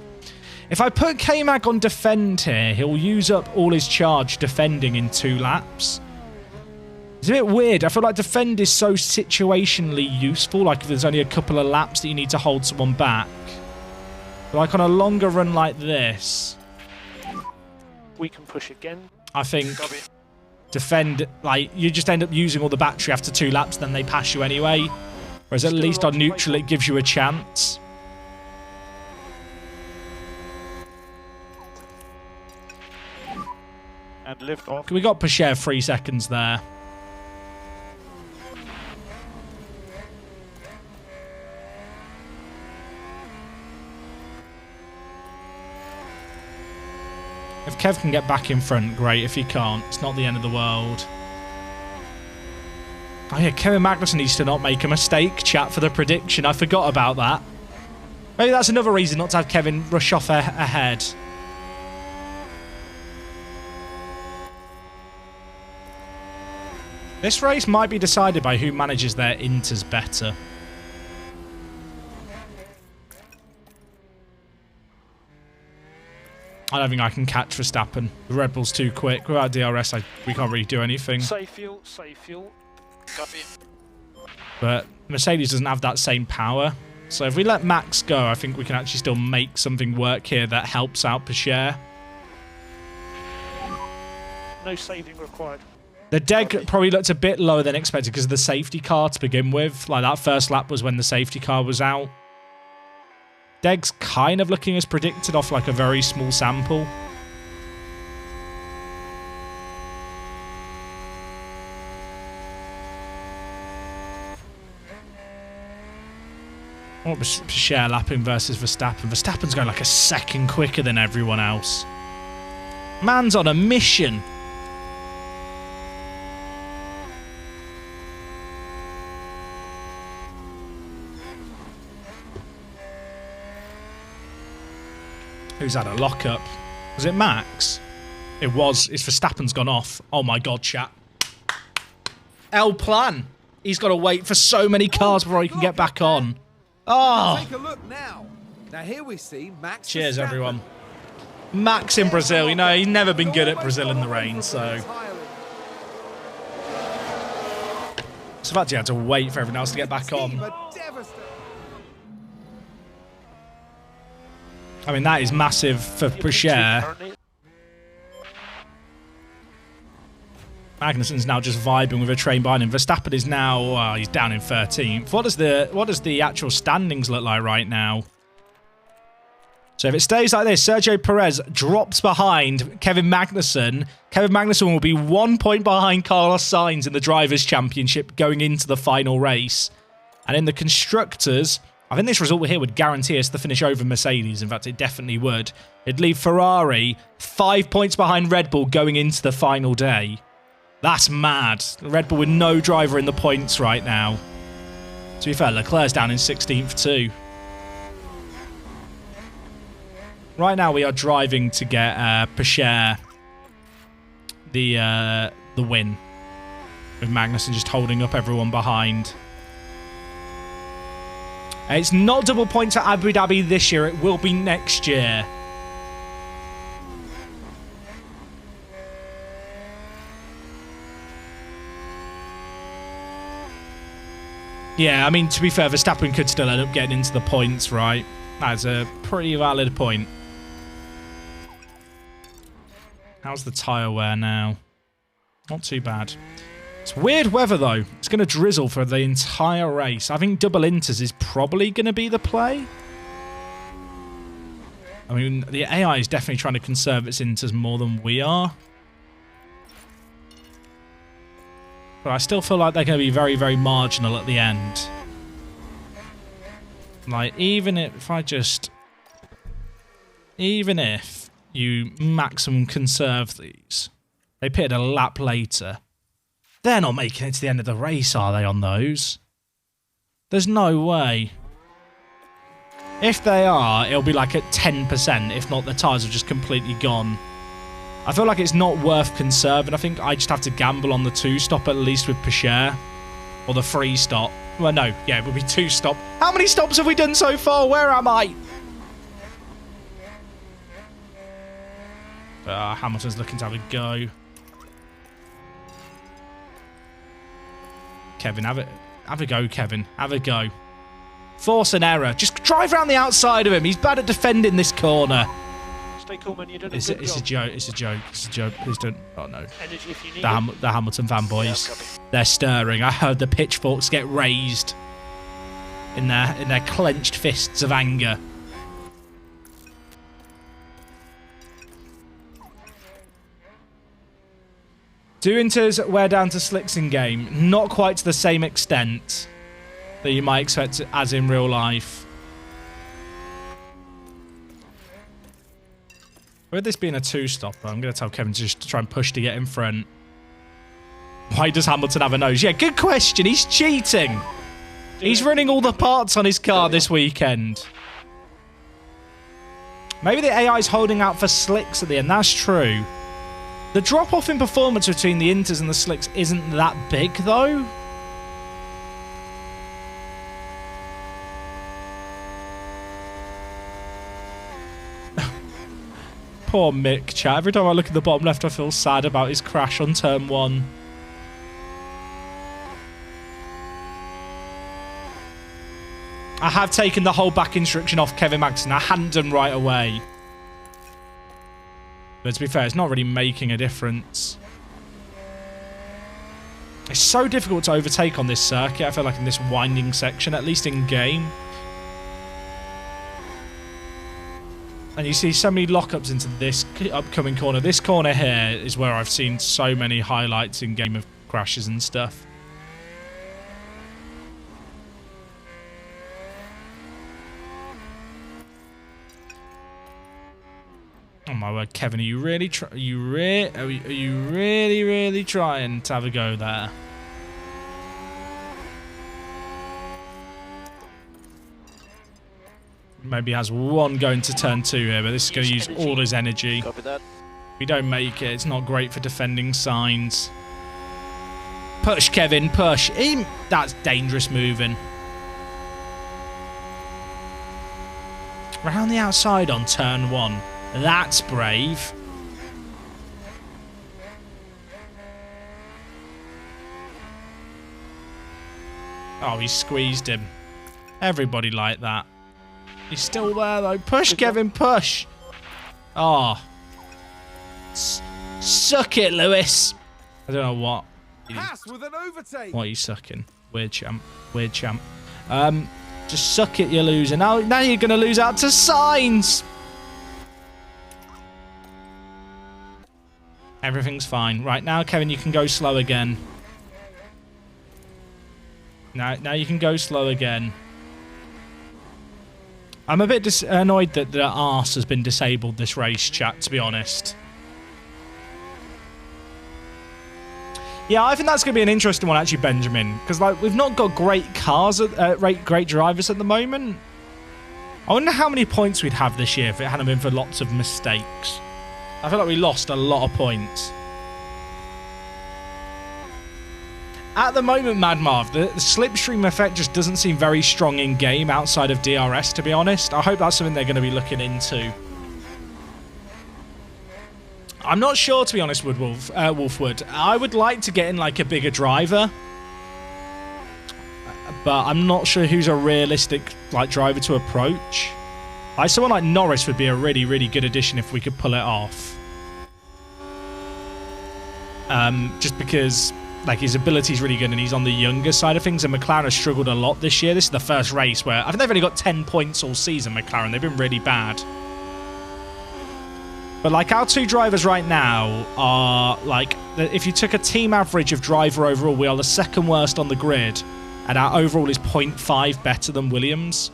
If I put K-Mag on defend here, he'll use up all his charge defending in 2 laps. It's a bit weird. I feel like defend is so situationally useful. Like if there's only a couple of laps that you need to hold someone back. But like on a longer run like this, we can push again. I think defend, like you just end up using all the battery after 2 laps, then they pass you anyway. Whereas at least on neutral it gives you a chance. And lift off. We got Pashare 3 seconds there. Kev can get back in front, great. If he can't, it's not the end of the world. Oh yeah, Kevin Magnussen needs to not make a mistake, chat, for the prediction. I forgot about that. Maybe that's another reason not to have Kevin rush off ahead. This race might be decided by who manages their inters better. I don't think I can catch Verstappen. The Red Bull's too quick. Without DRS, we can't really do anything. Safe fuel, safe fuel. Copy. But Mercedes doesn't have that same power. So if we let Max go, I think we can actually still make something work here that helps out Pichère. No saving required. The deg probably looked a bit lower than expected because of the safety car to begin with. Like, that first lap was when the safety car was out. Deg's kind of looking as predicted off like a very small sample. What was Pichère lapping versus Verstappen? Verstappen's going like a second quicker than everyone else. Man's on a mission. Who's had a lockup? Was it Max? It was. It's Verstappen's gone off. Oh my god, chat. El Plan. He's got to wait for so many cars before he can get back on. Oh. Take a look now. Now here we see Max. Cheers, Verstappen. everyone. Max in Brazil. You know, he's never been good at Brazil in the rain, so. It's the fact he had to wait for everyone else to get back on. I mean, that is massive for Pichère. Magnussen's now just vibing with a train behind him. Verstappen is now, he's down in 13th. What does the actual standings look like right now? So if it stays like this, Sergio Perez drops behind Kevin Magnussen. Kevin Magnussen will be 1 point behind Carlos Sainz in the Drivers' Championship going into the final race. And in the Constructors, I think this result here would guarantee us the finish over Mercedes. In fact, it definitely would. It'd leave Ferrari 5 points behind Red Bull going into the final day. That's mad. Red Bull with no driver in the points right now. To be fair, Leclerc's down in 16th too. Right now we are driving to get Pichère the win. With Magnussen just holding up everyone behind. It's not double points at Abu Dhabi this year. It will be next year. Yeah, I mean, to be fair, Verstappen could still end up getting into the points, right? That's a pretty valid point. How's the tyre wear now? Not too bad. It's weird weather, though. It's going to drizzle for the entire race. I think double inters is probably going to be the play. I mean, the AI is definitely trying to conserve its inters more than we are. But I still feel like they're going to be very, very marginal at the end. Like, even if you maximum conserve these, they pitted a lap later. They're not making it to the end of the race, are they, on those? There's no way. If they are, it'll be like at 10%. If not, the tyres have just completely gone. I feel like it's not worth conserving. I think I just have to gamble on the 2-stop at least with Pichère. Or the 3-stop. Well, no. Yeah, it would be 2-stop. How many stops have we done so far? Where am I? Hamilton's looking to have a go. Kevin, have a go, Kevin. Have a go. Force an error. Just drive around the outside of him. He's bad at defending this corner. Stay cool, man. You did a It's good a job. joke. It's a joke. It's a joke. Please don't. Oh, no. Energy if you need The Hamilton fanboys. Yeah, copy. They're stirring. I heard the pitchforks get raised in their clenched fists of anger. Do inters wear down to slicks in game? Not quite to the same extent that you might expect as in real life. With this being a two-stopper, I'm going to tell Kevin to just try and push to get in front. Why does Hamilton have a nose? Yeah, good question. He's cheating. He's running all the parts on his car this weekend. Maybe the AI's holding out for slicks at the end. That's true. The drop-off in performance between the Inters and the slicks isn't that big, though. Poor Mick, chat. Every time I look at the bottom left, I feel sad about his crash on turn 1. I have taken the whole back instruction off Kevin Magnussen. I hadn't done right away. But to be fair, it's not really making a difference. It's so difficult to overtake on this circuit. I feel like in this winding section, at least in game. And you see so many lockups into this upcoming corner. This corner here is where I've seen so many highlights in game of crashes and stuff. Oh my word, Kevin, are you really are you really trying to have a go there? Maybe he has one going to turn 2 here, but this is going to use all his energy. Copy that. If we don't make it, it's not great for defending signs. Push, Kevin, push. That's dangerous moving. Round the outside on turn 1. That's brave. Oh, he squeezed him. Everybody like that. He's still there, though. Push, Kevin, push. Oh. Suck it, Lewis. I don't know what. Haas with an overtake. What are you sucking? Weird champ. Weird champ. Just suck it, you're losing. Now you're going to lose out to Sainz. Everything's fine. Right, now, Kevin, you can go slow again. Now you can go slow again. I'm a bit annoyed that the arse has been disabled this race, chat, to be honest. Yeah, I think that's going to be an interesting one, actually, Benjamin. Because, like, we've not got great cars, great drivers at the moment. I wonder how many points we'd have this year if it hadn't been for lots of mistakes. I feel like we lost a lot of points. At the moment, Mad Marv, the slipstream effect just doesn't seem very strong in game outside of DRS, to be honest. I hope that's something they're going to be looking into. I'm not sure, to be honest, Wolfwood. I would like to get in, like, a bigger driver. But I'm not sure who's a realistic, like, driver to approach. Like, someone like Norris would be a really, really good addition if we could pull it off. Just because, like, his ability is really good and he's on the younger side of things, and McLaren has struggled a lot this year. This is the first race where I think they've only got 10 points all season, McLaren. They've been really bad. But, like, our two drivers right now are, like, if you took a team average of driver overall, we are the second worst on the grid, and our overall is 0.5 better than Williams.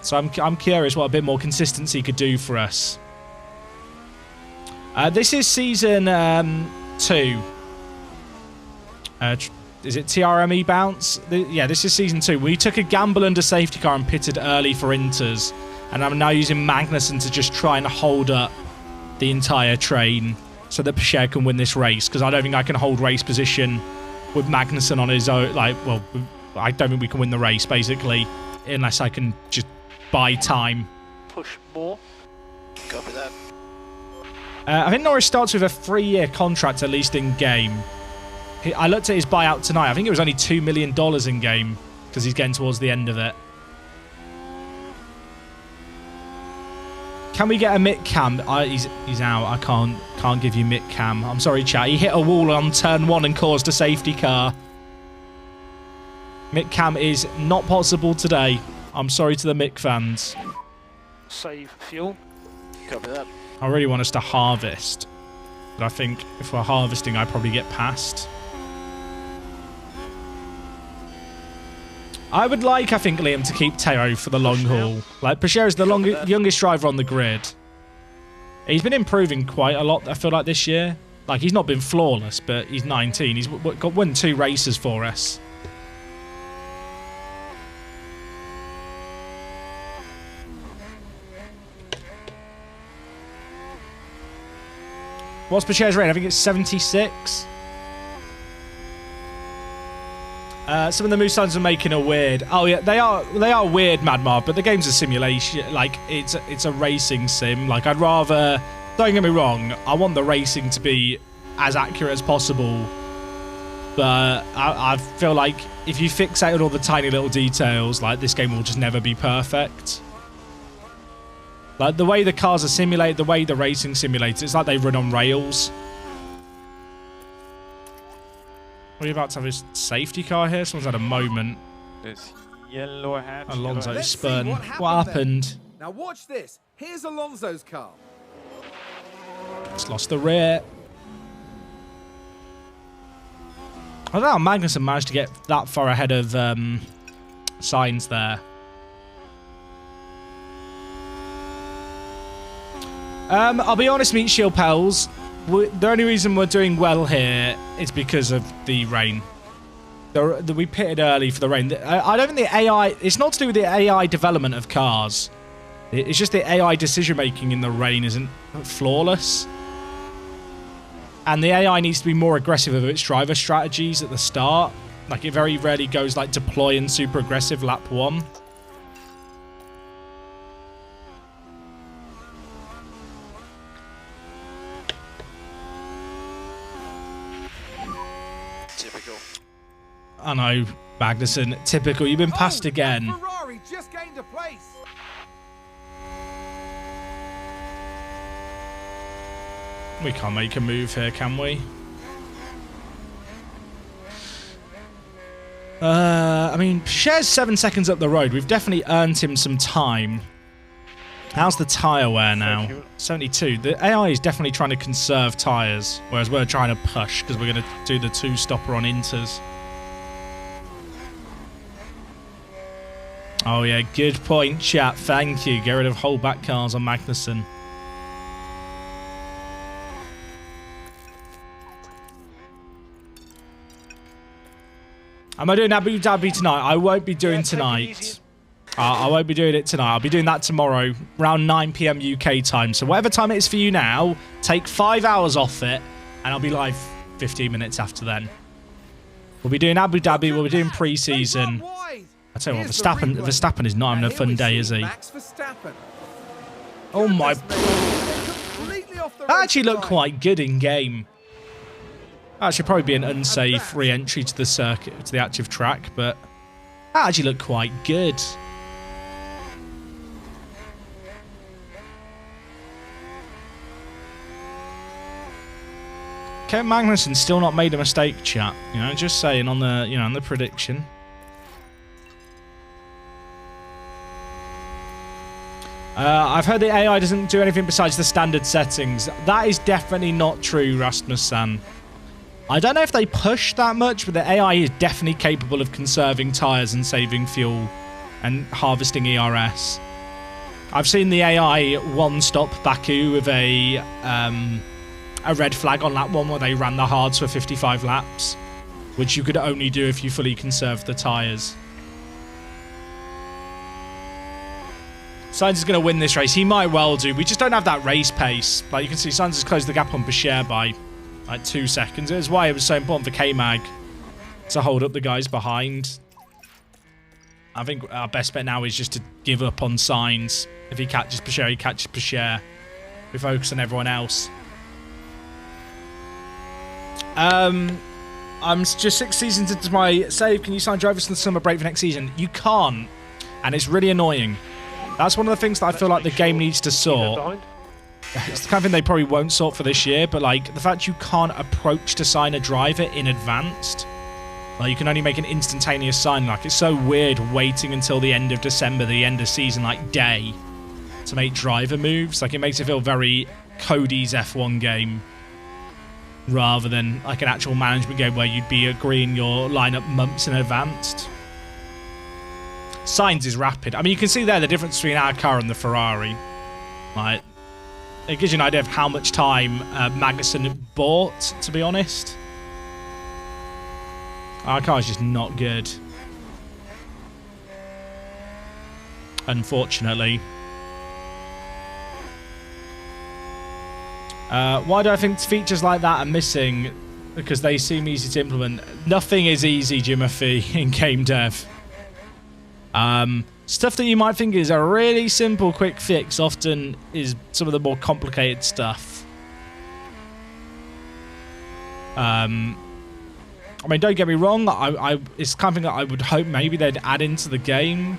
So I'm curious what a bit more consistency could do for us. This is season 2. Is it TRME bounce? Yeah, this is season 2. We took a gamble under safety car and pitted early for Inters. And I'm now using Magnussen to just try and hold up the entire train so that Pichert can win this race. Because I don't think I can hold race position with Magnussen on his own. Like, well, I don't think we can win the race, basically, unless I can just buy time. Push more. Copy that. I think Norris starts with a 3-year contract, at least in game. I looked at his buyout tonight. I think it was only $2 million in game because he's getting towards the end of it. Can we get a Mick Cam? He's out. I can't give you Mick Cam. I'm sorry, chat. He hit a wall on turn 1 and caused a safety car. Mick Cam is not possible today. I'm sorry to the Mick fans. Save fuel. Copy that. I really want us to harvest. But I think if we're harvesting, I probably get past. I would like, I think, Liam to keep Teo for the long haul. Like, Pichert is the youngest driver on the grid. He's been improving quite a lot, I feel like, this year. Like, he's not been flawless, but he's 19. He's won 2 races for us. What's Pacheco's rate? I think it's 76. Some of the move signs are making a weird. Oh yeah, they are weird, Mad Marv. But the game's a simulation. Like it's a racing sim. Like I'd rather. Don't get me wrong. I want the racing to be as accurate as possible. But I feel like if you fixate on all the tiny little details, like this game will just never be perfect. Like the way the cars are simulated, the way the racing simulates, it's like they run on rails. Are you about to have a safety car here? Someone's had a moment. There's yellow hat. Alonso Let's see spun. what What happened happened? Now watch this. Here's Alonso's car. It's lost the rear. I don't know how Magnussen managed to get that far ahead of Sainz there. I'll be honest, Meat Shield Pals. The only reason we're doing well here is because of the rain. We pitted early for the rain. I don't think the AI... It's not to do with the AI development of cars. It's just the AI decision-making in the rain isn't flawless. And the AI needs to be more aggressive of its driver strategies at the start. Like, it very rarely goes, like, deploy and super aggressive lap 1. Typical. I know, Magnussen. Typical. You've been passed again. That Ferrari just gained a place. We can't make a move here, can we? I mean, Cher's 7 seconds up the road. We've definitely earned him some time. How's the tyre wear now? 72. The AI is definitely trying to conserve tyres, whereas we're trying to push because we're going to do the 2-stopper on inters. Oh, yeah, good point, chat. Thank you. Get rid of holdback cars on Magnussen. Am I doing Abu Dhabi tonight? I won't be doing tonight. I won't be doing it tonight. I'll be doing that tomorrow, around 9 PM UK time. So whatever time it is for you now, take 5 hours off it, and I'll be live 15 minutes after then. We'll be doing Abu Dhabi. We'll be doing pre-season. I tell you what, Verstappen is not having a fun day, is he? Oh my! That actually looked quite good in game. That should probably be an unsafe re-entry to the circuit, to the active track, but that actually looked quite good. Kevin Magnussen still not made a mistake, chat. You know, just saying on the, on the prediction. I've heard the AI doesn't do anything besides the standard settings. That is definitely not true, Rasmus-san. I don't know if they push that much, but the AI is definitely capable of conserving tyres and saving fuel and harvesting ERS. I've seen the AI one-stop Baku with a red flag on lap 1 where they ran the hards for 55 laps, which you could only do if you fully conserved the tyres. Sainz is going to win this race. He might well do. We just don't have that race pace. Like you can see, Sainz has closed the gap on Bashir by like 2 seconds. It was why it was so important for K-Mag to hold up the guys behind. I think our best bet now is just to give up on Sainz. If he catches Bashir, he catches Bashir. We focus on everyone else. I'm just 6 seasons into my save. Can you sign drivers for the summer break for next season? You can't. And it's really annoying. That's one of the things that I feel like the game needs to sort. It's the kind of thing they probably won't sort for this year, but like the fact you can't approach to sign a driver in advance. Like you can only make an instantaneous sign. Like it's so weird waiting until the end of December, the end of season, like day, to make driver moves. Like it makes it feel very Cody's F1 game rather than like an actual management game where you'd be agreeing your lineup months in advance. Sainz is rapid. I mean, you can see there the difference between our car and the Ferrari. Like, it gives you an idea of how much time Magnussen bought, to be honest. Our car's just not good. Unfortunately. Why do I think features like that are missing? Because they seem easy to implement. Nothing is easy, Jimothy, in game dev. Stuff that you might think is a really simple, quick fix often is some of the more complicated stuff. I mean, don't get me wrong. It's kind of thing that I would hope maybe they'd add into the game.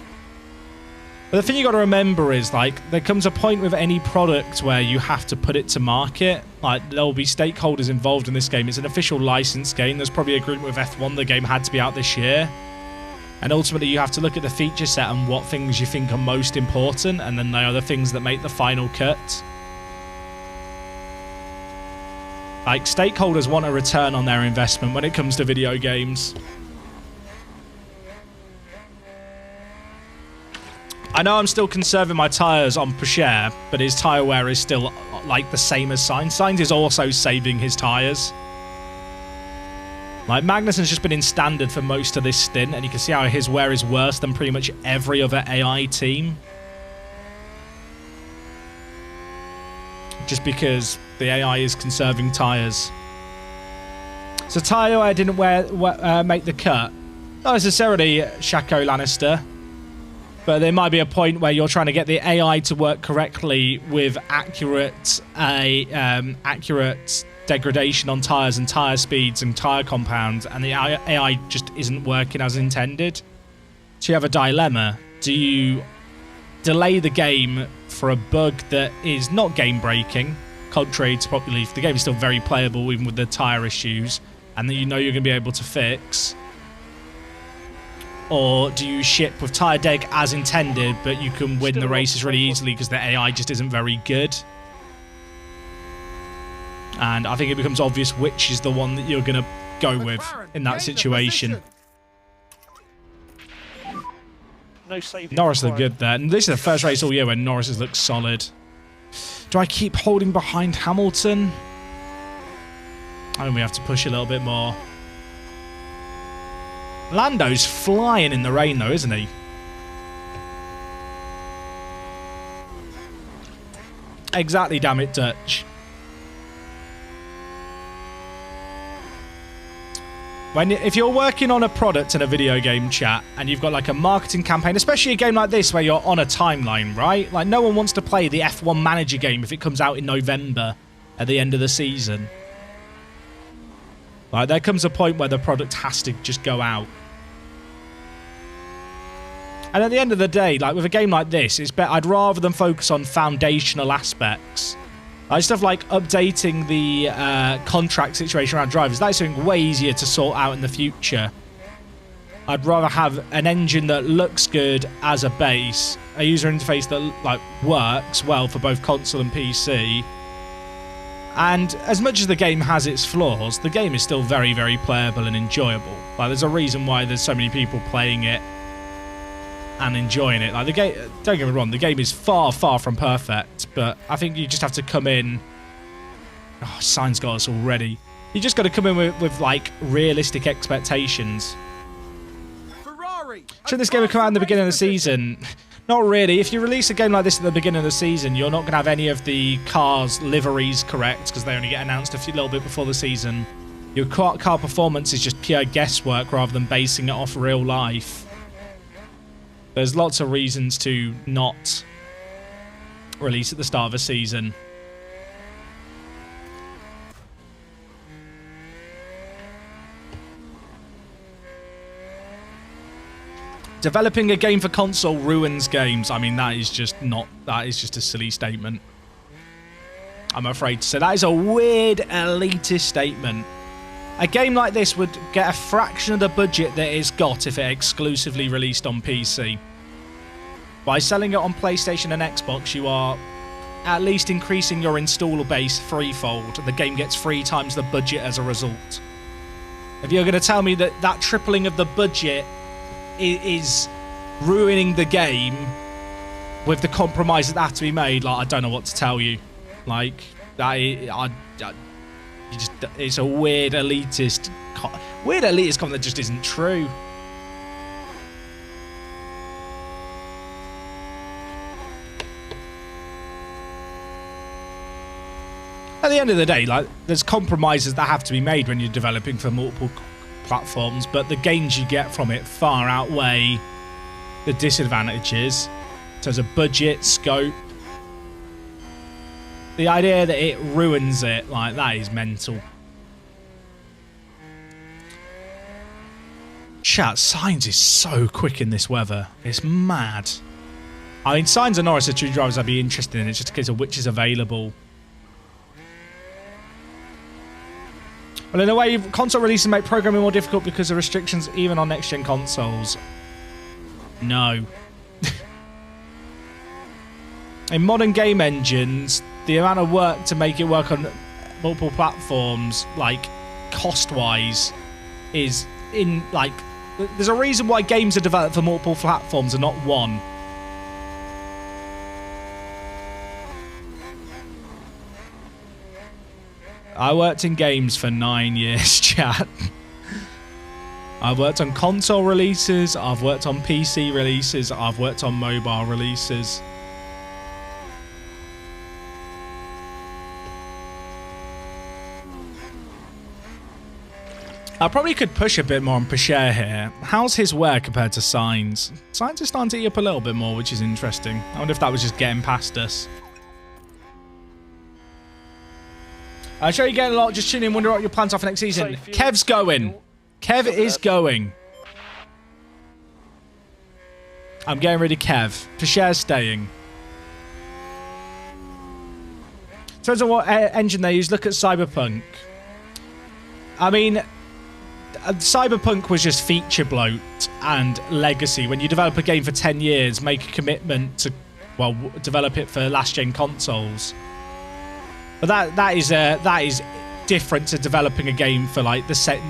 But the thing you got to remember is, like, there comes a point with any product where you have to put it to market. Like, there will be stakeholders involved in this game. It's an official license game. There's probably agreement with F1 the game had to be out this year. And ultimately, you have to look at the feature set and what things you think are most important, and then they are the things that make the final cut. Like, stakeholders want a return on their investment when it comes to video games. I know I'm still conserving my tyres on Porsche, but his tyre wear is still, like, the same as Sainz. Sainz is also saving his tyres. Like, Magnussen's just been in standard for most of this stint, and you can see how his wear is worse than pretty much every other AI team. Just because the AI is conserving tyres. So tyre wear didn't make the cut. Not necessarily Shaco Lannister, but there might be a point where you're trying to get the AI to work correctly with accurate degradation on tyres and tyre speeds and tyre compounds, and the AI just isn't working as intended. So you have a dilemma. Do you delay the game for a bug that is not game-breaking, contrary to popular belief? The game is still very playable even with the tyre issues, and that you know you're going to be able to fix. Or do you ship with tyre deg as intended, but you can win the races really easily because the AI just isn't very good? And I think it becomes obvious which is the one that you're going to go with in that situation. No saving. Norris looked good there. And this is the first race all year where Norris has looked solid. Do I keep holding behind Hamilton? I think we have to push a little bit more. Lando's flying in the rain though, isn't he? Exactly, damn it, Dutch. If you're working on a product in a video game, chat, and you've got like a marketing campaign, especially a game like this where you're on a timeline, right? Like, no one wants to play the F1 Manager game if it comes out in November at the end of the season. Like, there comes a point where the product has to just go out. And at the end of the day, like with a game like this, it's better. I'd rather than focus on foundational aspects. Like stuff like updating the contract situation around drivers. That's something way easier to sort out in the future. I'd rather have an engine that looks good as a base, a user interface that like works well for both console and PC. And as much as the game has its flaws, the game is still very, very playable and enjoyable. Like there's a reason why there's so many people playing it and enjoying it. Like the game, don't get me wrong, the game is far, far from perfect, but I think you just have to come in. Oh, Sainz got us already. You just got to come in with like realistic expectations. Should this game have come out in the beginning of the season? Not really. If you release a game like this at the beginning of the season, you're not going to have any of the cars' liveries correct because they only get announced a little bit before the season. Your car performance is just pure guesswork rather than basing it off real life. There's lots of reasons to not release at the start of a season. Developing a game for console ruins games. I mean, that is just a silly statement. I'm afraid to say that is a weird elitist statement. A game like this would get a fraction of the budget that it's got if it exclusively released on PC. By selling it on PlayStation and Xbox, you are at least increasing your installer base threefold, and the game gets 3 times the budget as a result. If you're going to tell me that that tripling of the budget is ruining the game with the compromise that have to be made, like, I don't know what to tell you. Like, you just, it's a weird elitist comment that just isn't true. At the end of the day, like, there's compromises that have to be made when you're developing for multiple platforms, but the gains you get from it far outweigh the disadvantages in terms of budget, scope. The idea that it ruins it, like, that is mental. Chat, Sainz is so quick in this weather. It's mad. I mean, Sainz and Norris are two drivers I'd be interested in. It's just a case of which is available. Well, in a way, console releases make programming more difficult because of restrictions even on next-gen consoles. No. In modern game engines, the amount of work to make it work on multiple platforms, like, cost-wise, is in, like... There's a reason why games are developed for multiple platforms and not one. I worked in games for 9 years, chat. I've worked on console releases, I've worked on PC releases, I've worked on mobile releases. I probably could push a bit more on Pichère here. How's his wear compared to Sainz? Sainz is starting to eat up a little bit more, which is interesting. I wonder if that was just getting past us. I'm sure you're getting a lot. Just tune in, wonder what your plans are for next season. Kev's going. Kev is going. I'm getting rid of Kev. Pichère's staying. Depends on what engine they use. Look at Cyberpunk. I mean, Cyberpunk was just feature bloat and legacy. When you develop a game for 10 years, make a commitment to, well, develop it for last-gen consoles. But that is different to developing a game for, like, the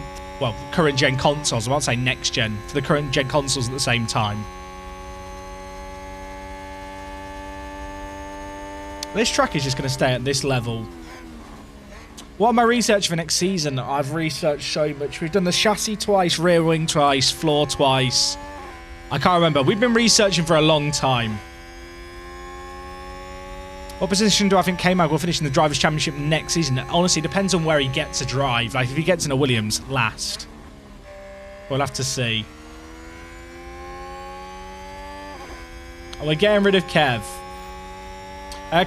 current gen consoles. I won't say next gen, for the current gen consoles at the same time. This track is just going to stay at this level. What am I researching for next season? I've researched so much. We've done the chassis twice, rear wing twice, floor twice. I can't remember. We've been researching for a long time. What position do I think K-Mag will finish in the Drivers' Championship next season? Honestly, depends on where he gets to drive. Like, if he gets in a Williams, last. We'll have to see. We're getting rid of Kev.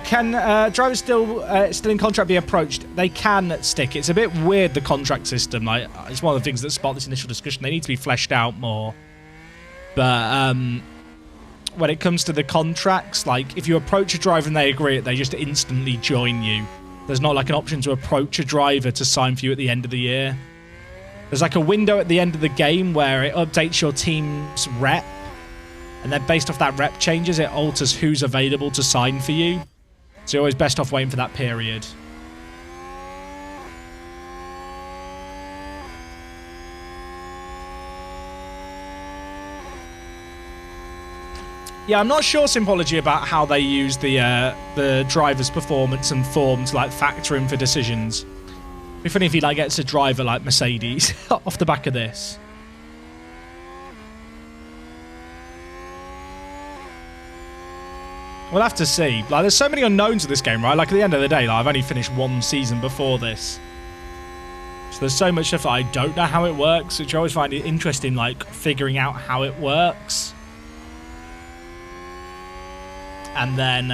Can drivers still in contract be approached? They can stick. It's a bit weird, the contract system. Like, it's one of the things that sparked this initial discussion. They need to be fleshed out more. But when it comes to the contracts, like, if you approach a driver and they agree, they just instantly join you. There's not like an option to approach a driver to sign for you at the end of the year. There's like a window at the end of the game where it updates your team's rep, and then based off that rep changes, it alters who's available to sign for you. So you're always best off waiting for that period. Yeah, I'm not sure, Symbology, about how they use the driver's performance and form to, like, factor in for decisions. It'd be funny if he, like, gets a driver like Mercedes off the back of this. We'll have to see. Like, there's so many unknowns with this game, right? Like, at the end of the day, like, I've only finished one season before this. So there's so much stuff that I don't know how it works, which I always find it interesting, like, figuring out how it works. And then,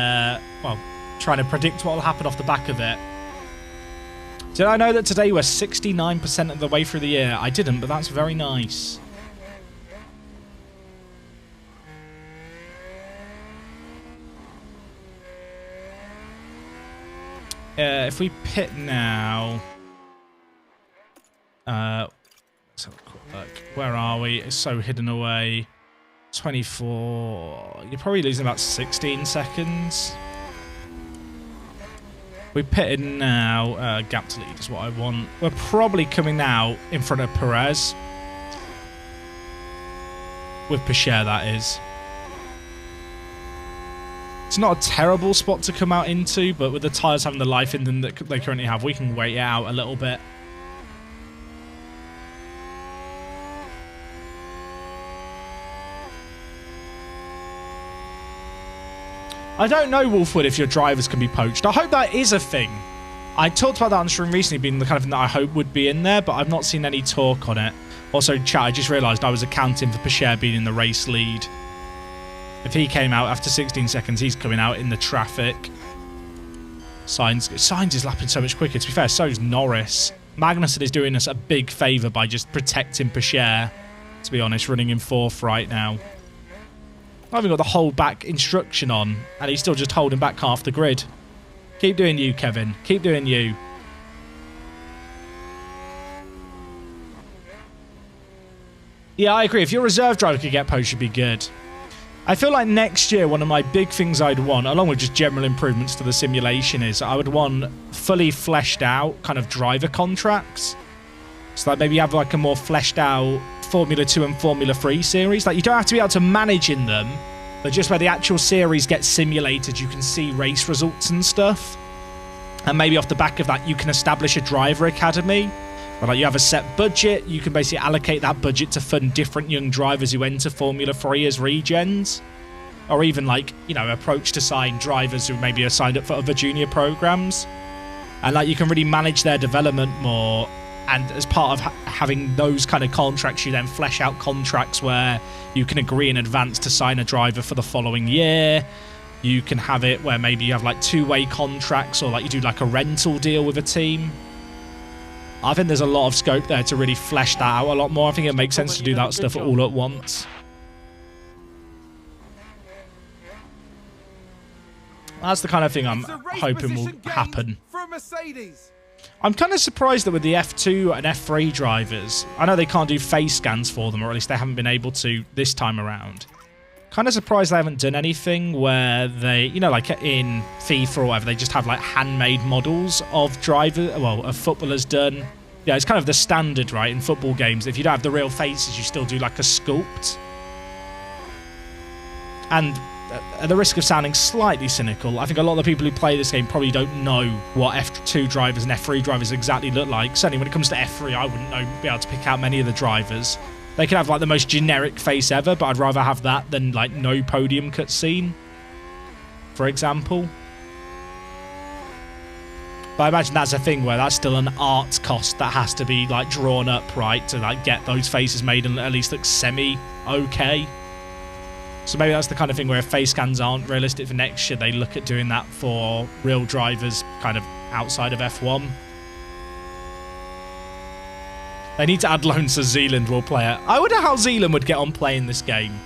well, trying to predict what will happen off the back of it. Did I know that today we're 69% of the way through the year? I didn't, but that's very nice. If we pit now... let's have a quick look. Where are we? It's so hidden away. 24... You're probably losing about 16 seconds. We pitted now. Gap to lead is what I want. We're probably coming now in front of Perez. With Pichère, that is. It's not a terrible spot to come out into, but with the tyres having the life in them that they currently have, we can wait it out a little bit. I don't know, Wolfwood, if your drivers can be poached. I hope that is a thing. I talked about that on stream recently being the kind of thing that I hope would be in there, but I've not seen any talk on it. Also, chat, I just realised I was accounting for Pacher being in the race lead. If he came out after 16 seconds, he's coming out in the traffic. Sainz is lapping so much quicker. To be fair, so is Norris. Magnussen is doing us a big favour by just protecting Pacher, to be honest, running in 4th right now. I haven't got the hold back instruction on, and he's still just holding back half the grid. Keep doing you, Kevin. Keep doing you. Yeah, I agree. If your reserve driver could get poached, should be good. I feel like next year, one of my big things I'd want, along with just general improvements to the simulation, is I would want fully fleshed out kind of driver contracts. So like maybe you have like a more fleshed out Formula 2 and Formula 3 series. Like you don't have to be able to manage in them, but just where the actual series gets simulated, you can see race results and stuff. And maybe off the back of that, you can establish a driver academy. Where like you have a set budget, you can basically allocate that budget to fund different young drivers who enter Formula 3 as regens. Or even like, you know, approach to sign drivers who maybe are signed up for other junior programs. And like you can really manage their development more. And as part of having those kind of contracts, you then flesh out contracts where you can agree in advance to sign a driver for the following year. You can have it where maybe you have like two-way contracts, or like you do like a rental deal with a team. I think there's a lot of scope there to really flesh that out a lot more. I think it makes sense to do that stuff all at once. That's the kind of thing I'm hoping will happen. I'm kind of surprised that with the F2 and F3 drivers, I know they can't do face scans for them, or at least they haven't been able to this time around. Kind of surprised they haven't done anything where they, you know, like in FIFA or whatever, they just have like handmade models of of footballers done. Yeah, it's kind of the standard, right, in football games. If you don't have the real faces, you still do like a sculpt. And at the risk of sounding slightly cynical, I think a lot of the people who play this game probably don't know what F2 drivers and F3 drivers exactly look like. Certainly when it comes to F3, I wouldn't be able to pick out many of the drivers. They could have like the most generic face ever, but I'd rather have that than like no podium cutscene, for example. But I imagine that's a thing where that's still an art cost that has to be like drawn up, right, to like get those faces made and at least look semi-okay. So maybe that's the kind of thing where if face scans aren't realistic for next year, they look at doing that for real drivers kind of outside of F1. They need to add loans so Zealand will play it. I wonder how Zealand would get on playing this game.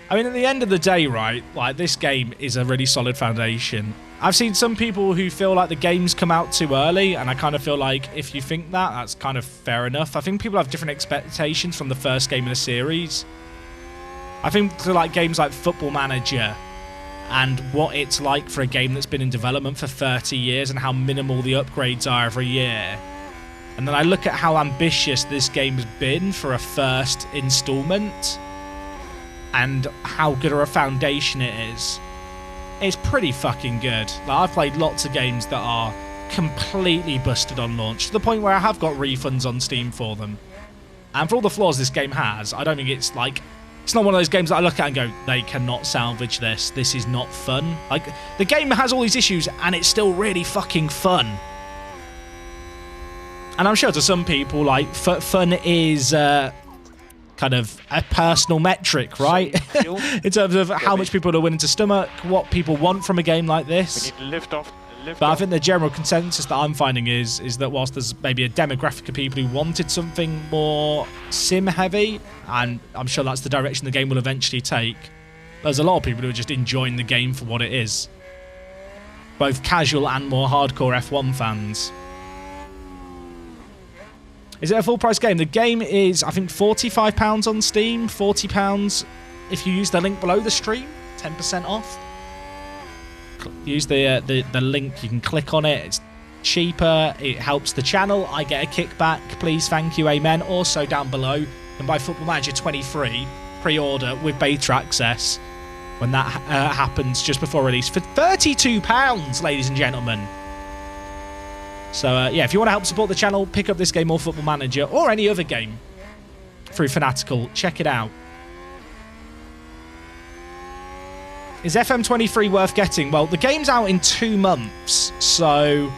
I mean, at the end of the day, right, like this game is a really solid foundation. I've seen some people who feel like the games come out too early, and I kind of feel like if you think that, that's kind of fair enough. I think people have different expectations from the first game in the series. I think for like games like Football Manager and what it's like for a game that's been in development for 30 years and how minimal the upgrades are every year. And then I look at how ambitious this game's been for a first installment and how good of a foundation it is. It's pretty fucking good. Like, I've played lots of games that are completely busted on launch, to the point where I have got refunds on Steam for them. And for all the flaws this game has, I don't think it's like... It's not one of those games that I look at and go, they cannot salvage this. This is not fun. Like, the game has all these issues, and it's still really fucking fun. And I'm sure to some people, like, fun is kind of a personal metric, right? In terms of how much people are willing to stomach, what people want from a game like this. We need to lift off. But I think the general consensus that I'm finding is that whilst there's maybe a demographic of people who wanted something more sim-heavy, and I'm sure that's the direction the game will eventually take, there's a lot of people who are just enjoying the game for what it is. Both casual and more hardcore F1 fans. Is it a full-price game? The game is, I think, £45 on Steam, £40 if you use the link below the stream, 10% off. Use the link, you can click on it, it's cheaper, it helps the channel, I get a kickback, please, thank you, amen. Also down below, can buy Football Manager 23 pre-order with beta access when that happens just before release for £32, ladies and gentlemen. So, yeah, if you want to help support the channel, pick up this game or Football Manager or any other game through Fanatical. Check it out. Is FM23 worth getting? Well, the game's out in 2 months, so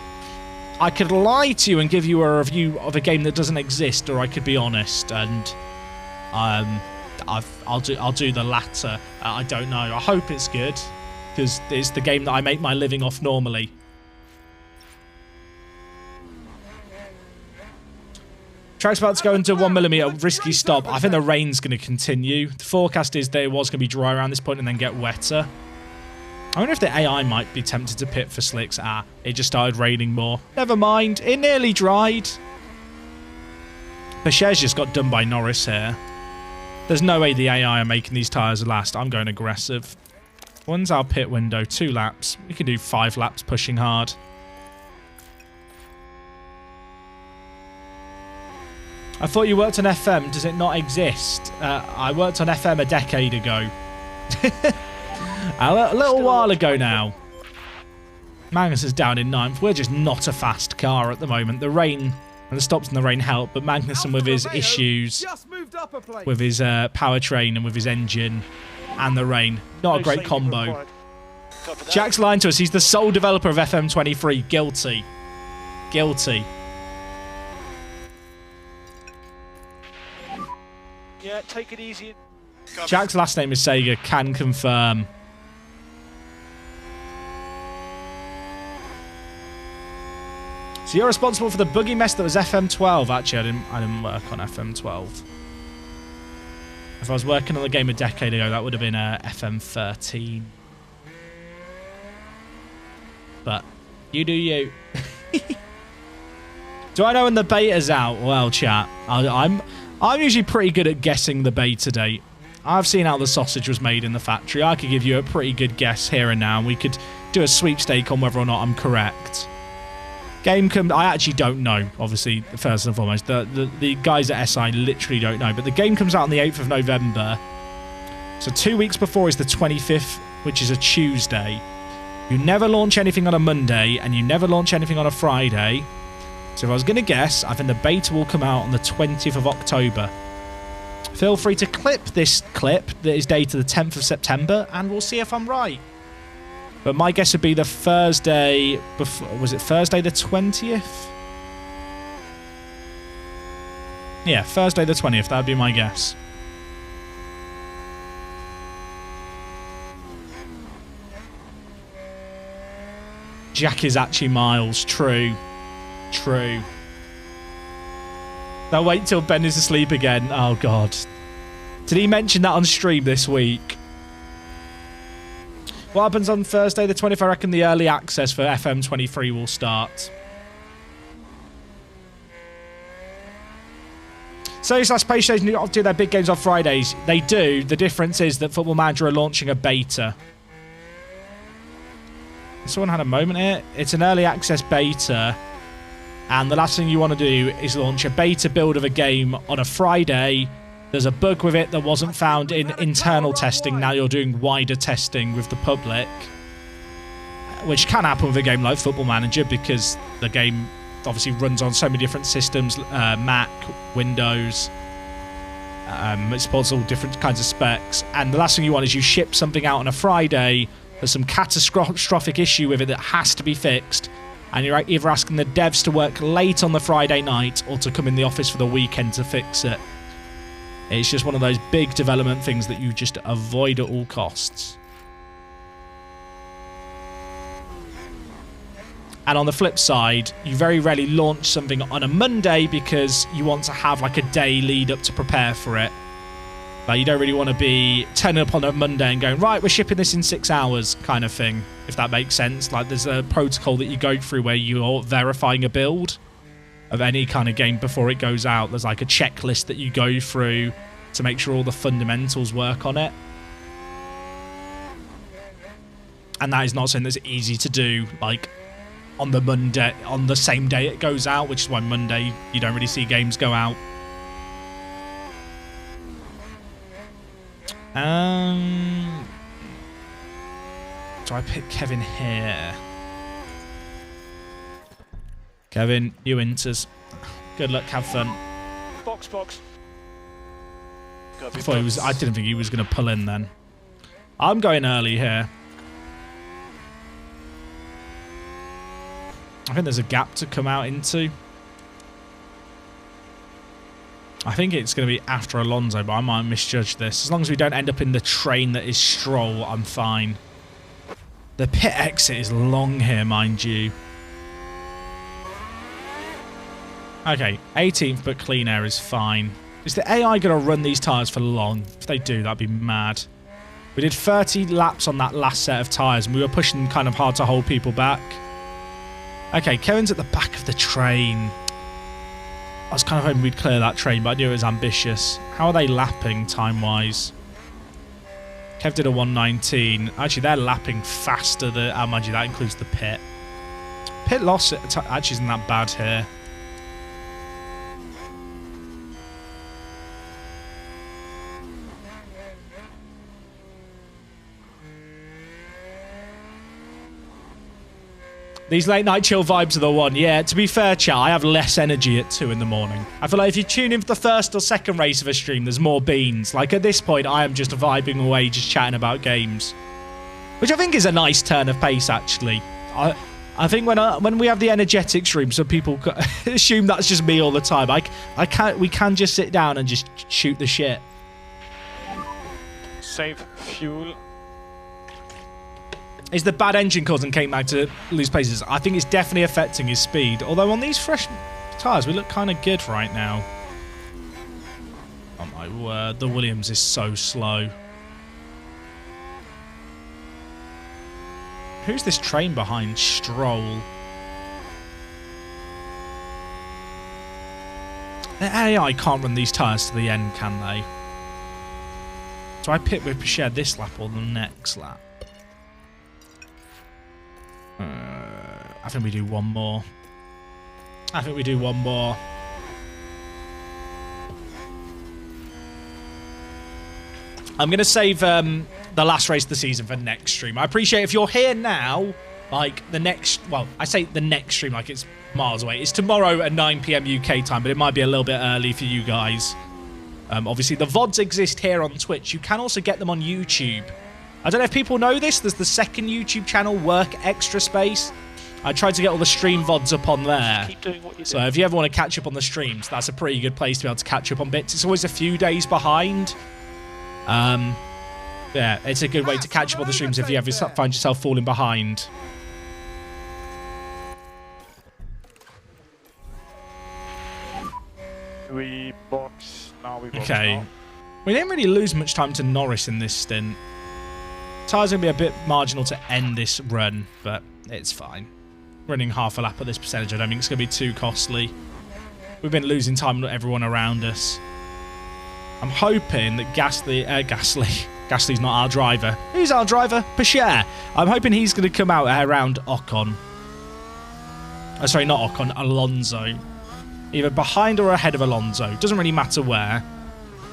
I could lie to you and give you a review of a game that doesn't exist, or I could be honest, and I'll do the latter. I don't know. I hope it's good, because it's the game that I make my living off normally. Track's about to go into 1mm, risky stop. I think the rain's going to continue. The forecast is that it was going to be dry around this point and then get wetter. I wonder if the AI might be tempted to pit for slicks. Ah, it just started raining more. Never mind, it nearly dried. Bechet's just got done by Norris here. There's no way the AI are making these tyres last. I'm going aggressive. When's our pit window? 2 laps. We can do 5 laps pushing hard. I thought you worked on FM. Does it not exist? I worked on FM a decade ago. a little while ago now. Magnus is down in 9th. We're just not a fast car at the moment. The rain and the stops in the rain help, but Magnussen with his issues, with his powertrain and with his engine and the rain, not a great combo. Jack's lying to us. He's the sole developer of FM23. Guilty. Guilty. Yeah, take it easy. Jack's last name is Sega, can confirm. So you're responsible for the buggy mess that was FM12. Actually, I didn't work on FM12. If I was working on the game a decade ago, that would have been FM13. But you do you. Do I know when the beta's out? Well, chat, I'm usually pretty good at guessing the beta date. I've seen how the sausage was made in the factory. I could give you a pretty good guess here and now, and we could do a sweepstake on whether or not I'm correct. Game I actually don't know, obviously, first and foremost. The guys at SI literally don't know, but the game comes out on the 8th of November. So 2 weeks before is the 25th, which is a Tuesday. You never launch anything on a Monday, and you never launch anything on a Friday. So if I was going to guess, I think the beta will come out on the 20th of October. Feel free to clip this clip that is dated the 10th of September, and we'll see if I'm right. But my guess would be the Thursday before. Was it Thursday the 20th? Yeah, Thursday the 20th. That would be my guess. Jack is actually Miles. True. True. Now wait till Ben is asleep again. Oh, God. Did he mention that on stream this week? What happens on Thursday the 20th? I reckon the early access for FM23 will start. Sony/PlayStation do do their big games on Fridays. They do. The difference is that Football Manager are launching a beta. Someone had a moment here. It's an early access beta. And the last thing you want to do is launch a beta build of a game on a Friday. There's a bug with it that wasn't found in internal testing. Now you're doing wider testing with the public. Which can happen with a game like Football Manager because the game obviously runs on so many different systems. Mac, Windows. It supports all different kinds of specs. And the last thing you want is you ship something out on a Friday. There's some catastrophic issue with it that has to be fixed. And you're either asking the devs to work late on the Friday night or to come in the office for the weekend to fix it. It's just one of those big development things that you just avoid at all costs. And on the flip side, you very rarely launch something on a Monday because you want to have like a day lead up to prepare for it. Like you don't really want to be turning up on a Monday and going, right, we're shipping this in 6 hours kind of thing, if that makes sense. Like there's a protocol that you go through where you're verifying a build of any kind of game before it goes out. There's like a checklist that you go through to make sure all the fundamentals work on it. And that is not something that's easy to do, like on the Monday, on the same day it goes out, which is why Monday you don't really see games go out. Do I pick Kevin here? Kevin, you enters. Good luck, have fun. Box. I didn't think he was going to pull in then. I'm going early here. I think there's a gap to come out into. I think it's going to be after Alonso, but I might misjudge this. As long as we don't end up in the train that is Stroll, I'm fine. The pit exit is long here, mind you. Okay, 18th, but clean air is fine. Is the AI going to run these tyres for long? If they do, that'd be mad. We did 30 laps on that last set of tyres, and we were pushing kind of hard to hold people back. Okay, Kevin's at the back of the train. I was kind of hoping we'd clear that train, but I knew it was ambitious. How are they lapping time-wise? Kev did a 119. Actually, they're lapping faster than... Oh, mind you, that includes the pit. Pit loss actually isn't that bad here. These late night chill vibes are the one. Yeah, to be fair, chat, I have less energy at 2 in the morning. I feel like if you tune in for the first or second race of a stream, there's more beans. Like at this point, I am just vibing away, just chatting about games. Which I think is a nice turn of pace, actually. I think when we have the energetic stream, some people assume that's just me all the time. We can just sit down and just shoot the shit. Save fuel. Is the bad engine causing K-Mag to lose paces? I think it's definitely affecting his speed. Although on these fresh tyres, we look kind of good right now. Oh my word, the Williams is so slow. Who's this train behind Stroll? The AI can't run these tyres to the end, can they? Do I pit with Pichette this lap or the next lap? I think we do one more. I'm going to save the last race of the season for next stream. I appreciate if you're here now, like the next... Well, I say the next stream like it's miles away. It's tomorrow at 9 PM UK time, but it might be a little bit early for you guys. Obviously, the VODs exist here on Twitch. You can also get them on YouTube. I don't know if people know this. There's the second YouTube channel, Work Extra Space. I tried to get all the stream VODs up on there. Keep doing what you do. So if you ever want to catch up on the streams, that's a pretty good place to be able to catch up on bits. It's always a few days behind. Yeah, it's a good way to catch up on the streams if you ever find yourself falling behind. We box. Now we box. Okay. Now. We didn't really lose much time to Norris in this stint. Tyres going to be a bit marginal to end this run, but it's fine. Running half a lap at this percentage, I don't think it's going to be too costly. We've been losing time with everyone around us. I'm hoping that Gasly's not our driver. Who's our driver? Pichette. I'm hoping he's going to come out around Ocon. Sorry, not Ocon, Alonso. Either behind or ahead of Alonso. Doesn't really matter where.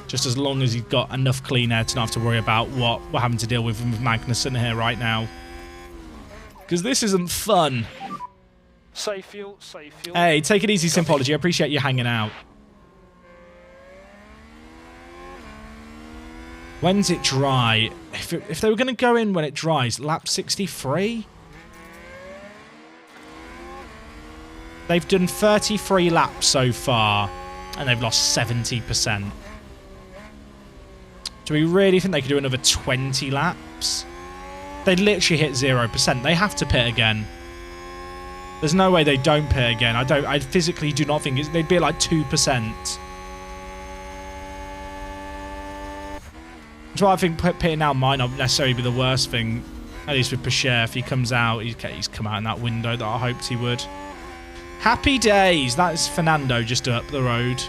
Just as long as he's got enough clean air to not have to worry about what we're having to deal with Magnussen here right now. Because this isn't fun. Safe fuel, safe fuel. Hey, take it easy, Sympology. I appreciate you hanging out. When's it dry? If they were going to go in when it dries, lap 63? They've done 33 laps so far, and they've lost 70%. Do we really think they could do another 20 laps? They'd literally hit 0%. They have to pit again. There's no way they don't pit again. I physically do not think they'd be at like 2%. So I think pitting now might not necessarily be the worst thing. At least with Pichette, if he comes out, he's come out in that window that I hoped he would. Happy days. That is Fernando just up the road.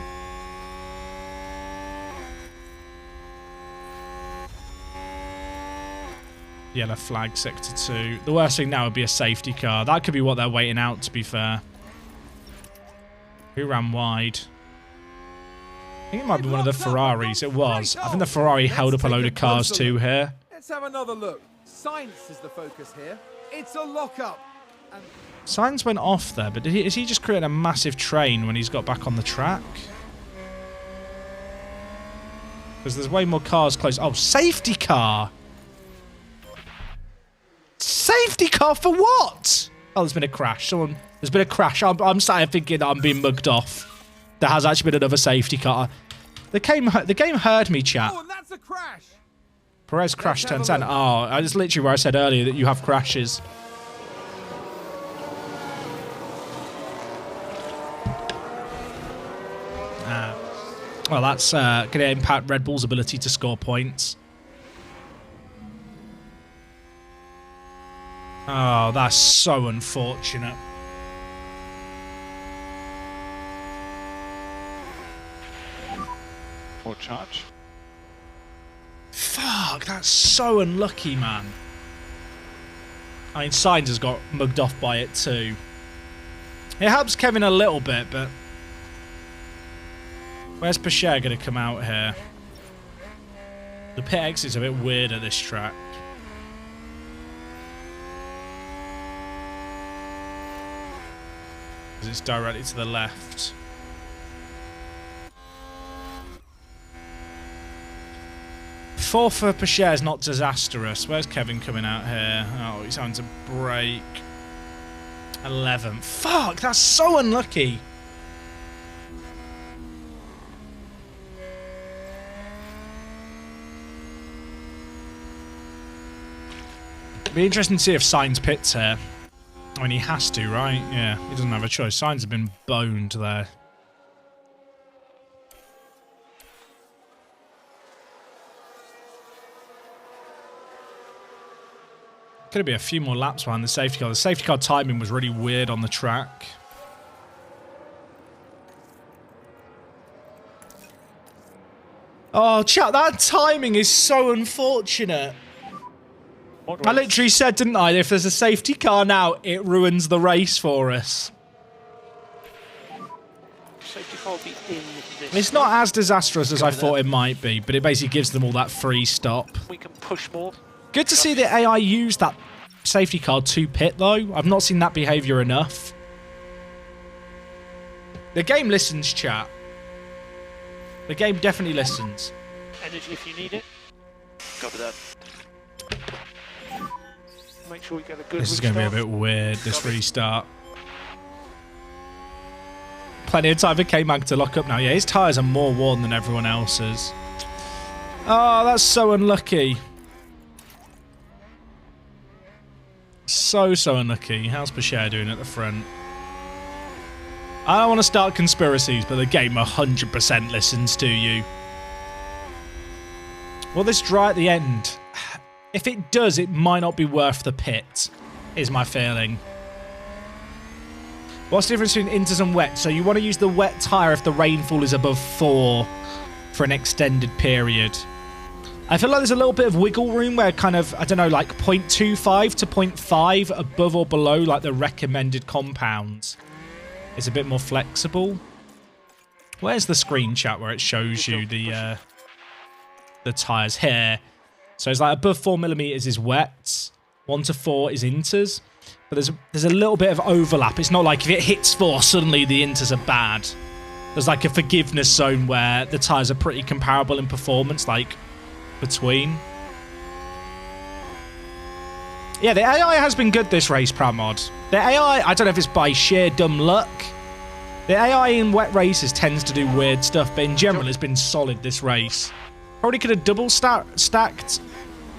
Yellow flag, sector 2. The worst thing now would be a safety car. That could be what they're waiting out, to be fair. Who ran wide? I think it might be one of the Ferraris. It was. I think the Ferrari held up a load of cars too here. Let's have another look. Science is the focus here. It's a lock-up. And Sainz went off there, but is he just creating a massive train when he's got back on the track? Because there's way more cars close. Oh, safety car! Safety car for what? Oh, there's been a crash. There's been a crash. I'm sat here thinking that I'm being mugged off. There has actually been another safety car. The game heard me, chat. oh, and that's a crash. Perez crash Let's have turns a out. look. Oh, that's literally where I said earlier that you have crashes. Well, that's going to impact Red Bull's ability to score points. Oh, that's so unfortunate. More charge. Fuck, that's so unlucky, man. I mean, Sainz has got mugged off by it too. It helps Kevin a little bit, but... Where's Pacher going to come out here? The pit exit's a bit weird at this track. Because it's directly to the left. Fourth for Pacher is not disastrous. Where's Kevin coming out here? Oh, he's having to brake. 11th. Fuck, that's so unlucky. Be interesting to see if Sainz pits here. I mean, he has to, right? Yeah, he doesn't have a choice. Sainz have been boned there. Could be a few more laps behind the safety car. The safety car timing was really weird on the track. Oh, chat, that timing is so unfortunate. I literally said, didn't I, if there's a safety car now, it ruins the race for us. Safety car will be in this. It's not as disastrous as I thought it might be, but it basically gives them all that free stop. We can push more. Good to see the AI use that safety car to pit, though. I've not seen that behaviour enough. The game listens, chat. The game definitely listens. Energy if you need it. Copy that. Make sure we get a good This is going to be a bit weird, this restart. Plenty of time for K-Mag to lock up now. Yeah, his tyres are more worn than everyone else's. Oh, that's so unlucky. So unlucky. How's Pacher doing at the front? I don't want to start conspiracies, but the game 100% listens to you. Will this dry at the end? If it does, it might not be worth the pit, is my feeling. What's the difference between inters and wet? So you want to use the wet tyre if the rainfall is above 4 for an extended period. I feel like there's a little bit of wiggle room where kind of, I don't know, like 0.25 to 0.5 above or below like the recommended compounds. It's a bit more flexible. Where's the screen chat where it shows you the tyres here? So it's like above 4mm is wets, 1 to 4 is inters. But there's a little bit of overlap. It's not like if it hits 4, suddenly the inters are bad. There's like a forgiveness zone where the tyres are pretty comparable in performance, like between. Yeah, the AI has been good this race, Pramod. The AI, I don't know if it's by sheer dumb luck. The AI in wet races tends to do weird stuff, but in general it's been solid this race. Probably could have double stacked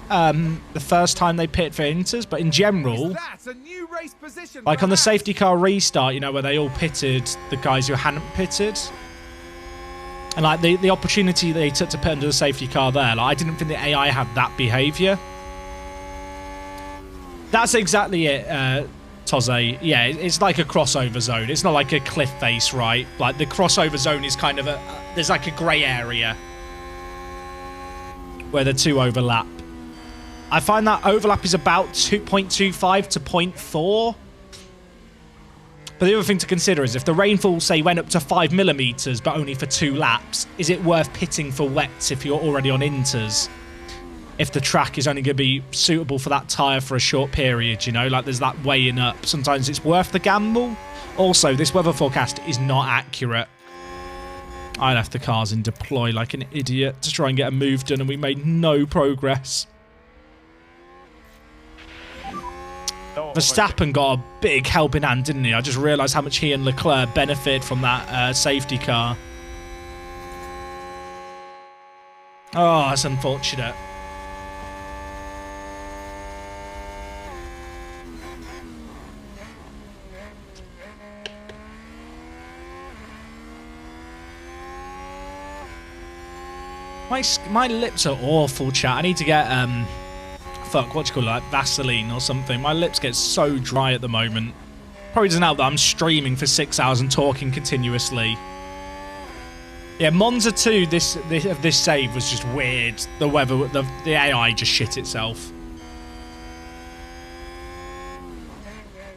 the first time they pit for inters, but in general, That's a new race position like for on the Haas. safety car restart, you know, where they all pitted the guys who hadn't pitted. And like the opportunity they took to pit under the safety car there, like I didn't think the AI had that behaviour. That's exactly it, Toze. Yeah, it's like a crossover zone. It's not like a cliff face, right? Like the crossover zone is kind of there's like a grey area where the two overlap. I find that overlap is about 2.25 to 0.4. But the other thing to consider is if the rainfall, say, went up to 5 millimeters, but only for 2 laps, is it worth pitting for wets if you're already on inters? If the track is only going to be suitable for that tyre for a short period, you know, like there's that weighing up. Sometimes it's worth the gamble. Also, this weather forecast is not accurate. I left the cars in deploy like an idiot to try and get a move done, and we made no progress. Verstappen got a big helping hand, didn't he? I just realised how much he and Leclerc benefited from that safety car. Oh, that's unfortunate. My lips are awful, chat. I need to get fuck, what do you call it, like Vaseline or something. My lips get so dry at the moment. Probably doesn't help that I'm streaming for 6 hours and talking continuously. Yeah, Monza 2, this save was just weird. The weather, the AI just shit itself.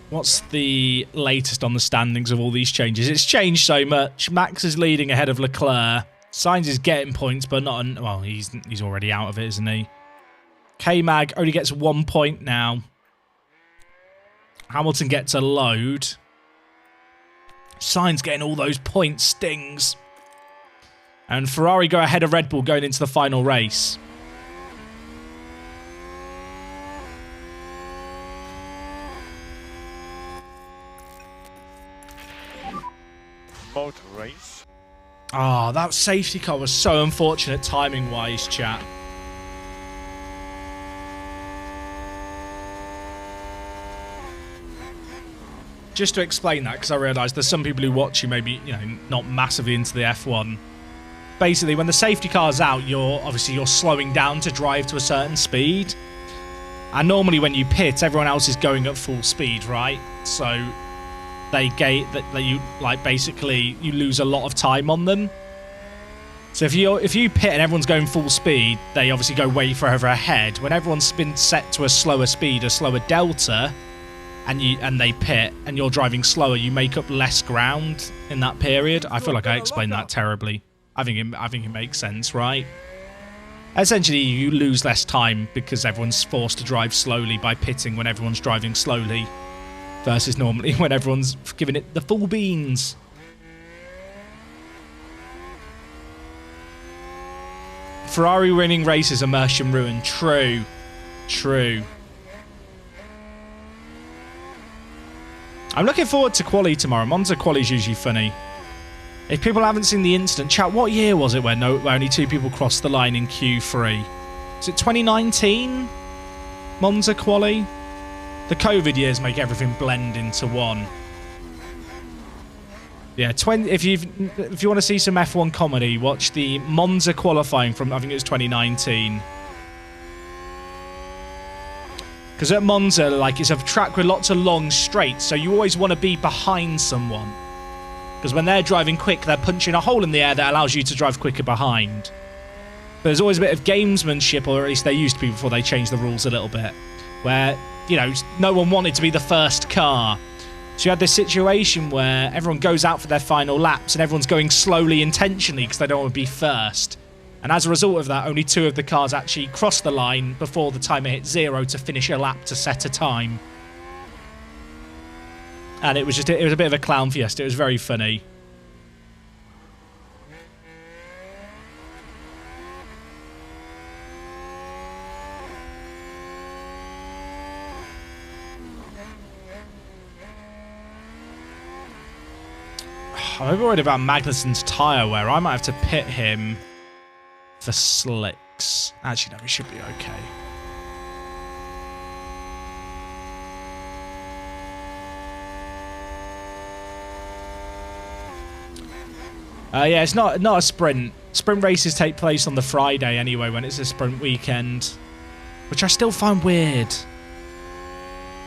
What's the latest on the standings of all these changes? It's changed so much. Max is leading ahead of Leclerc. Sainz is getting points, but not on... Well, he's already out of it, isn't he? K-Mag only gets 1 point now. Hamilton gets a load. Sainz getting all those points, stings. And Ferrari go ahead of Red Bull going into the final race. Motor race. Oh, that safety car was so unfortunate timing-wise, chat. Just to explain that, because I realised there's some people who watch you maybe, you know, not massively into the F1. Basically, when the safety car's out, you're slowing down to drive to a certain speed. And normally when you pit, everyone else is going at full speed, right? So they gate that you like basically you lose a lot of time on them. So if you pit and everyone's going full speed, they obviously go way further ahead. When everyone's been set to a slower speed, a slower delta, and they pit and you're driving slower, you make up less ground in that period. I feel like I explained that terribly. I think it makes sense, right? Essentially, you lose less time because everyone's forced to drive slowly by pitting when everyone's driving slowly. Versus normally when everyone's giving it the full beans. Ferrari winning races, immersion ruin. True. True. I'm looking forward to quali tomorrow. Monza quali is usually funny. If people haven't seen the incident, chat, what year was it where only 2 people crossed the line in Q3? Is it 2019? Monza quali? The COVID years make everything blend into one. Yeah, if you want to see some F1 comedy, watch the Monza qualifying from, I think it was 2019. Because at Monza, like, it's a track with lots of long straights, so you always want to be behind someone. Because when they're driving quick, they're punching a hole in the air that allows you to drive quicker behind. But there's always a bit of gamesmanship, or at least they used to be before they changed the rules a little bit, where, you know, no one wanted to be the first car. So you had this situation where everyone goes out for their final laps and everyone's going slowly intentionally because they don't want to be first. And as a result of that, only 2 of the cars actually crossed the line before the timer hit 0 to finish a lap to set a time. And it was a bit of a clown fiesta. It was very funny. I'm worried about Magnussen's tyre wear. I might have to pit him for slicks. Actually, no, he should be okay. Yeah, it's not a sprint. Sprint races take place on the Friday anyway, when it's a sprint weekend, which I still find weird.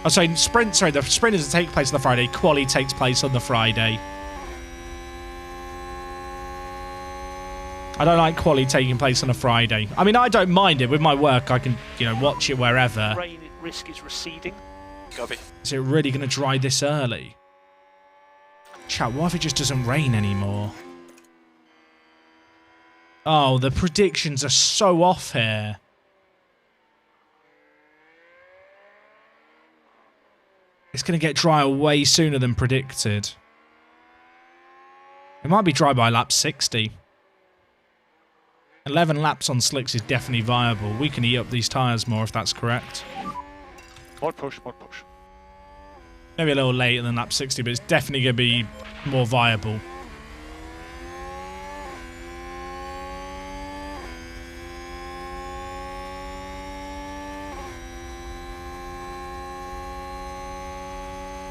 Oh, sorry, the sprint doesn't take place on the Friday. Quali takes place on the Friday. I don't like quali taking place on a Friday. I mean, I don't mind it. With my work, I can, you know, watch it wherever. Rain risk is receding. Copy. Is it really going to dry this early? Chat, what if it just doesn't rain anymore? Oh, the predictions are so off here. It's going to get drier way sooner than predicted. It might be dry by lap 60. 11 laps on slicks is definitely viable. We can eat up these tyres more if that's correct. More push, more push. Maybe a little later than lap 60, but it's definitely going to be more viable.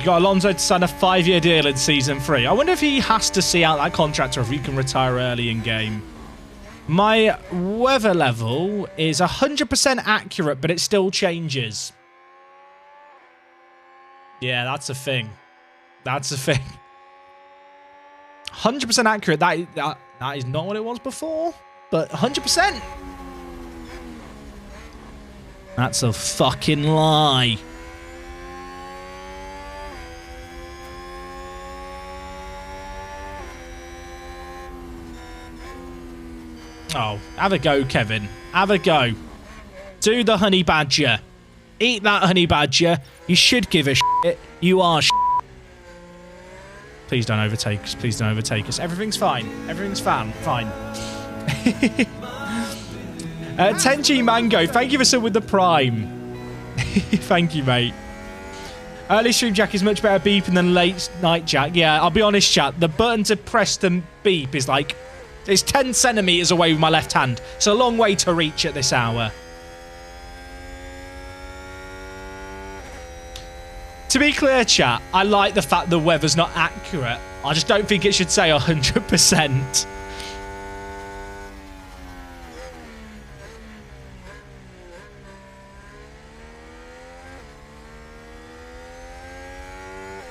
You got Alonso to sign a 5-year deal in Season 3. I wonder if he has to see out that contract or if he can retire early in game. My weather level is 100% accurate, but it still changes. Yeah, that's a thing. That's a thing. 100% accurate. That is not what it was before, but 100%. That's a fucking lie. Oh, have a go, Kevin. Have a go. Do the honey badger. Eat that honey badger. You should give a shit. You are shit. Please don't overtake us. Please don't overtake us. Everything's fine. Everything's fine. 10G Mango, thank you for sub with the Prime. Thank you, mate. Early stream Jack is much better beeping than late night Jack. Yeah, I'll be honest, chat. The button to press the beep is like... It's 10 centimetres away with my left hand. It's a long way to reach at this hour. To be clear, chat, I like the fact the weather's not accurate. I just don't think it should say 100%.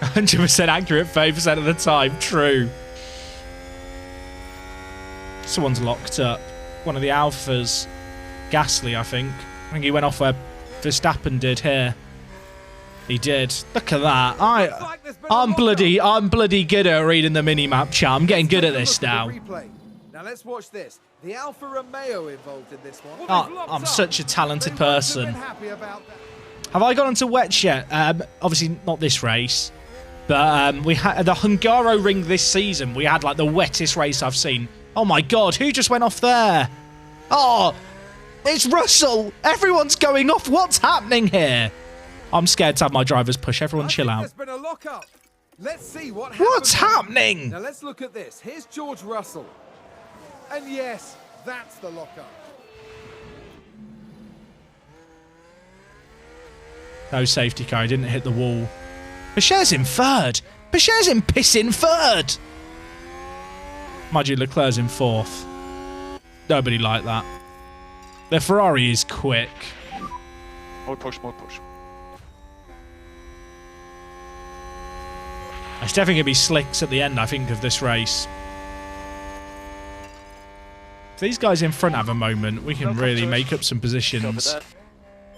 %, accurate 30% of the time. True. Someone's locked up. One of the Alphas. Gasly, I think. I think he went off where Verstappen did here. He did. Look at that. I'm bloody good at reading the mini-map, chat. I'm getting good at this now. Now let's watch this. The Alfa Romeo involved in this one. Oh, I'm such a talented person. Have I gone onto wets yet? Obviously not this race. But we had the Hungaro Ring this season. We had like the wettest race I've seen. Oh my god, who just went off there? Oh, it's Russell. Everyone's going off. What's happening here? I'm scared to have my drivers push. Everyone chill out. There's been a lock-up. Let's see what What's happening? Now let's look at this. Here's George Russell. And yes, that's the lock-up. No safety car. He didn't hit the wall. Bechet's in third. Bechet's in pissing third. Mind you, Leclerc's in fourth. Nobody liked that. The Ferrari is quick. More push, more push. It's definitely going to be slicks at the end, I think, of this race. If these guys in front have a moment, we can really make up some positions.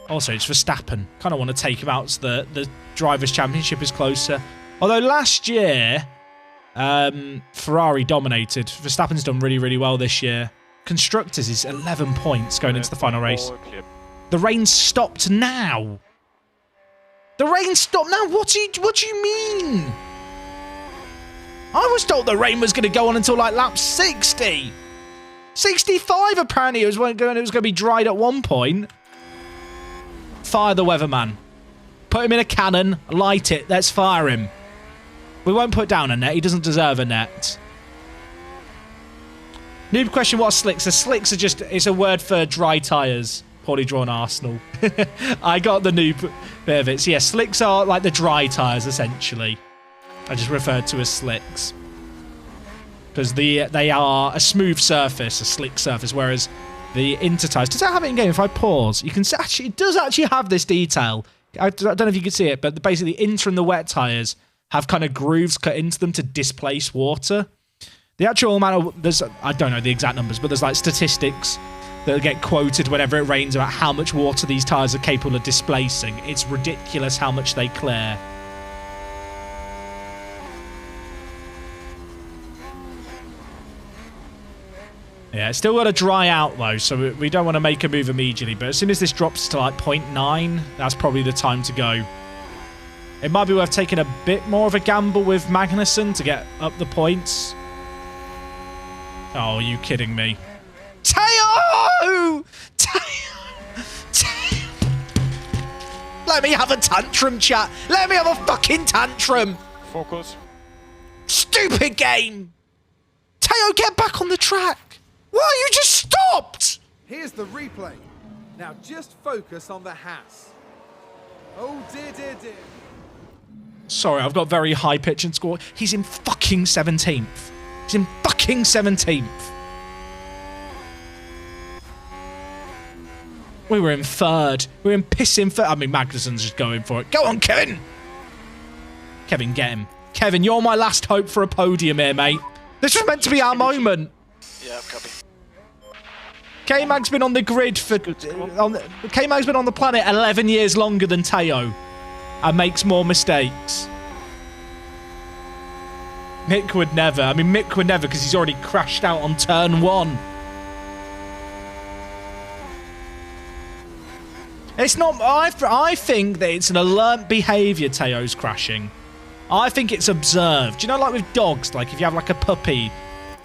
Also, it's Verstappen. Kind of want to take him out so the Drivers' Championship is closer. Although last year... Ferrari dominated. Verstappen's done really, really well this year. Constructors is 11 points going into the final race. The rain stopped now. The rain stopped now? What do you mean? I was told the rain was going to go on until like lap 60. 65 apparently it was going to be dried at one point. Fire the weatherman. Put him in a cannon. Light it. Let's fire him. We won't put down a net. He doesn't deserve a net. Noob question, what are slicks? The slicks are just... It's a word for dry tyres. Poorly drawn Arsenal. I got the noob bit of it. So yeah, slicks are like the dry tyres, essentially. I just referred to as slicks. Because they are a smooth surface, a slick surface, whereas the inter tyres... Does that have it in game? If I pause, you can see... Actually, it does actually have this detail. I don't know if you can see it, but basically the inter and the wet tyres... have kind of grooves cut into them to displace water. The actual amount of... I don't know the exact numbers, but there's like statistics that get quoted whenever it rains about how much water these tyres are capable of displacing. It's ridiculous how much they clear. Yeah, it's still got to dry out, though, so we don't want to make a move immediately. But as soon as this drops to, like, 0.9, that's probably the time to go. It might be worth taking a bit more of a gamble with Magnussen to get up the points. Oh, are you kidding me? Teo! Teo! Let me have a tantrum, chat. Let me have a fucking tantrum. Focus. Stupid game. Teo, get back on the track. Why? You just stopped! Here's the replay. Now just focus on the Haas. Oh dear, dear, dear. Sorry, I've got very high pitch and score. He's in fucking 17th. He's in fucking 17th. We were in third. We were in pissing third. I mean, Magnussen's just going for it. Go on, Kevin. Kevin, get him. Kevin, you're my last hope for a podium here, mate. This was meant to be our moment. Yeah, copy. K-Mag's been on the grid for... K-Mag's been on the planet 11 years longer than Teo. And makes more mistakes. Mick would never. I mean, Mick would never because he's already crashed out on turn 1. It's not... I think that it's an alert behaviour, Teo's crashing. I think it's observed. You know, like with dogs, like if you have like a puppy,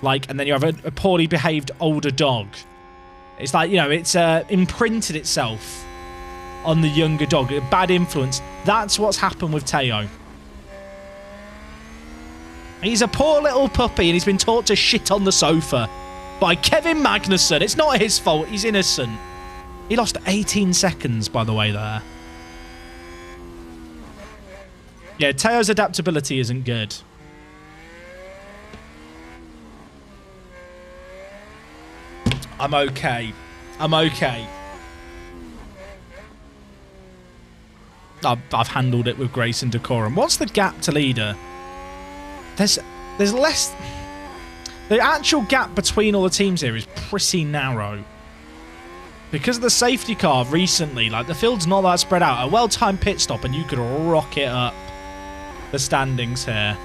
like, and then you have a poorly behaved older dog. It's like, you know, it's imprinted itself on the younger dog. A bad influence. That's what's happened with Teo. He's a poor little puppy and he's been taught to shit on the sofa by Kevin Magnussen. It's not his fault. He's innocent. He lost 18 seconds, by the way, there. Yeah, Teo's adaptability isn't good. I'm okay. I'm okay. I've handled it with grace and decorum. What's the gap to leader? There's less... The actual gap between all the teams here is pretty narrow. Because of the safety car recently, like, the field's not that spread out. A well-timed pit stop and you could rocket up the standings here.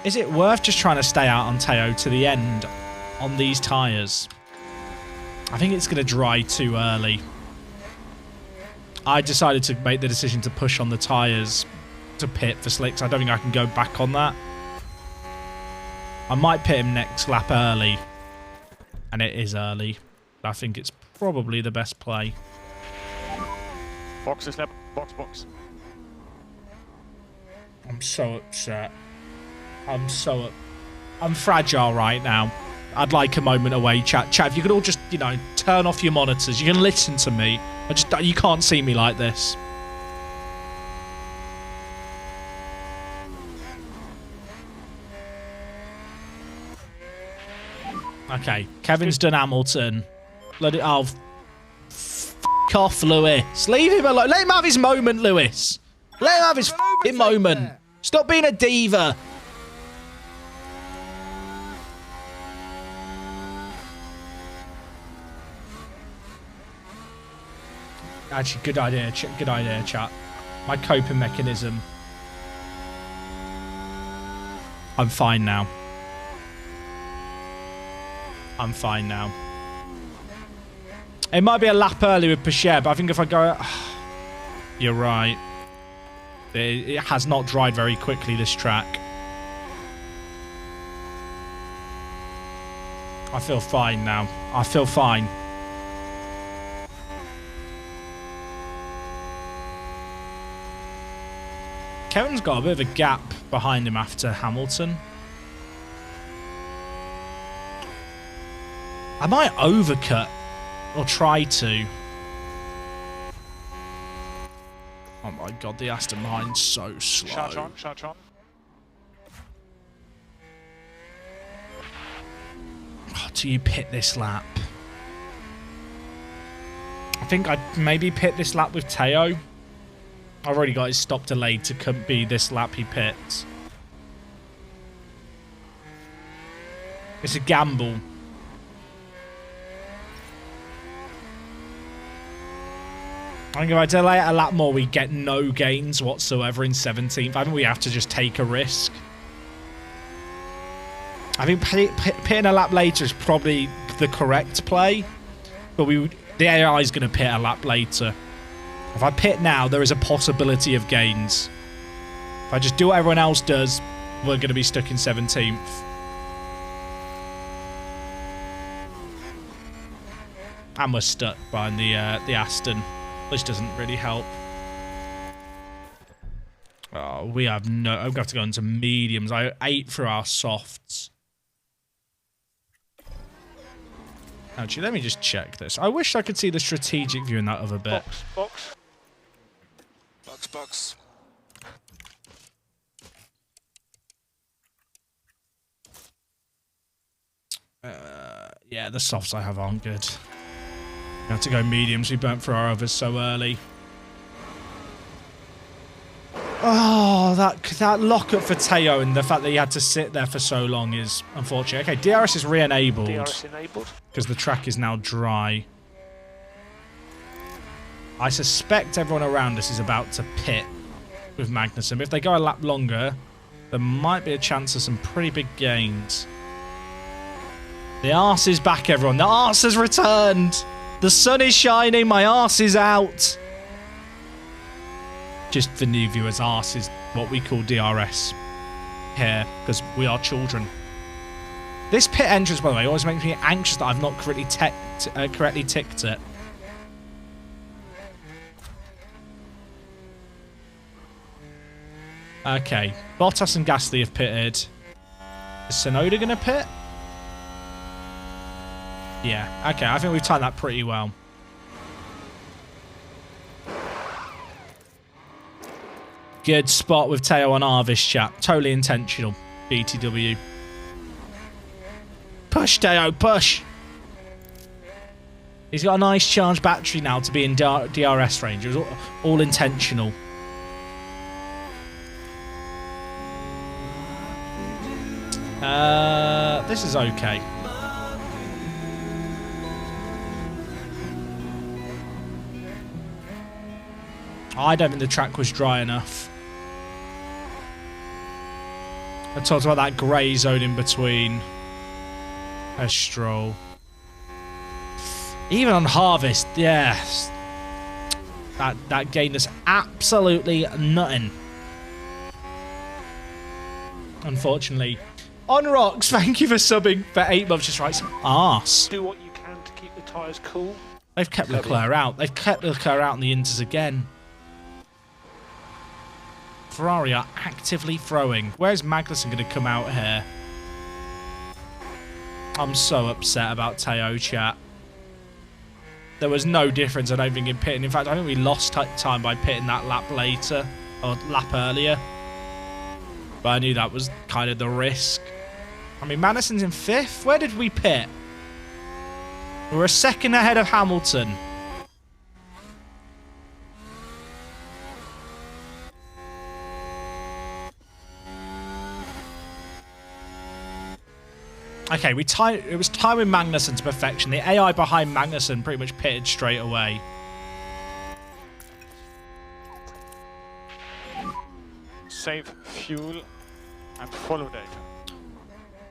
Is it worth just trying to stay out on Teo to the end on these tyres? I think it's going to dry too early. I decided to make the decision to push on the tyres to pit for slicks. I don't think I can go back on that. I might pit him next lap early. And it is early. I think it's probably the best play. Box is lap. Box. I'm so upset. I'm fragile right now. I'd like a moment away, chat. Chat, if you could all just, you know, turn off your monitors. You can listen to me. You can't see me like this. Okay, Kevin's done Hamilton. Let it... Oh, f*** off, Lewis. Leave him alone. Let him have his moment, Lewis. Let him have his f***ing moment. There. Stop being a diva. Actually, good idea, chat. My coping mechanism. I'm fine now. I'm fine now. It might be a lap early with Pachet, but I think if I go... You're right. It has not dried very quickly, this track. I feel fine now. I feel fine. Kevin's got a bit of a gap behind him after Hamilton. I might overcut or try to. Oh my god, the Aston Martin's so slow. Shot on. Oh, do you pit this lap? I think I'd maybe pit this lap with Teo. I've already got his stop delayed to be this lap he pits. It's a gamble. I think if I delay it a lap more, we get no gains whatsoever in 17th. I think we have to just take a risk. I think pitting a lap later is probably the correct play, but the AI is going to pit a lap later. If I pit now, there is a possibility of gains. If I just do what everyone else does, we're going to be stuck in 17th. And we're stuck behind the Aston, which doesn't really help. Oh, we have no... I'm going to have to go into mediums. I ate through our softs. Actually, let me just check this. I wish I could see the strategic view in that other bit. Box. Yeah, the softs I have aren't good. We have to go mediums. We burnt through our others so early. Oh, that lockup for Teo and the fact that he had to sit there for so long is unfortunate. Okay, DRS is re-enabled. DRS enabled. Because the track is now dry. I suspect everyone around us is about to pit with Magnussen. If they go a lap longer, there might be a chance of some pretty big gains. The arse is back, everyone. The arse has returned. The sun is shining. My arse is out. Just for new viewers, arse is what we call DRS here, because we are children. This pit entrance, by the way, always makes me anxious that I've not correctly ticked it. Okay, Bottas and Gasly have pitted. Is Tsunoda going to pit? Yeah, okay, I think we've timed that pretty well. Good spot with Teo on Arvis, chat. Totally intentional. BTW. Push, Teo, push! He's got a nice charged battery now to be in DRS range. It was all intentional. This is okay. I don't think the track was dry enough. I talked about that grey zone in between. A Stroll. Even on Harvest, yes. That gained us absolutely nothing. Unfortunately. On Rocks, thank you for subbing for 8 months. Just right, some arse. Do what you can to keep the tyres cool. They've kept Leclerc out. They've kept Leclerc out in the Inters again. Ferrari are actively throwing. Where's Magnussen going to come out here? I'm so upset about Teo, chat. There was no difference, I don't think, in pitting. In fact, I think we lost time by pitting that lap later, or lap earlier. But I knew that was kind of the risk. I mean, Magnussen's in 5th. Where did we pit? We were a second ahead of Hamilton. Okay, it was timing Magnussen to perfection. The AI behind Magnussen pretty much pitted straight away. Save fuel and follow data.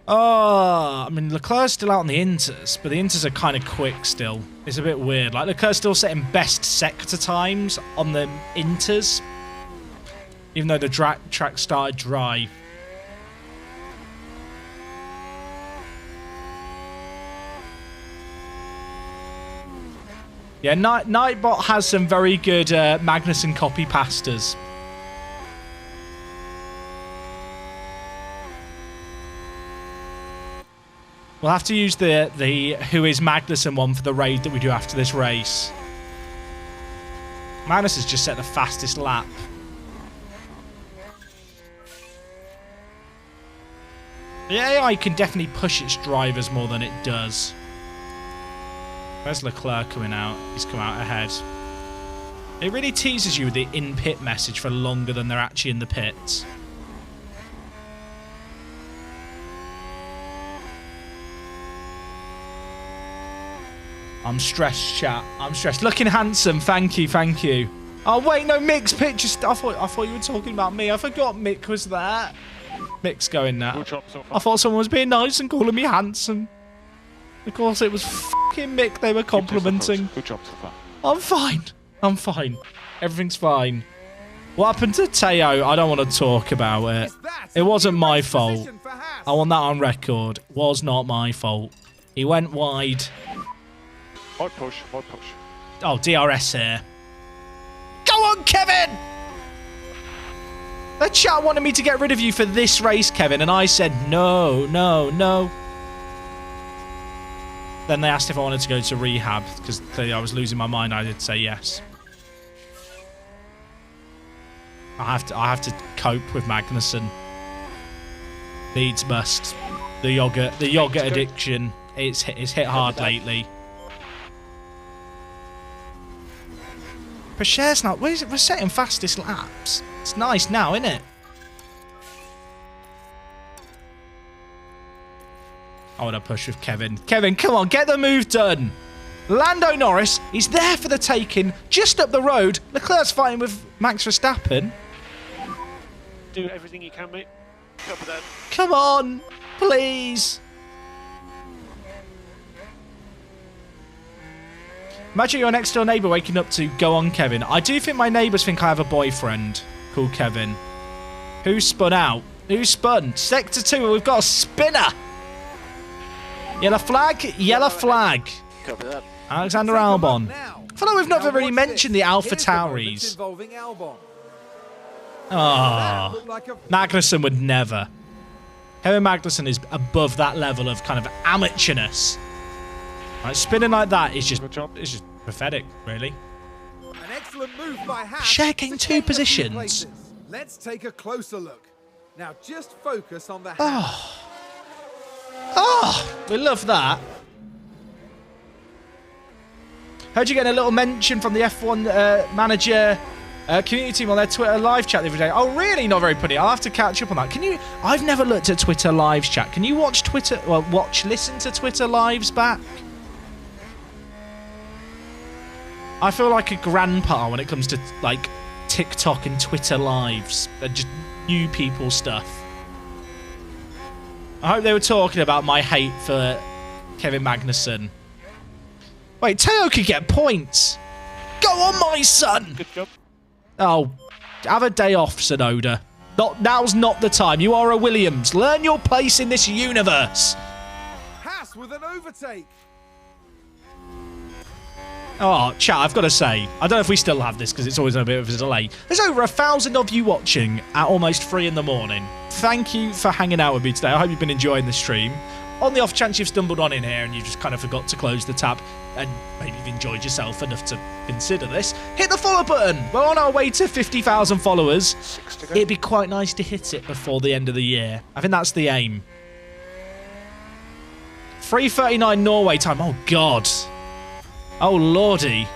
Oh, I mean, Leclerc's still out on the Inters, but the Inters are kind of quick still. It's a bit weird. Like, Leclerc's still setting best sector times on the Inters, even though the track started dry. Yeah, Nightbot has some very good Magnussen copy pastas. We'll have to use the Who is Magnussen one for the raid that we do after this race. Magnussen's just set the fastest lap. The AI can definitely push its drivers more than it does. Where's Leclerc coming out? He's come out ahead. It really teases you with the in-pit message for longer than they're actually in the pits. I'm stressed, chat. I'm stressed. Looking handsome. Thank you, thank you. Oh, wait, no, Mick's picture. I thought you were talking about me. I forgot Mick was there. Mick's going now. Good job so far. I thought someone was being nice and calling me handsome. Of course, it was fucking Mick they were complimenting. Good job so far. I'm fine. I'm fine. Everything's fine. What happened to Teo? I don't want to talk about it. It wasn't my fault. I want that on record. It was not my fault. He went wide. Hard push, hard push. Oh, DRS here. Go on, Kevin! The chat wanted me to get rid of you for this race, Kevin, and I said no, no, no. Then they asked if I wanted to go to rehab because clearly I was losing my mind. I did say yes. I have to cope with Magnussen. Needs must. The yogurt addiction. It's hit hard lately. Pacher's not. We're setting fastest laps. It's nice now, isn't it? I want to push with Kevin. Kevin, come on, get the move done. Lando Norris, he's there for the taking, just up the road. Leclerc's fighting with Max Verstappen. Do everything you can, mate. Copy that. Come on, please. Imagine your next door neighbour waking up to go on, Kevin. I do think my neighbours think I have a boyfriend called Kevin. Who spun out? Who spun? Sector 2, we've got a spinner. Yellow flag, yellow flag. Copy that. Alexander Albon. I feel like we've never really mentioned the Alpha Tauris. Ah, Magnussen would never. Kevin Magnussen is above that level of kind of amateurness. Like, spinning like that is just pathetic, really. An excellent move by Haas. Share gained to 2 gain a few positions. places. Let's take a closer look. Now just focus on the Haas. Oh, we love that. Heard you getting a little mention from the F1 manager community team on their Twitter live chat the other day. Oh, really? Not very pretty. I'll have to catch up on that. Can you? I've never looked at Twitter live chat. Can you watch Twitter? Well, listen to Twitter lives back. I feel like a grandpa when it comes to like TikTok and Twitter lives and just new people stuff. I hope they were talking about my hate for Kevin Magnussen. Wait, Teo could get points. Go on, my son. Good job. Oh, have a day off, Sonoda. Now's not the time. You are a Williams. Learn your place in this universe. Haas with an overtake. Oh, chat, I've got to say, I don't know if we still have this because it's always a bit of a delay. There's over 1,000 of you watching at almost 3 in the morning. Thank you for hanging out with me today. I hope you've been enjoying the stream. On the off chance you've stumbled on in here and you just kind of forgot to close the tab and maybe you've enjoyed yourself enough to consider this, hit the follow button. We're on our way to 50,000 followers. It'd be quite nice to hit it before the end of the year. I think that's the aim. 3:39 Norway time. Oh, God. Oh, lordy.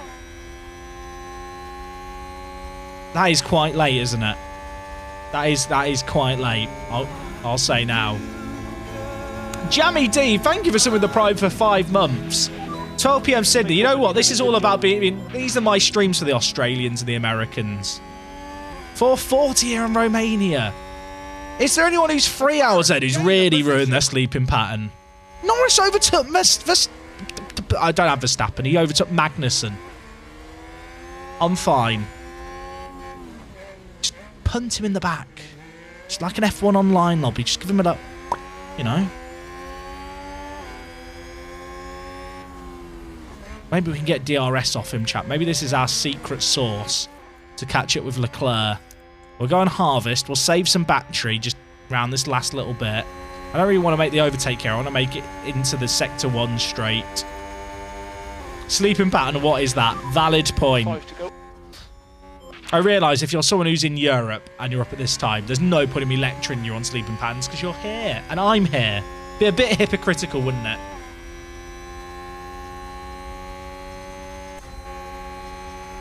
That is quite late, isn't it? That is quite late. I'll say now. Jammy D, thank you for some of the Prime for 5 months. 12 PM Sydney. You know what? This is all about being... These are my streams for the Australians and the Americans. 4:40 here in Romania. Is there anyone who's 3 hours ahead who's really ruined their sleeping pattern? Norris overtook... I don't have Verstappen. He overtook Magnussen. I'm fine. Just punt him in the back. Just like an F1 online lobby. Just give him a... You know... Maybe we can get DRS off him, chat. Maybe this is our secret sauce to catch up with Leclerc. We'll go and harvest. We'll save some battery just around this last little bit. I don't really want to make the overtake here. I want to make it into the Sector 1 straight. Sleeping pattern, what is that? Valid point. 5 to go. I realise if you're someone who's in Europe and you're up at this time, there's no point in me lecturing you on sleeping patterns because you're here and I'm here. Be a bit hypocritical, wouldn't it?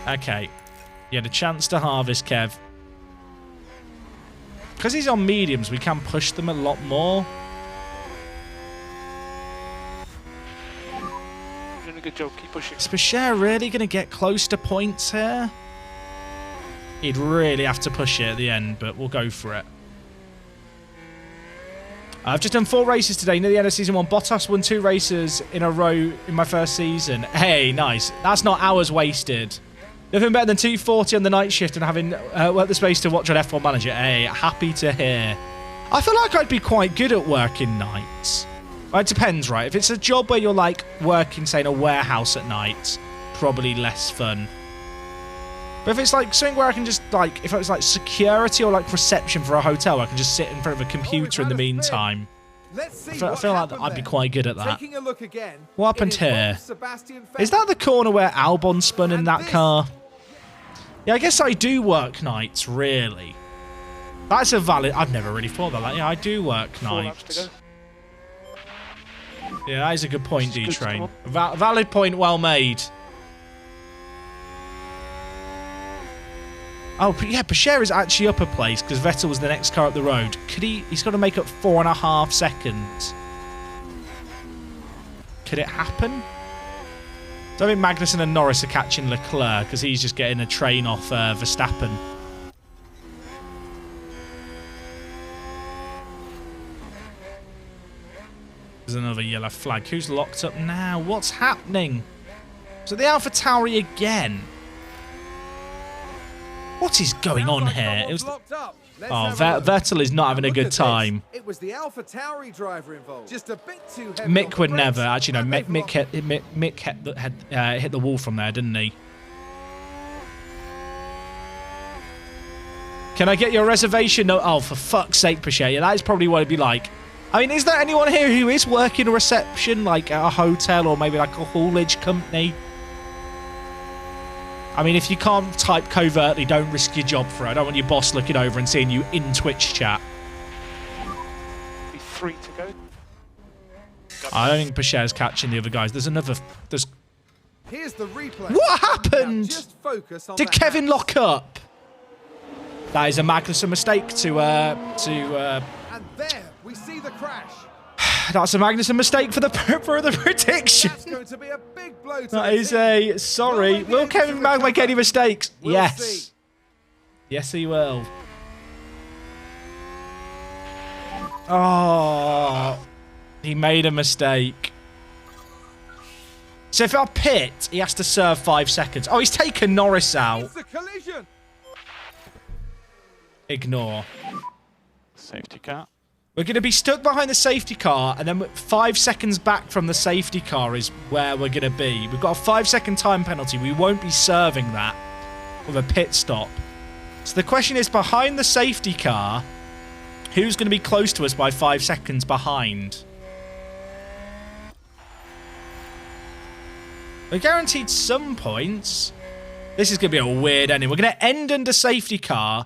Okay. You had a chance to harvest, Kev. Because he's on mediums, we can push them a lot more. You're doing a good job. Keep pushing. Is Pacher really going to get close to points here? He'd really have to push it at the end, but we'll go for it. I've just done 4 races today near the end of season 1. Bottas won 2 races in a row in my first season. Hey, nice. That's not hours wasted. Nothing better than 2:40 on the night shift and having work the space to watch on F1 Manager. Hey, happy to hear. I feel like I'd be quite good at working nights. Well, it depends, right? If it's a job where you're like working, say, in a warehouse at night, probably less fun. But if it's like something where I can just like, if it's like security or like reception for a hotel, I can just sit in front of a computer in the meantime. I feel like I'd be quite good at that. Taking a look again, What happened here? Is that the corner where Albon spun in that car? Yeah, I guess I do work nights, really. That's a valid... I've never really thought about that. Yeah, I do work 4 laps to nights. go. Yeah, that is a good point, It's good D-Train. to Valid point, well made. Oh, yeah, Bashir is actually up a place because Vettel was the next car up the road. Could he... He's got to make up 4.5 seconds. Could it happen? So I think Magnussen and Norris are catching Leclerc because he's just getting a train off Verstappen. There's another yellow flag. Who's locked up now? What's happening? So the AlphaTauri again. What is going on here? It was Vettel is not having a good time. It was the AlphaTauri driver involved. Just a bit too heavy. Mick would never. Actually, no. Mick hit the wall from there, didn't he? Can I get your reservation? No. Oh, for fuck's sake, Pache. Yeah, that is probably what it'd be like. I mean, is there anyone here who is working a reception, like at a hotel or maybe like a haulage company? I mean, if you can't type covertly, don't risk your job for it. I don't want your boss looking over and seeing you in Twitch chat. 3 to go. I don't think Pacher's catching the other guys. There's another... Here's the replay. What happened? Now just focus on Did Kevin lock up? That is a Magnussen mistake to And there we see the crash. That's a Magnussen mistake for the prediction. That's going to be a big blow to That the is team. a... Sorry. Will Kevin Mag make any mistakes? We'll yes. see. Yes, he will. Oh. He made a mistake. So if I pit, he has to serve 5 seconds. Oh, he's taken Norris out. It's a collision. Ignore. Safety car. We're going to be stuck behind the safety car, and then 5 seconds back from the safety car is where we're going to be. We've got a 5-second time penalty. We won't be serving that with a pit stop. So the question is, behind the safety car, who's going to be close to us by 5 seconds behind? We're guaranteed some points. This is going to be a weird ending. We're going to end under safety car.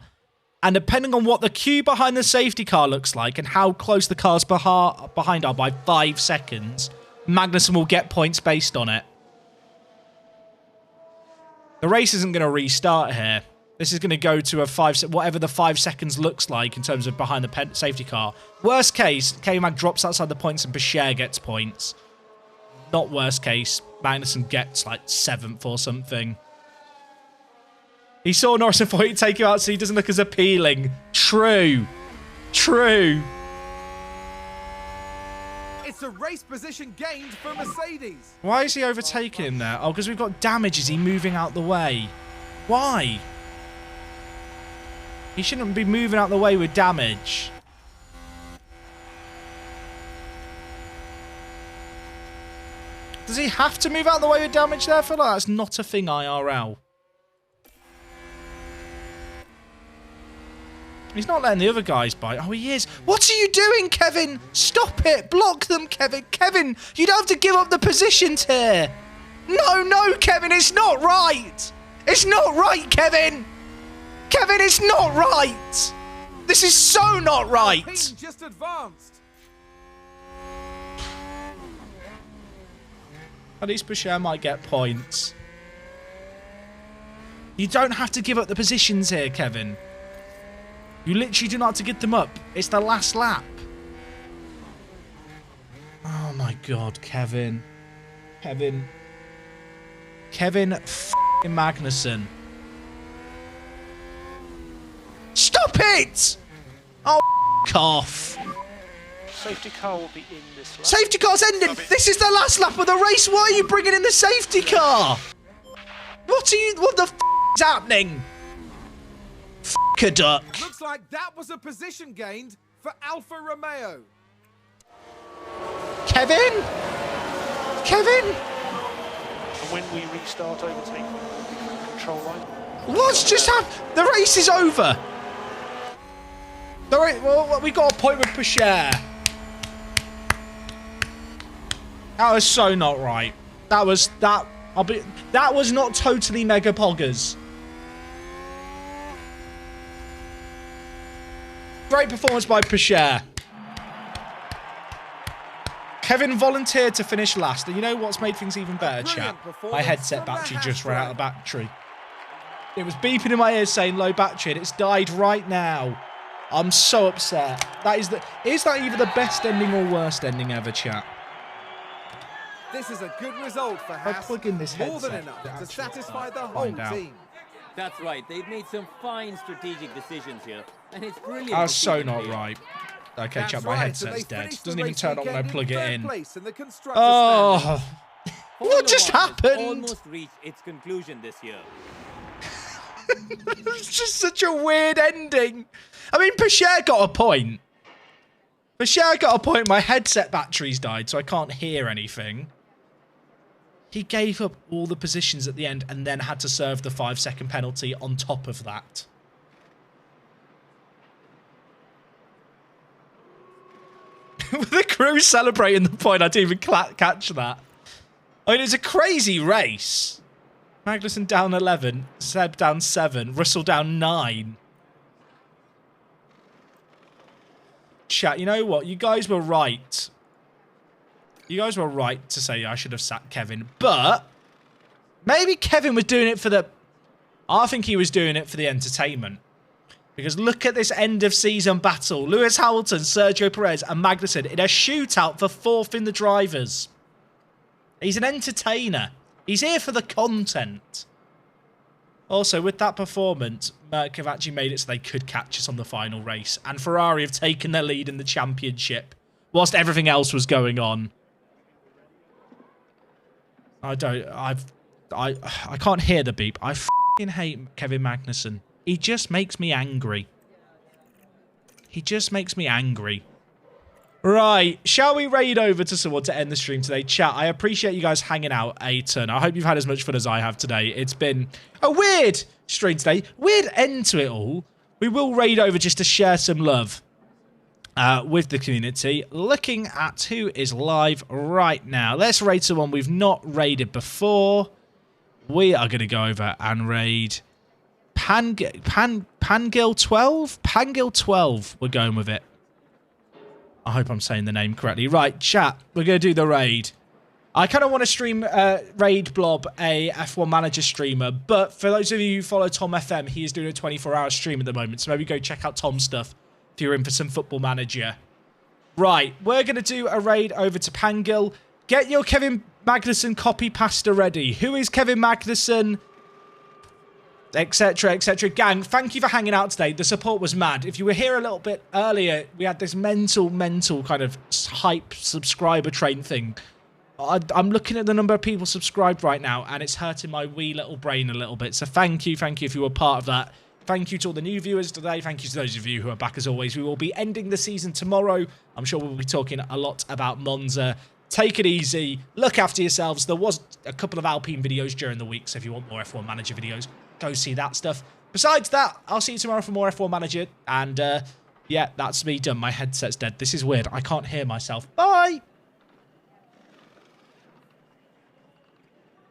And depending on what the queue behind the safety car looks like and how close the cars behind are by 5 seconds, Magnussen will get points based on it. The race isn't going to restart here. This is going to go to a whatever the 5 seconds looks like in terms of behind the safety car. Worst case, K-Mag drops outside the points and Pacher gets points. Not worst case, Magnussen gets like 7th or something. He saw Norris and thought he'd take him out so he doesn't look as appealing. True. True. It's a race position gained for Mercedes. Why is he overtaking him there? Oh, because we've got damage. Is he moving out the way? Why? He shouldn't be moving out the way with damage. Does he have to move out the way with damage there? I feel like that's not a thing IRL. He's not letting the other guys bite. Oh, he is. What are you doing, Kevin? Stop it. Block them, Kevin. Kevin, you don't have to give up the positions here. No, Kevin, it's not right. It's not right, Kevin. Kevin, it's not right. This is so not right. Alpine just advanced. At least Pacher might get points. You don't have to give up the positions here, Kevin. You literally do not have to get them up. It's the last lap. Oh my god, Kevin. Kevin f***ing Magnussen. Stop it! Oh, f*** off. Safety car will be in this lap. Safety car's ending. This is the last lap of the race. Why are you bringing in the safety car? What the f is happening? F a duck. Looks like that was a position gained for Alfa Romeo. Kevin? Kevin? And when we restart, overtake the control line. What's just happened? The race is over. Well, we got a point with Pichet. That was so not right. That was not totally mega poggers. Great performance by Pichet. Kevin volunteered to finish last, and you know what's made things even better, chat? My headset battery just ran out of battery. It was beeping in my ears saying low battery, and it's died right now. I'm so upset. Is that either the best ending or worst ending ever, chat? This is a good result for Haas. Plug in this more than headset enough to to satisfy the whole team. That's right. They've made some fine strategic decisions here, and it's brilliant. That was to see so them not here. right. Okay, That's chat, my right, headset's so dead. finished Doesn't the even race turn on when I weekend plug it third in. place in the constructors' Oh, standings. what Formula just One has happened? almost reached its conclusion this year. It's just such a weird ending. I mean, Pichet got a point. Pichet got a point. My headset battery's died, so I can't hear anything. He gave up all the positions at the end and then had to serve the 5-second penalty on top of that. The crew celebrating the point. I didn't even catch that. I mean, it's a crazy race. Magnussen down 11, Seb down 7, Russell down 9. Chat, you know what? You guys were right. You guys were right to say I should have sacked Kevin, but maybe Kevin was doing it for the... I think he was doing it for the entertainment. Because look at this end of season battle. Lewis Hamilton, Sergio Perez and Magnussen in a shootout for 4th in the drivers. He's an entertainer. He's here for the content. Also, with that performance, Merck have actually made it so they could catch us on the final race. And Ferrari have taken their lead in the championship whilst everything else was going on. I can't hear the beep. I f***ing hate Kevin Magnussen. He just makes me angry. He just makes me angry. Right, shall we raid over to someone to end the stream today? Chat, I appreciate you guys hanging out a ton. I hope you've had as much fun as I have today. It's been a weird stream today. Weird end to it all. We will raid over just to share some love with the community. Looking at who is live right now. Let's raid someone we've not raided before. We are going to go over and raid Pangil 12? Pangil 12, we're going with it. I hope I'm saying the name correctly. Right, chat, we're going to do the raid. I kind of want to stream Raid Blob, a F1 Manager streamer, but for those of you who follow Tom FM, he is doing a 24-hour stream at the moment, so maybe go check out Tom's stuff if you're in for some Football Manager. Right, we're going to do a raid over to Pangil. Get your Kevin Magnussen copy pasta ready. Who is Kevin Magnussen? Etc, etc. Gang, thank you for hanging out today. The support was mad. If you were here a little bit earlier, we had this mental kind of hype subscriber train thing. I'm looking at the number of people subscribed right now, and it's hurting my wee little brain a little bit. So thank you if you were part of that. Thank you to all the new viewers today. Thank you to those of you who are back as always. We will be ending the season tomorrow. I'm sure we'll be talking a lot about Monza. Take it easy. Look after yourselves. There was a couple of Alpine videos during the week, so if you want more F1 Manager videos, go see that stuff. Besides that, I'll see you tomorrow for more F1 Manager. And, yeah, that's me done. My headset's dead. This is weird. I can't hear myself. Bye!